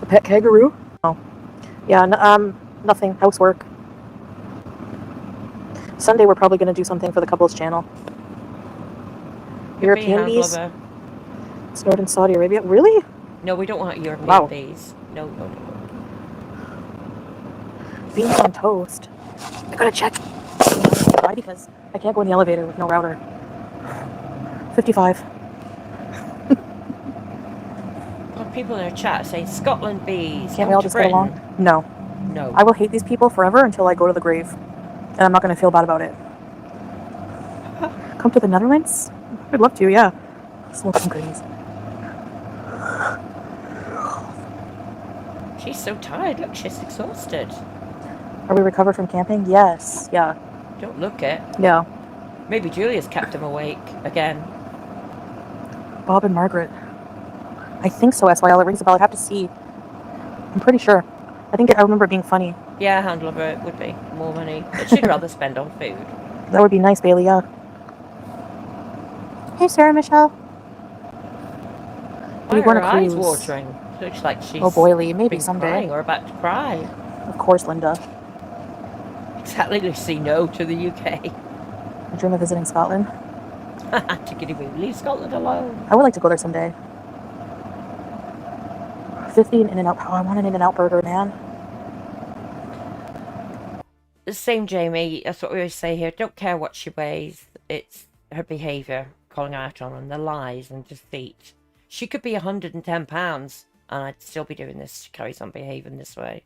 The pet kangaroo? Oh. Yeah, nothing. Housework. Sunday we're probably going to do something for the couples channel. European bees? Snowed in Saudi Arabia? Really? No, we don't want European bees. No. Beans on toast. I gotta check. Why? Because I can't go in the elevator with no router. 55. People in our chat saying Scotland bees. Can't we all just get along? No. No. I will hate these people forever until I go to the grave. And I'm not going to feel bad about it. Come to the Netherlands? I'd love to, yeah. Smoke some goodies. She's so tired. Look, she's exhausted. Are we recovered from camping? Yes. Yeah. Don't look it. Yeah. Maybe Julia's kept him awake again. Bob and Margaret. I think so, SYL. It rings a bell. I'd have to see. I'm pretty sure. I remember it being funny. Yeah, Hound Lover, it would be. More money. But she'd rather spend on food. That would be nice, Bailey, yeah. Hey, Sarah Michelle. Why are her eyes watering? Looks like she's oh, boily. Maybe someday. Crying or about to cry. Of course, Linda. Exactly, Lucy. No to the UK. I dream of visiting Scotland. Tickety-boo. Leave Scotland alone. I would like to go there someday. 50 In-N-Out. Oh, I want an In-N-Out burger, man. the same, Jamie. That's what we always say here. Don't care what she weighs. It's her behaviour calling out on them, the lies and deceit. She could be 110 pounds and I'd still be doing this. She carries on behaving this way.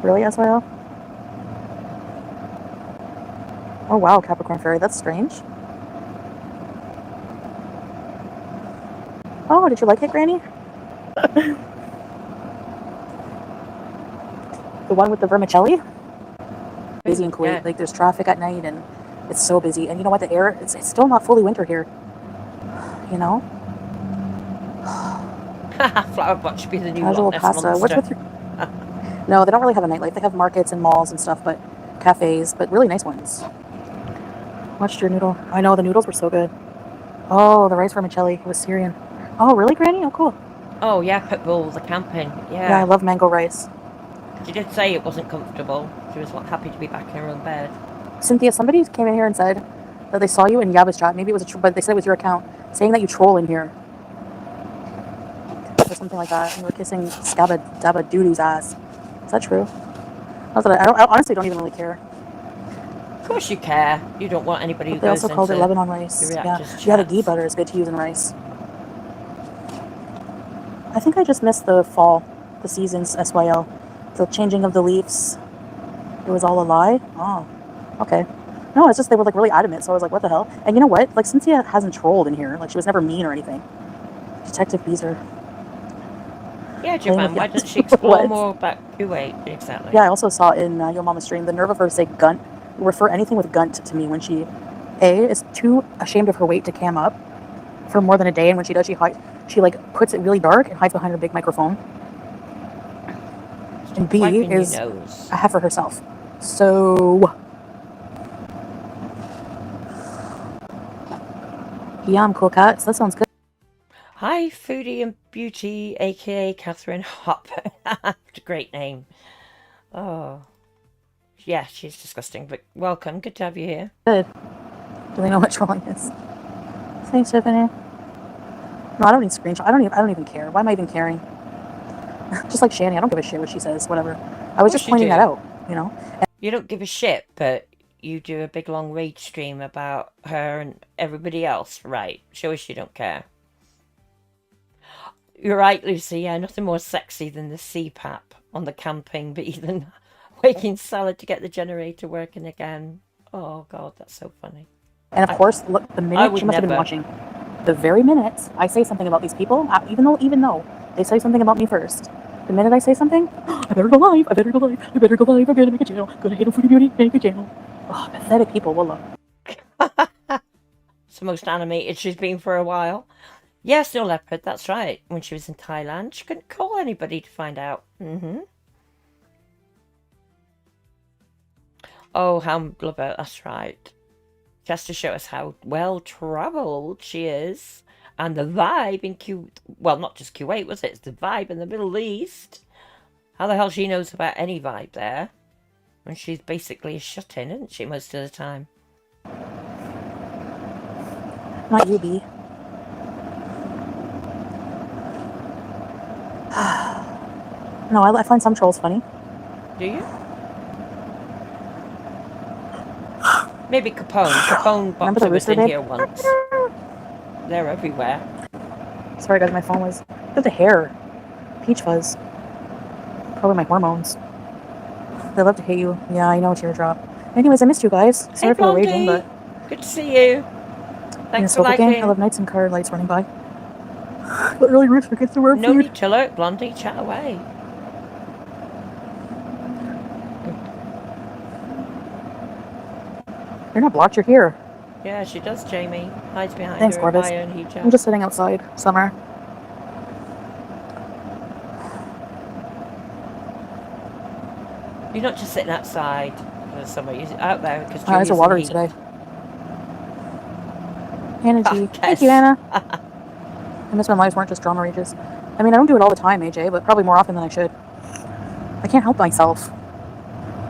Really, SYL? Oh wow, Capricorn Fairy, that's strange. Oh, did you like it, Granny? The one with the vermicelli? Busy in Kuwait. Yeah. Like, there's traffic at night and it's so busy. And you know what? The air, it's still not fully winter here. You know? Flower pot should be the new Casual Loch Ness pasta. What's monster. with your... No, they don't really have a nightlife. They have markets and malls and stuff, but cafes, but really nice ones. Watched your noodle. I know, the noodles were so good. Oh, the rice vermicelli. It was Syrian. Oh, really, Granny? Oh, cool. Oh, yeah, Pitbull, the camping. Yeah, I love mango rice. She did say it wasn't comfortable. She was happy to be back in her own bed. Cynthia, somebody came in here and said that they saw you in Yaba's chat. Maybe it was but they said it was your account, saying that you troll in here. Or something like that. And you were kissing Scabba Dabba Doodoo's ass. Is that true? I honestly don't even really care. Of course you care. You don't want anybody who They goes also called it into Lebanon rice. your Yeah. reactors' Yeah, the chats. ghee butter is good to use in rice. I think I just missed the fall, the seasons, SYL. The changing of the leaves. It was all a lie? Oh, okay. No, it's just they were like really adamant, so I was like, what the hell? And you know what? Like, Cynthia hasn't trolled in here. Like, she was never mean or anything. Detective Beezer. Yeah, Playing Joanne, with why you. doesn't she explore What? more about Kuwait? Exactly. Yeah, I also saw in Your Mama's stream the nerve of her to say gunt, refer anything with gunt to me when she, A, is too ashamed of her weight to cam up for more than a day, and when she does, she like puts it really dark and hides behind her big microphone. And B Wiping your is nose. a heifer herself. So, yeah, I'm cool, cats. That sounds good. Hi, Foodie and Beauty, aka Catherine Hop. Great name. Oh. Yeah, she's disgusting, but welcome. Good to have you here. Good. Do they know what trolling is? Thanks, Tiffany. No, I don't need screenshot. I don't even care. Why am I even caring? Just like Shanny, I don't give a shit what she says, whatever. I was just pointing that out, you know? You don't give a shit, but you do a big long rage stream about her and everybody else. Right. Show us you don't care. You're right, Lucy. Yeah, nothing more sexy than the CPAP on the camping, but even making salad to get the generator working again. Oh, God, that's so funny. And of course, look, the minute she must have been watching, the very minute I say something about these people, even though they say something about me first, the minute I say something, I better go live, I better go live, I better go live, I'm gonna make a channel, gonna hate on Foodie Beauty, make a channel. Oh, pathetic people, wallah. It's the most animated she's been for a while. Yeah, Snow Leopard, that's right. When she was in Thailand, she couldn't call anybody to find out. Oh, how love her, that's right. She has to show us how well-travelled she is. And the vibe in well, not just Kuwait, was it? It's the vibe in the Middle East. How the hell she knows about any vibe there? When she's basically a shut-in, isn't she, most of the time? Not you, B. No, I find some trolls funny. Do you? Maybe Capone. Capone Boxer was in here once. They're everywhere. Sorry guys, my phone was... Look at the hair. Peach fuzz. Probably my hormones. They love to hate you. Yeah, I know, teardrop. Anyways, I missed you guys. Sorry for the raging, but... Good to see you. Thanks for liking. I love nights and car lights running by. But really, Rooster gets to wear No food. need to lurk, Blondie. Chat away. You're not blocked, you're here. Yeah, she does, Jamie. Hides behind Thanks, her Corbis. iron hijab. I'm just sitting outside, summer. You're not just sitting outside for the summer. You're out there because My eyes are watery today. Anna G. Thank you, Anna. I miss when lives weren't just drama rages. I mean, I don't do it all the time, AJ, but probably more often than I should. I can't help myself.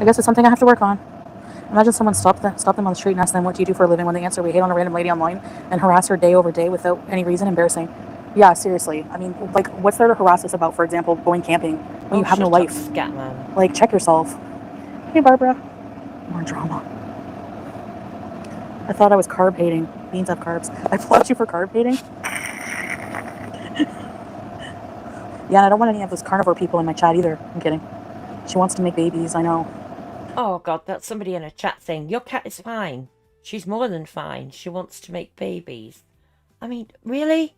I guess it's something I have to work on. Imagine someone stop them on the street and ask them, what do you do for a living? When they answer, we hate on a random lady online and harass her day over day without any reason. Embarrassing. Yeah, seriously. I mean, like, what's there to harass us about, for example, going camping when you have no shut up, life? Scatman. Like, check yourself. Hey, Barbara. More drama. I thought I was carb hating. Beans have carbs. I applaud you for carb hating. Yeah, and I don't want any of those carnivore people in my chat either. I'm kidding. She wants to make babies, I know. Oh god, that's somebody in a chat saying, your cat is fine. She's more than fine. She wants to make babies. I mean, really?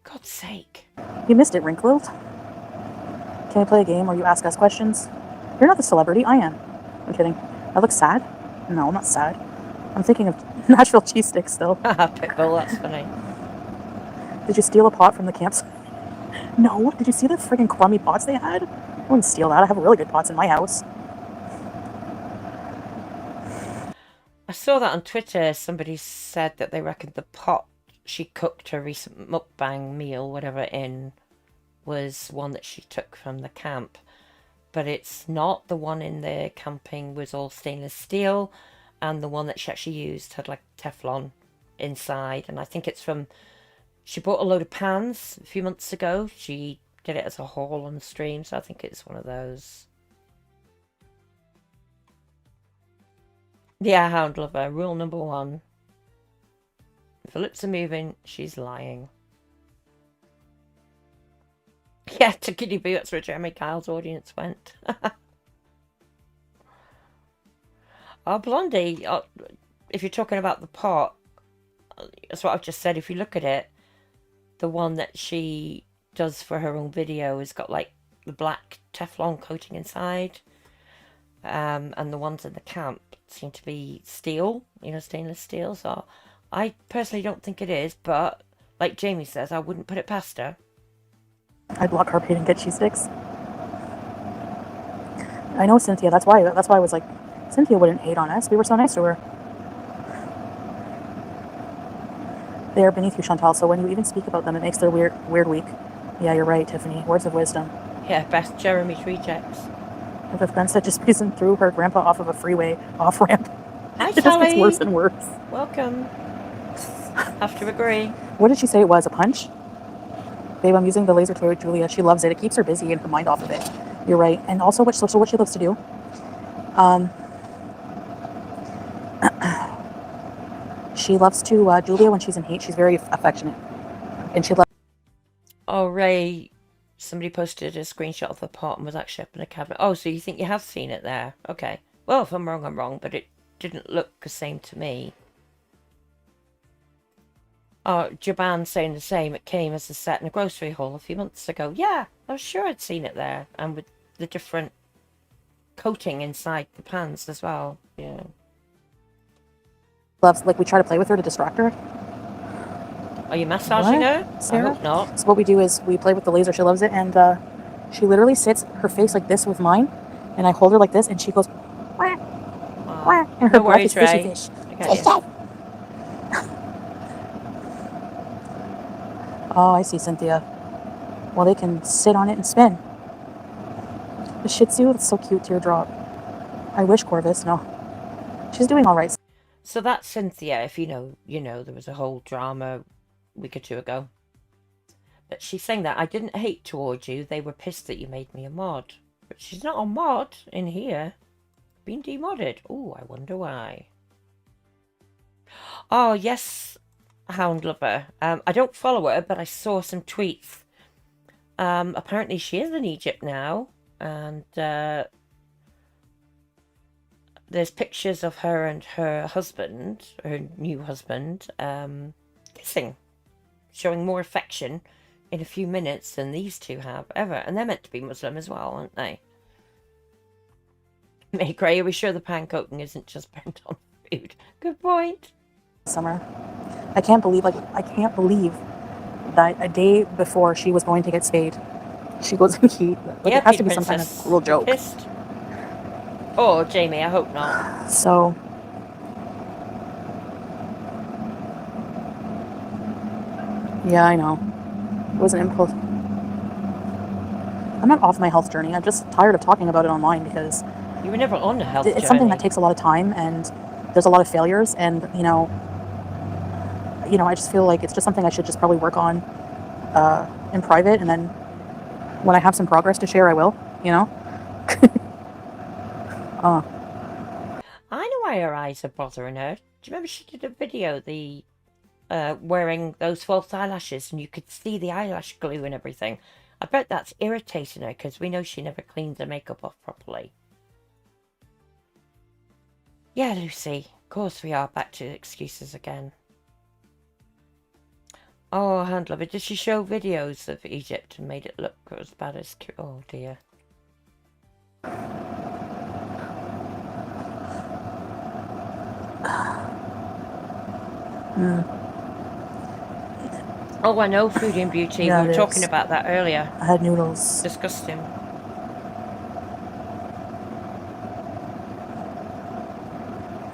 God's sake. You missed it, Wrinkled. Can we play a game where you ask us questions? You're not the celebrity, I am. I'm kidding. I look sad? No, I'm not sad. I'm thinking of Nashville cheese sticks still. Haha, Pitbull, that's funny. Did you steal a pot from the campsite? No, did you see the friggin' crummy pots they had? I wouldn't steal that. I have really good pots in my house. I saw that on Twitter. Somebody said that they reckoned the pot she cooked her recent mukbang meal, whatever, in, was one that she took from the camp. But it's not. The one in the camping was all stainless steel, and the one that she actually used had like Teflon inside. And I think it's from... She bought a load of pans a few months ago. She did it as a haul on the stream, so I think it's one of those. Yeah, Hound Lover, rule number 1. If her lips are moving, she's lying. Yeah, to Cutie, that's where Jeremy Kyle's audience went. Oh, Blondie, if you're talking about the pot, that's what I've just said. If you look at it, the one that she does for her own video has got like the black Teflon coating inside. And the ones in the camp seem to be steel, you know, stainless steel. So I personally don't think it is, but like Jamie says, I wouldn't put it past her. I'd block her page and get cheese sticks. I know Cynthia, that's why I was like, Cynthia wouldn't hate on us. We were so nice to her. They are beneath you, Chantal, so when you even speak about them, it makes their weird week. Yeah, you're right, Tiffany. Words of wisdom. Yeah, best Jeremy's rejects. If a friend said just squeezing through her grandpa off of a freeway off-ramp, Hi, it just gets worse and worse. Welcome. Have to agree. What did she say it was? A punch? Babe, I'm using the laser toy with Julia. She loves it. It keeps her busy and her mind off of it. You're right. And also, what she loves to do, she loves to, Julia, when she's in heat, she's very affectionate. And she loves... Oh, Ray, somebody posted a screenshot of the pot and was actually up in a cabinet. Oh, so you think you have seen it there? Okay. Well, if I'm wrong, I'm wrong, but it didn't look the same to me. Oh, Jaban saying the same. It came as a set in a grocery haul a few months ago. Yeah, I was sure I'd seen it there. And with the different coating inside the pans as well. Yeah. Loves, like, we try to play with her to distract her. Are you massaging her? Sarah? I hope not. So what we do is we play with the laser. She loves it. And she literally sits her face like this with mine. And I hold her like this. And she goes, wah, wah. And her No breath is worries, fishy Ray. fish. I got you. Oh, I see, Cynthia. Well, they can sit on it and spin. The Shih Tzu, it's so cute, teardrop. I wish Corvus, no. She's doing all right. So that's Cynthia. If you know, there was a whole drama a week or two ago. But she's saying that I didn't hate towards you. They were pissed that you made me a mod. But she's not a mod in here. Been demodded. Oh, I wonder why. Oh, yes, Hound Lover. I don't follow her, but I saw some tweets. Apparently she is in Egypt now. And there's pictures of her and her husband, her new husband, kissing, showing more affection in a few minutes than these two have ever. And they're meant to be Muslim as well, aren't they? May Gray, are we sure the pan coating isn't just burnt on food? Good point. Summer. I can't believe that a day before she was going to get spayed, she goes in heat. Like, Yeah, it has to Pete be some kind of Princess. cruel joke. Pissed. Oh, Jamie, I hope not. So, yeah, I know. It was an impulse. I'm not off my health journey. I'm just tired of talking about it online because You were never on a health it's journey. something that takes a lot of time, and there's a lot of failures, and you know, I just feel like it's just something I should just probably work on in private, and then when I have some progress to share, I will, you know? I know why her eyes are bothering her. Do you remember she did a video, wearing those false eyelashes, and you could see the eyelash glue and everything? I bet that's irritating her, because we know she never cleans her makeup off properly. Yeah, Lucy, of course we are back to excuses again. Oh, hand lover, did she show videos of Egypt and made it look as bad as... Oh, dear. Oh, I know, Foodie and Beauty. Yeah, we were it talking is. about that earlier. I had noodles. Disgusting.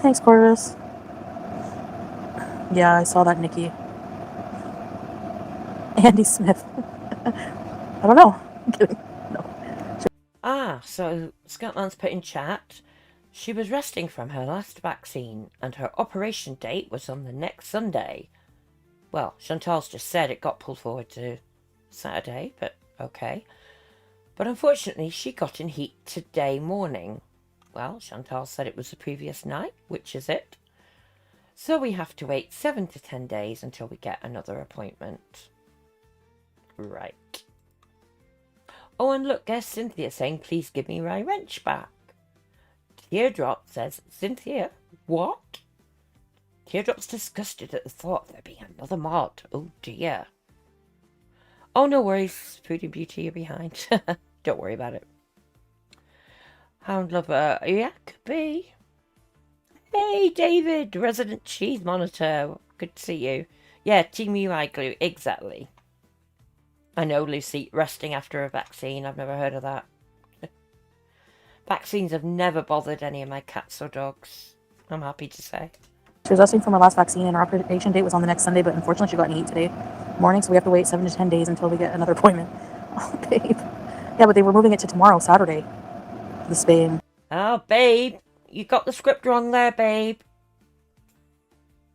Thanks, Corvus. Yeah, I saw that, Nikki. Andy Smith. I don't know. I'm kidding. No. Ah, so Scotland's put in chat. She was resting from her last vaccine and her operation date was on the next Sunday. Well, Chantal's just said it got pulled forward to Saturday, but okay. But unfortunately, she got in heat today morning. Well, Chantal said it was the previous night, which is it. So we have to wait 7 to 10 days until we get another appointment. Right. Oh, and look, there's Cynthia saying, please give me my wrench back. Teardrop says, Cynthia, what? Teardrop's disgusted at the thought of there being another mod. Oh dear. Oh, no worries. Foodie Beauty, you're behind. Don't worry about it. Hound lover, yeah, could be. Hey, David, resident cheese monitor. Good to see you. Yeah, Team UI glue, exactly. I know, Lucy, resting after a vaccine. I've never heard of that. Vaccines have never bothered any of my cats or dogs, I'm happy to say. She was resting from her last vaccine, and her operation date was on the next Sunday, but unfortunately she got in heat today morning, so we have to wait 7 to 10 days until we get another appointment. Oh, babe. Yeah, but they were moving it to tomorrow, Saturday. The Spain. Oh, babe. You got the script wrong there, babe.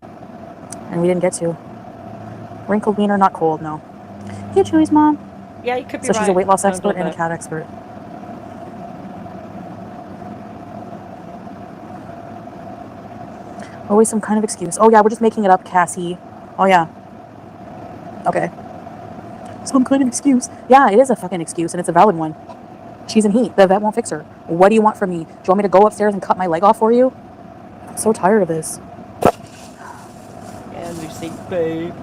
And we didn't get to. Wrinkled wiener, not cold, no. Hey, Chewy's mom. Yeah, you could be So right. she's a weight loss Hound expert and a lover. cat expert. Always some kind of excuse. Oh, yeah, we're just making it up, Cassie. Oh, yeah. Okay. Some kind of excuse. Yeah, it is a fucking excuse, and it's a valid one. She's in heat. The vet won't fix her. What do you want from me? Do you want me to go upstairs and cut my leg off for you? I'm so tired of this. Yeah, Lucy, babe.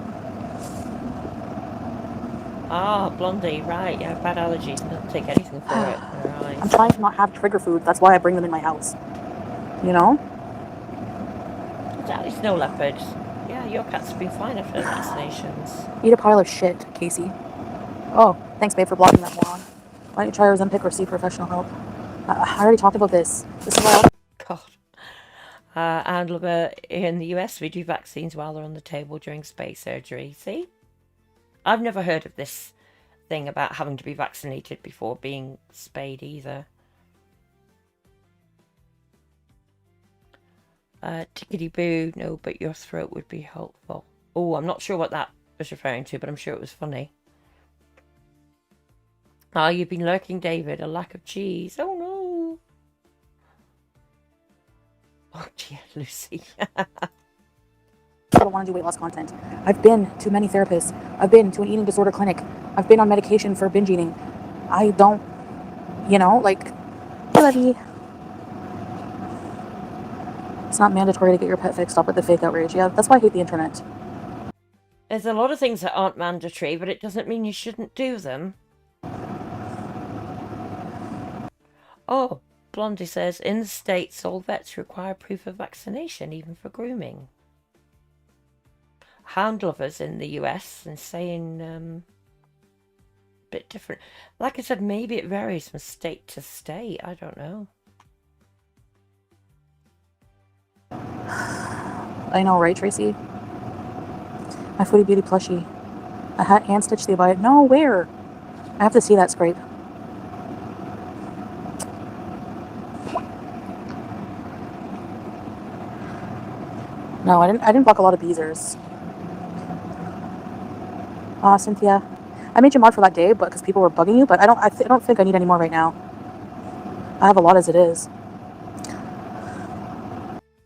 Ah, Blondie, right. Yeah, bad allergies. Don't take anything for it. Right. I'm trying to not have trigger food. That's why I bring them in my house. You know? At least no leopards. Yeah, your cats have been fine after the vaccinations. Eat a pile of shit, Casey. Oh, thanks, babe, for blocking that moron. Why don't you try Ozempic or seek professional help? I already talked about this. This is why God. And look, in the US, we do vaccines while they're on the table during space surgery. See? I've never heard of this thing about having to be vaccinated before being spayed either. Tickety boo, no, but your throat would be helpful. Oh, I'm not sure what that was referring to, but I'm sure it was funny. Ah, you've been lurking, David. A lack of cheese. Oh, no. Oh, dear, Lucy. I don't want to do weight loss content. I've been to many therapists. I've been to an eating disorder clinic. I've been on medication for binge eating. I don't, you know, like, I love you. It's not mandatory to get your pet fixed. Stop with the fake outrage. Yeah, that's why I hate the internet. There's a lot of things that aren't mandatory, but it doesn't mean you shouldn't do them. Oh, Blondie says, in the States, all vets require proof of vaccination, even for grooming. Hound lovers in the US and saying a bit different. Like I said, maybe it varies from state to state. I don't know. I know, right, Tracy? My Foodie Beauty plushie. A hat hand stitch they buy it. No, where? I have to see that scrape. No, I didn't block a lot of beezers. Cynthia. I made you mod for that day, but because people were bugging you. But I don't think I need any more right now. I have a lot as it is.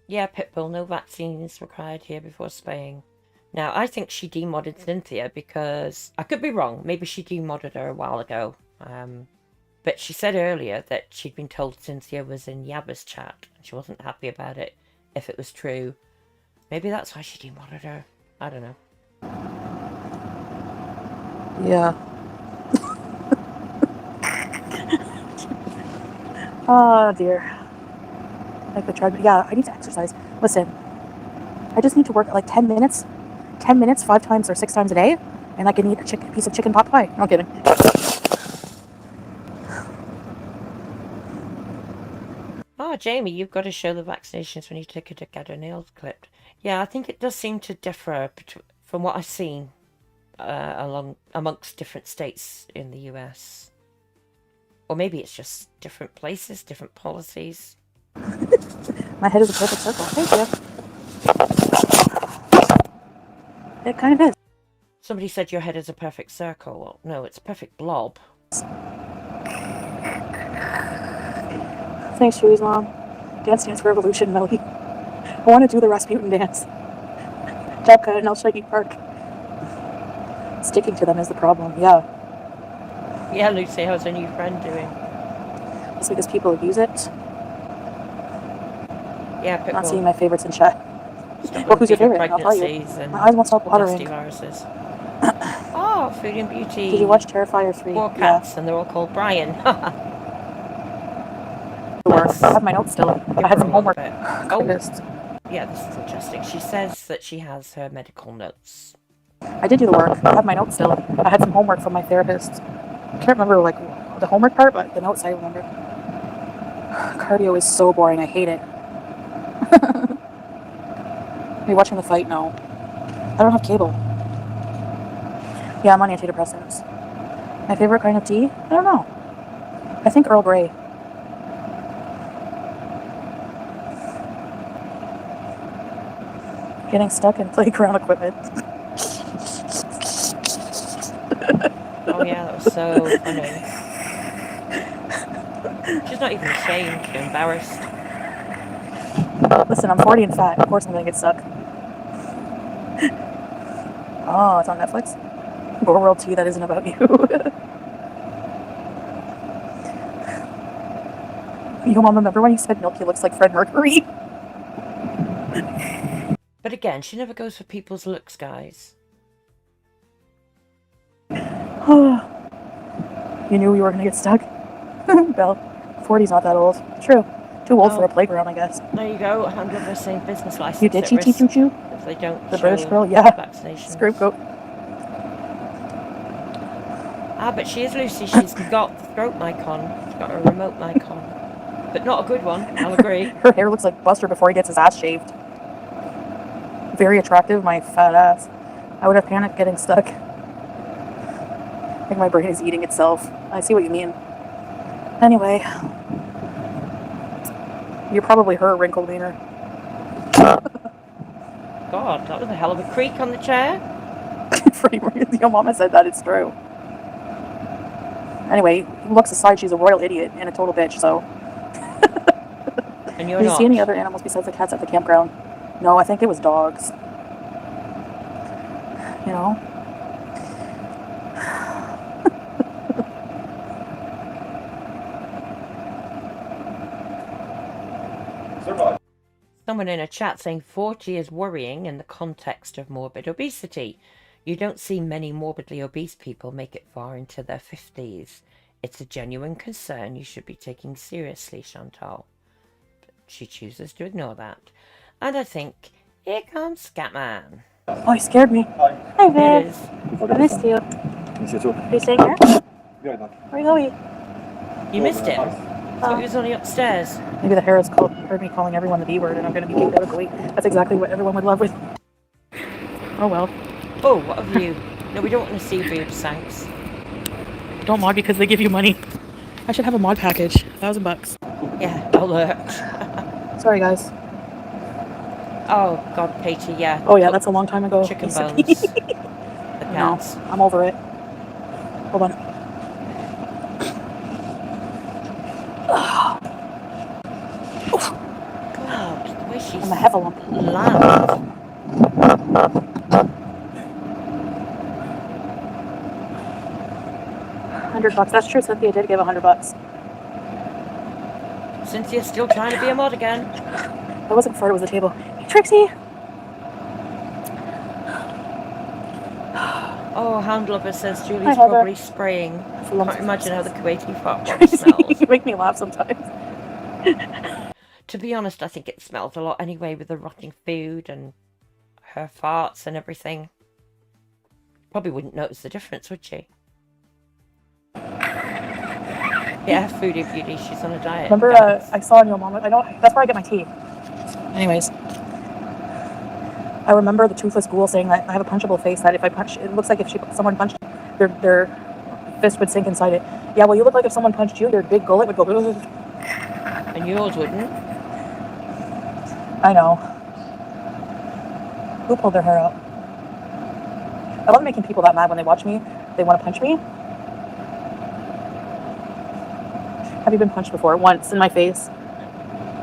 Yeah, Pitbull, no vaccines required here before spaying. Now, I think she demodded Cynthia because, I could be wrong, maybe she demodded her a while ago. But she said earlier that she'd been told Cynthia was in Yabba's chat, and she wasn't happy about it, if it was true. Maybe that's why she demodded her. I don't know. Yeah. Oh dear. Like the treadmill. Yeah, I need to exercise. Listen, I just need to work at like 10 minutes. 10 minutes, 5 times or 6 times a day, and I can eat a piece of chicken pot pie. No kidding. Oh, Jamie, you've got to show the vaccinations when you take her to get her nails clipped. Yeah, I think it does seem to differ from what I've seen amongst different states in the US. Or maybe it's just different places, different policies. My head is a perfect circle. Thank you. It kind of is. Somebody said your head is a perfect circle. Well, no, it's a perfect blob. Thanks, Chewy's mom. Dance Dance Revolution, Melody. I want to do the Rasputin dance. Jabka and El Shaggy Park. Sticking to them is the problem, yeah. Yeah, Lucy, how's her new friend doing? It's because people abuse it. Yeah, Pitbull. Not seeing my favorites in chat. Well, who's your favorite? I'll tell you. My eyes won't stop watering. Viruses. Oh, Foodie and Beauty. Did you watch Terrifier 3? 4 cats, and they're all called Brian. I have my notes still. I had some homework. Oh, yeah, this is interesting. She says that she has her medical notes. I did do the work. I have my notes still. I had some homework from my therapist. I can't remember like the homework part, but the notes I remember. Cardio is so boring. I hate it. Are you watching the fight? No. I don't have cable. Yeah, I'm on antidepressants. My favorite kind of tea? I don't know. I think Earl Grey. Getting stuck in playground equipment. Oh yeah, that was so funny. She's not even ashamed, she's embarrassed. Listen, I'm 40 and fat. Of course I'm gonna get stuck. Oh, it's on Netflix? Gorlworld 2, that isn't about you. Yo, Mom, remember when you said Milky looks like Fred Mercury? But again, she never goes for people's looks, guys. You knew you were gonna get stuck? Belle, 40's not that old. True. Too old for a playground, I guess. There you go, hand over saying business license. You did choo-choo? If they don't The British girl? Yeah. Vaccination. Screw goat. Ah, but she is Lucy. She's got throat mic on. She's got a remote mic on. But not a good one, I'll agree. Her hair looks like Buster before he gets his ass shaved. Very attractive, my fat ass. I would have panicked getting stuck. I think my brain is eating itself. I see what you mean. Anyway. You're probably her, wrinkle wiener. God, that was a hell of a creak on the chair. Your mama said that, it's true. Anyway, looks aside, she's a royal idiot and a total bitch, so. And you're Did you not. see any other animals besides the cats at the campground? No, I think it was dogs. You know? Someone in a chat saying 40 is worrying in the context of morbid obesity. You don't see many morbidly obese people make it far into their 50s. It's a genuine concern you should be taking seriously, Chantal. But she chooses to ignore that. And I think, here comes Scatman. Oh, he scared me. Hi, There Viv. it is. I missed you. Miss you too. Are you staying here? Yeah, no. Where are you going? You missed him. I thought he was only upstairs. Maybe the Harris heard me calling everyone the B word and I'm going to be kicked out of the week. That's exactly what everyone would love with. Oh well. Oh, what have you? No, we don't want to see boobs, thanks. Don't mod because they give you money. I should have a mod package. $1,000. Yeah, alert. Sorry, guys. Oh, God, Katie, yeah. Oh yeah, that's a long time ago. Chicken Piece of bones. pee. The No, cats. I'm over it. Hold on. God, the way she's I'm a heffalump. laughed. $100. That's true. Cynthia did give $100. Cynthia's still trying to be a mod again. That wasn't Fred, it was the table. Hey, Trixie! Oh, Hound Lover says Julie's Hi, Heather. probably spraying. Can't imagine how the Kuwaiti fart box Trixie, smells. you make me laugh sometimes. To be honest, I think it smells a lot anyway with the rotting food and her farts and everything. Probably wouldn't notice the difference, would she? Yeah, Foodie Beauty, she's on a diet. Remember, I saw on your mom, I know, that's where I get my tea. Anyways. I remember the toothless ghoul saying that I have a punchable face, that if I punch, it looks like if someone punched, their fist would sink inside it. Yeah, well, you look like if someone punched you, your big gullet would go. And yours wouldn't. I know. Who pulled their hair out? I love making people that mad when they watch me. They want to punch me. Have you been punched before? Once in my face.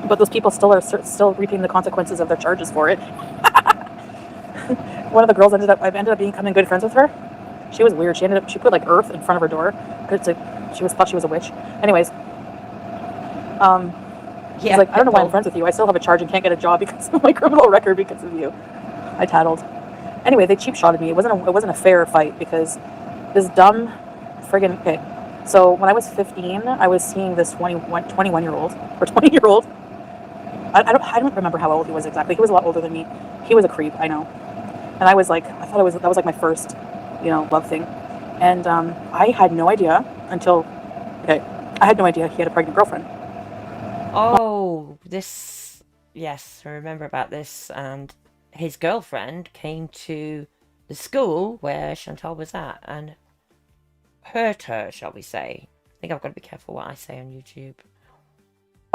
But those people still are reaping the consequences of their charges for it. One of the girls I ended up becoming good friends with her. She was weird. She put like earth in front of her door because thought she was a witch. Anyways, she's like, I don't know why I'm friends with you. I still have a charge and can't get a job because of my criminal record because of you. I tattled. Anyway, they cheap shotted me. It wasn't a fair fight because this dumb friggin' okay. So when I was 15, I was seeing this 21-year-old or 20-year-old. I don't remember how old he was exactly. He was a lot older than me. He was a creep, I know. And I was like, that was like my first, love thing. And I had no idea until, I had no idea he had a pregnant girlfriend. Oh, yes, I remember about this. And his girlfriend came to the school where Chantal was at and hurt her, shall we say. I think I've got to be careful what I say on YouTube.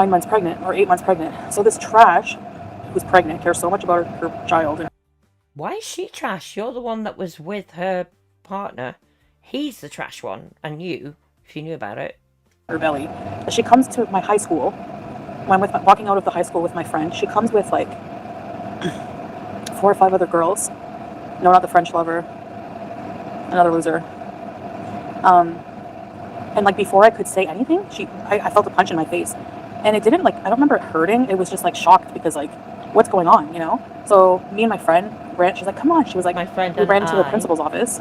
9 months pregnant or 8 months pregnant. So this trash who's pregnant cares so much about her child. Why is she trash? You're the one that was with her partner. He's the trash one. And you, if you knew about it. Her belly. She comes to my high school. When I'm walking out of the high school with my friend, she comes with like 4 or 5 other girls. No, not the French lover. Another loser. And like before I could say anything, I felt a punch in my face. And it didn't I don't remember it hurting. It was just like shocked because like, what's going on, So me and my friend ran, she's like, come on. She was like, my friend we ran to the principal's office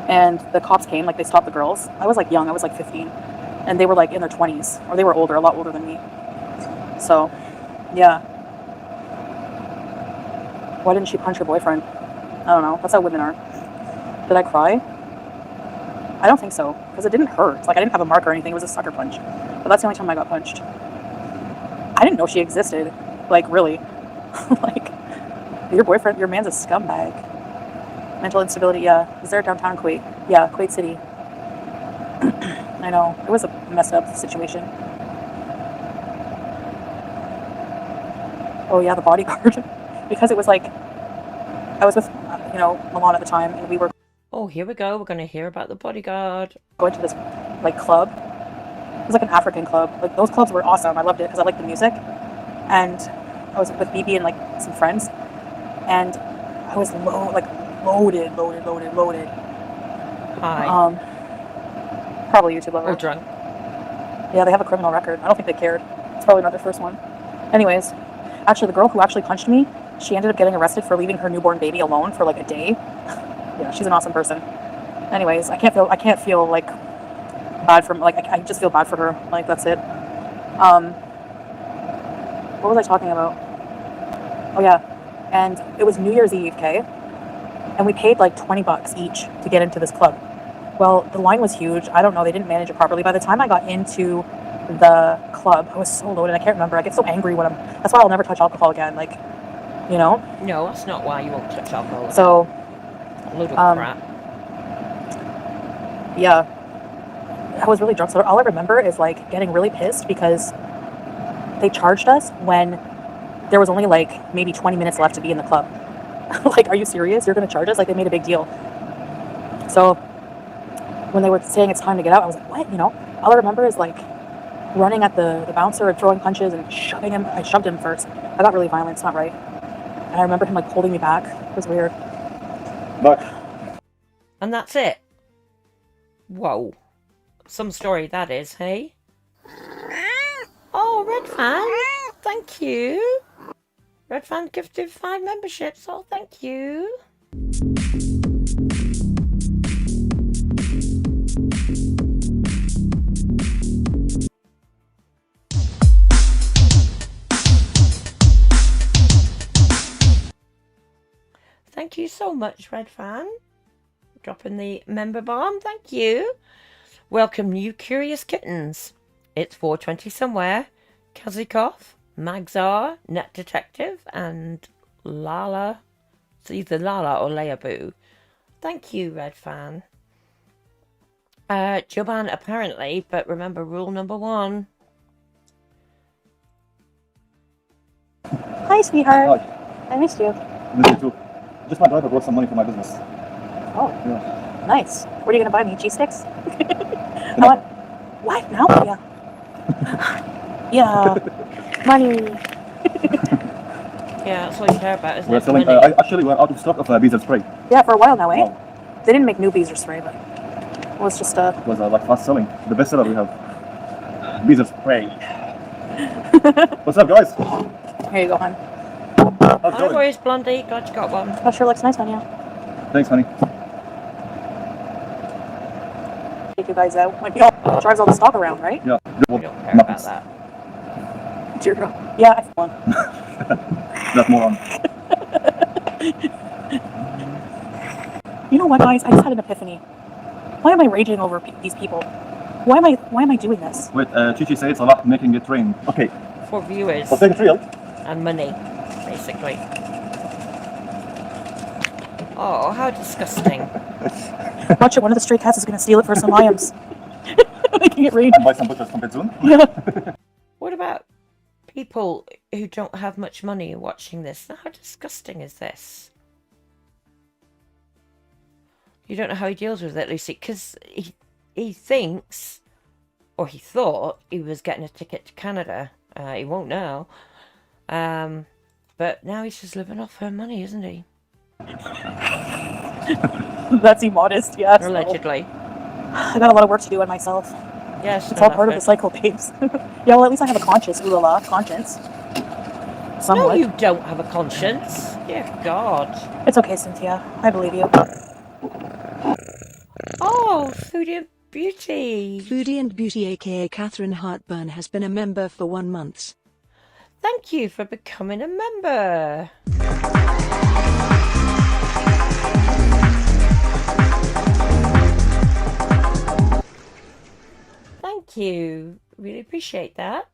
and the cops came, like they stopped the girls. I was like young, I was like 15 and they were like in their 20s or they were older, a lot older than me. So, yeah. Why didn't she punch her boyfriend? I don't know. That's how women are. Did I cry? I don't think so because it didn't hurt. Like I didn't have a mark or anything. It was a sucker punch. But that's the only time I got punched. I didn't know she existed. Like, really. Like, your man's a scumbag. Mental instability, yeah. Is there downtown Kuwait? Yeah, Kuwait City. I know. It was a messed up situation. Oh, yeah, the bodyguard. Because it was like, I was with, Milan at the time, and we were... Oh, here we go. We're going to hear about the bodyguard. Going to this, like, club. It was like an African club. Like, those clubs were awesome. I loved it because I liked the music. And I was with BB and, like, some friends. And I was loaded. Hi. Probably YouTube lover. Or drunk. Yeah, they have a criminal record. I don't think they cared. It's probably not their first one. Anyways, actually, the girl who actually punched me, she ended up getting arrested for leaving her newborn baby alone for, like, a day. Yeah, she's an awesome person. Anyways, I can't feel like bad for, like, I just feel bad for her. Like, that's it. What was I talking about? Oh, yeah. And it was New Year's Eve, okay? And we paid like $20 each to get into this club. Well, the line was huge. I don't know. They didn't manage it properly. By the time I got into the club, I was so loaded. I can't remember. I get so angry when that's why I'll never touch alcohol again. Like, No, that's not why you won't touch alcohol again. So, a load of crap. Yeah. I was really drunk. So all I remember is like getting really pissed because they charged us when there was only like maybe 20 minutes left to be in the club. Like, are you serious? You're going to charge us? Like, they made a big deal. So when they were saying it's time to get out, I was like, what? You know, all I remember is like running at the bouncer and throwing punches and shoving him. I shoved him first. I got really violent. It's not right. And I remember him like holding me back. It was weird. But And that's it. Whoa. Some story that is, hey? Oh, Red Fan. Thank you. Red Fan gifted 5 memberships. Oh, thank you. Thank you so much, Red Fan. Dropping the member bomb. Thank you. Welcome, new curious kittens. It's 420 somewhere. Kazikov, Magzar, Net Detective, and Lala. It's either Lala or Leaboo. Thank you, Red Fan. Joban apparently, but remember rule number 1. Hi, sweetheart. Hi. I missed you. Me too. Just my driver brought some money for my business. Oh, Yeah. nice. What are you gonna buy me? Cheese sticks? I want. What? No? Yeah. Yeah. Money. Yeah, that's all you care about, isn't We're it? selling. Money. Actually, we're out of stock of bees and spray. Yeah, for a while now, eh? Wow. They didn't make new bees or spray, but it was just It was like fast selling. The best seller we have. Bees and spray. What's up, guys? Here you go, hon. How's it No going? worries, Blondie. Glad you got one. That sure looks nice on you. Thanks, honey. Take you guys out. Like, you know, drives all the stock around, right? Yeah. We don't care about that. Dear girl. Yeah, I won. That moron. You know what, guys? I just had an epiphany. Why am I raging over these people? Why am I doing this? Wait, Chichi said it's a lot making it rain. Okay, For viewers I'll take it real. and money, basically. Oh, how disgusting. Watch it. One of the stray cats is going to steal it for some items. Making it rain. Buy some butchers from soon. What about people who don't have much money watching this? How disgusting is this? You don't know how he deals with it, Lucy, because he thinks, or he thought, he was getting a ticket to Canada. He won't now. But now he's just living off her money, isn't he? That's immodest, yes. Allegedly. I got a lot of work to do on myself. Yes, It's all part of the cycle, babes. Yeah, well, at least I have a conscience. Ooh la la, conscience. No, Somewhat. you don't have a conscience. Dear God. It's okay, Cynthia. I believe you. Oh, Foodie Beauty. Foodie and Beauty aka Catherine Hartburn has been a member for 1 month. Thank you for becoming a member. Thank you. Really appreciate that.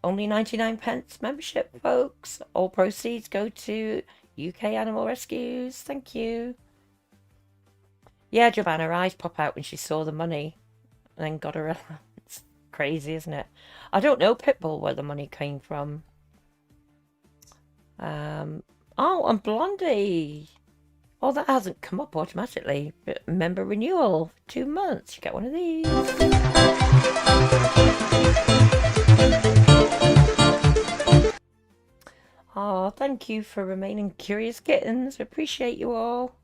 Only 99p membership, folks. All proceeds go to UK Animal Rescues. Thank you. Yeah, Joanna, her eyes pop out when she saw the money and then got her. It's crazy, isn't it? I don't know, Pitbull, where the money came from. Oh, and Blondie. Oh, that hasn't come up automatically. But member renewal, 2 months. You get one of these. Oh, thank you for remaining curious kittens. Appreciate you all.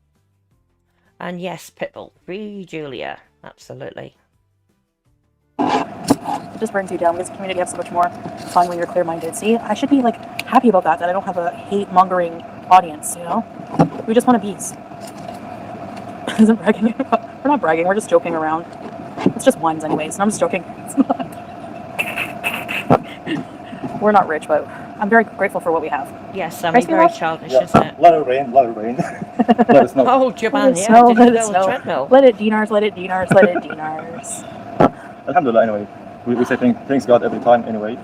And yes, Pitbull, free Julia. Absolutely. It just burns you down because the community has so much more fun when you're clear-minded. See, I should be like happy about that I don't have a hate-mongering audience, you know? We just want to bees. Isn't bragging? We're not bragging, we're just joking around. It's just ones anyways, and I'm just joking. It's not. We're not rich, but I'm very grateful for what we have. Yes, I Right, mean, very sweetheart? childish, isn't it? Let it rain, let it rain. Let it snow. Oh, Japan, Let it yeah. snow, Did let you it know the snow. treadmill? Let it dinars, let it dinars, let it dinars. Alhamdulillah, anyway. We say thanks God every time, anyway.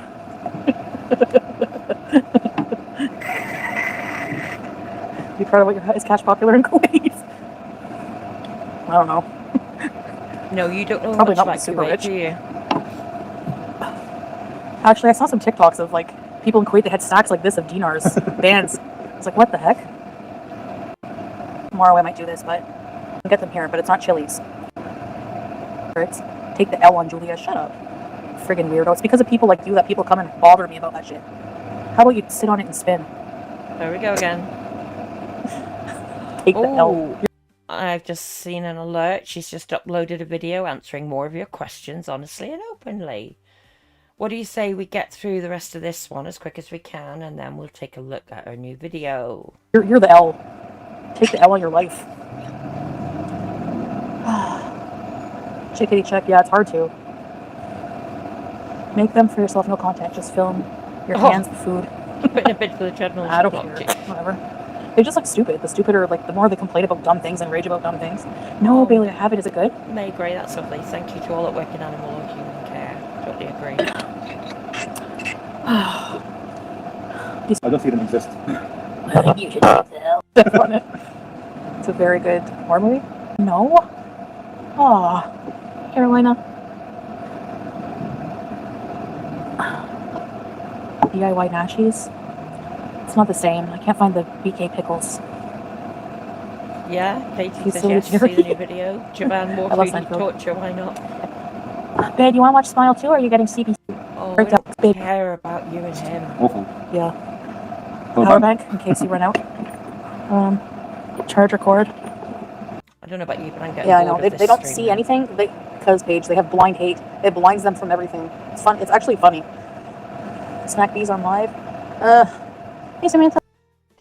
Be proud of what your is cash popular in Kuwait. I don't know. No, you don't know Probably much not about super Kuwait, rich. do you? Actually, I saw some TikToks of like people in Kuwait that had stacks like this of dinars, bands. I was like, what the heck? Tomorrow I might do this, but I'll get them here, but it's not Chili's. Take the L on Julia. Shut up. Friggin' weirdo. It's because of people like you that people come and bother me about that shit. How about you sit on it and spin? There we go again. Take the L. I've just seen an alert. She's just uploaded a video answering more of your questions honestly and openly. What do you say we get through the rest of this one as quick as we can, and then we'll take a look at her new video. You're the L. Take the L on your life. Chickadee check. Yeah, it's hard to. Make them for yourself, no contact. Just film your hands with food. Putting a bid for the treadmill. I don't care. Whatever. They just look stupid. The stupider, like, the more they complain about dumb things and rage about dumb things. No, Bailey, I have it. Is it good? May Gray, that's lovely. Thank you to all that work in animal or human care. Totally agree. I don't see them exist. You should It's a very good horror movie. No? Aw, Carolina. DIY Nashies. It's not the same. I can't find the BK pickles. Yeah, Katie He's says so yes to see the jerky. new video. Javan, more I love foodie Seinfeld. torture, why not? Babe, you want to watch Smile too, or are you getting CP? Oh, Right I down, don't babe. care about you and him. Awful. Yeah. Hold Power on. bank in case you run out. Charger cord. I don't know about you, but I'm getting Yeah, I bored know. of They this don't stream see now. anything because Paige, they have blind hate. It blinds them from everything. It's fun. It's actually funny. Snack bees on live. Hey Samantha.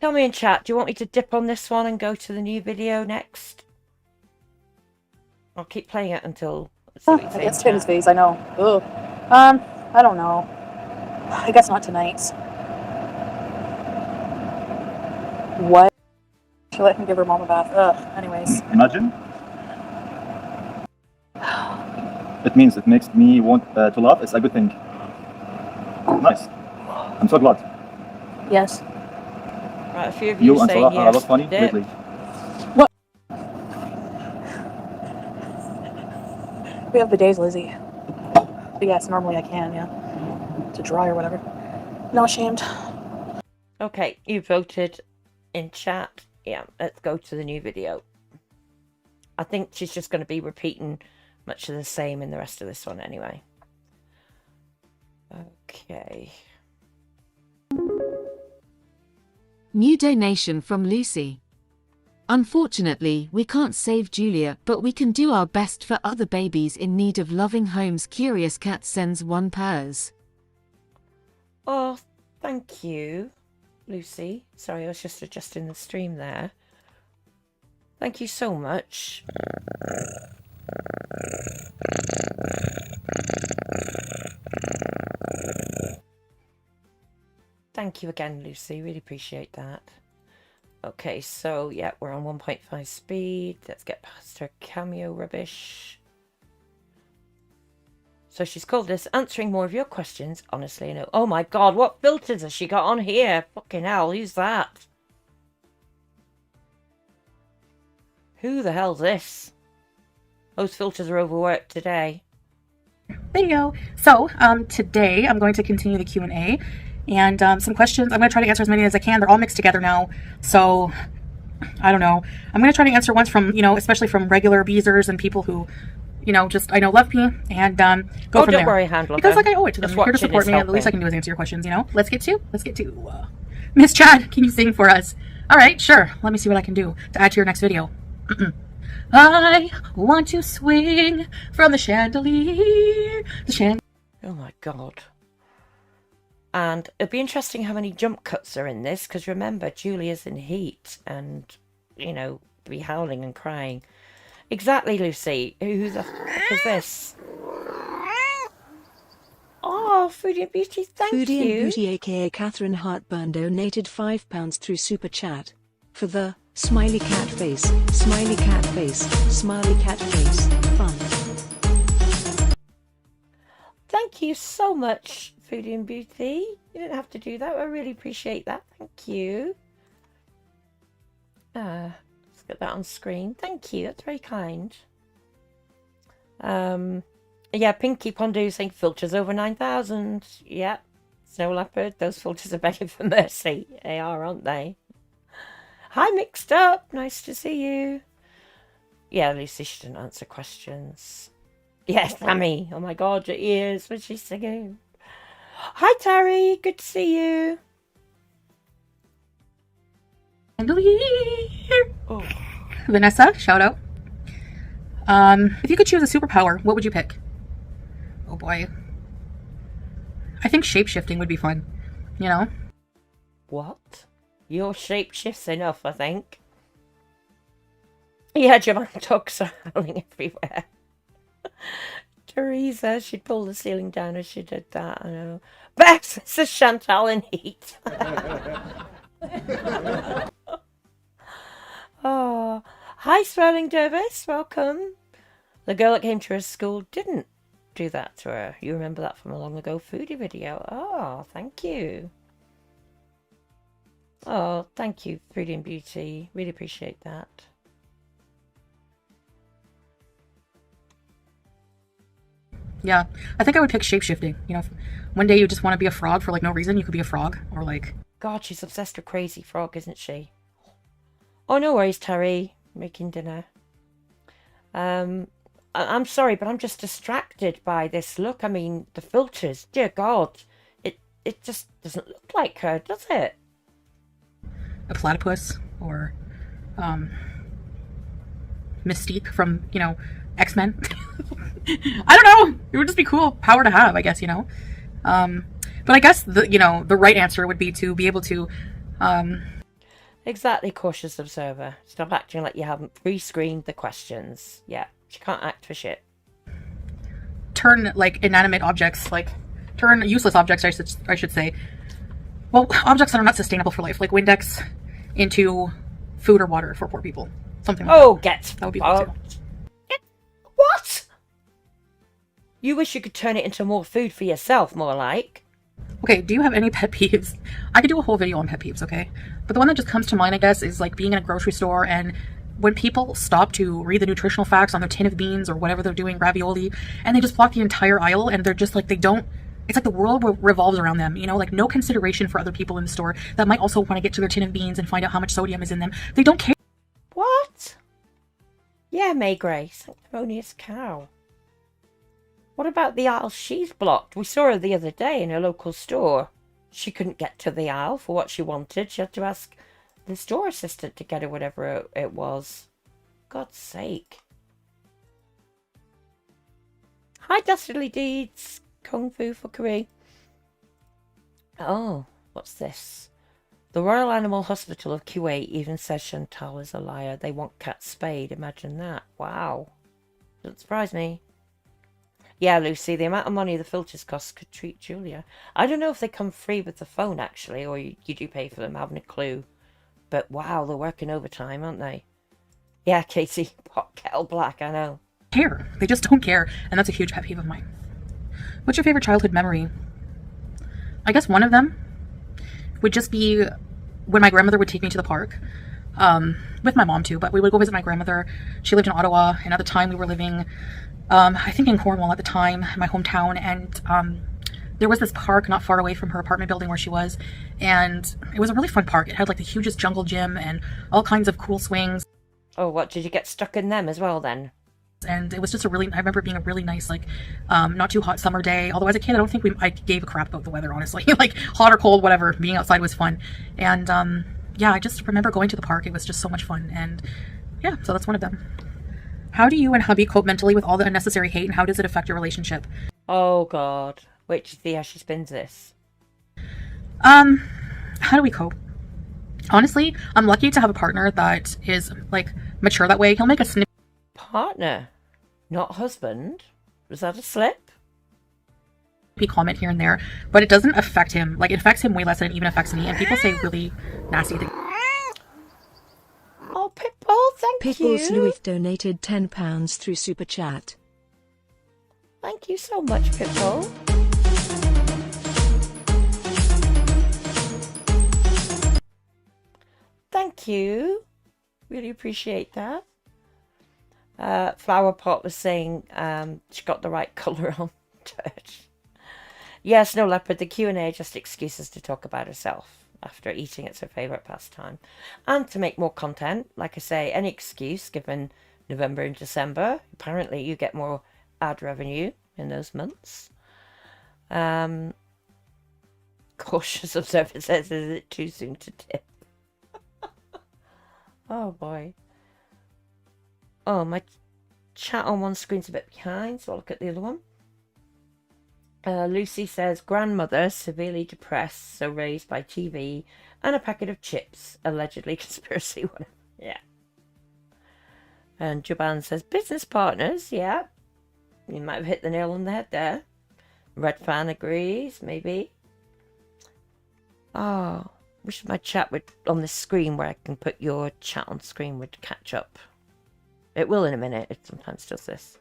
Tell me in chat, do you want me to dip on this one and go to the new video next? I'll keep playing it until... let's see what you say in It's Tim's chat. face. I know. Ugh. I don't know. I guess not tonight. What? She let him give her mom a bath. Anyways. Imagine. It means it makes me want to laugh. It's a good thing. Nice. I'm so glad. Yes. Right, a few of you You and saying Salah are a yes. lot funny dip. lately. We have bidets, Lizzie. But yes, normally I can, yeah. To dry or whatever. No ashamed. Okay, you voted in chat. Yeah, let's go to the new video. I think she's just going to be repeating much of the same in the rest of this one anyway. Okay. New donation from Lucy. Unfortunately, we can't save Julia, but we can do our best for other babies in need of loving homes. Curious Cat sends 1 purse. Oh, thank you, Lucy. Sorry, I was just adjusting the stream there. Thank you so much. Thank you again, Lucy. Really appreciate that. Okay, so yeah, we're on 1.5 speed. Let's get past her cameo rubbish. So she's called this answering more of your questions. Honestly, no. Oh my god, what filters has she got on here? Fucking hell, who's that? Who the hell's this? Those filters are overworked today. Video. So, today I'm going to continue the Q&A and some questions. I'm going to try to answer as many as I can. They're all mixed together now. So, I don't know. I'm going to try to answer ones from, you know, especially from regular beezers and people who, you know, just, I know, love me and go from don't there. worry, handler. Because, like, I owe it to them. Just They're here to watching support is me, and the least I helping. can do is answer your questions, you know? Let's get to Miss Chad, can you sing for us? All right, sure. Let me see what I can do to add to your next video. I want to swing from the chandelier. Oh my god. And it'll be interesting how many jump cuts are in this, because remember, Julia's in heat and, you know, be howling and crying. Exactly, Lucy. Who the fuck is this? Oh, Foodie and Beauty, thank Foodie you. and Beauty aka Catherine Hartburn donated £5 through Super Chat. For the smiley cat face, smiley cat face, smiley cat face, fun. Thank you so much, Foodie and Beauty. You didn't have to do that. I really appreciate that. Thank you. Let's get that on screen. Thank you. That's very kind. Yeah, Pinky Pondu saying filters over 9,000. Yeah. Snow Leopard. Those filters are begging for mercy. They are, aren't they? Hi, Mixed Up. Nice to see you. Yeah, Lucy, she didn't answer questions. Yes, Tammy. Oh my god, your ears when she's singing. Hi, Terry. Good to see you. Oh. Vanessa, shout out. If you could choose a superpower, what would you pick? Oh boy. I think shapeshifting would be fun, you know? What? Your shape shifts enough, I think. Yeah, your dogs are howling everywhere. Teresa, she'd pull the ceiling down as she did that, I know. Bex, it's a Chantal in heat. Oh, hi, Swelling Davis, welcome. The girl that came to her school didn't do that to her. You remember that from a long ago foodie video. Oh, thank you. Oh, thank you, Foodie and Beauty. Really appreciate that. Yeah, I think I would pick shapeshifting. You know, if one day you just want to be a frog for like no reason, you could be a frog, or like... God, she's obsessed with Crazy Frog, isn't she? Oh, no worries, Terry. Making dinner. I'm sorry, but I'm just distracted by this look. I mean, the filters. Dear God. It just doesn't look like her, does it? A platypus, or Mystique from, you know, X-Men. I don't know. It would just be cool power to have, I guess, you know. But I guess the right answer would be to be able to Exactly, cautious observer. Stop acting like you haven't pre-screened the questions. Yeah, she can't act for shit. turn like inanimate objects, like turn useless objects, I should say. Well, objects that are not sustainable for life, like Windex, into food or water for poor people. Something like Oh, that. get That would be fun too. What? You wish you could turn it into more food for yourself, more like. Okay, do you have any pet peeves? I could do a whole video on pet peeves, okay? But the one that just comes to mind, I guess, is like being in a grocery store and when people stop to read the nutritional facts on their tin of beans or whatever they're doing, ravioli, and they just block the entire aisle and they're just like, they don't, it's like the world revolves around them, you know, like no consideration for other people in the store that might also want to get to their tin of beans and find out how much sodium is in them. They don't care. What? Yeah, May Grace, sanctimonious cow. What about the aisle she's blocked? We saw her the other day in her local store. She couldn't get to the aisle for what she wanted. She had to ask the store assistant to get her whatever it was. God's sake. Hi, Dastardly Deeds. Kung Fu for Korea. Oh, what's this? The Royal Animal Hospital of Kuwait even says Chantal is a liar. They want Cat spayed. Imagine that. Wow. Doesn't surprise me. Yeah, Lucy, the amount of money the filters cost could treat Julia. I don't know if they come free with the phone, actually, or you do pay for them, I haven't a clue. But wow, they're working overtime, aren't they? Yeah, Katie, pot kettle black, I know. They just don't care, and that's a huge pet peeve of mine. What's your favorite childhood memory? I guess one of them would just be when my grandmother would take me to the park. With my mom too, but we would go visit my grandmother. She lived in Ottawa, and at the time we were living, I think in Cornwall at the time, my hometown, and there was this park not far away from her apartment building where she was, and it was a really fun park. It had like the hugest jungle gym and all kinds of cool swings. Oh, what, did you get stuck in them as well then? And it was just I remember it being a really nice, like, not too hot summer day. Although as a kid, I don't think I gave a crap about the weather, honestly. Like, hot or cold, whatever, being outside was fun. And, yeah, I just remember going to the park. It was just so much fun. And, yeah, so that's one of them. How do you and hubby cope mentally with all the unnecessary hate, and how does it affect your relationship? Oh, God. Wait to see how she spins this. How do we cope? Honestly, I'm lucky to have a partner that is, like, mature that way. He'll make a snip. Partner, not husband. Was that a slip? Comment here and there, but it doesn't affect him. Like, it affects him way less than it even affects me, and people say really nasty things. Oh, Pitbull, thank Pickles you. Louis donated £10 through Super Chat. Thank you so much, Pitbull. Thank you. Really appreciate that. Flower Pot was saying she got the right colour on. Yes, no leopard. The Q&A just excuses to talk about herself after eating. It's her favourite pastime. And to make more content, like I say, any excuse given November and December. Apparently you get more ad revenue in those months. Cautious observer says, is it too soon to tip? Oh boy. Oh, my chat on one screen's a bit behind, so I'll look at the other one. Lucy says, grandmother severely depressed, so raised by TV and a packet of chips, allegedly conspiracy, whatever. Yeah. And Juban says, business partners, yeah. You might have hit the nail on the head there. Red Fan agrees, maybe. Oh, wish my chat would, on this screen where I can put your chat on screen, would catch up. It will in a minute, it sometimes does this.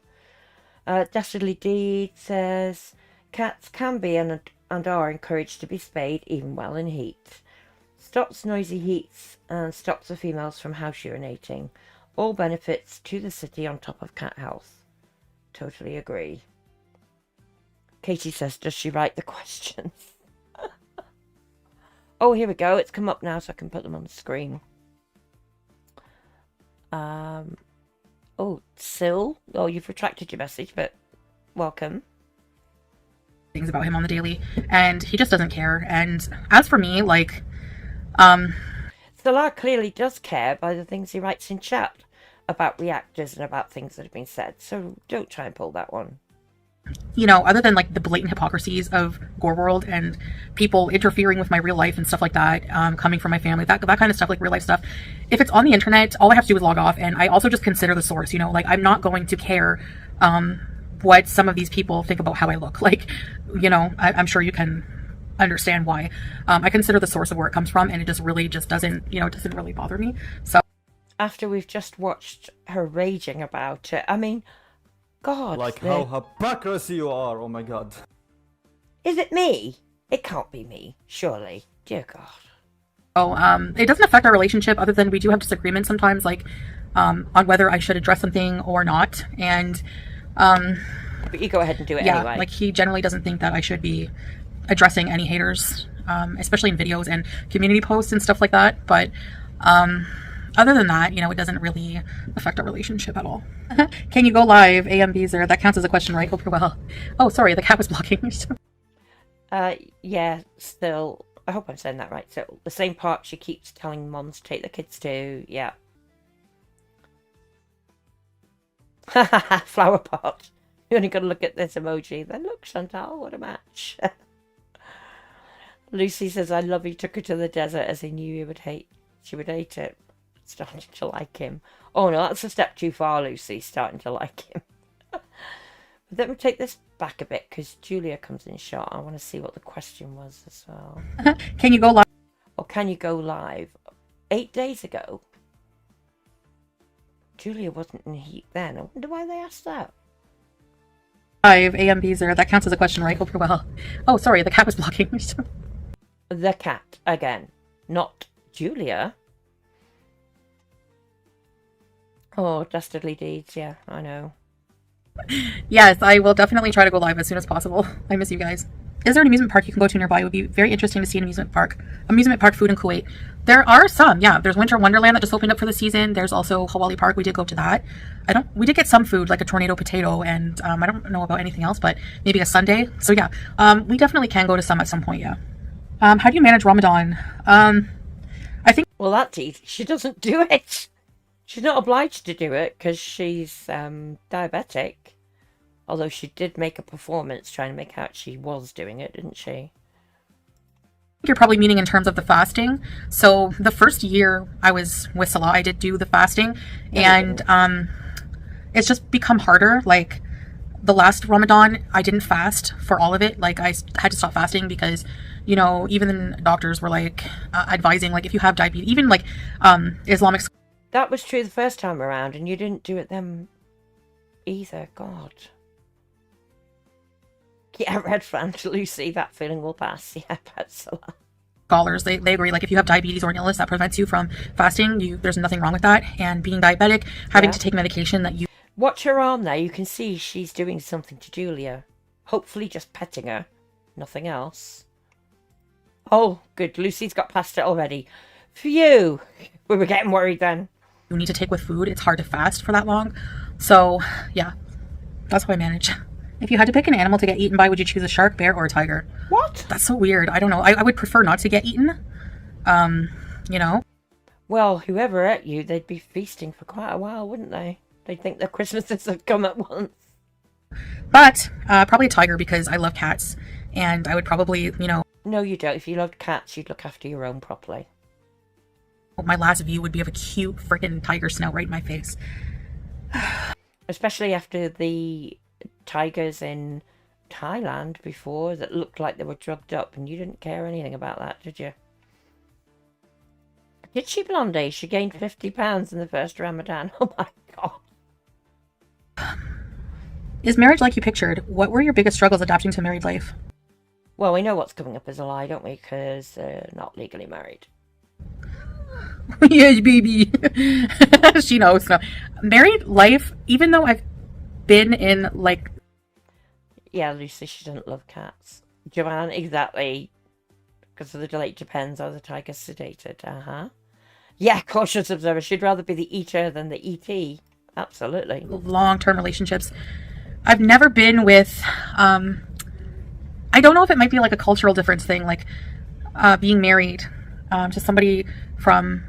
Dastardly Deed says, cats can be and are encouraged to be spayed even while in heat. Stops noisy heats and stops the females from house urinating. All benefits to the city on top of cat health. Totally agree. Katie says, does she write the questions? Oh, here we go. It's come up now so I can put them on the screen. Oh, Sil. Oh, you've retracted your message, but welcome. Things about him on the daily, and he just doesn't care. And as for me, like, Solar clearly does care by the things he writes in chat about reactors and about things that have been said, so don't try and pull that one. You know, other than like the blatant hypocrisies of gorlworld and people interfering with my real life and stuff like that, coming from my family, that kind of stuff, like real life stuff, if it's on the internet, all I have to do is log off. And I also just consider the source, you know, like I'm not going to care what some of these people think about how I look. Like, you know, I'm sure you can understand why. I consider the source of where it comes from, and it just really just doesn't, you know, it doesn't really bother me. So after we've just watched her raging about it, I mean, God. Like how hypocrisy you are, oh my god. Is it me? It can't be me, surely. Dear God. Oh, it doesn't affect our relationship other than we do have disagreements sometimes, like, on whether I should address something or not. And, but you go ahead and do it anyway. Like he generally doesn't think that I should be addressing any haters, especially in videos and community posts and stuff like that. But, other than that, you know, it doesn't really affect our relationship at all. Can you go live? AMBs that counts as a question, right? Hope you're well. Oh, sorry, the cat was blocking. Yeah, still, I hope I'm saying that right. So the same part she keeps telling moms to take the kids to, yeah. Flower pot. You only got to look at this emoji. Then look, Chantal, what a match. Lucy says, I love he took her to the desert as he knew she would hate it. Starting to like him. Oh no, that's a step too far, Lucy, starting to like him. But let me take this back a bit because Julia comes in shot. I want to see what the question was as well. Can you go live? Or can you go live? 8 days ago. Julia wasn't in heat then. I wonder why they asked that. Live, AMBs that counts as a question, right? Hope you're well. Oh, sorry, the cat was blocking. The cat, again. Not Julia. Oh, dastardly deeds, yeah, I know. Yes, I will definitely try to go live as soon as possible. I miss you guys. Is there an amusement park you can go to nearby? It would be very interesting to see an amusement park food in Kuwait. There are some, yeah. There's Winter Wonderland that just opened up for the season. There's also Hawali Park. We did go to that. We did get some food, like a tornado potato, and I don't know about anything else, but maybe a sundae. So yeah, we definitely can go to some at some point, yeah. How do you manage Ramadan? I think... Well, that's easy. She doesn't do it. She's not obliged to do it because she's diabetic. Although she did make a performance trying to make out she was doing it, didn't she? You're probably meaning in terms of the fasting. So the first year I was with Salah, I did do the fasting. And it's just become harder. Like the last Ramadan, I didn't fast for all of it. Like I had to stop fasting because, you know, even the doctors were like advising, like if you have diabetes, even like Islamic... That was true the first time around, and you didn't do it then either. God. Yeah, red fan to Lucy. That feeling will pass. Yeah, that's a lot. Scholars, they agree, like if you have diabetes or an illness that prevents you from fasting, there's nothing wrong with that. And being diabetic, having to take medication that you... Watch her arm there. You can see she's doing something to Julia. Hopefully just petting her. Nothing else. Oh, good. Lucy's got past it already. Phew. We were getting worried then. You need to take with food. It's hard to fast for that long. So, yeah. That's how I manage. If you had to pick an animal to get eaten by, would you choose a shark, bear, or a tiger? What? That's so weird. I don't know. I would prefer not to get eaten. You know? Well, whoever ate you, they'd be feasting for quite a while, wouldn't they? They'd think their Christmases had come at once. But probably a tiger because I love cats. And I would probably, you know... No, you don't. If you loved cats, you'd look after your own properly. My last view would be of a cute freaking tiger snout right in my face. Especially after the tigers in Thailand before that looked like they were drugged up, and you didn't care anything about that, did you? Did she, Blondie? She gained 50 pounds in the first Ramadan. Oh my god. Is marriage like you pictured? What were your biggest struggles adapting to married life? Well, we know what's coming up as a lie, don't we? Because they're not legally married. Yes, baby. She knows. No. Married life, even though I've been in, like... Yeah, Lucy, she doesn't love cats. Joanne, exactly. Because of the delay, depends. Are the tigers sedated? Yeah, cautious observer. She'd rather be the eater than the ET. Absolutely. Long-term relationships. I've never been with... I don't know if it might be like a cultural difference thing, like being married to somebody from,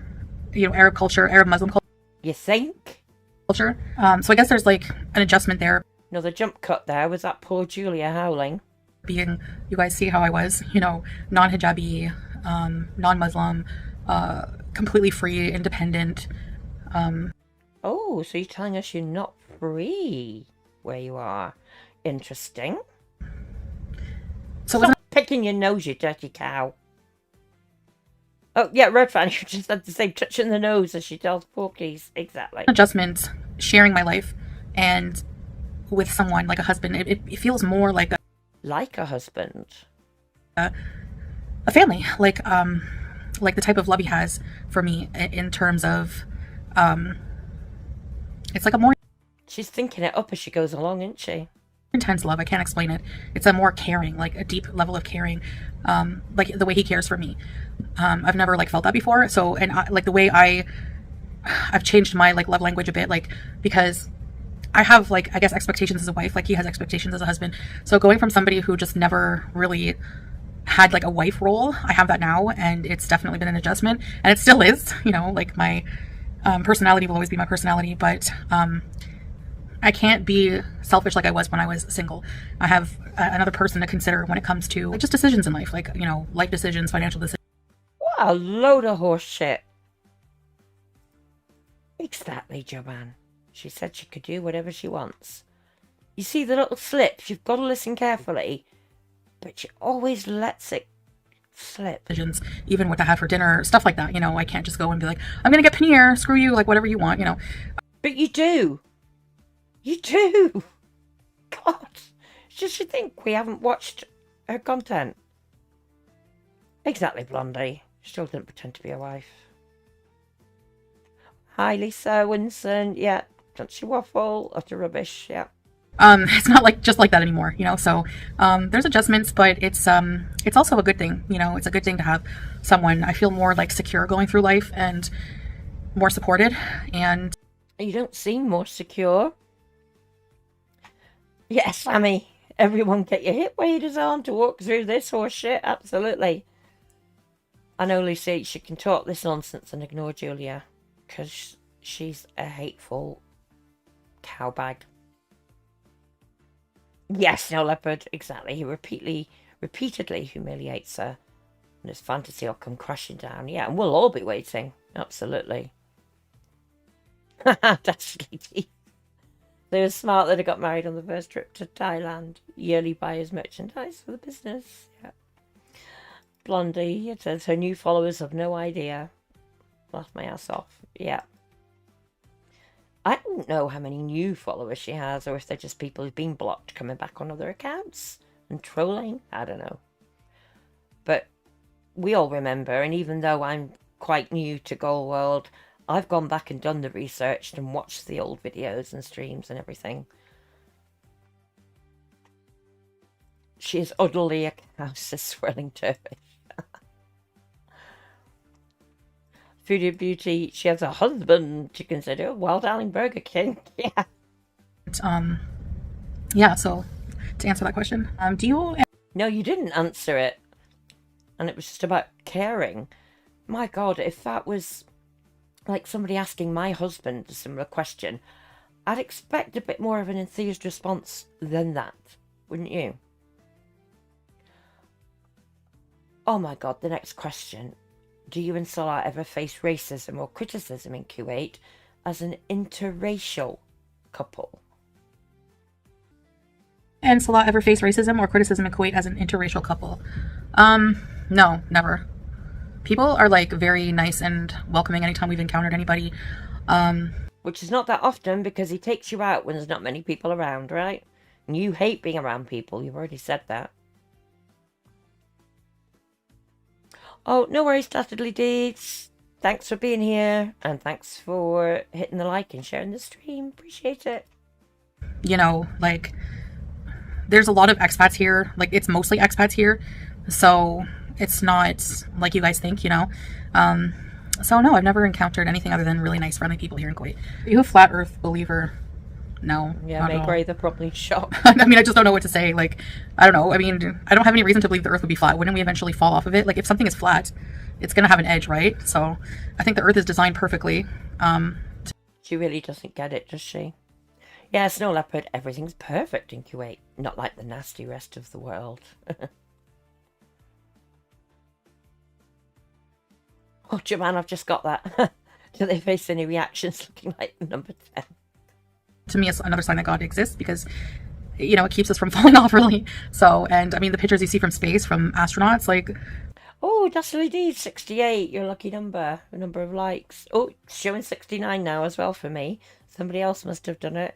you know, Arab culture, Arab Muslim culture. You think? So I guess there's like an adjustment there. No, the jump cut there was that poor Julia howling. Being, you guys see how I was, you know, non-hijabi, non-Muslim, completely free, independent. Oh, so you're telling us you're not free where you are. Interesting. So stop picking your nose, you dirty cow. Oh, yeah, Red Fan, you just had the same touch in the nose as she tells Porkies. Exactly. Adjustments, sharing my life, and with someone, like a husband, it feels more like a... Like a husband? A family. Like the type of love he has for me in terms of... it's like a more... She's thinking it up as she goes along, isn't she? Intense love. I can't explain it. It's a more caring, like a deep level of caring, like the way he cares for me. I've never like felt that before. So, and like the way I've changed my like love language a bit, like because I have like, I guess, expectations as a wife, like he has expectations as a husband. So going from somebody who just never really had like a wife role, I have that now, and it's definitely been an adjustment, and it still is, you know, like my personality will always be my personality, but I can't be selfish like I was when I was single. I have another person to consider when it comes to like, just decisions in life, like, you know, life decisions, financial decisions. What a load of horse shit. Exactly, Joanne. She said she could do whatever she wants. You see the little slips, you've got to listen carefully, but she always lets it slip. Decisions, even what I had for dinner, stuff like that, you know, I can't just go and be like, I'm gonna get paneer, screw you, like whatever you want, you know. But you do. You do. God. Does she think we haven't watched her content? Exactly, Blondie. Still didn't pretend to be a wife. Hi, Lisa Winson. Yeah. Don't she waffle? Utter rubbish. Yeah. It's not like just like that anymore, you know. So there's adjustments, but it's also a good thing, you know. It's a good thing to have someone. I feel more like secure going through life and more supported. And you don't seem more secure. Yes, Sammy. Everyone get your hip waders on to walk through this horse shit. Absolutely. I know, Lucy, she can talk this nonsense and ignore Julia, because she's a hateful cowbag. Yes, no, Leopard. Exactly. He repeatedly humiliates her, and his fantasy will come crashing down. Yeah, and we'll all be waiting. Absolutely. Dastardly teeth. They were smart that they got married on the first trip to Thailand. Yearly buyers merchandise for the business. Yeah. Blondie, it says her new followers have no idea. Laugh my ass off. Yeah. I don't know how many new followers she has, or if they're just people who've been blocked coming back on other accounts and trolling. I don't know. But we all remember, and even though I'm quite new to gorlworld, I've gone back and done the research and watched the old videos and streams and everything. She is utterly a cow, says Swirling Turkish. Foodie Beauty, she has a husband to consider while dialing Burger King. Yeah. Yeah, so to answer that question, do you... No, you didn't answer it. And it was just about caring. My God, if that was like somebody asking my husband a similar question, I'd expect a bit more of an enthused response than that, wouldn't you? Oh my God, the next question. Do you and Salah ever face racism or criticism in Kuwait as an interracial couple? And Salah ever face racism or criticism in Kuwait as an interracial couple? No, never. People are like very nice and welcoming anytime we've encountered anybody. Which is not that often because he takes you out when there's not many people around, right? And you hate being around people, you've already said that. Oh, no worries, Dastardly Deeds. Thanks for being here, and thanks for hitting the like and sharing the stream. Appreciate it. You know, like, there's a lot of expats here. Like, it's mostly expats here. So it's not like you guys think, you know. So no, I've never encountered anything other than really nice, friendly people here in Kuwait. Are you a flat Earth believer? No. Yeah, make way they're probably shocked. I mean, I just don't know what to say. Like, I don't know. I mean, I don't have any reason to believe the Earth would be flat. Wouldn't we eventually fall off of it? Like, if something is flat, it's going to have an edge, right? So I think the Earth is designed perfectly. She really doesn't get it, does she? Yeah, Snow Leopard, everything's perfect in Kuwait. Not like the nasty rest of the world. Oh, Jaman, I've just got that. Do they face any reactions looking like number 10? To me, it's another sign that God exists because, you know, it keeps us from falling off, really. So, and I mean, the pictures you see from space, from astronauts, like... Oh, Dastardly D, 68, your lucky number. The number of likes. Oh, it's showing 69 now as well for me. Somebody else must have done it.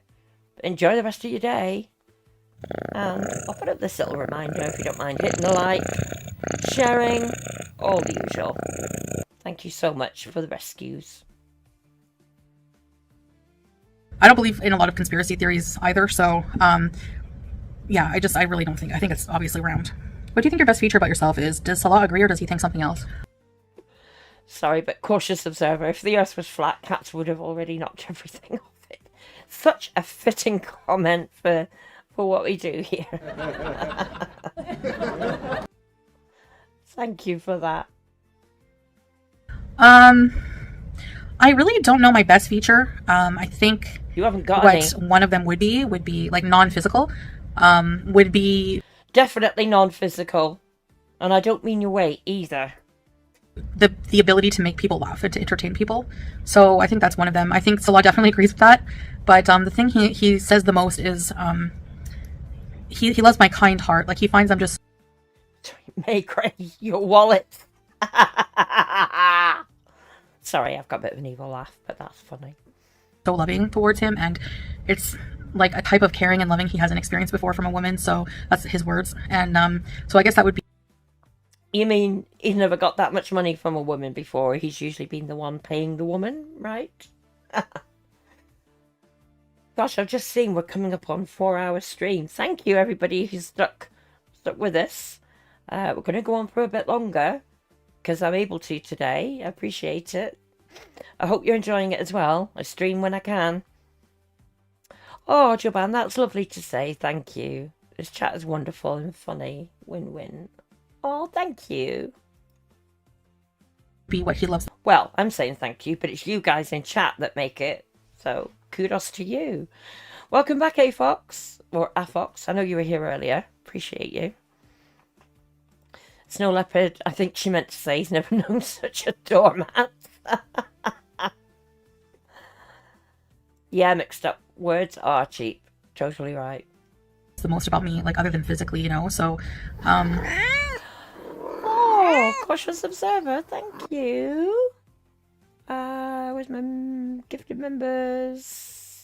But enjoy the rest of your day. And I'll put up this little reminder if you don't mind hitting the like, sharing, all the usual. Thank you so much for the rescues. I don't believe in a lot of conspiracy theories either, so, yeah, I really don't think, I think it's obviously round. What do you think your best feature about yourself is? Does Salah agree or does he think something else? Sorry, but cautious observer, if the earth was flat, cats would have already knocked everything off it. Such a fitting comment for what we do here. Thank you for that. I really don't know my best feature. I think you haven't got what any. One of them would be like non-physical. Would be definitely non-physical, and I don't mean your weight either. The ability to make people laugh and to entertain people. So I think that's one of them. I think Salah definitely agrees with that. But the thing he says the most is he loves my kind heart. Like he finds I'm just make your wallet. Sorry, I've got a bit of an evil laugh, but that's funny. So loving towards him, and it's like a type of caring and loving he hasn't experienced before from a woman. So that's his words, and so I guess that would be. You mean he's never got that much money from a woman before? He's usually been the one paying the woman, right? Gosh, I've just seen we're coming up on 4-hour stream. Thank you, everybody who's stuck with us. We're going to go on for a bit longer because I'm able to today. I appreciate it. I hope you're enjoying it as well. I stream when I can. Oh, Joban, that's lovely to say. Thank you. This chat is wonderful and funny. Win-win. Oh, thank you. Be what he loves. Well, I'm saying thank you, but it's you guys in chat that make it. So, kudos to you. Welcome back, A-Fox. Or A-Fox. I know you were here earlier. Appreciate you. Snow Leopard, I think she meant to say he's never known such a doormat. Yeah, mixed up. Words are cheap. Totally right. It's the most about me, like other than physically, you know, so Oh, cautious observer, thank you. Where's my gifted members?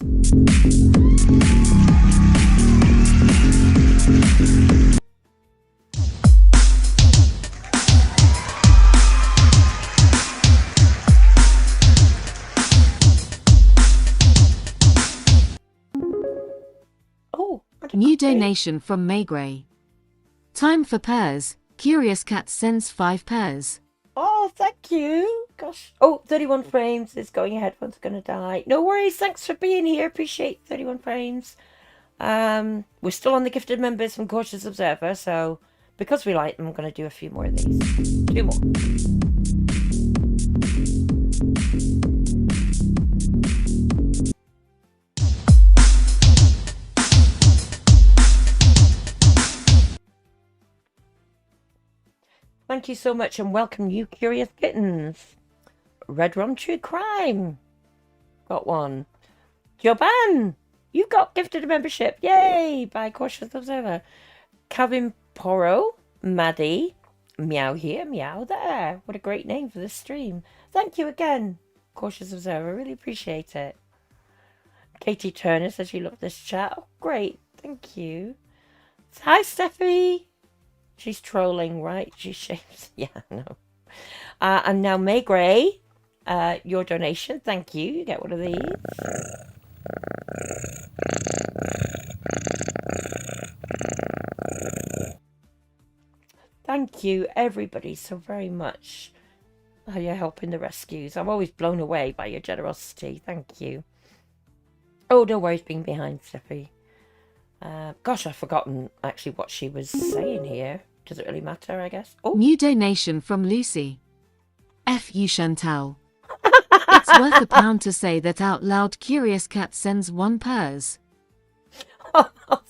New donation from Maygray. Time for pairs. Curious Cat sends 5 pairs. Oh, thank you. Gosh. Oh, 31 frames is going ahead. One's going to die. No worries. Thanks for being here. Appreciate 31 frames. We're still on the gifted members from Cautious Observer, so because we like them, I'm going to do a few more of these. 2 more. Thank you so much and welcome, you curious kittens. Red Rum True Crime. Got one. Joban, you got gifted a membership. Yay! By Cautious Observer. Calvin Poro, Maddie, Meow here, Meow there. What a great name for this stream. Thank you again, Cautious Observer. Really appreciate it. Katie Turner says you love this chat. Oh, great. Thank you. Hi, Steffi. She's trolling, right? She shames. Yeah, no. And now May Gray, your donation. Thank you. You get one of these. Thank you, everybody, so very much. How you're helping the rescues. I'm always blown away by your generosity. Thank you. Oh, no worries being behind, Steffi. Gosh, I've forgotten actually what she was saying here. Does it really matter, I guess? Oh. New donation from Lucy. F you, Chantal. It's worth £1 to say that out loud. Curious Cat sends 1 purrs. Oh,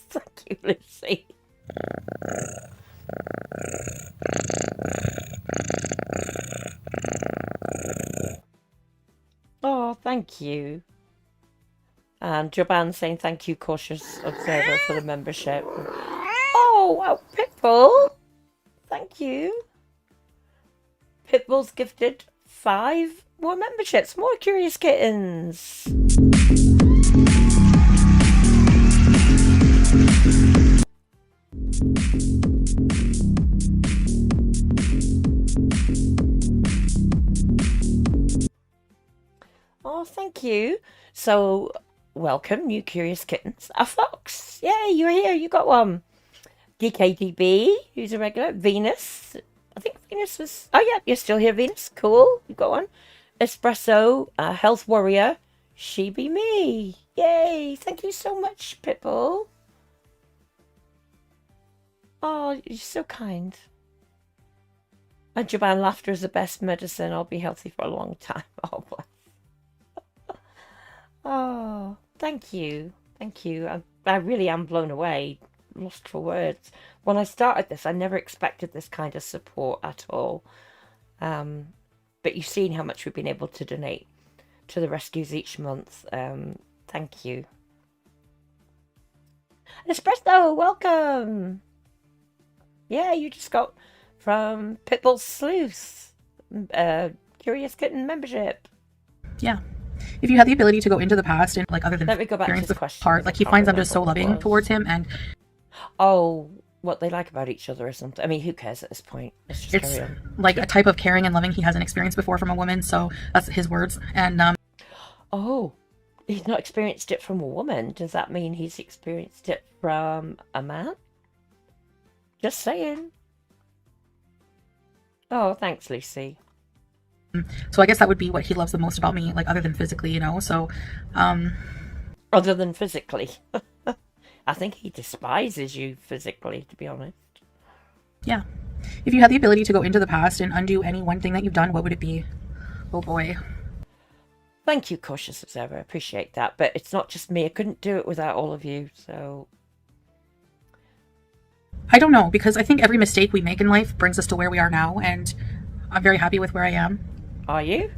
thank you, Lucy. Oh, thank you. And Joban saying thank you, Cautious Observer, for the membership. Oh, wow, Pitbull. Thank you. Pitbull's gifted 5 more memberships. More Curious Kittens. Oh, thank you. So, welcome, new Curious Kittens. A fox. Yay, you're here. You got one. DKDB, who's a regular. Venus. I think Venus was... Oh, yeah, you're still here, Venus. Cool. You got one. Espresso, Health Warrior. She be me. Yay. Thank you so much, Pitbull. Oh, you're so kind. And Joban, laughter is the best medicine. I'll be healthy for a long time. Oh, bless. Oh, thank you. Thank you. I really am blown away. Lost for words. When I started this, I never expected this kind of support at all. But you've seen how much we've been able to donate to the rescues each month. Thank you. Espresso, welcome. Yeah, you just got from Pitbull Sleuth, Curious Kitten membership. Yeah. If you had the ability to go into the past and, like, other than Let me go back to experience the the question. part, like, he finds them just so loving towards him, and oh, what they like about each other or something. I mean, who cares at this point? Let's just it's carry on. like a type of caring and loving he hasn't experienced before from a woman. So that's his words. And oh, he's not experienced it from a woman. Does that mean he's experienced it from a man? Just saying. Oh, thanks, Lucy. so I guess that would be what he loves the most about me, like, other than physically, you know. So Other than physically. I think he despises you physically, to be honest. yeah, if you had the ability to go into the past and undo any one thing that you've done, what would it be? Oh boy. Thank you, Cautious Observer. I appreciate that. But it's not just me. I couldn't do it without all of you. So I don't know, because I think every mistake we make in life brings us to where we are now, and I'm very happy with where I am. are you?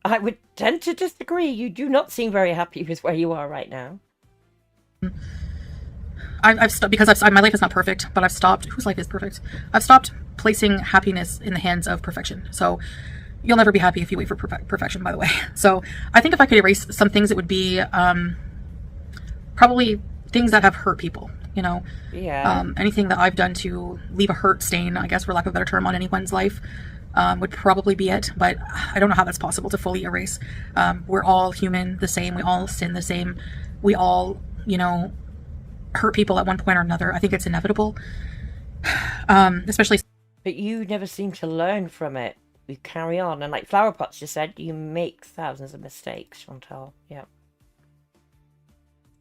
I would tend to disagree. You do not seem very happy with where you are right now. I've stopped, because my life is not perfect, but I've stopped. Whose life is perfect? I've stopped placing happiness in the hands of perfection. So you'll never be happy if you wait for perfection, by the way. So I think if I could erase some things, it would be probably things that have hurt people, you know? Yeah. Anything that I've done to leave a hurt stain, I guess, for lack of a better term, on anyone's life would probably be it. But I don't know how that's possible to fully erase. We're all human the same. We all sin the same. We all, you know, hurt people at one point or another. I think it's inevitable. Especially... But you never seem to learn from it. You carry on. And like Flower Pots just said, you make thousands of mistakes, Chantal. Yeah.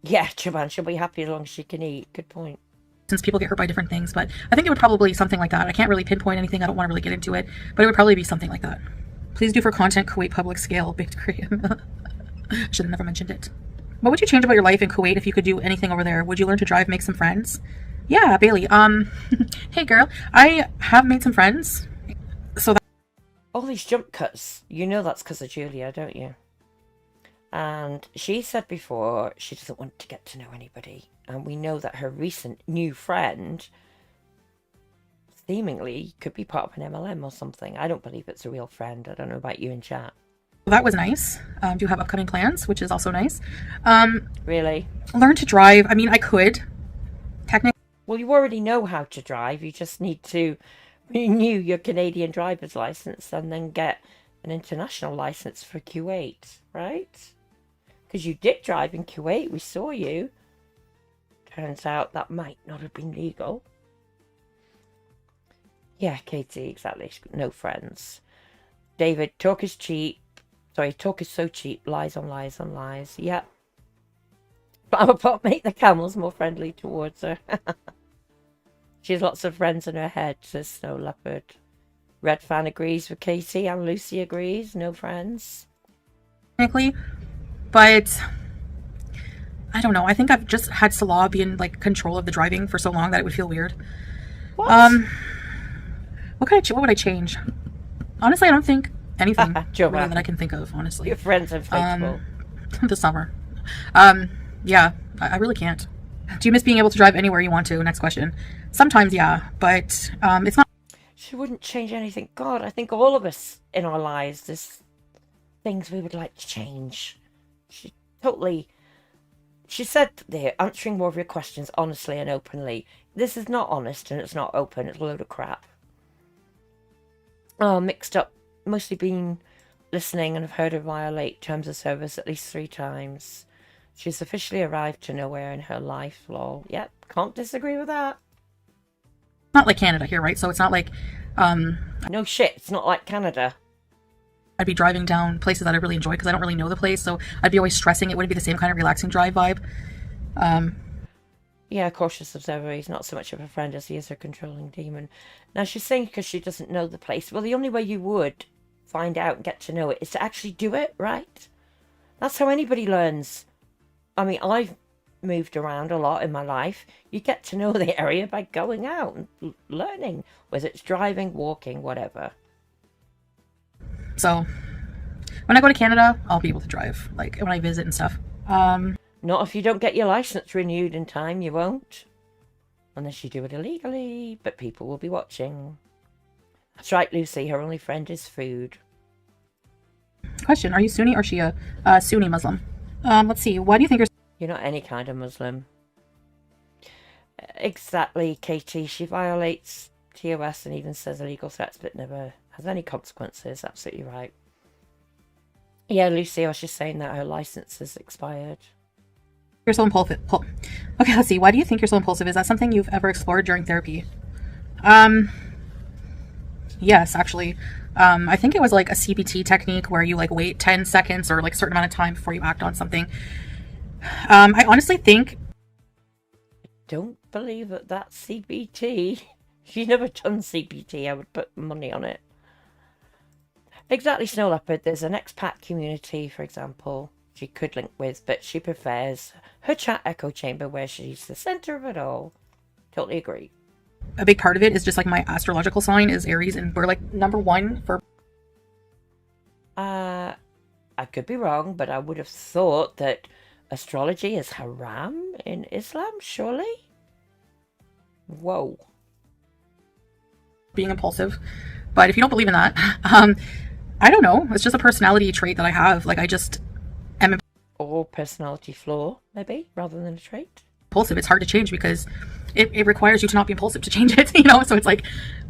Yeah, Chaban, she'll be happy as long as she can eat. Good point. Since people get hurt by different things, but I think it would probably be something like that. I can't really pinpoint anything. I don't want to really get into it, but it would probably be something like that. Please do for content Kuwait public scale baked Korean. Should have never mentioned it. What would you change about your life in Kuwait if you could do anything over there? Would you learn to drive, make some friends? Yeah, Bailey. Hey girl, I have made some friends. So that All these jump cuts, you know that's because of Julia, don't you? And she said before she doesn't want to get to know anybody. And we know that her recent new friend seemingly could be part of an MLM or something. I don't believe it's a real friend. I don't know about you in chat. that was nice. Do have upcoming plans, which is also nice. Really? Learn to drive. I mean, I could technically. Well, you already know how to drive. You just need to renew your Canadian driver's license and then get an international license for Kuwait, right? Because you did drive in Kuwait. We saw you. Turns out that might not have been legal. Yeah, Katie, exactly. She's got no friends. David, talk is cheap. Sorry, talk is so cheap. Lies on lies on lies. Yep. Flower pot make the camels more friendly towards her. She has lots of friends in her head, says Snow Leopard. Red Fan agrees with Katie and Lucy agrees. No friends. Technically, but I don't know. I think I've just had Salah be in like control of the driving for so long that it would feel weird. What? What would I change? Honestly, I don't think anything Joe, really that I can think of, honestly. Your friends are faithful. The summer. Yeah, I really can't. Do you miss being able to drive anywhere you want to? Next question. Sometimes, yeah, but it's not. She wouldn't change anything. God, I think all of us in our lives, there's things we would like to change. She said there, answering more of your questions honestly and openly. This is not honest and it's not open. It's a load of crap. Oh, mixed up. Mostly been listening and have heard her violate terms of service at least 3 times. She's officially arrived to nowhere in her life, lol. Yep, can't disagree with that. Not like Canada here, right? So it's not like no shit, it's not like Canada. I'd be driving down places that I really enjoy because I don't really know the place, so I'd be always stressing. It wouldn't be the same kind of relaxing drive vibe. Yeah, cautious observer. He's not so much of a friend as he is her controlling demon. Now, she's saying because she doesn't know the place. Well, the only way you would find out and get to know it is to actually do it, right? That's how anybody learns. I mean, I've moved around a lot in my life. You get to know the area by going out and learning, whether it's driving, walking, whatever. So, when I go to Canada, I'll be able to drive, like when I visit and stuff. Not if you don't get your license renewed in time, you won't. Unless you do it illegally, but people will be watching. That's right, Lucy, her only friend is food. Question, are you Sunni or Shia? Sunni Muslim. Let's see, why do you think You're not any kind of Muslim. Exactly, Katie. She violates TOS and even says illegal threats, but never has any consequences. Absolutely right. Yeah, Lucy, I was just saying that her license has expired. You're so impulsive? Okay, let's see. Why do you think you're so impulsive? Is that something you've ever explored during therapy? Yes, actually. I think it was like a CBT technique where you like wait 10 seconds or like a certain amount of time before you act on something. I honestly think... I don't believe that that's CBT. She's never done CBT. I would put money on it. Exactly, Snow Leopard. There's an expat community, for example, she could link with, but she prefers her chat echo chamber where she's the center of it all. Totally agree. A big part of it is just like my astrological sign is Aries, and we're like #1 for... I could be wrong, but I would have thought that astrology is haram in Islam, surely? Whoa. Being impulsive. But if you don't believe in that, I don't know. It's just a personality trait that I have. Like, I just am... Or personality flaw, maybe, rather than a trait. Impulsive. It's hard to change because it requires you to not be impulsive to change it, you know? So it's like,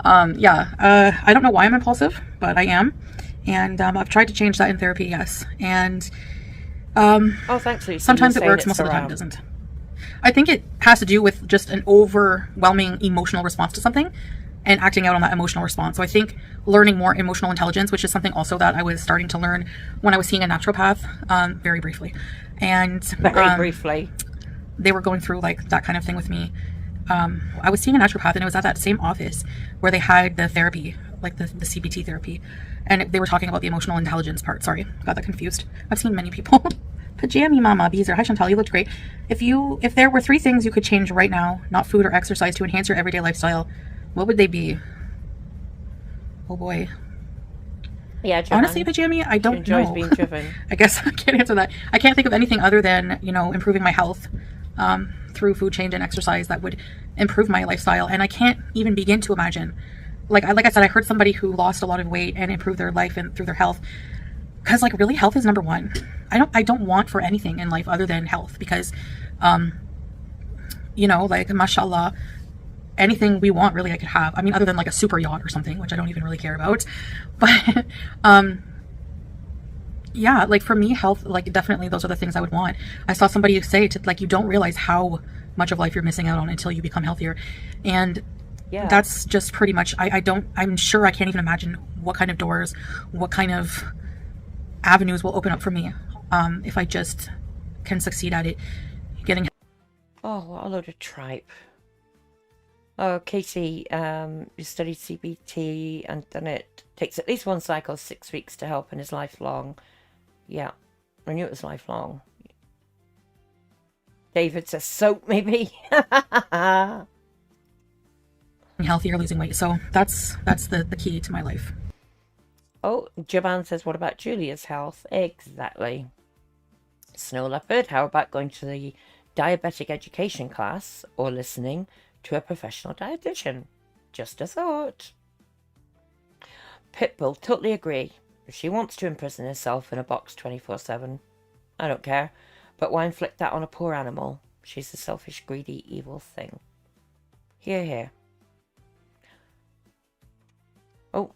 yeah. I don't know why I'm impulsive, but I am. And I've tried to change that in therapy, yes. And oh, thanks, Lucy. Sometimes it works, most of the time it doesn't. I think it has to do with just an overwhelming emotional response to something and acting out on that emotional response. So I think learning more emotional intelligence, which is something also that I was starting to learn when I was seeing a naturopath, very briefly. And very briefly. they were going through like that kind of thing with me. I was seeing a naturopath, and it was at that same office where they had the therapy, like the CBT therapy, and they were talking about the emotional intelligence part. Sorry, got that confused. I've seen many people. Pajami Mama Beezer. Hi Chantal, you looked great. If there were 3 things you could change right now, not food or exercise, to enhance your everyday lifestyle, what would they be? Oh boy. Yeah, Joanne, honestly, Pajami, I don't enjoys know. being driven. I guess I can't answer that. I can't think of anything other than, you know, improving my health through food change and exercise that would improve my lifestyle. And I can't even begin to imagine. Like I said, I heard somebody who lost a lot of weight and improved their life and through their health. Because like really, health is number one. I don't want for anything in life other than health, because you know, like mashallah, anything we want really I could have. I mean, other than like a super yacht or something, which I don't even really care about. But yeah, like for me, health, like definitely those are the things I would want. I saw somebody say to like, you don't realize how much of life you're missing out on until you become healthier. And yeah, that's just pretty much, I'm sure I can't even imagine what kind of doors, what kind of avenues will open up for me if I just can succeed at it. Getting. Oh, what a load of tripe. Oh, Katie, you studied CBT and done it. Takes at least one cycle, 6 weeks to help, and is lifelong. Yeah, I knew it was lifelong. David says soap, maybe. Healthier, losing weight. So that's the key to my life. Oh, Jaban says, what about Julia's health? Exactly. Snow Leopard, how about going to the diabetic education class or listening to a professional dietitian? Just a thought. Pitbull, totally agree. If she wants to imprison herself in a box 24/7, I don't care. But why inflict that on a poor animal? She's a selfish, greedy, evil thing. Hear, hear. Oh,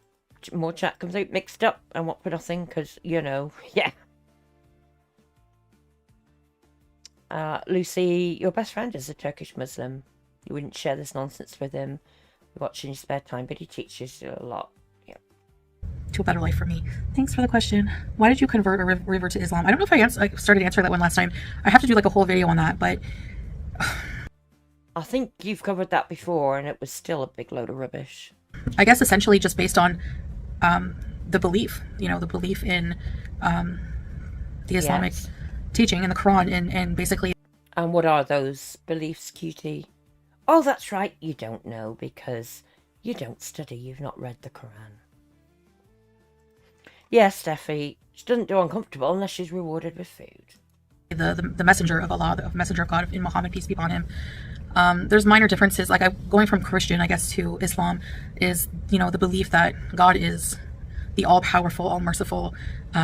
more chat comes out mixed up and what for nothing, because, you know, yeah. Lucy, your best friend is a Turkish Muslim. You wouldn't share this nonsense with him. You watch in your spare time, but he teaches you a lot. Yeah. To a better life for me. Thanks for the question. Why did you convert or revert to Islam? I don't know if I started answering that one last time. I have to do like a whole video on that, but I think you've covered that before, and it was still a big load of rubbish. I guess essentially just based on the belief, you know, the belief in the Islamic teaching in the Quran, and basically. And what are those beliefs, Cutie? Oh, that's right, you don't know because you don't study, you've not read the Quran. Yes, Steffi, she doesn't do uncomfortable unless she's rewarded with food. The messenger of Allah, the messenger of God in Muhammad, peace be upon him. There's minor differences, like going from Christian, I guess, to Islam is, you know, the belief that God is the all-powerful, all-merciful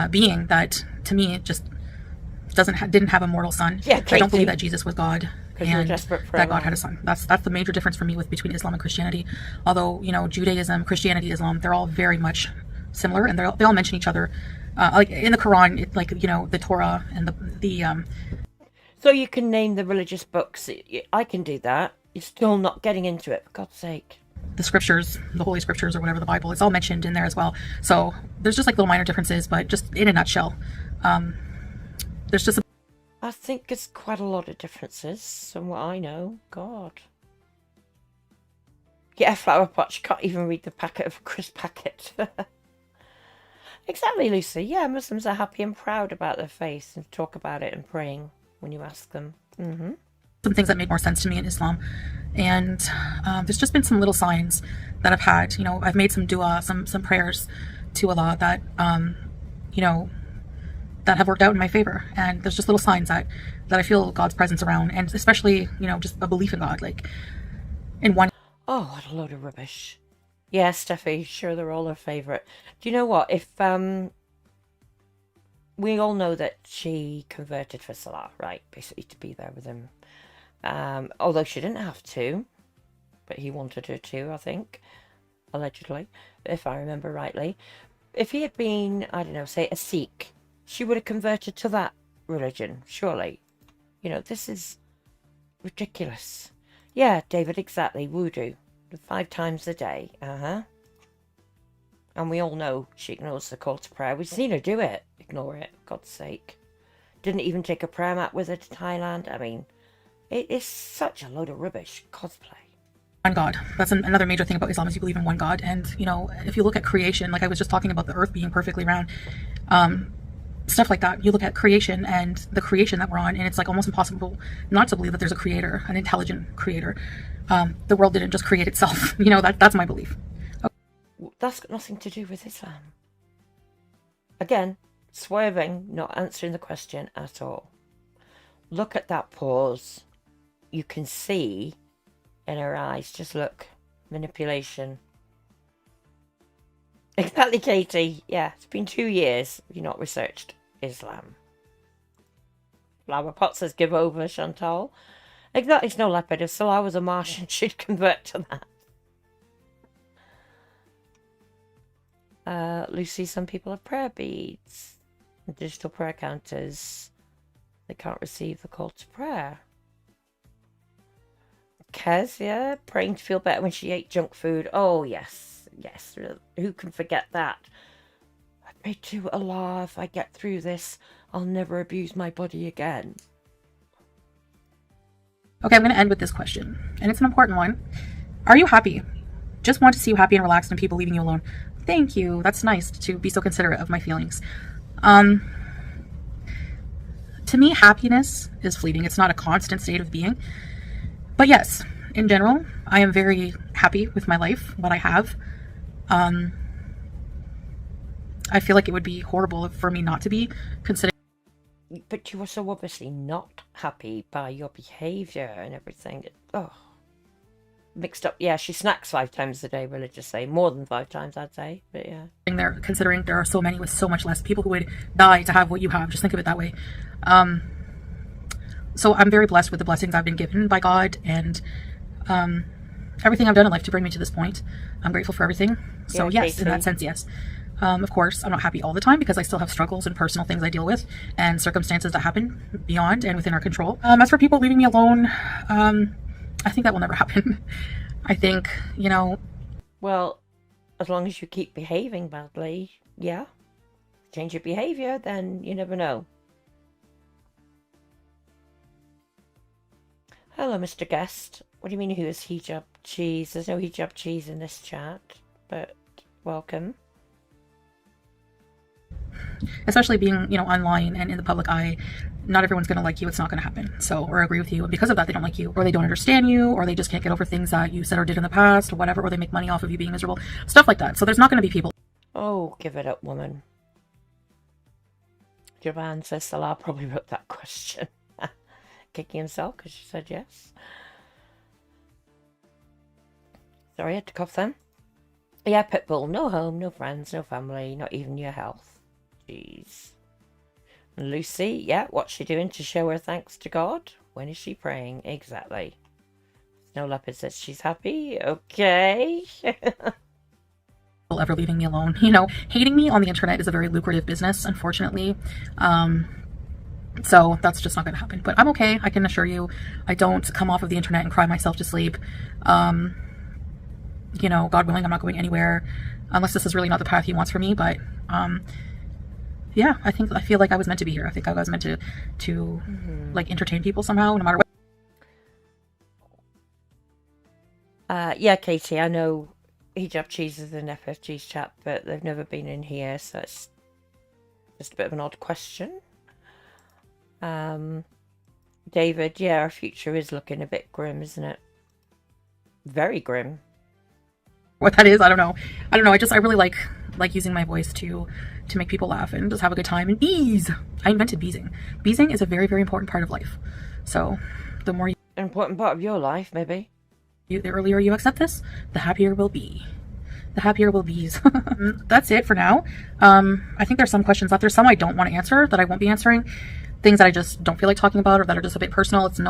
being that, to me, just didn't have a mortal son. Yeah, I don't believe that Jesus was God and that God had a son. That's the major difference for me between Islam and Christianity. Although, you know, Judaism, Christianity, Islam, they're all very much similar, and they all mention each other. Like in the Quran, it's like, you know, the Torah and the So you can name the religious books. I can do that. You're still not getting into it, for God's sake. The scriptures, the Holy Scriptures, or whatever, the Bible, it's all mentioned in there as well. So there's just like little minor differences, but just in a nutshell, there's just I think there's quite a lot of differences from what I know. God. Yeah, Flower Pot, you can't even read the packet of a crisp packet. Exactly, Lucy. Yeah, Muslims are happy and proud about their faith and talk about it and praying when you ask them. Some things that made more sense to me in Islam. And there's just been some little signs that I've had. You know, I've made some dua, some prayers to Allah that, you know, that have worked out in my favor. And there's just little signs that I feel God's presence around, and especially, you know, just a belief in God, like in one. Oh, what a load of rubbish. Yeah, Steffi, sure, they're all her favourite. Do you know what? If we all know that she converted for Salah, right? Basically to be there with him. Although she didn't have to, but he wanted her to, I think, allegedly, if I remember rightly. If he had been, I don't know, say a Sikh, she would have converted to that religion, surely. You know, this is ridiculous. Yeah, David, exactly, voodoo. 5 times a day, And we all know she ignores the call to prayer. We've seen her do it. Ignore it, for God's sake. Didn't even take a prayer mat with her to Thailand. I mean, It is such a load of rubbish cosplay. One God. That's another major thing about Islam, is you believe in one God. And, you know, if you look at creation, like I was just talking about the earth being perfectly round, stuff like that, you look at creation and the creation that we're on, and it's like almost impossible not to believe that there's a creator, an intelligent creator. The world didn't just create itself. You know, that's my belief. That's got nothing to do with Islam. Again, swerving, not answering the question at all. Look at that pause. You can see in her eyes, just look, manipulation. Exactly, Katie. Yeah, it's been 2 years you've not researched Islam. Flower Pot says give over, Chantal. Exactly, it's no leopard. If Salah was a Martian, she'd convert to that. Lucy, some people have prayer beads. Digital prayer counters. They can't receive the call to prayer. Kez, yeah, praying to feel better when she ate junk food. Oh, yes, yes. Who can forget that? I pray to Allah, if I get through this, I'll never abuse my body again. Okay, I'm going to end with this question, and it's an important one. Are you happy? Just want to see you happy and relaxed and people leaving you alone. Thank you. That's nice to be so considerate of my feelings. To me, happiness is fleeting. It's not a constant state of being. But yes, in general, I am very happy with my life, what I have. I feel like it would be horrible for me not to be, considering. But you were so obviously not happy by your behaviour and everything. Oh, mixed up. Yeah, she snacks 5 times a day, religiously. More than 5 times, I'd say. But yeah. Considering there are so many with so much less people who would die to have what you have. Just think of it that way. So I'm very blessed with the blessings I've been given by God, and everything I've done in life to bring me to this point. I'm grateful for everything. So yeah, yes, in that sense, yes. Of course, I'm not happy all the time because I still have struggles and personal things I deal with and circumstances that happen beyond and within our control. As for people leaving me alone, I think that will never happen. I think, you know... Well, as long as you keep behaving badly, yeah. Change your behaviour, then you never know. Hello, Mr. Guest. What do you mean, who is hijab cheese? There's no hijab cheese in this chat, but welcome. Especially being, you know, online and in the public eye, not everyone's going to like you. It's not going to happen. So, or agree with you. And because of that, they don't like you, or they don't understand you, or they just can't get over things that you said or did in the past, or whatever, or they make money off of you being miserable. Stuff like that. So there's not going to be people. Oh, give it up, woman. Javan says Salah probably wrote that question. Kicking himself because she said yes. Sorry, I had to cough then. Yeah, Pitbull. No home, no friends, no family, not even your health. Jeez. And Lucy, yeah, what's she doing to show her thanks to God? When is she praying? Exactly. Snow Leopard says she's happy. Okay. Ever leaving me alone. You know, hating me on the internet is a very lucrative business, unfortunately. So that's just not going to happen. But I'm okay. I can assure you, I don't come off of the internet and cry myself to sleep. You know, God willing, I'm not going anywhere unless this is really not the path He wants for me. But yeah, I feel like I was meant to be here. I think I was meant to like entertain people somehow, no matter what. Yeah, Katie, I know hijab cheese is in FFG's chat, but they've never been in here, so it's just a bit of an odd question. David, yeah, our future is looking a bit grim, isn't it? Very grim. What that is, I don't know. I really like using my voice to make people laugh and just have a good time. And bees! I invented beesing. Beesing is a very, very important part of life. So the more an important part of your life, maybe. The earlier you accept this, the happier we'll be. The happier we'll be. That's it for now. I think there's some questions left. There's some I don't want to answer that I won't be answering. Things that I just don't feel like talking about or that are just a bit personal. It's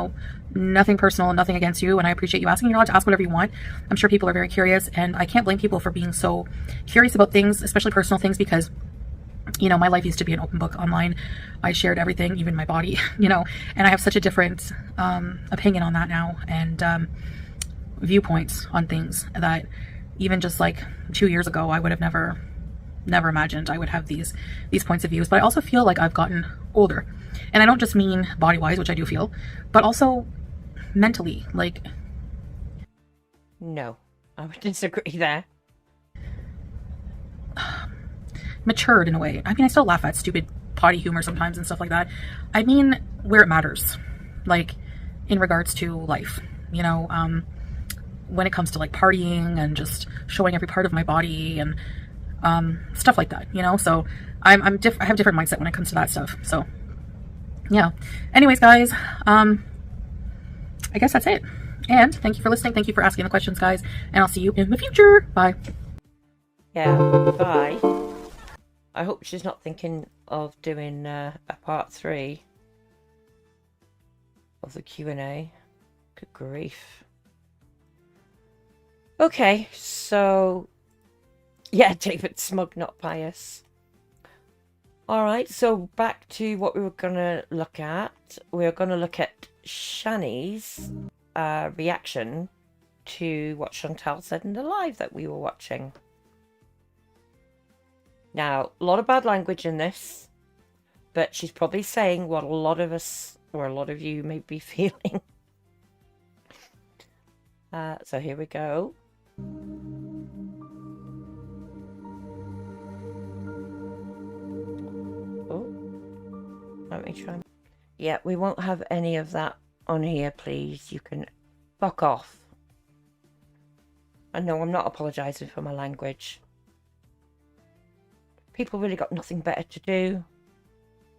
nothing personal, nothing against you, and I appreciate you asking. You're allowed to ask whatever you want. I'm sure people are very curious, and I can't blame people for being so curious about things, especially personal things, because, you know, my life used to be an open book online. I shared everything, even my body, you know, and I have such a different opinion on that now, and viewpoints on things that even just like 2 years ago, I would have never imagined I would have these points of views. But I also feel like I've gotten older. And I don't just mean body-wise, which I do feel, but also mentally. Like, No, I would disagree there. matured in a way. I mean, I still laugh at stupid potty humor sometimes and stuff like that. I mean, where it matters, like in regards to life, you know, when it comes to like partying and just showing every part of my body and stuff like that, you know. So I have different mindset when it comes to that stuff. So yeah. Anyways, guys, I guess that's it. And thank you for listening. Thank you for asking the questions, guys. And I'll see you in the future. Bye. Yeah, bye. I hope she's not thinking of doing a part 3 of the Q&A. Good grief. Okay, so... yeah, David, smug, not pious. Alright, so back to what we were going to look at. We're going to look at Shanny's reaction to what Chantal said in the live that we were watching. Now, a lot of bad language in this, but she's probably saying what a lot of us, or a lot of you, may be feeling. So here we go. Oh, let me try. Yeah, we won't have any of that on here, please. You can fuck off. I know I'm not apologising for my language. People really got nothing better to do.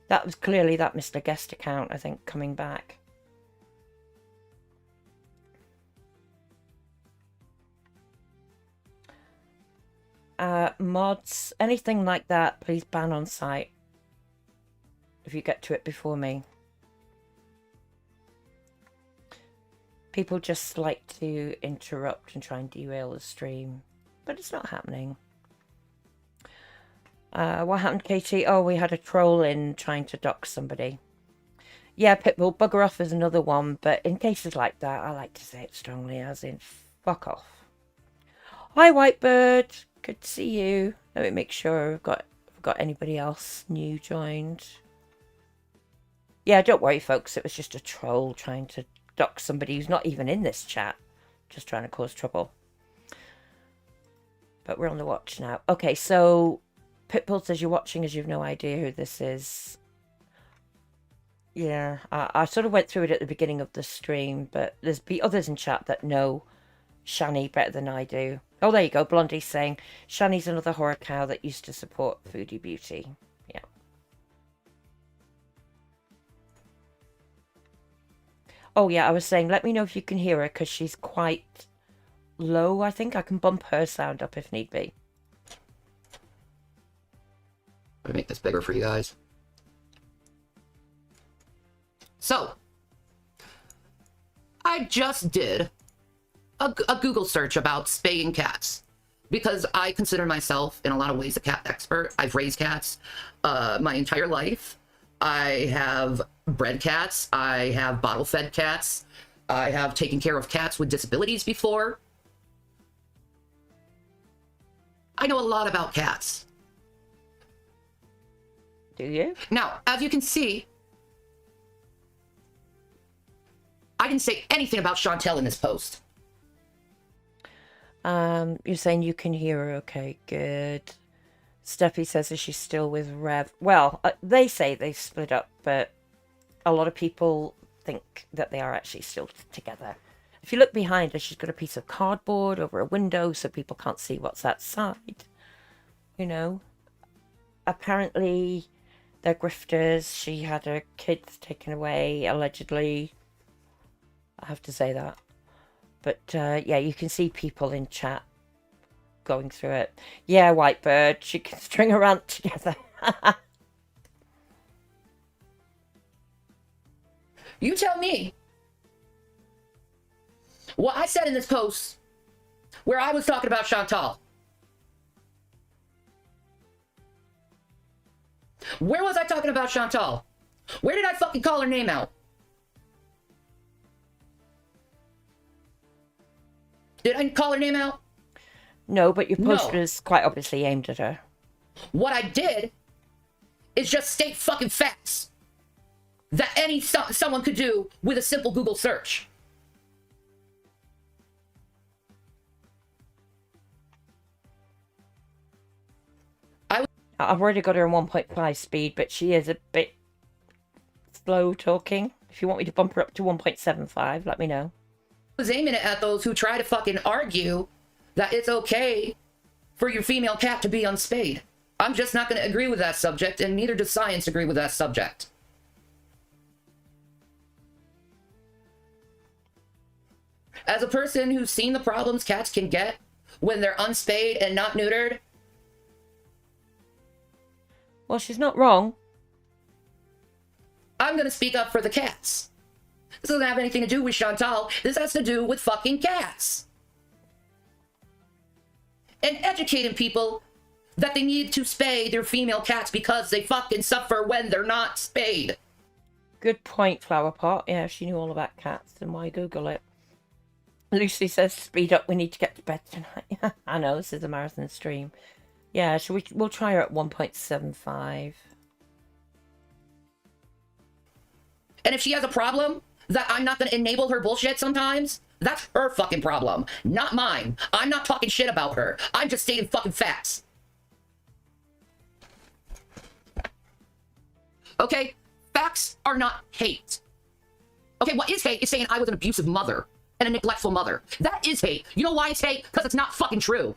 That was clearly that Mr. Guest account, I think, coming back. Mods, anything like that, please ban on site. If you get to it before me. People just like to interrupt and try and derail the stream. But it's not happening. What happened, Katie? Oh, we had a troll in trying to dox somebody. Yeah, Pitbull, bugger off is another one, but in cases like that, I like to say it strongly, as in, fuck off. Hi, Whitebird. Good to see you. Let me make sure we've got anybody else new joined. Yeah, don't worry, folks. It was just a troll trying to dox somebody who's not even in this chat. Just trying to cause trouble. But we're on the watch now. Okay, so... Pitbull says you're watching as you've no idea who this is. Yeah, I sort of went through it at the beginning of the stream, but there's others in chat that know Shanny better than I do. Oh, there you go. Blondie's saying Shanny's another horror cow that used to support Foodie Beauty. Yeah. Oh, yeah, I was saying, let me know if you can hear her, because she's quite low, I think. I can bump her sound up if need be. Let me make this bigger for you guys. So, I just did a Google search about spaying cats because I consider myself in a lot of ways a cat expert. I've raised cats my entire life. I have bred cats. I have bottle-fed cats. I have taken care of cats with disabilities before. I know a lot about cats. Do you? Now, as you can see, I didn't say anything about Chantal in this post. You're saying you can hear her. Okay, good. Steffi says, is she still with Rev? Well, they say they've split up, but a lot of people think that they are actually still together. If you look behind her, she's got a piece of cardboard over a window so people can't see what's outside. You know, apparently they're grifters. She had her kids taken away, allegedly. I have to say that. But, yeah, you can see people in chat going through it. Yeah, Whitebird, she can string a rant together. You tell me what I said in this post where I was talking about Chantal. Where was I talking about Chantal? Where did I fucking call her name out? Did I call her name out? No, but your post was quite obviously aimed at her. What I did is just state fucking facts that someone could do with a simple Google search. I've already got her on 1.5 speed, but she is a bit slow talking. If you want me to bump her up to 1.75, let me know. I was aiming it at those who try to fucking argue that it's okay for your female cat to be unspayed. I'm just not going to agree with that subject, and neither does science agree with that subject. As a person who's seen the problems cats can get when they're unspayed and not neutered. Well, she's not wrong. I'm going to speak up for the cats. This doesn't have anything to do with Chantal. This has to do with fucking cats. And educating people that they need to spay their female cats because they fucking suffer when they're not spayed. Good point, Flowerpot. Yeah, she knew all about cats, then why Google it? Lucy says, speed up, we need to get to bed tonight. I know, this is a marathon stream. Yeah, we'll try her at 1.75. And if she has a problem that I'm not going to enable her bullshit sometimes, that's her fucking problem, not mine. I'm not talking shit about her. I'm just stating fucking facts. Okay? Facts are not hate. Okay, what is hate is saying I was an abusive mother and a neglectful mother. That is hate. You know why it's hate? Because it's not fucking true.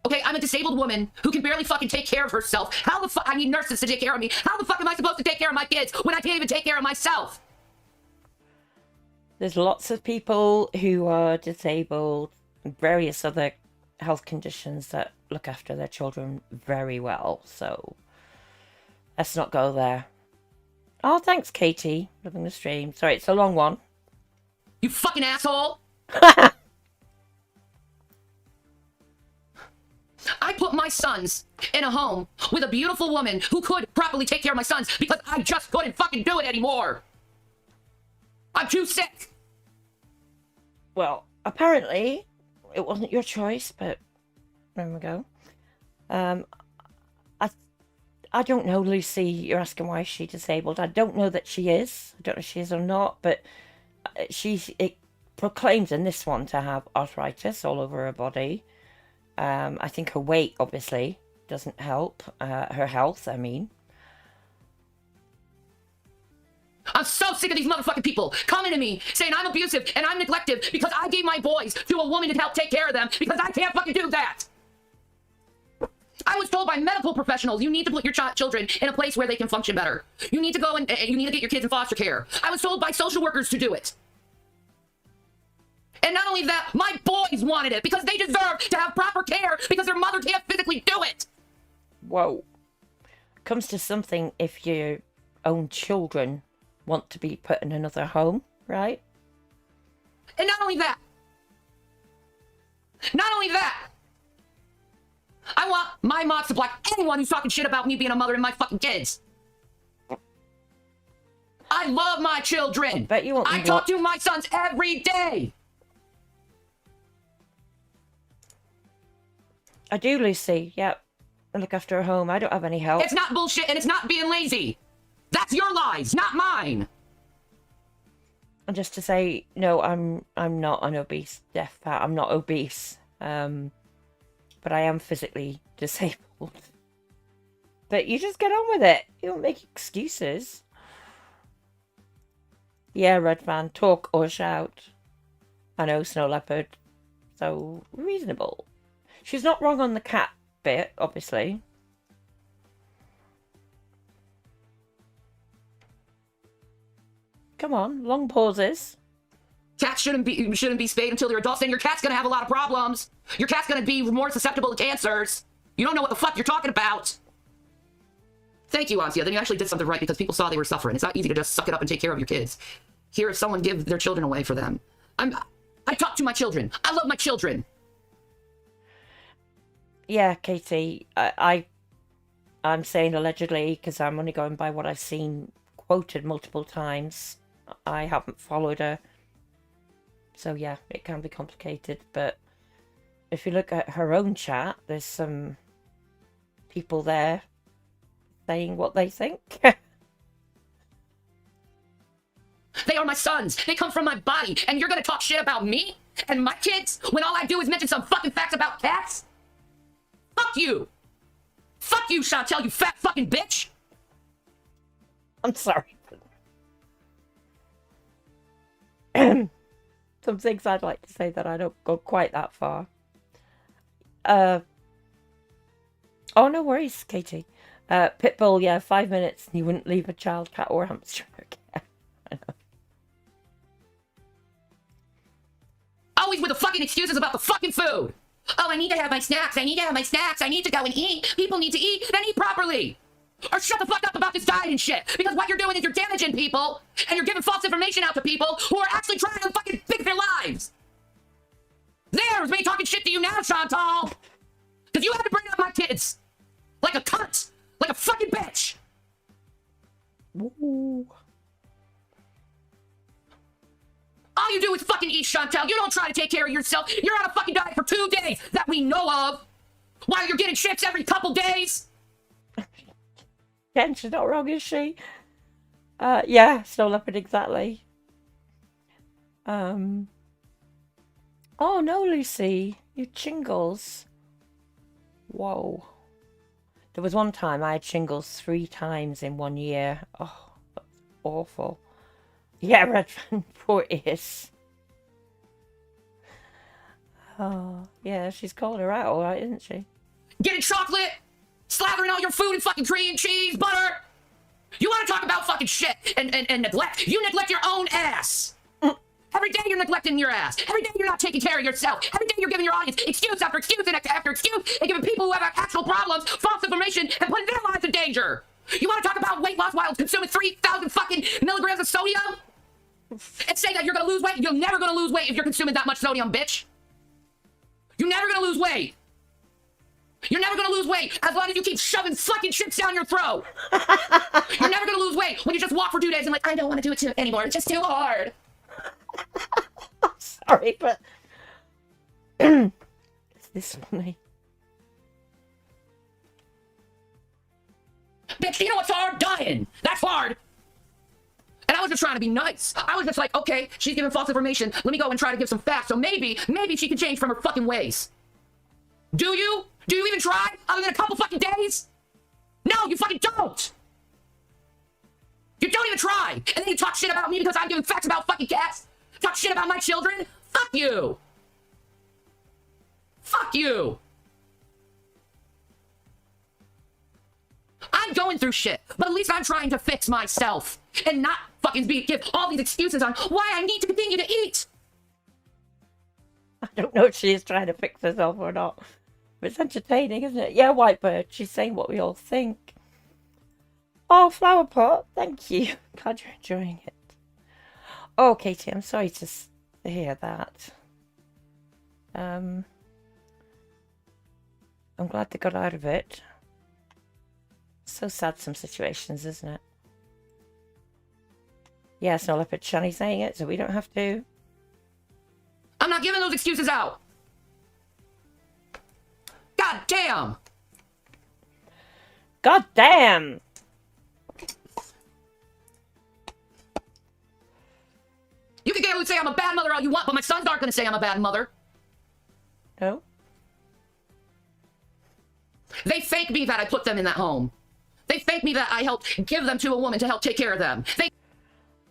Okay, I'm a disabled woman who can barely fucking take care of herself. How the fuck? I need nurses to take care of me. How the fuck am I supposed to take care of my kids when I can't even take care of myself? There's lots of people who are disabled, various other health conditions that look after their children very well. So let's not go there. Oh, thanks, Katie. Loving the stream. Sorry, it's a long one. You fucking asshole! I put my sons in a home with a beautiful woman who could properly take care of my sons because I just couldn't fucking do it anymore. I'm too sick. Well, apparently it wasn't your choice, but there we go. I don't know, Lucy. You're asking why she's disabled. I don't know that she is. I don't know if she is or not, but it proclaims in this one to have arthritis all over her body. I think her weight obviously doesn't help her health. I mean, I'm so sick of these motherfucking people coming to me saying I'm abusive and I'm neglective because I gave my boys to a woman to help take care of them because I can't fucking do that. I was told by medical professionals, you need to put your children in a place where they can function better. You need to go and you need to get your kids in foster care. I was told by social workers to do it. And not only that, my boys wanted it because they deserve to have proper care because their mother can't physically do it. Whoa. Comes to something if your own children want to be put in another home, right? And not only that, I want my mods to block anyone who's talking shit about me being a mother and my fucking kids. I love my children. Bet you won't I talk to my sons every day. I do, Lucy. Yep. I look after her home. I don't have any help. It's not bullshit and it's not being lazy. That's your lies, not mine. And just to say, no, I'm not an obese deaf fat. I'm not obese. But I am physically disabled. But you just get on with it. You don't make excuses. Yeah, Red Van, talk or shout. I know, Snow Leopard. So reasonable. She's not wrong on the cat bit, obviously. Come on, long pauses. Cats shouldn't be spayed until they're adults, and your cat's gonna have a lot of problems. Your cat's gonna be more susceptible to cancers. You don't know what the fuck you're talking about. Thank you, Ansia. Then you actually did something right because people saw they were suffering. It's not easy to just suck it up and take care of your kids. Hear someone give their children away for them. I talk to my children. I love my children. Yeah, Katie, I'm saying allegedly because I'm only going by what I've seen quoted multiple times. I haven't followed her. So yeah, it can be complicated, but if you look at her own chat, there's some people there saying what they think. They are my sons. They come from my body, and you're gonna talk shit about me and my kids when all I do is mention some fucking facts about cats? Fuck you! Fuck you, Chantel, you fat fucking bitch! I'm sorry. Some things I'd like to say that I don't go quite that far. Oh, no worries, Katie. Pitbull, yeah, 5 minutes and you wouldn't leave a child cat or hamster. Okay. I know. Always with the fucking excuses about the fucking food. Oh, I need to have my snacks. I need to have my snacks. I need to go and eat. People need to eat. Then eat properly. Or shut the fuck up about this diet and shit. Because what you're doing is you're damaging people. And you're giving false information out to people who are actually trying to fucking fix their lives. There's me talking shit to you now, Chantal. Because you had to bring up my kids. Like a cunt. Like a fucking bitch. Ooh. All you do is fucking eat, Chantel. You don't try to take care of yourself. You're on a fucking diet for 2 days that we know of. While you're getting shits every couple days. Again, she's not wrong, is she? Yeah, Snow Leopard, exactly. Oh no, Lucy. You shingles. Whoa. There was one time I had shingles 3 times in 1 year. Oh, that's awful. Yeah, Redfern, poor ears. Oh, yeah, she's called her out, alright, isn't she? Getting chocolate, slathering all your food in fucking cream, cheese, butter. You want to talk about fucking shit and neglect? You neglect your own ass. Every day you're neglecting your ass. Every day you're not taking care of yourself. Every day you're giving your audience excuse after excuse and after excuse and giving people who have actual problems false information and putting their lives in danger. You want to talk about weight loss while consuming 3,000 fucking milligrams of sodium? And say that you're gonna lose weight? You're never gonna lose weight if you're consuming that much sodium, bitch. You're never gonna lose weight. You're never gonna lose weight as long as you keep shoving fucking chips down your throat. You're never gonna lose weight when you just walk for 2 days and like, I don't want to do it anymore. It's just too hard. I'm sorry, but is this funny? Bitch, you know what's hard? Dying. That's hard. And I was just trying to be nice. I was just like, okay, she's giving false information. Let me go and try to give some facts. So maybe she can change from her fucking ways. Do you? Do you even try? Other than a couple fucking days? No, you fucking don't. You don't even try. And then you talk shit about me because I'm giving facts about fucking cats. Talk shit about my children. Fuck you. Fuck you. I'm going through shit, but at least I'm trying to fix myself and not fucking give all these excuses on why I need to continue to eat. I don't know if she's trying to fix herself or not. But it's entertaining, isn't it? Yeah, Whitebird, she's saying what we all think. Oh, Flower Pot, thank you. Glad you're enjoying it. Oh, Katie, I'm sorry to hear that. I'm glad they got out of it. So sad, some situations, isn't it? Yeah, Snow Leopard, Shanny saying it, so we don't have to. I'm not giving those excuses out. God damn. God damn. You can say I'm a bad mother all you want, but my sons aren't going to say I'm a bad mother. No? They thank me that I put them in that home. They thank me that I helped give them to a woman to help take care of them.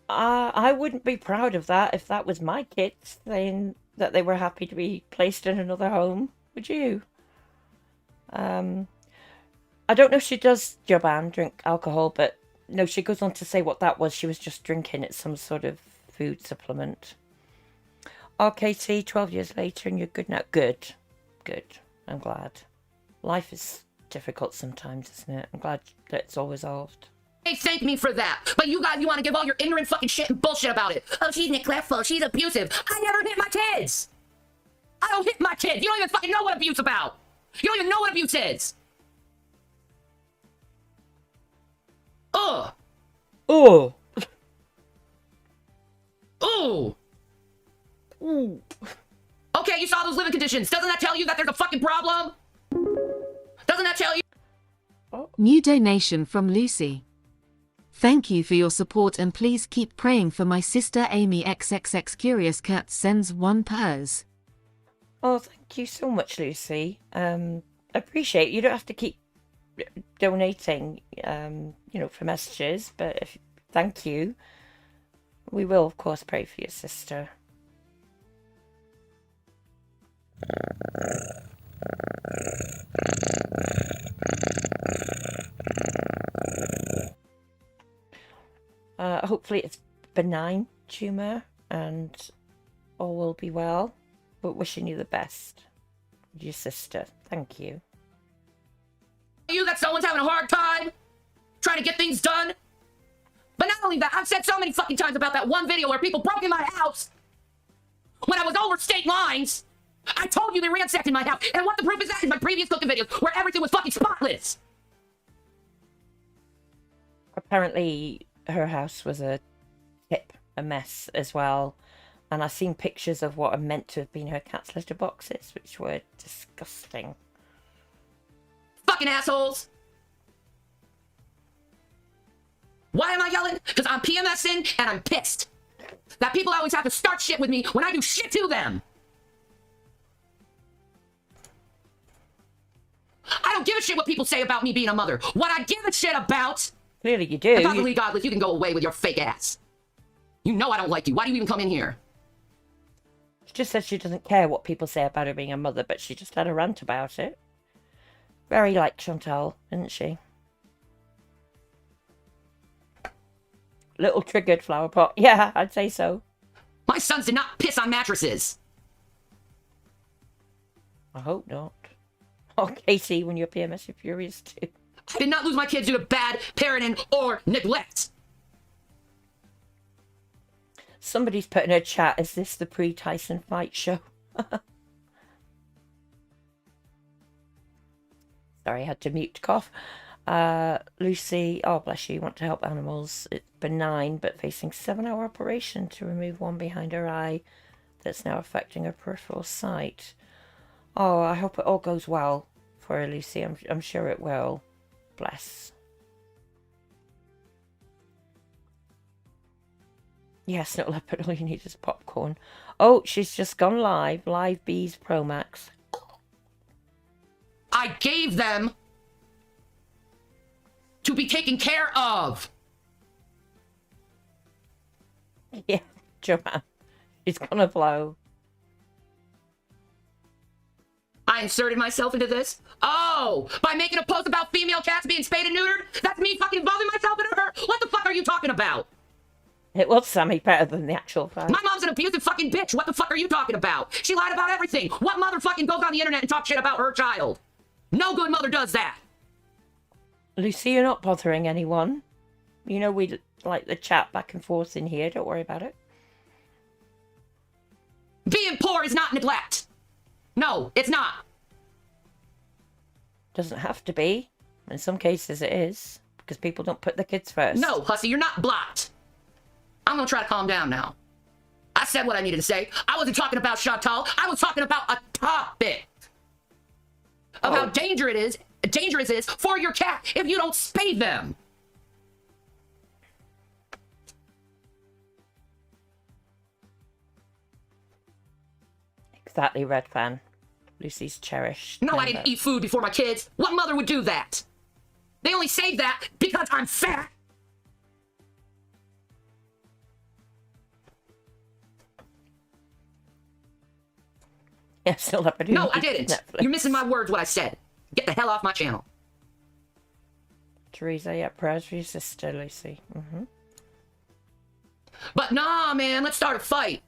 I wouldn't be proud of that if that was my kids saying that they were happy to be placed in another home. Would you? I don't know if she does Joban drink alcohol, but no, she goes on to say what that was. She was just drinking it, some sort of food supplement. RKT, 12 years later and you're good now. Good. Good. I'm glad. Life is difficult sometimes, isn't it? I'm glad that it's all resolved. They thank me for that. But you guys, you want to give all your ignorant fucking shit and bullshit about it. Oh, she's neglectful. She's abusive. I never hit my kids. I don't hit my kids. You don't even fucking know what abuse is about. You don't even know what abuse is. Ugh. Oh. Ooh. Ooh. Okay, you saw those living conditions. Doesn't that tell you that there's a fucking problem? Doesn't that tell you? New donation from Lucy. Thank you for your support and please keep praying for my sister Amy XXX Curious Cat sends 1 purse. Oh, thank you so much, Lucy. Appreciate it. You don't have to keep donating, you know, for messages, but thank you. We will, of course, pray for your sister. Hopefully it's benign tumour and all will be well, but wishing you the best. Your sister, thank you. You that someone's having a hard time trying to get things done. But not only that, I've said so many fucking times about that one video where people broke in my house when I was over state lines. I told you they ransacked in my house, and what the proof is that is my previous cooking videos where everything was fucking spotless. Apparently her house was a mess as well, and I've seen pictures of what are meant to have been her cat's litter boxes, which were disgusting. Fucking assholes. Why am I yelling? Because I'm PMSing and I'm pissed that people always have to start shit with me when I do shit to them. I don't give a shit what people say about me being a mother. What I give a shit about... Clearly you do. Godly, godless, you can go away with your fake ass. You know I don't like you. Why do you even come in here? She just said she doesn't care what people say about her being a mother, but she just had a rant about it. Very like Chantal, isn't she? Little triggered flower pot. Yeah, I'd say so. My sons did not piss on mattresses. I hope not. Oh, Katie, when you're PMS, you're furious too. I did not lose my kids due to bad parenting or neglect. Somebody's put in her chat, is this the pre-Tyson fight show? Sorry, I had to mute cough. Lucy, oh bless you, want to help animals. It's benign, but facing 7-hour operation to remove one behind her eye that's now affecting her peripheral sight. Oh, I hope it all goes well for her, Lucy. I'm sure it will. Bless. Yes, no leopard, all you need is popcorn. Oh, she's just gone live. Live Bees Pro Max. I gave them to be taken care of. Yeah, Joanne. She's gonna blow. I inserted myself into this? Oh, by making a post about female cats being spayed and neutered? That's me fucking involving myself into her? What the fuck are you talking about? It was Sammy better than the actual fact. My mom's an abusive fucking bitch. What the fuck are you talking about? She lied about everything. What mother fucking goes on the internet and talks shit about her child? No good mother does that. Lucy, you're not bothering anyone. You know we like the chat back and forth in here. Don't worry about it. Being poor is not neglect. No, it's not. Doesn't have to be. In some cases it is. Because people don't put their kids first. No, hussy, you're not blocked. I'm gonna try to calm down now. I said what I needed to say. I wasn't talking about Chantal. I was talking about a topic of how dangerous it is for your cat if you don't spay them. Exactly, Red Fan. Lucy's cherished. No, I didn't eat food before my kids. What mother would do that? They only say that because I'm fat. Yeah, still up. No, I didn't. Netflix. You're missing my words, what I said. Get the hell off my channel. Teresa, yeah, prayers for your sister, Lucy. But nah, man, let's start a fight.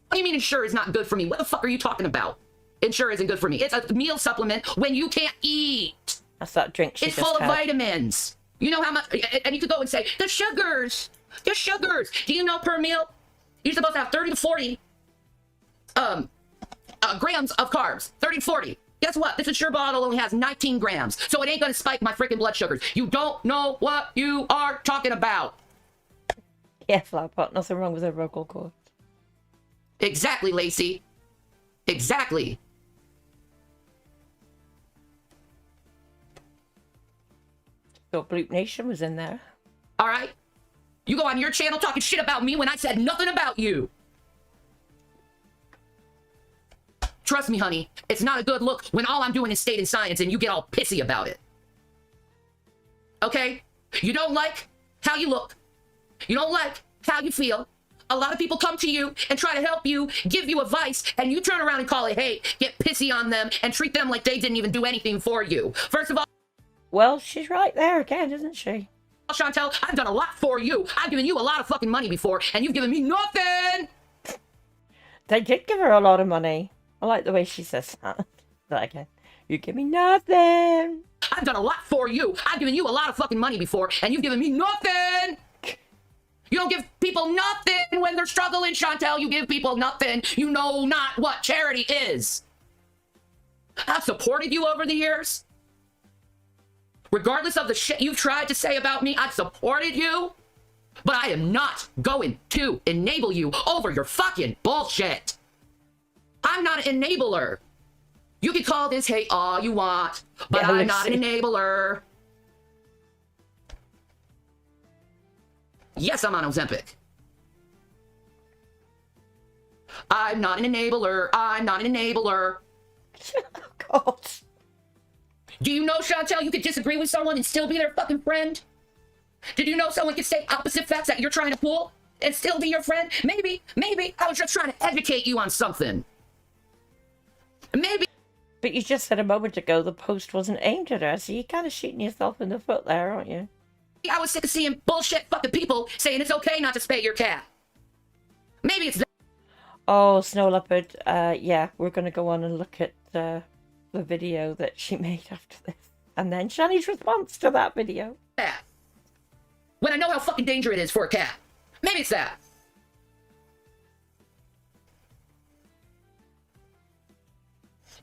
What do you mean Ensure is not good for me? What the fuck are you talking about? Ensure isn't good for me. It's a meal supplement when you can't eat. That's that drink she It's just full of had. vitamins. You know how much, and you could go and say, the sugars. Do you know per meal, you're supposed to have 30 to 40 grams of carbs. 30 to 40. Guess what? This Ensure bottle only has 19 grams, so it ain't gonna spike my freaking blood sugars. You don't know what you are talking about. Yeah, Flowerpot, nothing wrong with a vocal cord. Exactly, Lacey. Exactly. So Bloop Nation was in there. All right? You go on your channel talking shit about me when I said nothing about you. Trust me, honey, it's not a good look when all I'm doing is stating science and you get all pissy about it. Okay? You don't like how you look. You don't like how you feel. A lot of people come to you and try to help you, give you advice, and you turn around and call it hate, get pissy on them, and treat them like they didn't even do anything for you. First of all, Well, she's right there again, isn't she? Chantel, I've done a lot for you. I've given you a lot of fucking money before, and you've given me nothing. They did give her a lot of money. I like the way she says that. That again. You give me nothing. I've done a lot for you. I've given you a lot of fucking money before, and you've given me nothing. You don't give people nothing when they're struggling, Chantel. You give people nothing. You know not what charity is. I've supported you over the years. Regardless of the shit you've tried to say about me, I've supported you. But I am not going to enable you over your fucking bullshit. I'm not an enabler. You can call this hate all you want, but Yeah, I'm not an enabler. Yes, I'm on Ozempic. I'm not an enabler. I'm not an enabler. God. Do you know, Chantel, you could disagree with someone and still be their fucking friend? Did you know someone could say opposite facts that you're trying to pull and still be your friend? Maybe I was just trying to educate you on something. Maybe. But you just said a moment ago the post wasn't aimed at her, so you're kind of shooting yourself in the foot there, aren't you? I was sick of seeing bullshit fucking people saying it's okay not to spay your cat. Maybe it's that. Oh, Snow Leopard, yeah, we're going to go on and look at the video that she made after this. And then Shanny's response to that video. When I know how fucking dangerous it is for a cat. Maybe it's that.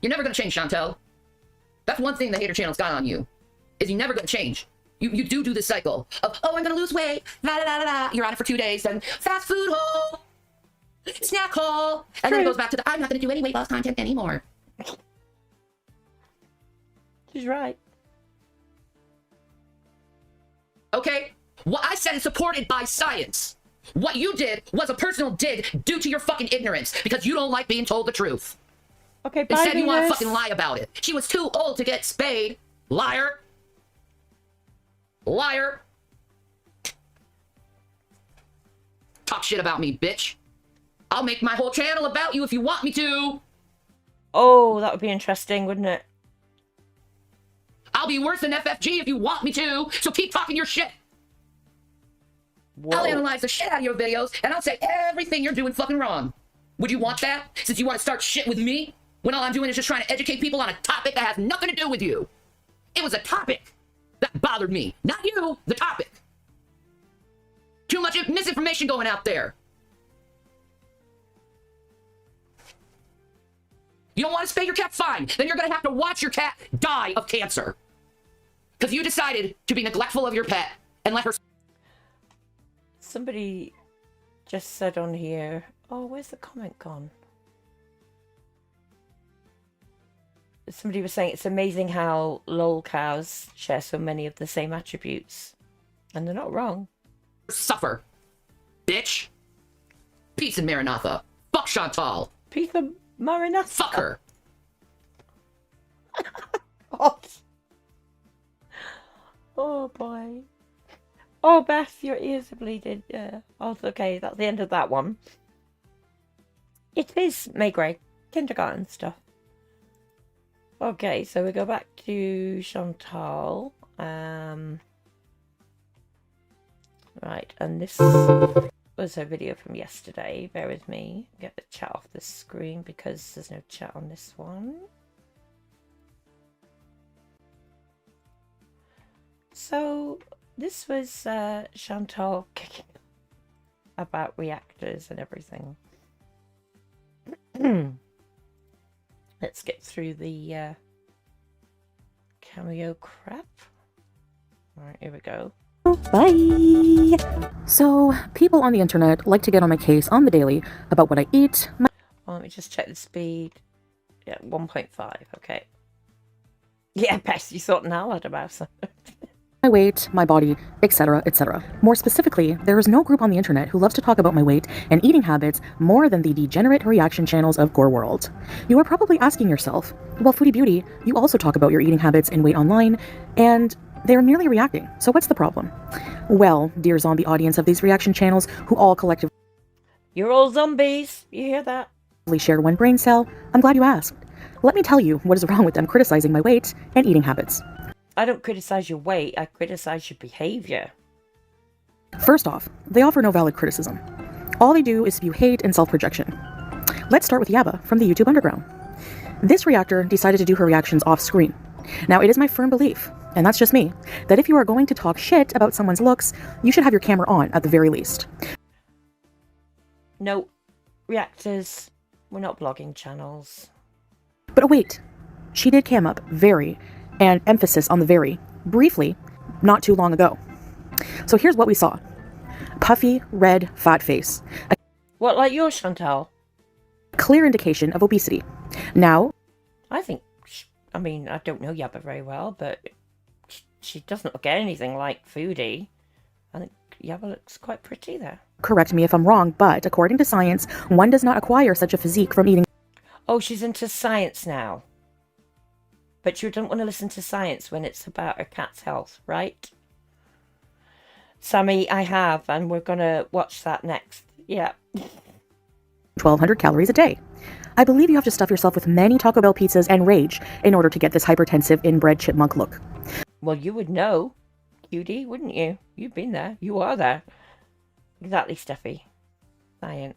You're never gonna change, Chantel. That's one thing the hater channel's got on you. Is you're never gonna change. You do this cycle of, oh, I'm gonna lose weight, la la la la. You're on it for 2 days, then fast food hole, snack hole, and then it goes back to the, I'm not gonna do any weight loss content anymore. She's right. Okay? What I said is supported by science. What you did was a personal dig due to your fucking ignorance because you don't like being told the truth. Okay, bye, Instead, you want to Venus. fucking lie about it. She was too old to get spayed. Liar. Liar. Talk shit about me, bitch. I'll make my whole channel about you if you want me to. Oh, that would be interesting, wouldn't it? I'll be worse than FFG if you want me to, so keep talking your shit. Whoa. I'll analyze the shit out of your videos, and I'll say everything you're doing fucking wrong. Would you want that, since you want to start shit with me, when all I'm doing is just trying to educate people on a topic that has nothing to do with you? It was a topic that bothered me, not you, the topic. Too much misinformation going out there. You don't want to spay your cat? Fine. Then you're going to have to watch your cat die of cancer. Because you decided to be neglectful of your pet and let her... Somebody just said on here... Oh, where's the comment gone? Somebody was saying it's amazing how lol cows share so many of the same attributes. And they're not wrong. Suffer. Bitch. Peace and Maranatha. Fuck Chantal. Peace and Maranatha. Fuck her. God. Oh boy. Oh Beth, your ears are bleeding. Yeah. Oh, it's okay. That's the end of that one. It is May Gray. Kindergarten stuff. Okay, so we go back to Chantal. Right, and this was her video from yesterday. Bear with me. Get the chat off the screen because there's no chat on this one. So this was Chantal kicking about reactors and everything. Let's get through the cameo crap. Alright, here we go. Bye! So, people on the internet like to get on my case on the daily about what I eat. Well, let me just check the speed. Yeah, 1.5, okay. Yeah, Bess, you thought now I'd about something. My weight, my body, etc., etc. More specifically, there is no group on the internet who loves to talk about my weight and eating habits more than the degenerate reaction channels of gorlworld. You are probably asking yourself, well, Foodie Beauty, you also talk about your eating habits and weight online, and They are merely reacting, so what's the problem? Well, dear zombie audience of these reaction channels who all collectively You're all zombies. You hear that? share one brain cell, I'm glad you asked. Let me tell you what is wrong with them criticizing my weight and eating habits. I don't criticize your weight. I criticize your behavior. First off, they offer no valid criticism. All they do is spew hate and self-projection. Let's start with Yaba from the YouTube Underground. This reactor decided to do her reactions off-screen. Now, it is my firm belief, and that's just me, that if you are going to talk shit about someone's looks, you should have your camera on at the very least. No, reactors, we're not blogging channels. But wait, she did cam up very, and emphasis on the very, briefly, not too long ago. So here's what we saw. Puffy, red, fat face. A What, like yours, Chantal? clear indication of obesity. Now, I think, I mean, I don't know Yaba very well, but she doesn't look anything like Foodie. I think Yaba looks quite pretty there. correct me if I'm wrong, but according to science, one does not acquire such a physique from eating. Oh, she's into science now. But you don't want to listen to science when it's about her cat's health, right? Sammy, I have, and we're going to watch that next. Yeah. 1,200 calories a day. I believe you have to stuff yourself with many Taco Bell pizzas and rage in order to get this hypertensive inbred chipmunk look. Well, you would know, Cutie, wouldn't you? You've been there. You are there. Exactly, Steffi. Science.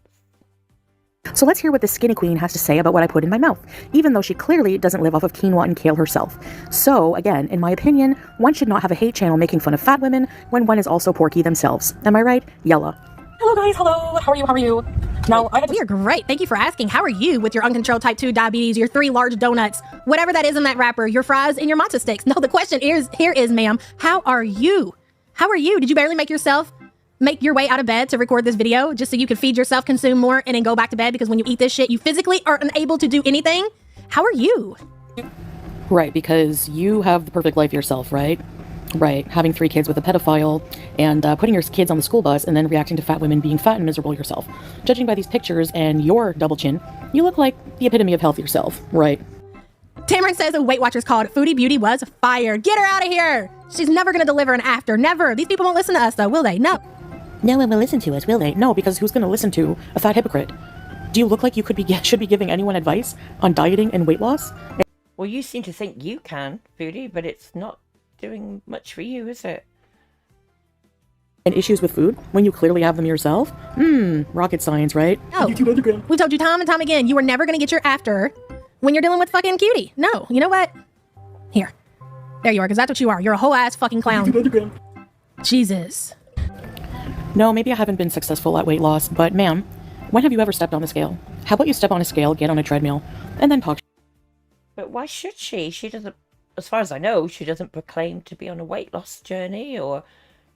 So let's hear what the skinny queen has to say about what I put in my mouth, even though she clearly doesn't live off of quinoa and kale herself. So, again, in my opinion, one should not have a hate channel making fun of fat women when one is also porky themselves. Am I right? Yella. Hello guys, hello. How are you? How are you? Now, We are great. Thank you for asking. How are you with your uncontrolled type 2 diabetes, your 3 large donuts, whatever that is in that wrapper, your fries and your matzo sticks? No, the question is, here is, ma'am, how are you? How are you? Did you barely make your way out of bed to record this video just so you could feed yourself, consume more, and then go back to bed because when you eat this shit, you physically are unable to do anything? How are you? Right, because you have the perfect life yourself, right? Right, having 3 kids with a pedophile and putting your kids on the school bus and then reacting to fat women being fat and miserable yourself. Judging by these pictures and your double chin, you look like the epitome of health yourself, right? Tamron says a Weight Watchers called Foodie Beauty was fired. Get her out of here. She's never going to deliver an after. Never. These people won't listen to us though, will they? No. No one will listen to us, will they? No, because who's going to listen to a fat hypocrite? Do you look like you should be giving anyone advice on dieting and weight loss? Well, you seem to think you can, Foodie, but it's not doing much for you, is it? And issues with food when you clearly have them yourself? Rocket science, right? No. We told you time and time again, you are never going to get your after when you're dealing with fucking Cutie. No. You know what? Here. There you are, because that's what you are. You're a whole ass fucking clown. Jesus. No, maybe I haven't been successful at weight loss, but ma'am, when have you ever stepped on the scale? How about you step on a scale, get on a treadmill, and then talk? But why should she? She doesn't, as far as I know, she doesn't proclaim to be on a weight loss journey or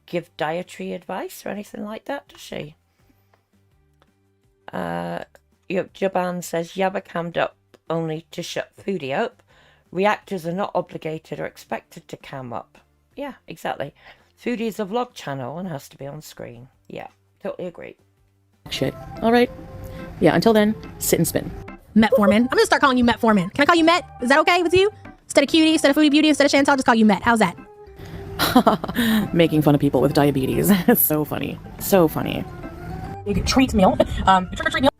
give dietary advice or anything like that, does she? Jaban says, Yaba cammed up only to shut Foodie up. Reactors are not obligated or expected to cam up. Yeah, exactly. Foodie is a vlog channel and has to be on screen. Yeah, totally agree. Shit. All right. Yeah, until then, sit and spin. Metformin. I'm going to start calling you Metformin. Can I call you Met? Is that okay with you? Instead of Cutie, instead of Foodie Beauty, instead of Chantal, I'll just call you Met. How's that? Making fun of people with diabetes. So funny. So funny. big treat meal. Trick-or-treat meal.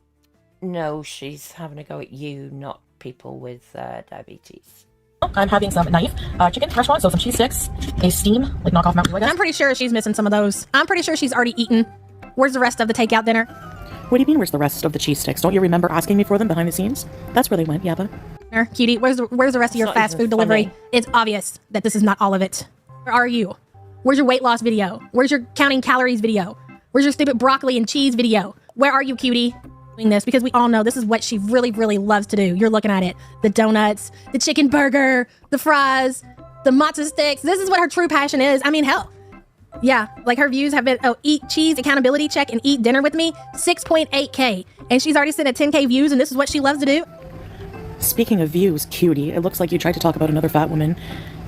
No, she's having a go at you, not people with diabetes. I'm having some knife chicken restaurant, so some cheese sticks, a steam, like knockoff Mountain Dew, I guess. I'm pretty sure she's missing some of those. I'm pretty sure she's already eaten. Where's the rest of the takeout dinner? What do you mean, where's the rest of the cheese sticks? Don't you remember asking me for them behind the scenes? That's where they went, Yaba. Cutie, where's the rest of your fast food delivery? It's obvious that this is not all of it. Where are you? Where's your weight loss video? Where's your counting calories video? Where's your stupid broccoli and cheese video? Where are you, Cutie? Doing this because we all know this is what she really, really loves to do. You're looking at it. The donuts, the chicken burger, the fries, the matzo sticks. This is what her true passion is. I mean, hell. Yeah, like her views have been, eat cheese, accountability check, and eat dinner with me, 6.8K. And she's already sitting at 10K views, and this is what she loves to do. Speaking of views, Cutie, it looks like you tried to talk about another fat woman.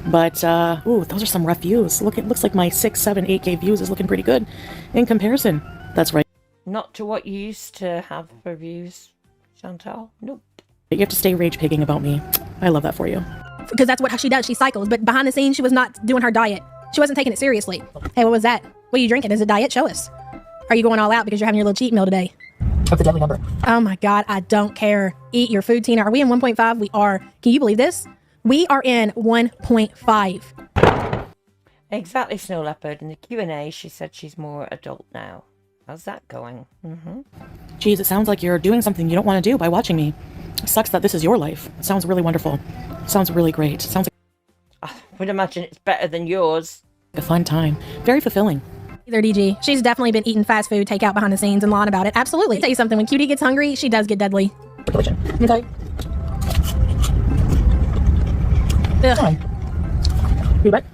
But, ooh, those are some rough views. Look, it looks like my 6, 7, 8K views is looking pretty good in comparison. That's right. Not to what you used to have for views, Chantal. Nope. You have to stay rage pigging about me. I love that for you. Because that's what she does. She cycles. But behind the scenes, she was not doing her diet. She wasn't taking it seriously. Hey, what was that? What are you drinking? Is it diet? Show us. Are you going all out because you're having your little cheat meal today? What's the deadly number? Oh my God, I don't care. Eat your food, Tina. Are we in 1.5? We are. Can you believe this? We are in 1.5. Exactly, Snow Leopard. In the Q&A, she said she's more adult now. How's that going? Geez, it sounds like you're doing something you don't want to do by watching me. It sucks that this is your life. It sounds really wonderful. It sounds really great. It sounds like I would imagine it's better than yours. a fun time. Very fulfilling. Either DG. She's definitely been eating fast food, takeout behind the scenes, and lying about it. Absolutely. I'll tell you something. When Cutie gets hungry, she does get deadly. Religion. Okay. Ugh. Feedback.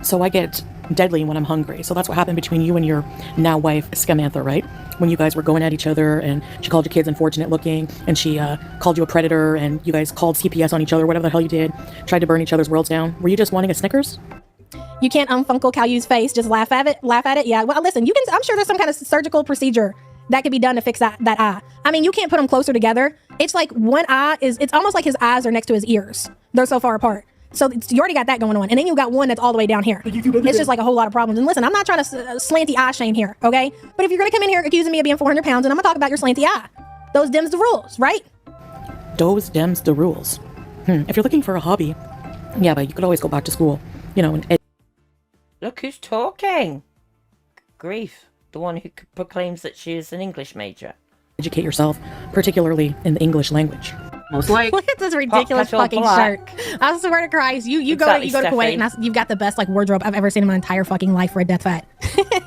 So I get deadly when I'm hungry. So that's what happened between you and your now wife, Scamantha, right? When you guys were going at each other and she called your kids unfortunate looking and she called you a predator and you guys called CPS on each other, whatever the hell you did, tried to burn each other's worlds down. Were you just wanting a Snickers? You can't unfunkle Caillou's face. Just laugh at it. Laugh at it. Yeah. Well, listen, you can. I'm sure there's some kind of surgical procedure that could be done to fix that eye. I mean, you can't put them closer together. It's like one eye is. It's almost like his eyes are next to his ears. They're so far apart. So you already got that going on, and then you got one that's all the way down here. It's just like a whole lot of problems. And listen, I'm not trying to slanty eye shame here, okay? But if you're gonna come in here accusing me of being 400 pounds, and I'm gonna talk about your slanty eye, those dims the rules, right? Those dems the rules. If you're looking for a hobby, yeah, but you could always go back to school, you know, and Look who's talking. Grief. The one who proclaims that she is an English major. educate yourself, particularly in the English language. Most likely. Look at this ridiculous Kettle fucking black. shirt. I swear to Christ, you go Exactly, to Kuwait, Steffi. and you've got the best like wardrobe I've ever seen in my entire fucking life for a death fat.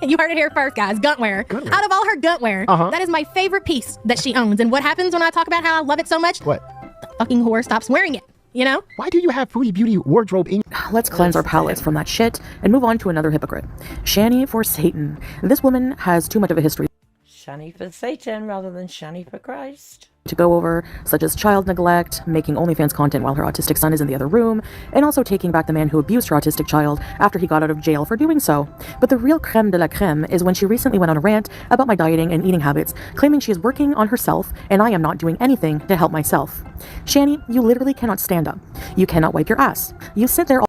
You heard it here first, guys. Guntwear. Out of all her guntwear, that is my favorite piece that she owns. And what happens when I talk about how I love it so much? What? The fucking whore stops wearing it. You know? Why do you have Foodie Beauty wardrobe in? Let's cleanse our palates from that shit and move on to another hypocrite. Shanny for Satan. This woman has too much of a history Shanny for Satan rather than Shanny for Christ. to go over, such as child neglect, making OnlyFans content while her autistic son is in the other room, and also taking back the man who abused her autistic child after he got out of jail for doing so. But the real creme de la creme is when she recently went on a rant about my dieting and eating habits, claiming she is working on herself and I am not doing anything to help myself. Shanny, you literally cannot stand up. You cannot wipe your ass. You sit there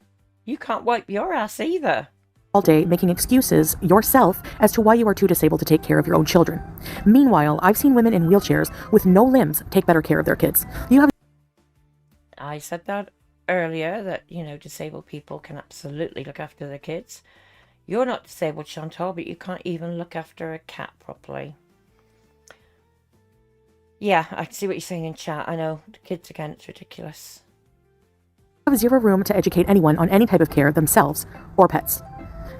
You can't wipe your ass either. all day making excuses yourself as to why you are too disabled to take care of your own children. Meanwhile, I've seen women in wheelchairs with no limbs take better care of their kids. You have I said that earlier, that, you know, disabled people can absolutely look after their kids. You're not disabled, Chantal, but you can't even look after a cat properly. Yeah, I see what you're saying in chat. I know. The kids, again, it's ridiculous. zero room to educate anyone on any type of care themselves or pets.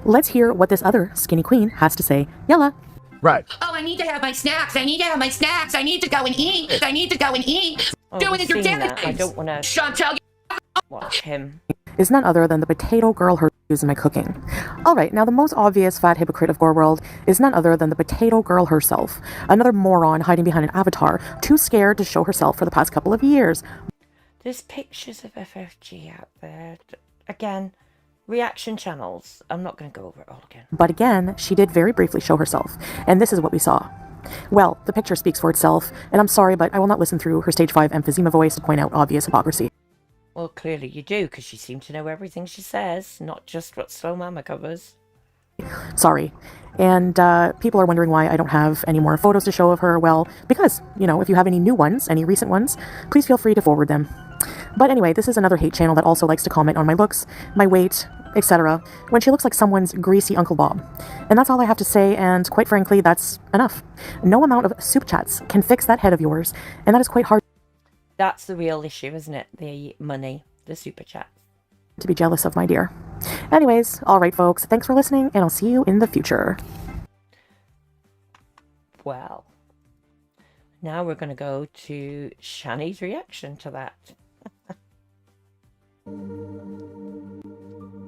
Let's hear what this other skinny queen has to say. Yella. Right. Oh, I need to have my snacks. I need to have my snacks. I need to go and eat. I need to go and eat. Oh, Doing we've it your seen damn that. I don't want to Chantal, watch him. Is none other than the potato girl her used in my cooking. Alright, now the most obvious fat hypocrite of gorlworld is none other than the potato girl herself. Another moron hiding behind an avatar, too scared to show herself for the past couple of years. There's pictures of FFG out there. Again, reaction channels. I'm not going to go over it all again. But again, she did very briefly show herself, and this is what we saw. Well, the picture speaks for itself, and I'm sorry, but I will not listen through her stage 5 emphysema voice to point out obvious hypocrisy. Well, clearly you do, because you seem to know everything she says, not just what Slow Mama covers. Sorry. And people are wondering why I don't have any more photos to show of her. Well, because, you know, if you have any new ones, any recent ones, please feel free to forward them. But anyway, this is another hate channel that also likes to comment on my looks, my weight, etc., when she looks like someone's greasy Uncle Bob. And that's all I have to say, and quite frankly, that's enough. No amount of soup chats can fix that head of yours, and that is quite hard That's the real issue, isn't it? The money, the super chat. to be jealous of, my dear. Anyways, alright folks, thanks for listening, and I'll see you in the future. Well, now we're going to go to Shanny's reaction to that.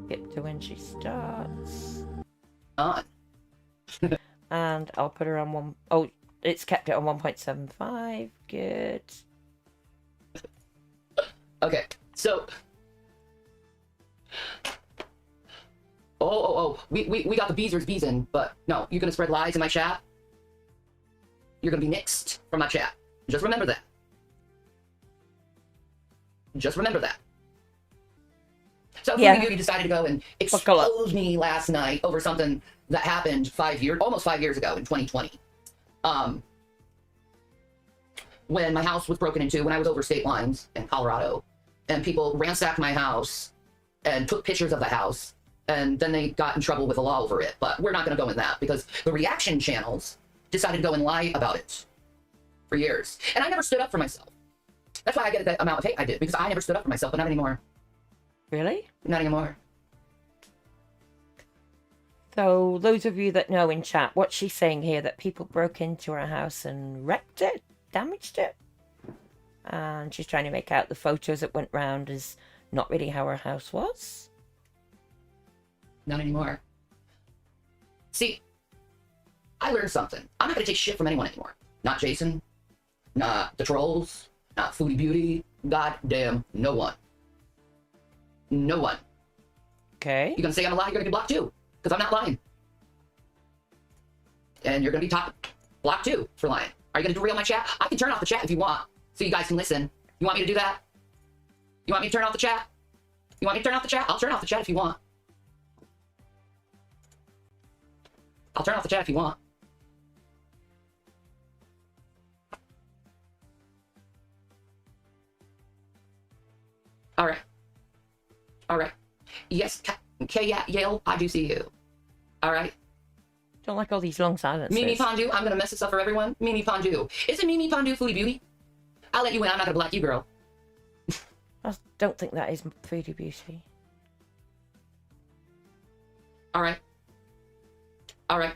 Skip to when she starts. And I'll put her on one. Oh, it's kept it on 1.75. Good. Okay, so. We got the beezers beezing, but no, you're gonna spread lies in my chat. You're gonna be nixed from my chat. Just remember that. Just remember that. So Yeah. Foodie Beauty decided to go and Buckle up. expose me last night over something that happened almost 5 years ago in 2020. When my house was broken into, when I was over state lines in Colorado, and people ransacked my house and took pictures of the house, and then they got in trouble with the law over it. But we're not going to go in that because the reaction channels decided to go and lie about it for years. And I never stood up for myself. That's why I get that amount of hate I did, because I never stood up for myself, but not anymore. Really? Not anymore. So those of you that know in chat, what's she saying here? That people broke into her house and wrecked it, damaged it? And she's trying to make out the photos that went round as not really how her house was? Not anymore. See, I learned something. I'm not going to take shit from anyone anymore. Not Jason, not the trolls, not Foodie Beauty, goddamn no one. No one. Okay. You're going to say I'm a lie, you're going to be blocked too, because I'm not lying. And you're going to be blocked too for lying. Are you going to derail my chat? I can turn off the chat if you want, so you guys can listen. You want me to do that? You want me to turn off the chat? You want me to turn off the chat? I'll turn off the chat if you want. I'll turn off the chat if you want. All right. All right. Yes, Yale, I do see you. All right. Don't like all these long silences. Mimi Pondu, I'm going to mess this up for everyone. Mimi Pondu. Is it Mimi Pondu Foodie Beauty? I'll let you in. I'm not going to block you, girl. I don't think that is Foodie Beauty. All right. All right.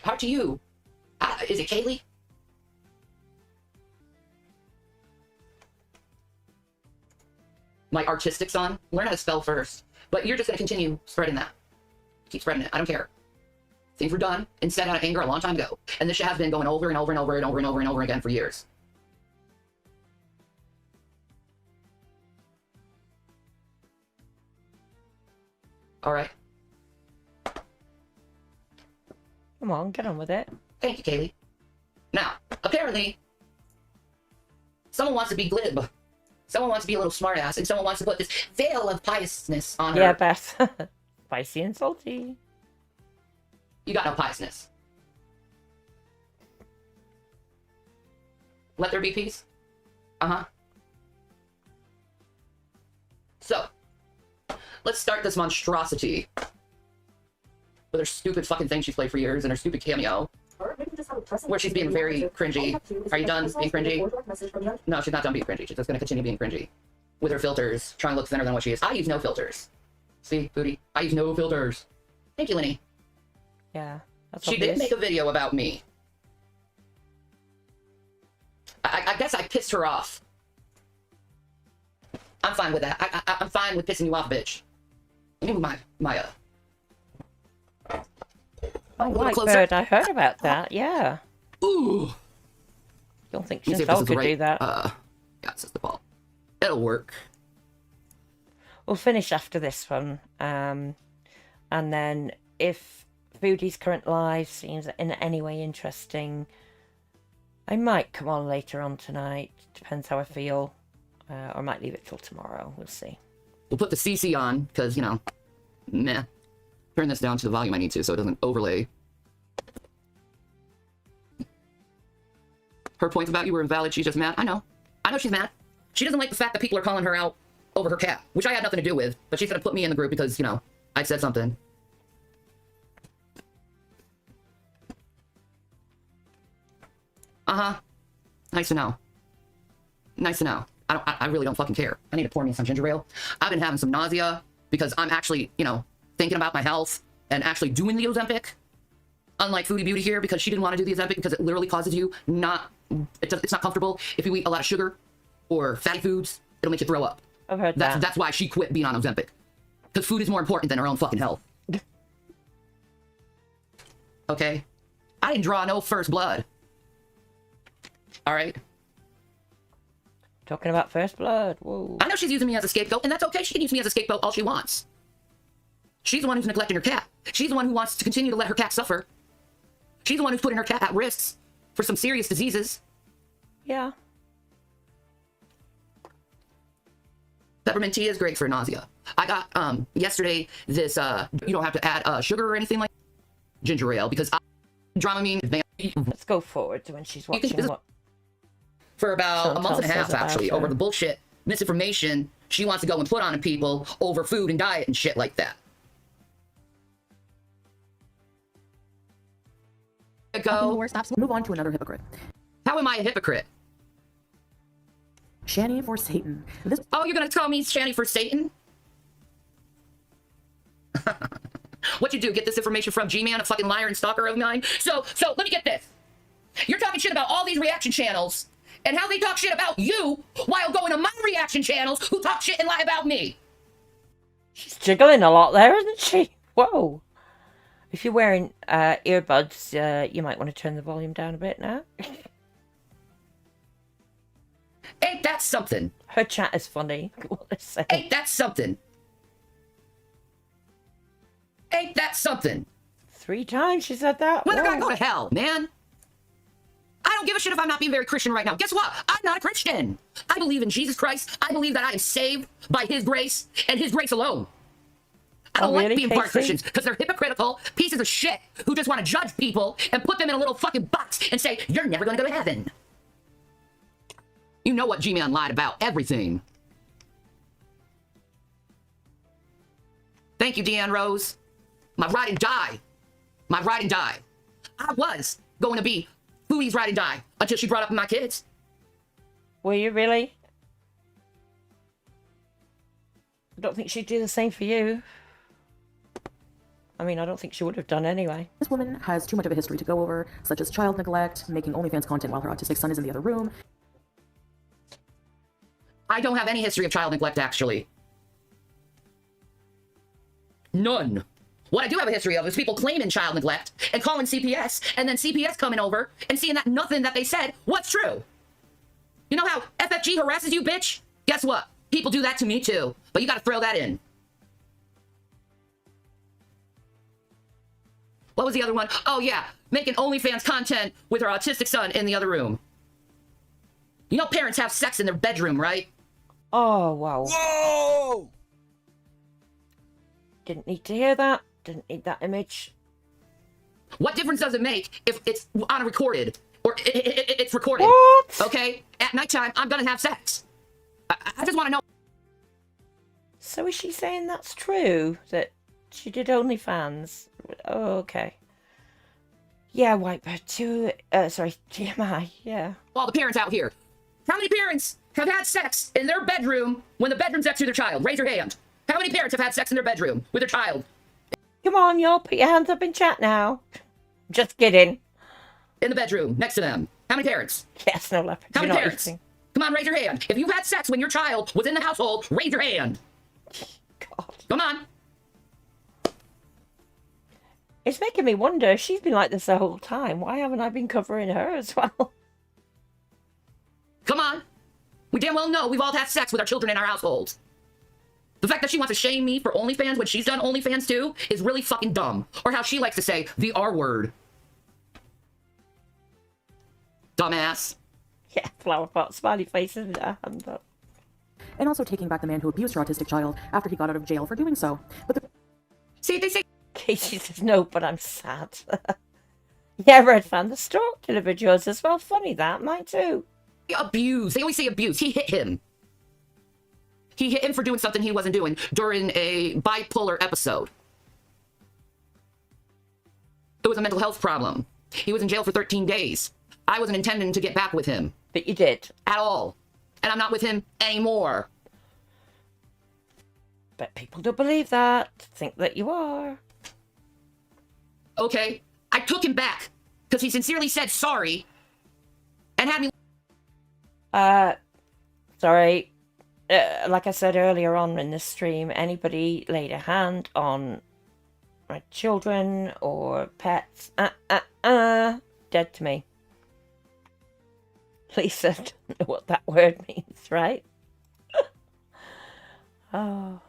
Heart to you. Is it Kaylee? My artistic son. Learn how to spell first. But you're just going to continue spreading that. Keep spreading it. I don't care. Things were done and said out of anger a long time ago. And this shit has been going over and over and over and over and over and over again for years. All right. Come on, get on with it. Thank you, Kaylee. Now, apparently, someone wants to be glib. Someone wants to be a little smartass, and someone wants to put this veil of piousness on her. Yeah, Beth. Spicy and salty. You got no piousness. Let there be peace? Uh-huh. So, let's start this monstrosity with her stupid fucking thing she's played for years and her stupid cameo, where she's being very cringy. Are you done being cringy? No, she's not done being cringy. She's just going to continue being cringy with her filters, trying to look thinner than what she is. I use no filters. See, Foodie? I use no filters. Thank you, Lenny. Yeah, that's She obvious. did make a video about me. I guess I pissed her off. I'm fine with that. I'm fine with pissing you off, bitch. Let me move my Oh, Whitebird, I heard about that, yeah. Ooh. Don't think Let me see if this Chantal is could right. do that. Yeah, this is the ball. It'll work. We'll finish after this one. And then if Foodie's current live seems in any way interesting, I might come on later on tonight. Depends how I feel. Or I might leave it till tomorrow. We'll see. We'll put the CC on, because, you know, meh. Turn this down to the volume I need to so it doesn't overlay. Her points about you were invalid. She's just mad. I know. I know she's mad. She doesn't like the fact that people are calling her out over her cat, which I had nothing to do with, but she's going to put me in the group because, you know, I said something. Uh-huh. Nice to know. Nice to know. I really don't fucking care. I need to pour me some ginger ale. I've been having some nausea because I'm actually, you know, thinking about my health and actually doing the Ozempic. Unlike Foodie Beauty here, because she didn't want to do the Ozempic because it literally causes you it's not comfortable. If you eat a lot of sugar or fatty foods, it'll make you throw up. I've heard that. That's why she quit being on Ozempic. Because food is more important than her own fucking health. Okay? I didn't draw no first blood. Alright? Talking about first blood. Whoa. I know she's using me as a scapegoat, and that's okay. She can use me as a scapegoat all she wants. She's the one who's neglecting her cat. She's the one who wants to continue to let her cat suffer. She's the one who's putting her cat at risk for some serious diseases. Yeah. Peppermint tea is great for nausea. I got yesterday this you don't have to add sugar or anything like ginger ale because Dramamine. Let's go forward to when she's watching what for about a month and a says half about actually her. over the bullshit misinformation she wants to go and put on people over food and diet and shit like that. Move on to another hypocrite. How am I a hypocrite? Shanny for Satan. Oh, you're gonna tell me Shanny for Satan? What you do? Get this information from G-Man, a fucking liar and stalker of mine? So let me get this. You're talking shit about all these reaction channels and how they talk shit about you while going to my reaction channels who talk shit and lie about me. She's jiggling a lot there, isn't she? Whoa. If you're wearing earbuds, you might want to turn the volume down a bit now. Ain't that something? Her chat is funny. What they're saying. Ain't that something? Ain't that something? 3 times she said that. Let the guy go to hell, man. I don't give a shit if I'm not being very Christian right now. Guess what? I'm not a Christian. I believe in Jesus Christ. I believe that I am saved by his grace and his grace alone. I don't like being part Christians because they're hypocritical pieces of shit who just want to judge people and put them in a little fucking box and say, you're never going to go to heaven. You know what G-Man lied about. Everything. Thank you, Deanne Rose. My ride and die. My ride and die. I was going to be Foodie's ride and die until she brought up my kids. Were you really? I don't think she'd do the same for you. I mean, I don't think she would have done anyway. This woman has too much of a history to go over, such as child neglect, making OnlyFans content while her autistic son is in the other room. I don't have any history of child neglect, actually. None. What I do have a history of is people claiming child neglect and calling CPS, and then CPS coming over and seeing that nothing that they said was true. You know how FFG harasses you, bitch? Guess what? People do that to me too, but you gotta throw that in. What was the other one? Oh yeah, making OnlyFans content with her autistic son in the other room. You know parents have sex in their bedroom, right? Oh, wow. Whoa! Didn't need to hear that. Didn't need that image. What difference does it make if it's on a recorded or it's recorded? What? Okay, at nighttime, I'm gonna have sex. I just want to know. So is she saying that's true? That she did OnlyFans? Oh, okay. Yeah, Whitebird too. Sorry, TMI. Yeah. All the parents out here. How many parents have had sex in their bedroom when the bedroom's next to their child? Raise your hand. How many parents have had sex in their bedroom with their child? Come on, y'all, put your hands up in chat now. Just kidding. In the bedroom, next to them. How many parents? Yes, no leopard. How You're many not parents? eating. Come on, raise your hand. If you've had sex when your child was in the household, raise your hand. God. Come on. It's making me wonder, she's been like this the whole time. Why haven't I been covering her as well? Come on. We damn well know we've all had sex with our children in our households. The fact that she wants to shame me for OnlyFans when she's done OnlyFans too is really fucking dumb. Or how she likes to say, the R word. Dumbass. Yeah, flower pot, smiley faces with her hand up. And also taking back the man who abused her autistic child after he got out of jail for doing so. But the... See, they say... Katie says, no, but I'm sad. Yeah, Red Fan, the stork delivered yours as well. Funny that, mine too. Abuse. They always say abuse. He hit him. He hit him for doing something he wasn't doing during a bipolar episode. It was a mental health problem. He was in jail for 13 days. I wasn't intending to get back with him. But you did. At all. And I'm not with him anymore. But people don't believe that. Think that you are. Okay. I took him back because he sincerely said sorry and had me... Sorry. Like I said earlier on in this stream, anybody laid a hand on my children or pets, dead to me. Lisa doesn't know what that word means, right? Oh.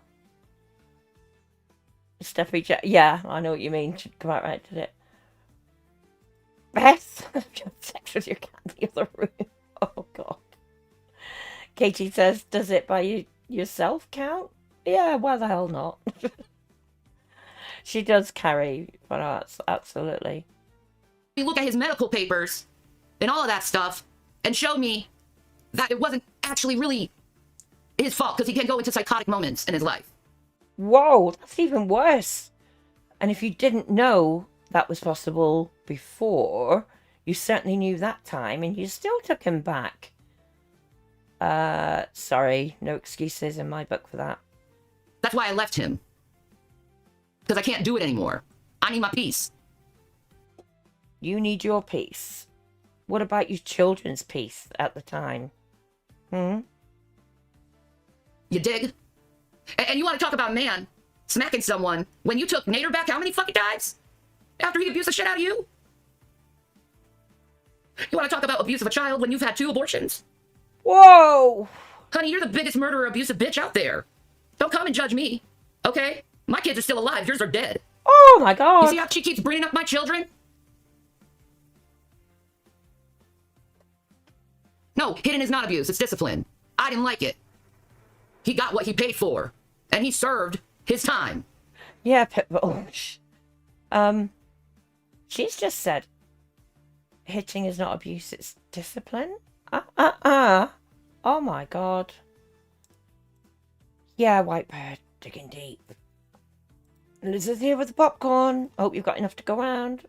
Steffi, yeah, I know what you mean. Should come out right, did it? Beth, you had sex with your cat in the other room. Oh, God. Katie says, does it by yourself count? Yeah, why the hell not? She does carry fun arts, absolutely. You look at his medical papers and all of that stuff and show me that it wasn't actually really his fault, because he can go into psychotic moments in his life. Whoa, that's even worse. And if you didn't know that was possible before, you certainly knew that time, and you still took him back. Sorry, no excuses in my book for that. That's why I left him. Because I can't do it anymore. I need my peace. You need your peace. What about your children's peace at the time? You dig? And you want to talk about a man smacking someone when you took Nader back how many fucking times? After he abused the shit out of you? You want to talk about abuse of a child when you've had 2 abortions? Whoa! Honey, you're the biggest murderer, abusive bitch out there. Don't come and judge me, okay? My kids are still alive. Yours are dead. Oh my god. You see how she keeps bringing up my children? No, hitting is not abuse. It's discipline. I didn't like it. He got what he paid for, and he served his time. Yeah, Pitbull. She's just said hitting is not abuse, it's discipline. Oh my god. Yeah, Whitebird, digging deep. Liz is here with the popcorn. Hope you've got enough to go around.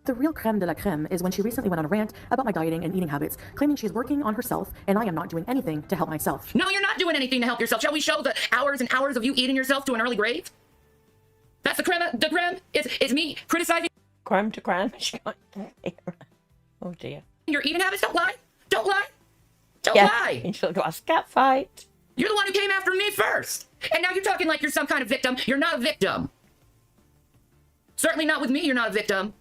The real creme de la creme is when she recently went on a rant about my dieting and eating habits, claiming she's working on herself and I am not doing anything to help myself. No, you're not doing anything to help yourself. Shall we show the hours and hours of you eating yourself to an early grave? That's the creme de creme? It's me criticizing creme de creme. Oh dear. Your eating habits. Don't lie. Don't lie. Don't yeah. lie. And she'll go a scat fight. You're the one who came after me first. And now you're talking like you're some kind of victim. You're not a victim. Certainly not with me, you're not a victim.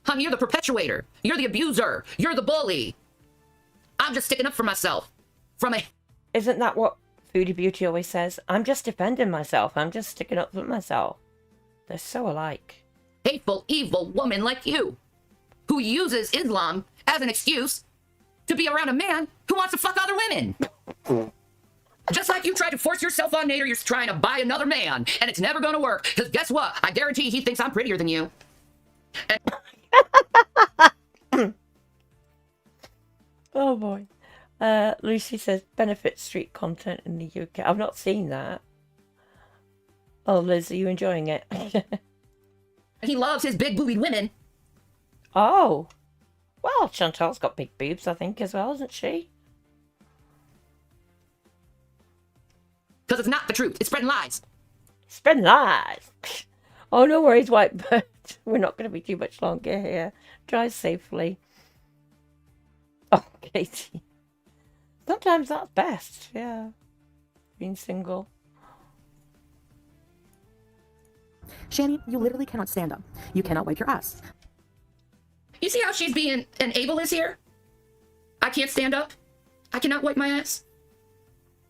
Honey, you're the perpetuator. You're the abuser. You're the bully. I'm just sticking up for myself. Isn't that what Foodie Beauty always says? I'm just defending myself. I'm just sticking up for myself. They're so alike. Hateful, evil woman like you, who uses Islam as an excuse to be around a man who wants to fuck other women. Just like you tried to force yourself on Nader, you're trying to buy another man, and it's never going to work. Because guess what? I guarantee he thinks I'm prettier than you. Oh boy. Lucy says Benefit Street content in the UK. I've not seen that. Oh, Liz, are you enjoying it? He loves his big boobied women. Oh. Well, Chantal's got big boobs, I think, as well, isn't she? Because it's not the truth. It's spreading lies. Spreading lies. Oh, no worries, Whitebird. We're not going to be too much longer here. Drive safely. Oh, Katie. Sometimes that's best, yeah. Being single. Shanny, you literally cannot stand up. You cannot wipe your ass. You see how she's being an ableist here? I can't stand up. I cannot wipe my ass.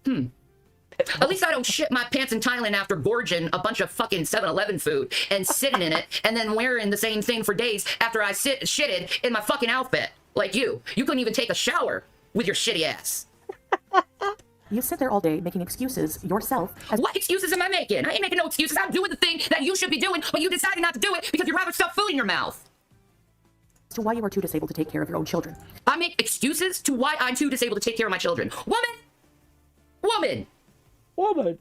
At least I don't shit my pants in Thailand after gorging a bunch of fucking 7-Eleven food and sitting in it and then wearing the same thing for days after I shitted in my fucking outfit. Like you. You couldn't even take a shower with your shitty ass. You sit there all day making excuses yourself. What excuses am I making? I ain't making no excuses. I'm doing the thing that you should be doing, but you decided not to do it because you'd rather stuff food in your mouth. As to why you are too disabled to take care of your own children. I make excuses to why I'm too disabled to take care of my children. Woman! Welcome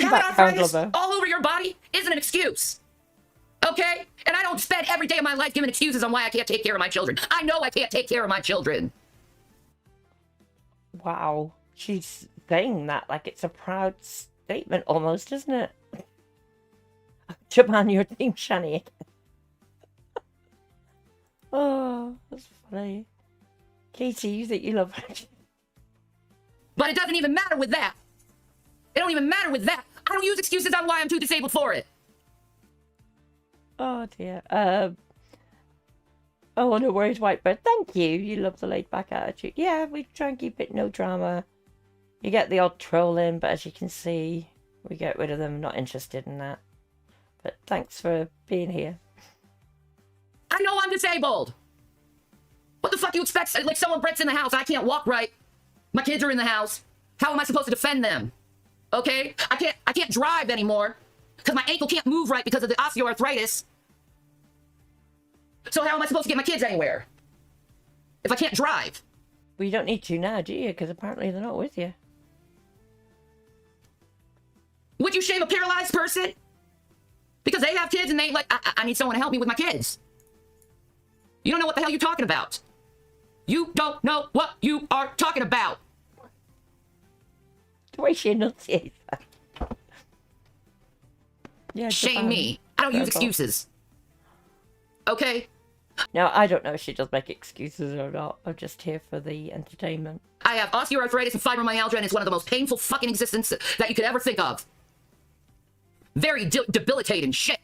having back, arthritis Lover. all over your body isn't an excuse. Okay? And I don't spend every day of my life giving excuses on why I can't take care of my children. I know I can't take care of my children. Wow. She's saying that like it's a proud statement almost, isn't it? Japan, your team, Shanny. Oh, that's funny. Katie, you think you love her. But it doesn't even matter with that. It don't even matter with that. I don't use excuses on why I'm too disabled for it. Oh dear. Oh, no worries, Whitebird. Thank you. You love the laid-back attitude. Yeah, we try and keep it no drama. You get the odd troll in, but as you can see, we get rid of them. Not interested in that. But thanks for being here. I know I'm disabled. What the fuck you expect? Like someone breaks in the house, I can't walk right. My kids are in the house. How am I supposed to defend them? Okay? I can't drive anymore because my ankle can't move right because of the osteoarthritis. So how am I supposed to get my kids anywhere if I can't drive? Well, you don't need to now, do you? Because apparently they're not with you. Would you shame a paralyzed person? Because they have kids and they like, I need someone to help me with my kids. You don't know what the hell you're talking about. You don't know what you are talking about. The way she enunciates that. Yeah, shame me. I don't use excuses. Okay? Now, I don't know if she does make excuses or not. I'm just here for the entertainment. I have osteoarthritis and fibromyalgia, and it's one of the most painful fucking existence that you could ever think of. Very debilitating shit.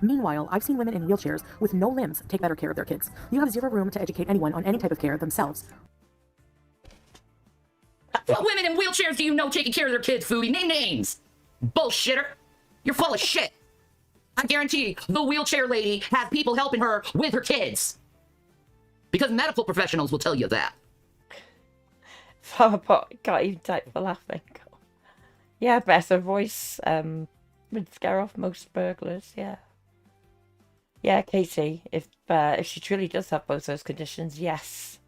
Meanwhile, I've seen women in wheelchairs with no limbs take better care of their kids. You have zero room to educate anyone on any type of care themselves. What women in wheelchairs do you know taking care of their kids, Foodie? Name names. Bullshitter. You're full of shit. I guarantee the wheelchair lady has people helping her with her kids. Because medical professionals will tell you that. Flower pot, can't even type for laughing. Yeah, Beth, her voice would scare off most burglars, yeah. Yeah, Katie, if she truly does have both those conditions, yes.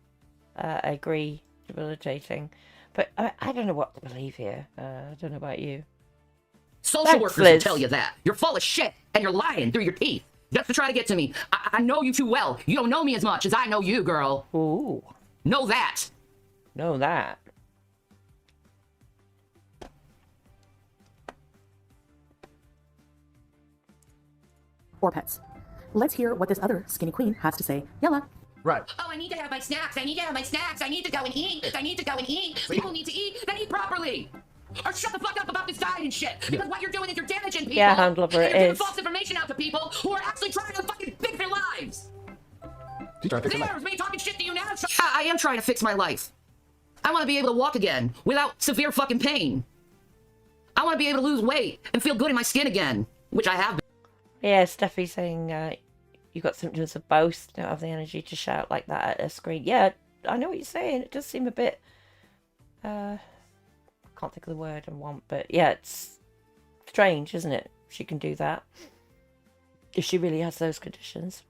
I agree, debilitating. But I don't know what to believe here. I don't know about you. Social workers will tell you that. You're full of shit, and you're lying through your teeth. Just to try to get to me. I know you too well. You don't know me as much as I know you, girl. Ooh. Know that. Know that. Or pets. Let's hear what this other skinny queen has to say. Yella. Right. Oh, I need to have my snacks. I need to have my snacks. I need to go and eat. I need to go and eat. People need to eat. They eat properly. Or shut the fuck up about this diet and shit. Because what you're doing is you're damaging people. Yeah, handler, and you're giving is. false information out to people who are actually trying to fucking fix their lives. There's me talking shit to you now. I am trying to fix my life. I want to be able to walk again without severe fucking pain. I want to be able to lose weight and feel good in my skin again, which I have been. Yeah, Steffi saying you got symptoms of both. Don't have the energy to shout like that at a screen. Yeah, I know what you're saying. It does seem a bit... I can't think of the word I want, but yeah, it's strange, isn't it? She can do that. If she really has those conditions.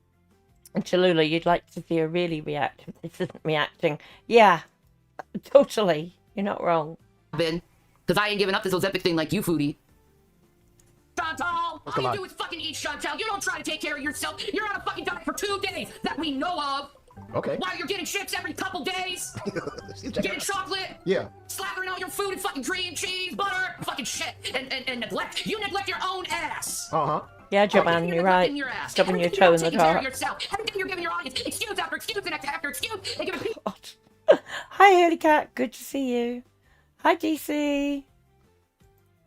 And Cholula, you'd like to see her really react if this isn't reacting. Yeah, totally. You're not wrong. Because I ain't giving up this Ozempic thing like you, Foodie. Chantal! All you do is fucking eat, Chantal. You don't try to take care of yourself. You're on a fucking diet for 2 days that we know of. Okay. While you're getting chips every couple days. Getting chocolate. Yeah. Slathering all your food in fucking cream, cheese, butter, fucking shit. And neglect. You neglect your own ass. Uh-huh. Yeah, Joanne, you're right. Stubbing your toe in the dark. Everything you're giving your audience. Excuse after excuse and after excuse. They give it people. Hi, Holy Cat. Good to see you. Hi, DC.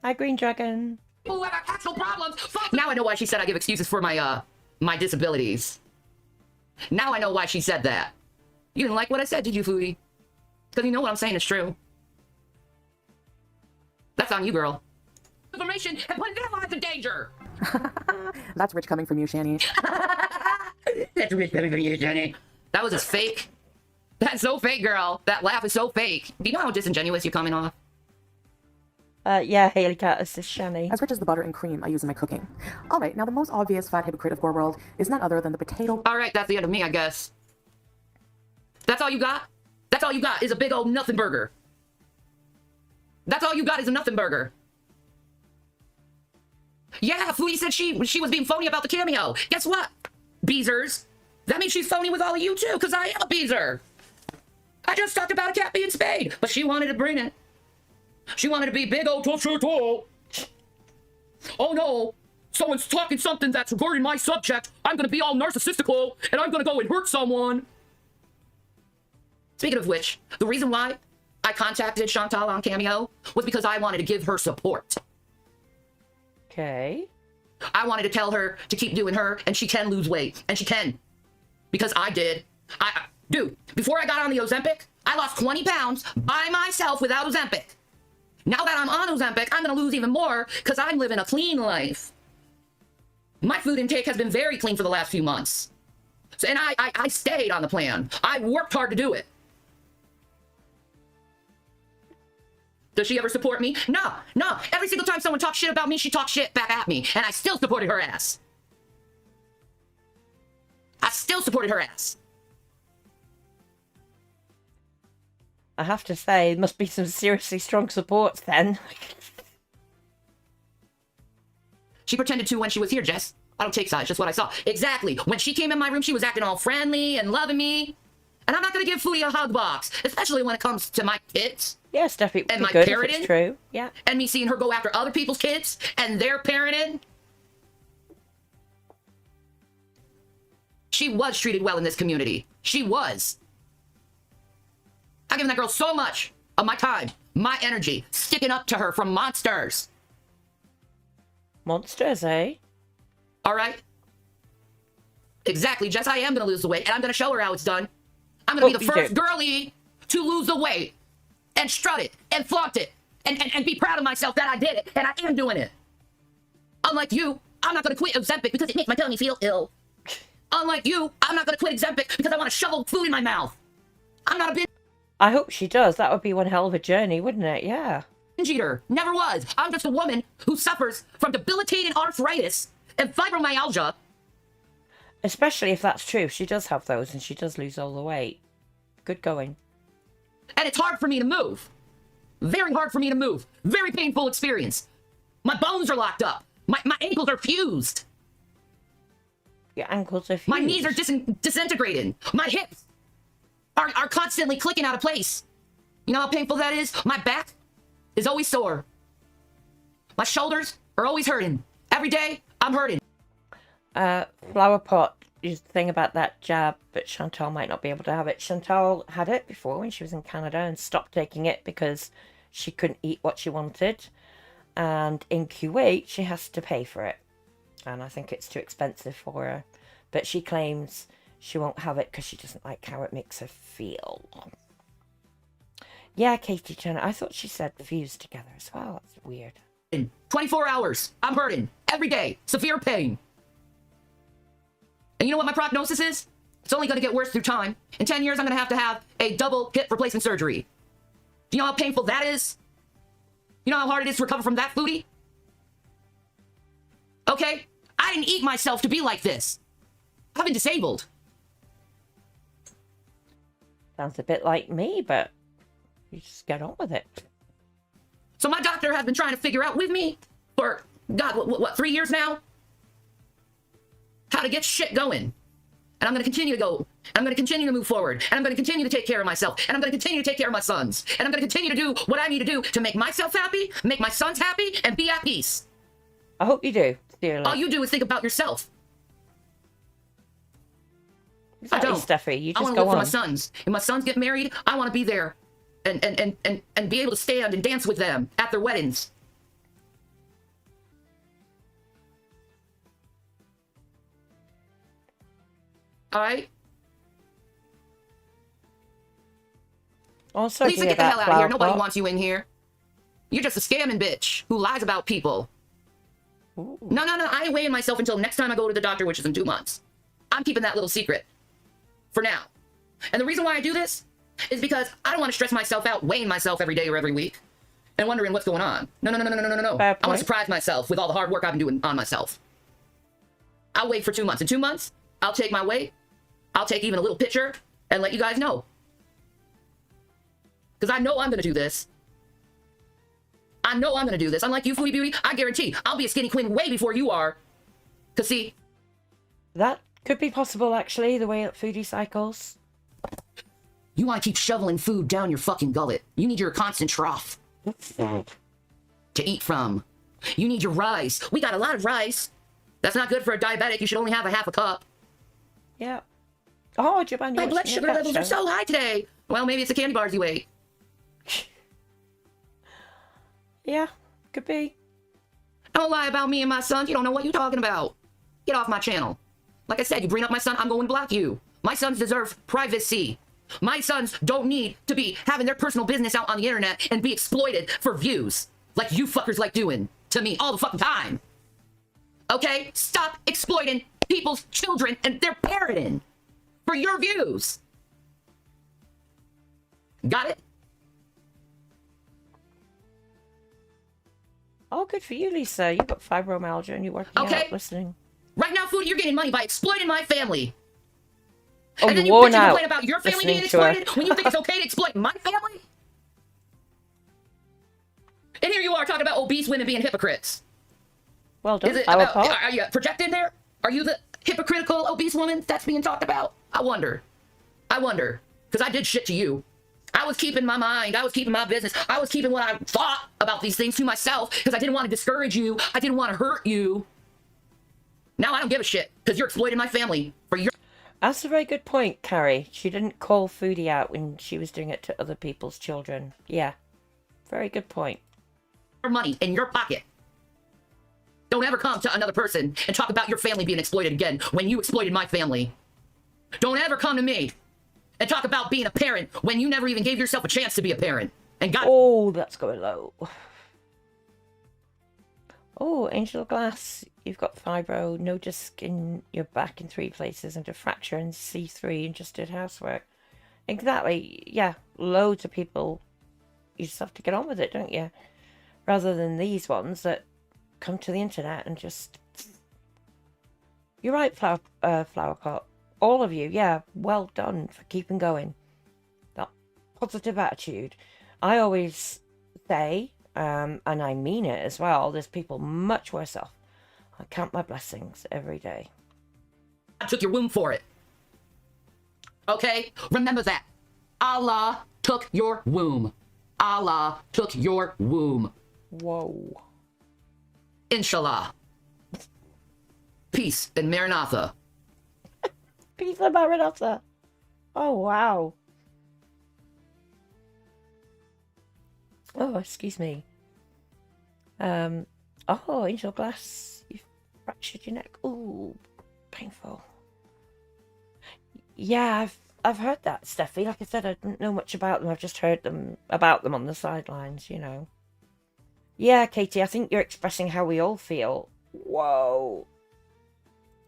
Hi, Green Dragon. Who have actual problems. Now I know why she said I give excuses for my my disabilities. Now I know why she said that. You didn't like what I said, did you, Foodie? Because you know what I'm saying is true. That's on you, girl. Information and putting their lives in danger. That's rich coming from you, Shanny. That's rich coming from you, Shanny. That was just fake. That's so fake, girl. That laugh is so fake. Do you know how disingenuous you're coming off? Yeah, Haley Cat, this is Shanny. As rich as the butter and cream I use in my cooking. Alright, now the most obvious fat hypocrite of gorlworld is none other than the potato... Alright, that's the end of me, I guess. That's all you got? That's all you got is a big old nothing burger. That's all you got is a nothing burger. Yeah, Foodie said she was being phony about the cameo. Guess what, Beezers? That means she's phony with all of you too, because I am a Beezer. I just talked about a cat being spayed, but she wanted to bring it. She wanted to be big old tall. Oh no, someone's talking something that's regarding my subject. I'm gonna be all narcissistical, and I'm gonna go and hurt someone. Speaking of which, the reason why I contacted Chantal on Cameo was because I wanted to give her support. Okay. I wanted to tell her to keep doing her, and she can lose weight, and she can. Because I did. Dude, before I got on the Ozempic, I lost 20 pounds by myself without Ozempic. Now that I'm on Ozempic, I'm going to lose even more because I'm living a clean life. My food intake has been very clean for the last few months. So, and I stayed on the plan. I worked hard to do it. Does she ever support me? No, no. Every single time someone talks shit about me, she talks shit back at me. And I still supported her ass. I still supported her ass. I have to say, there must be some seriously strong supports then. She pretended to when she was here, Jess. I don't take sides, just what I saw. Exactly. When she came in my room, she was acting all friendly and loving me. And I'm not going to give Foodie a hug box, especially when it comes to my kids. Yeah, Steph, it would and be my good parenting. if it's true. Yeah. And me seeing her go after other people's kids and their parenting. She was treated well in this community. She was. I've given that girl so much of my time, my energy, sticking up to her from monsters. Monsters, eh? All right? Exactly, Jess, I am going to lose the weight, and I'm going to show her how it's done. I'm going to be the first girlie to lose the weight and strut it and flaunt it and be proud of myself that I did it, and I am doing it. Unlike you, I'm not going to quit Ozempic because it makes my tummy feel ill. Unlike you, I'm not going to quit Ozempic because I want to shovel food in my mouth. I'm not a binge I hope she does. That would be one hell of a journey, wouldn't it? Yeah. eater. Never was. I'm just a woman who suffers from debilitating arthritis and fibromyalgia. Especially if that's true. She does have those and she does lose all the weight. Good going. And it's hard for me to move. Very hard for me to move. Very painful experience. My bones are locked up. My ankles are fused. Your ankles are fused. My knees are disintegrating. My hips are constantly clicking out of place. You know how painful that is? My back is always sore. My shoulders are always hurting. Every day, I'm hurting. Flower pot is the thing about that jab, but Chantal might not be able to have it. Chantal had it before when she was in Canada and stopped taking it because she couldn't eat what she wanted. And in Kuwait, she has to pay for it. And I think it's too expensive for her. But she claims she won't have it because she doesn't like how it makes her feel. Yeah, Katie Jenner. I thought she said fused together as well. That's weird. In 24 hours, I'm hurting. Every day. Severe pain. And you know what my prognosis is? It's only going to get worse through time. In 10 years, I'm going to have a double hip replacement surgery. Do you know how painful that is? You know how hard it is to recover from that, Foodie? Okay? I didn't eat myself to be like this. I've been disabled. Sounds a bit like me, but you just get on with it. So my doctor has been trying to figure out with me for, God, what 3 years now? How to get shit going. And I'm going to continue to go. And I'm going to continue to move forward. And I'm going to continue to take care of myself. And I'm going to continue to take care of my sons. And I'm going to continue to do what I need to do to make myself happy, make my sons happy, and be at peace. I hope you do, dearly. All you do is think about yourself. Exactly, I don't. Steffi. You just I want go to live for on. my sons. If my sons get married, I want to be there and be able to stand and dance with them at their weddings. All right? Also, Lisa, get the hell out of here. Nobody wants you in here. You're just a scamming bitch who lies about people. Ooh. No. I ain't weighing myself until next time I go to the doctor, which is in 2 months. I'm keeping that little secret. For now. And the reason why I do this is because I don't want to stress myself out weighing myself every day or every week and wondering what's going on. No. I want to surprise myself with all the hard work I've been doing on myself. I'll wait for 2 months. In 2 months, I'll take my weight. I'll take even a little picture and let you guys know. Because I know I'm going to do this. I know I'm going to do this. Unlike you, Foodie Beauty, I guarantee I'll be a skinny queen way before you are. Because see... That could be possible, actually, the way that Foodie cycles. You want to keep shoveling food down your fucking gullet. You need your constant trough to eat from. You need your rice. We got a lot of rice. That's not good for a diabetic. You should only have a half a cup. Yeah. Oh, Giovanni, my blood sugar levels are so high today. Well, maybe it's the candy bars you ate. Yeah, could be. Don't lie about me and my sons. You don't know what you're talking about. Get off my channel. Like I said, you bring up my son, I'm going to block you. My sons deserve privacy. My sons don't need to be having their personal business out on the internet and be exploited for views. Like you fuckers like doing to me all the fucking time. Okay? Stop exploiting people's children and their parenting for your views. Got it? Oh, good for you, Lisa. You've got fibromyalgia and you're working out listening. Right now, Foodie, you're getting money by exploiting my family. Oh, and then you worn bitch and out complain about your family being exploited when you think it's okay to exploit my family? And here you are talking about obese women being hypocrites. Well done. Is it about, are you projecting there? Are you the hypocritical obese woman that's being talked about? I wonder. I wonder. Because I did shit to you. I was keeping my mind. I was keeping my business. I was keeping what I thought about these things to myself because I didn't want to discourage you. I didn't want to hurt you. Now I don't give a shit because you're exploiting my family for your... That's a very good point, Carrie. She didn't call Foodie out when she was doing it to other people's children. Yeah. Very good point. Your money in your pocket. Don't ever come to another person and talk about your family being exploited again when you exploited my family. Don't ever come to me and talk about being a parent when you never even gave yourself a chance to be a parent. And God... Oh, that's going low. Oh, Angel Glass, you've got fibro, no disc in your back in 3 places, and a fracture in C3, and just did housework. Exactly, yeah, loads of people. You just have to get on with it, don't you? Rather than these ones that come to the internet and just... You're right, Flower Pot. All of you, yeah, well done for keeping going. That positive attitude. I always say, and I mean it as well, there's people much worse off. I count my blessings every day. I took your womb for it. Okay? Remember that. Allah took your womb. Allah took your womb. Whoa. Inshallah. Peace and Maranatha. Peace and Maranatha. Oh, wow. Oh, excuse me. Oh, Angel Glass, you've fractured your neck. Ooh, painful. Yeah, I've heard that, Steffi. Like I said, I didn't know much about them. I've just heard about them on the sidelines, you know. Yeah, Katie, I think you're expressing how we all feel. Whoa.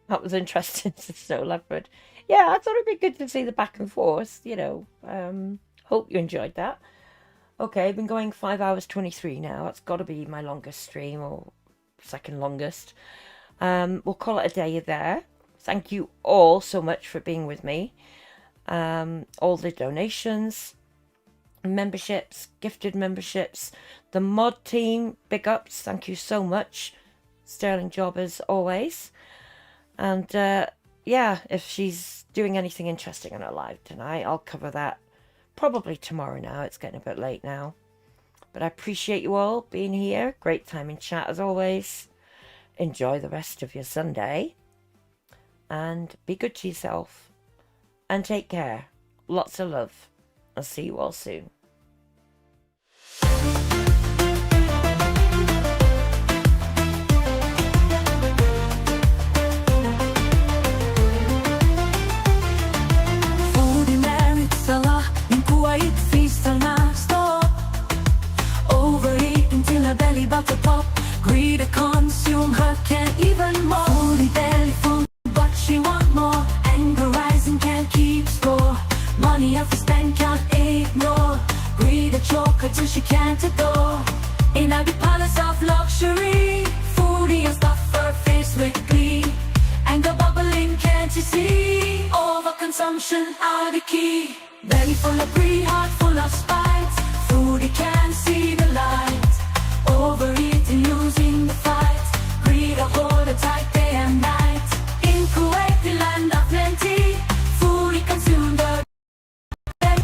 That was interesting, Snow Leopard. Yeah, I thought it'd be good to see the back and forth, you know. Hope you enjoyed that. Okay, I've been going 5 hours 23 now. That's got to be my longest stream, or second longest. We'll call it a day there. Thank you all so much for being with me. All the donations, memberships, gifted memberships, the mod team, big ups. Thank you so much. Sterling job as always. And yeah, if she's doing anything interesting on her live tonight, I'll cover that. Probably tomorrow now. It's getting a bit late now. But I appreciate you all being here. Great time in chat as always. Enjoy the rest of your Sunday. And be good to yourself. And take care. Lots of love. I'll see you all soon. Feast till non-stop. Overeat until her belly about to pop. Greed to consume her, can't even more. Fully belly full, but she want more. Anger rising, can't keep score. Money have to spend, can't ignore. Greed to choke her till she can't adore. In a big palace of luxury, Foodie and stuff her face with glee. Anger bubbling, can't you see? Overconsumption are the key. Belly full of greed, heart full of spite. Foodie can't see the light. Overeating, losing the fight. Greed a hold her tight day and night. In Kuwait, the land of plenty, Foodie consumed her.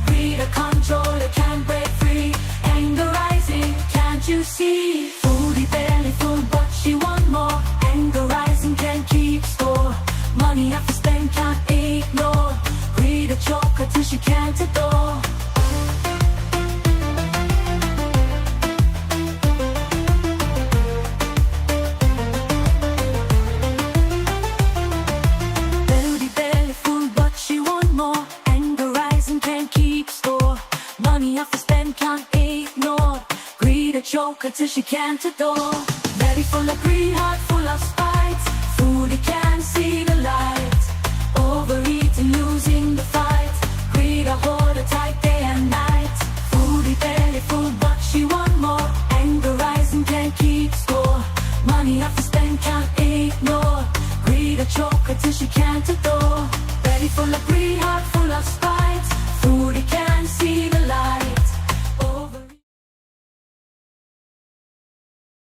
Greed a controller, can't break free. Anger rising, can't you see? Foodie belly full, but she want more. Anger rising, can't keep score. Money have to spend, can't ignore. Greed a choke her till she can't adore. Belly full, but she want more. Anger rising, can't keep score. Money have to spend, can't ignore. Greed a choke her till she can't adore. Belly full of greed, heart full of spite. see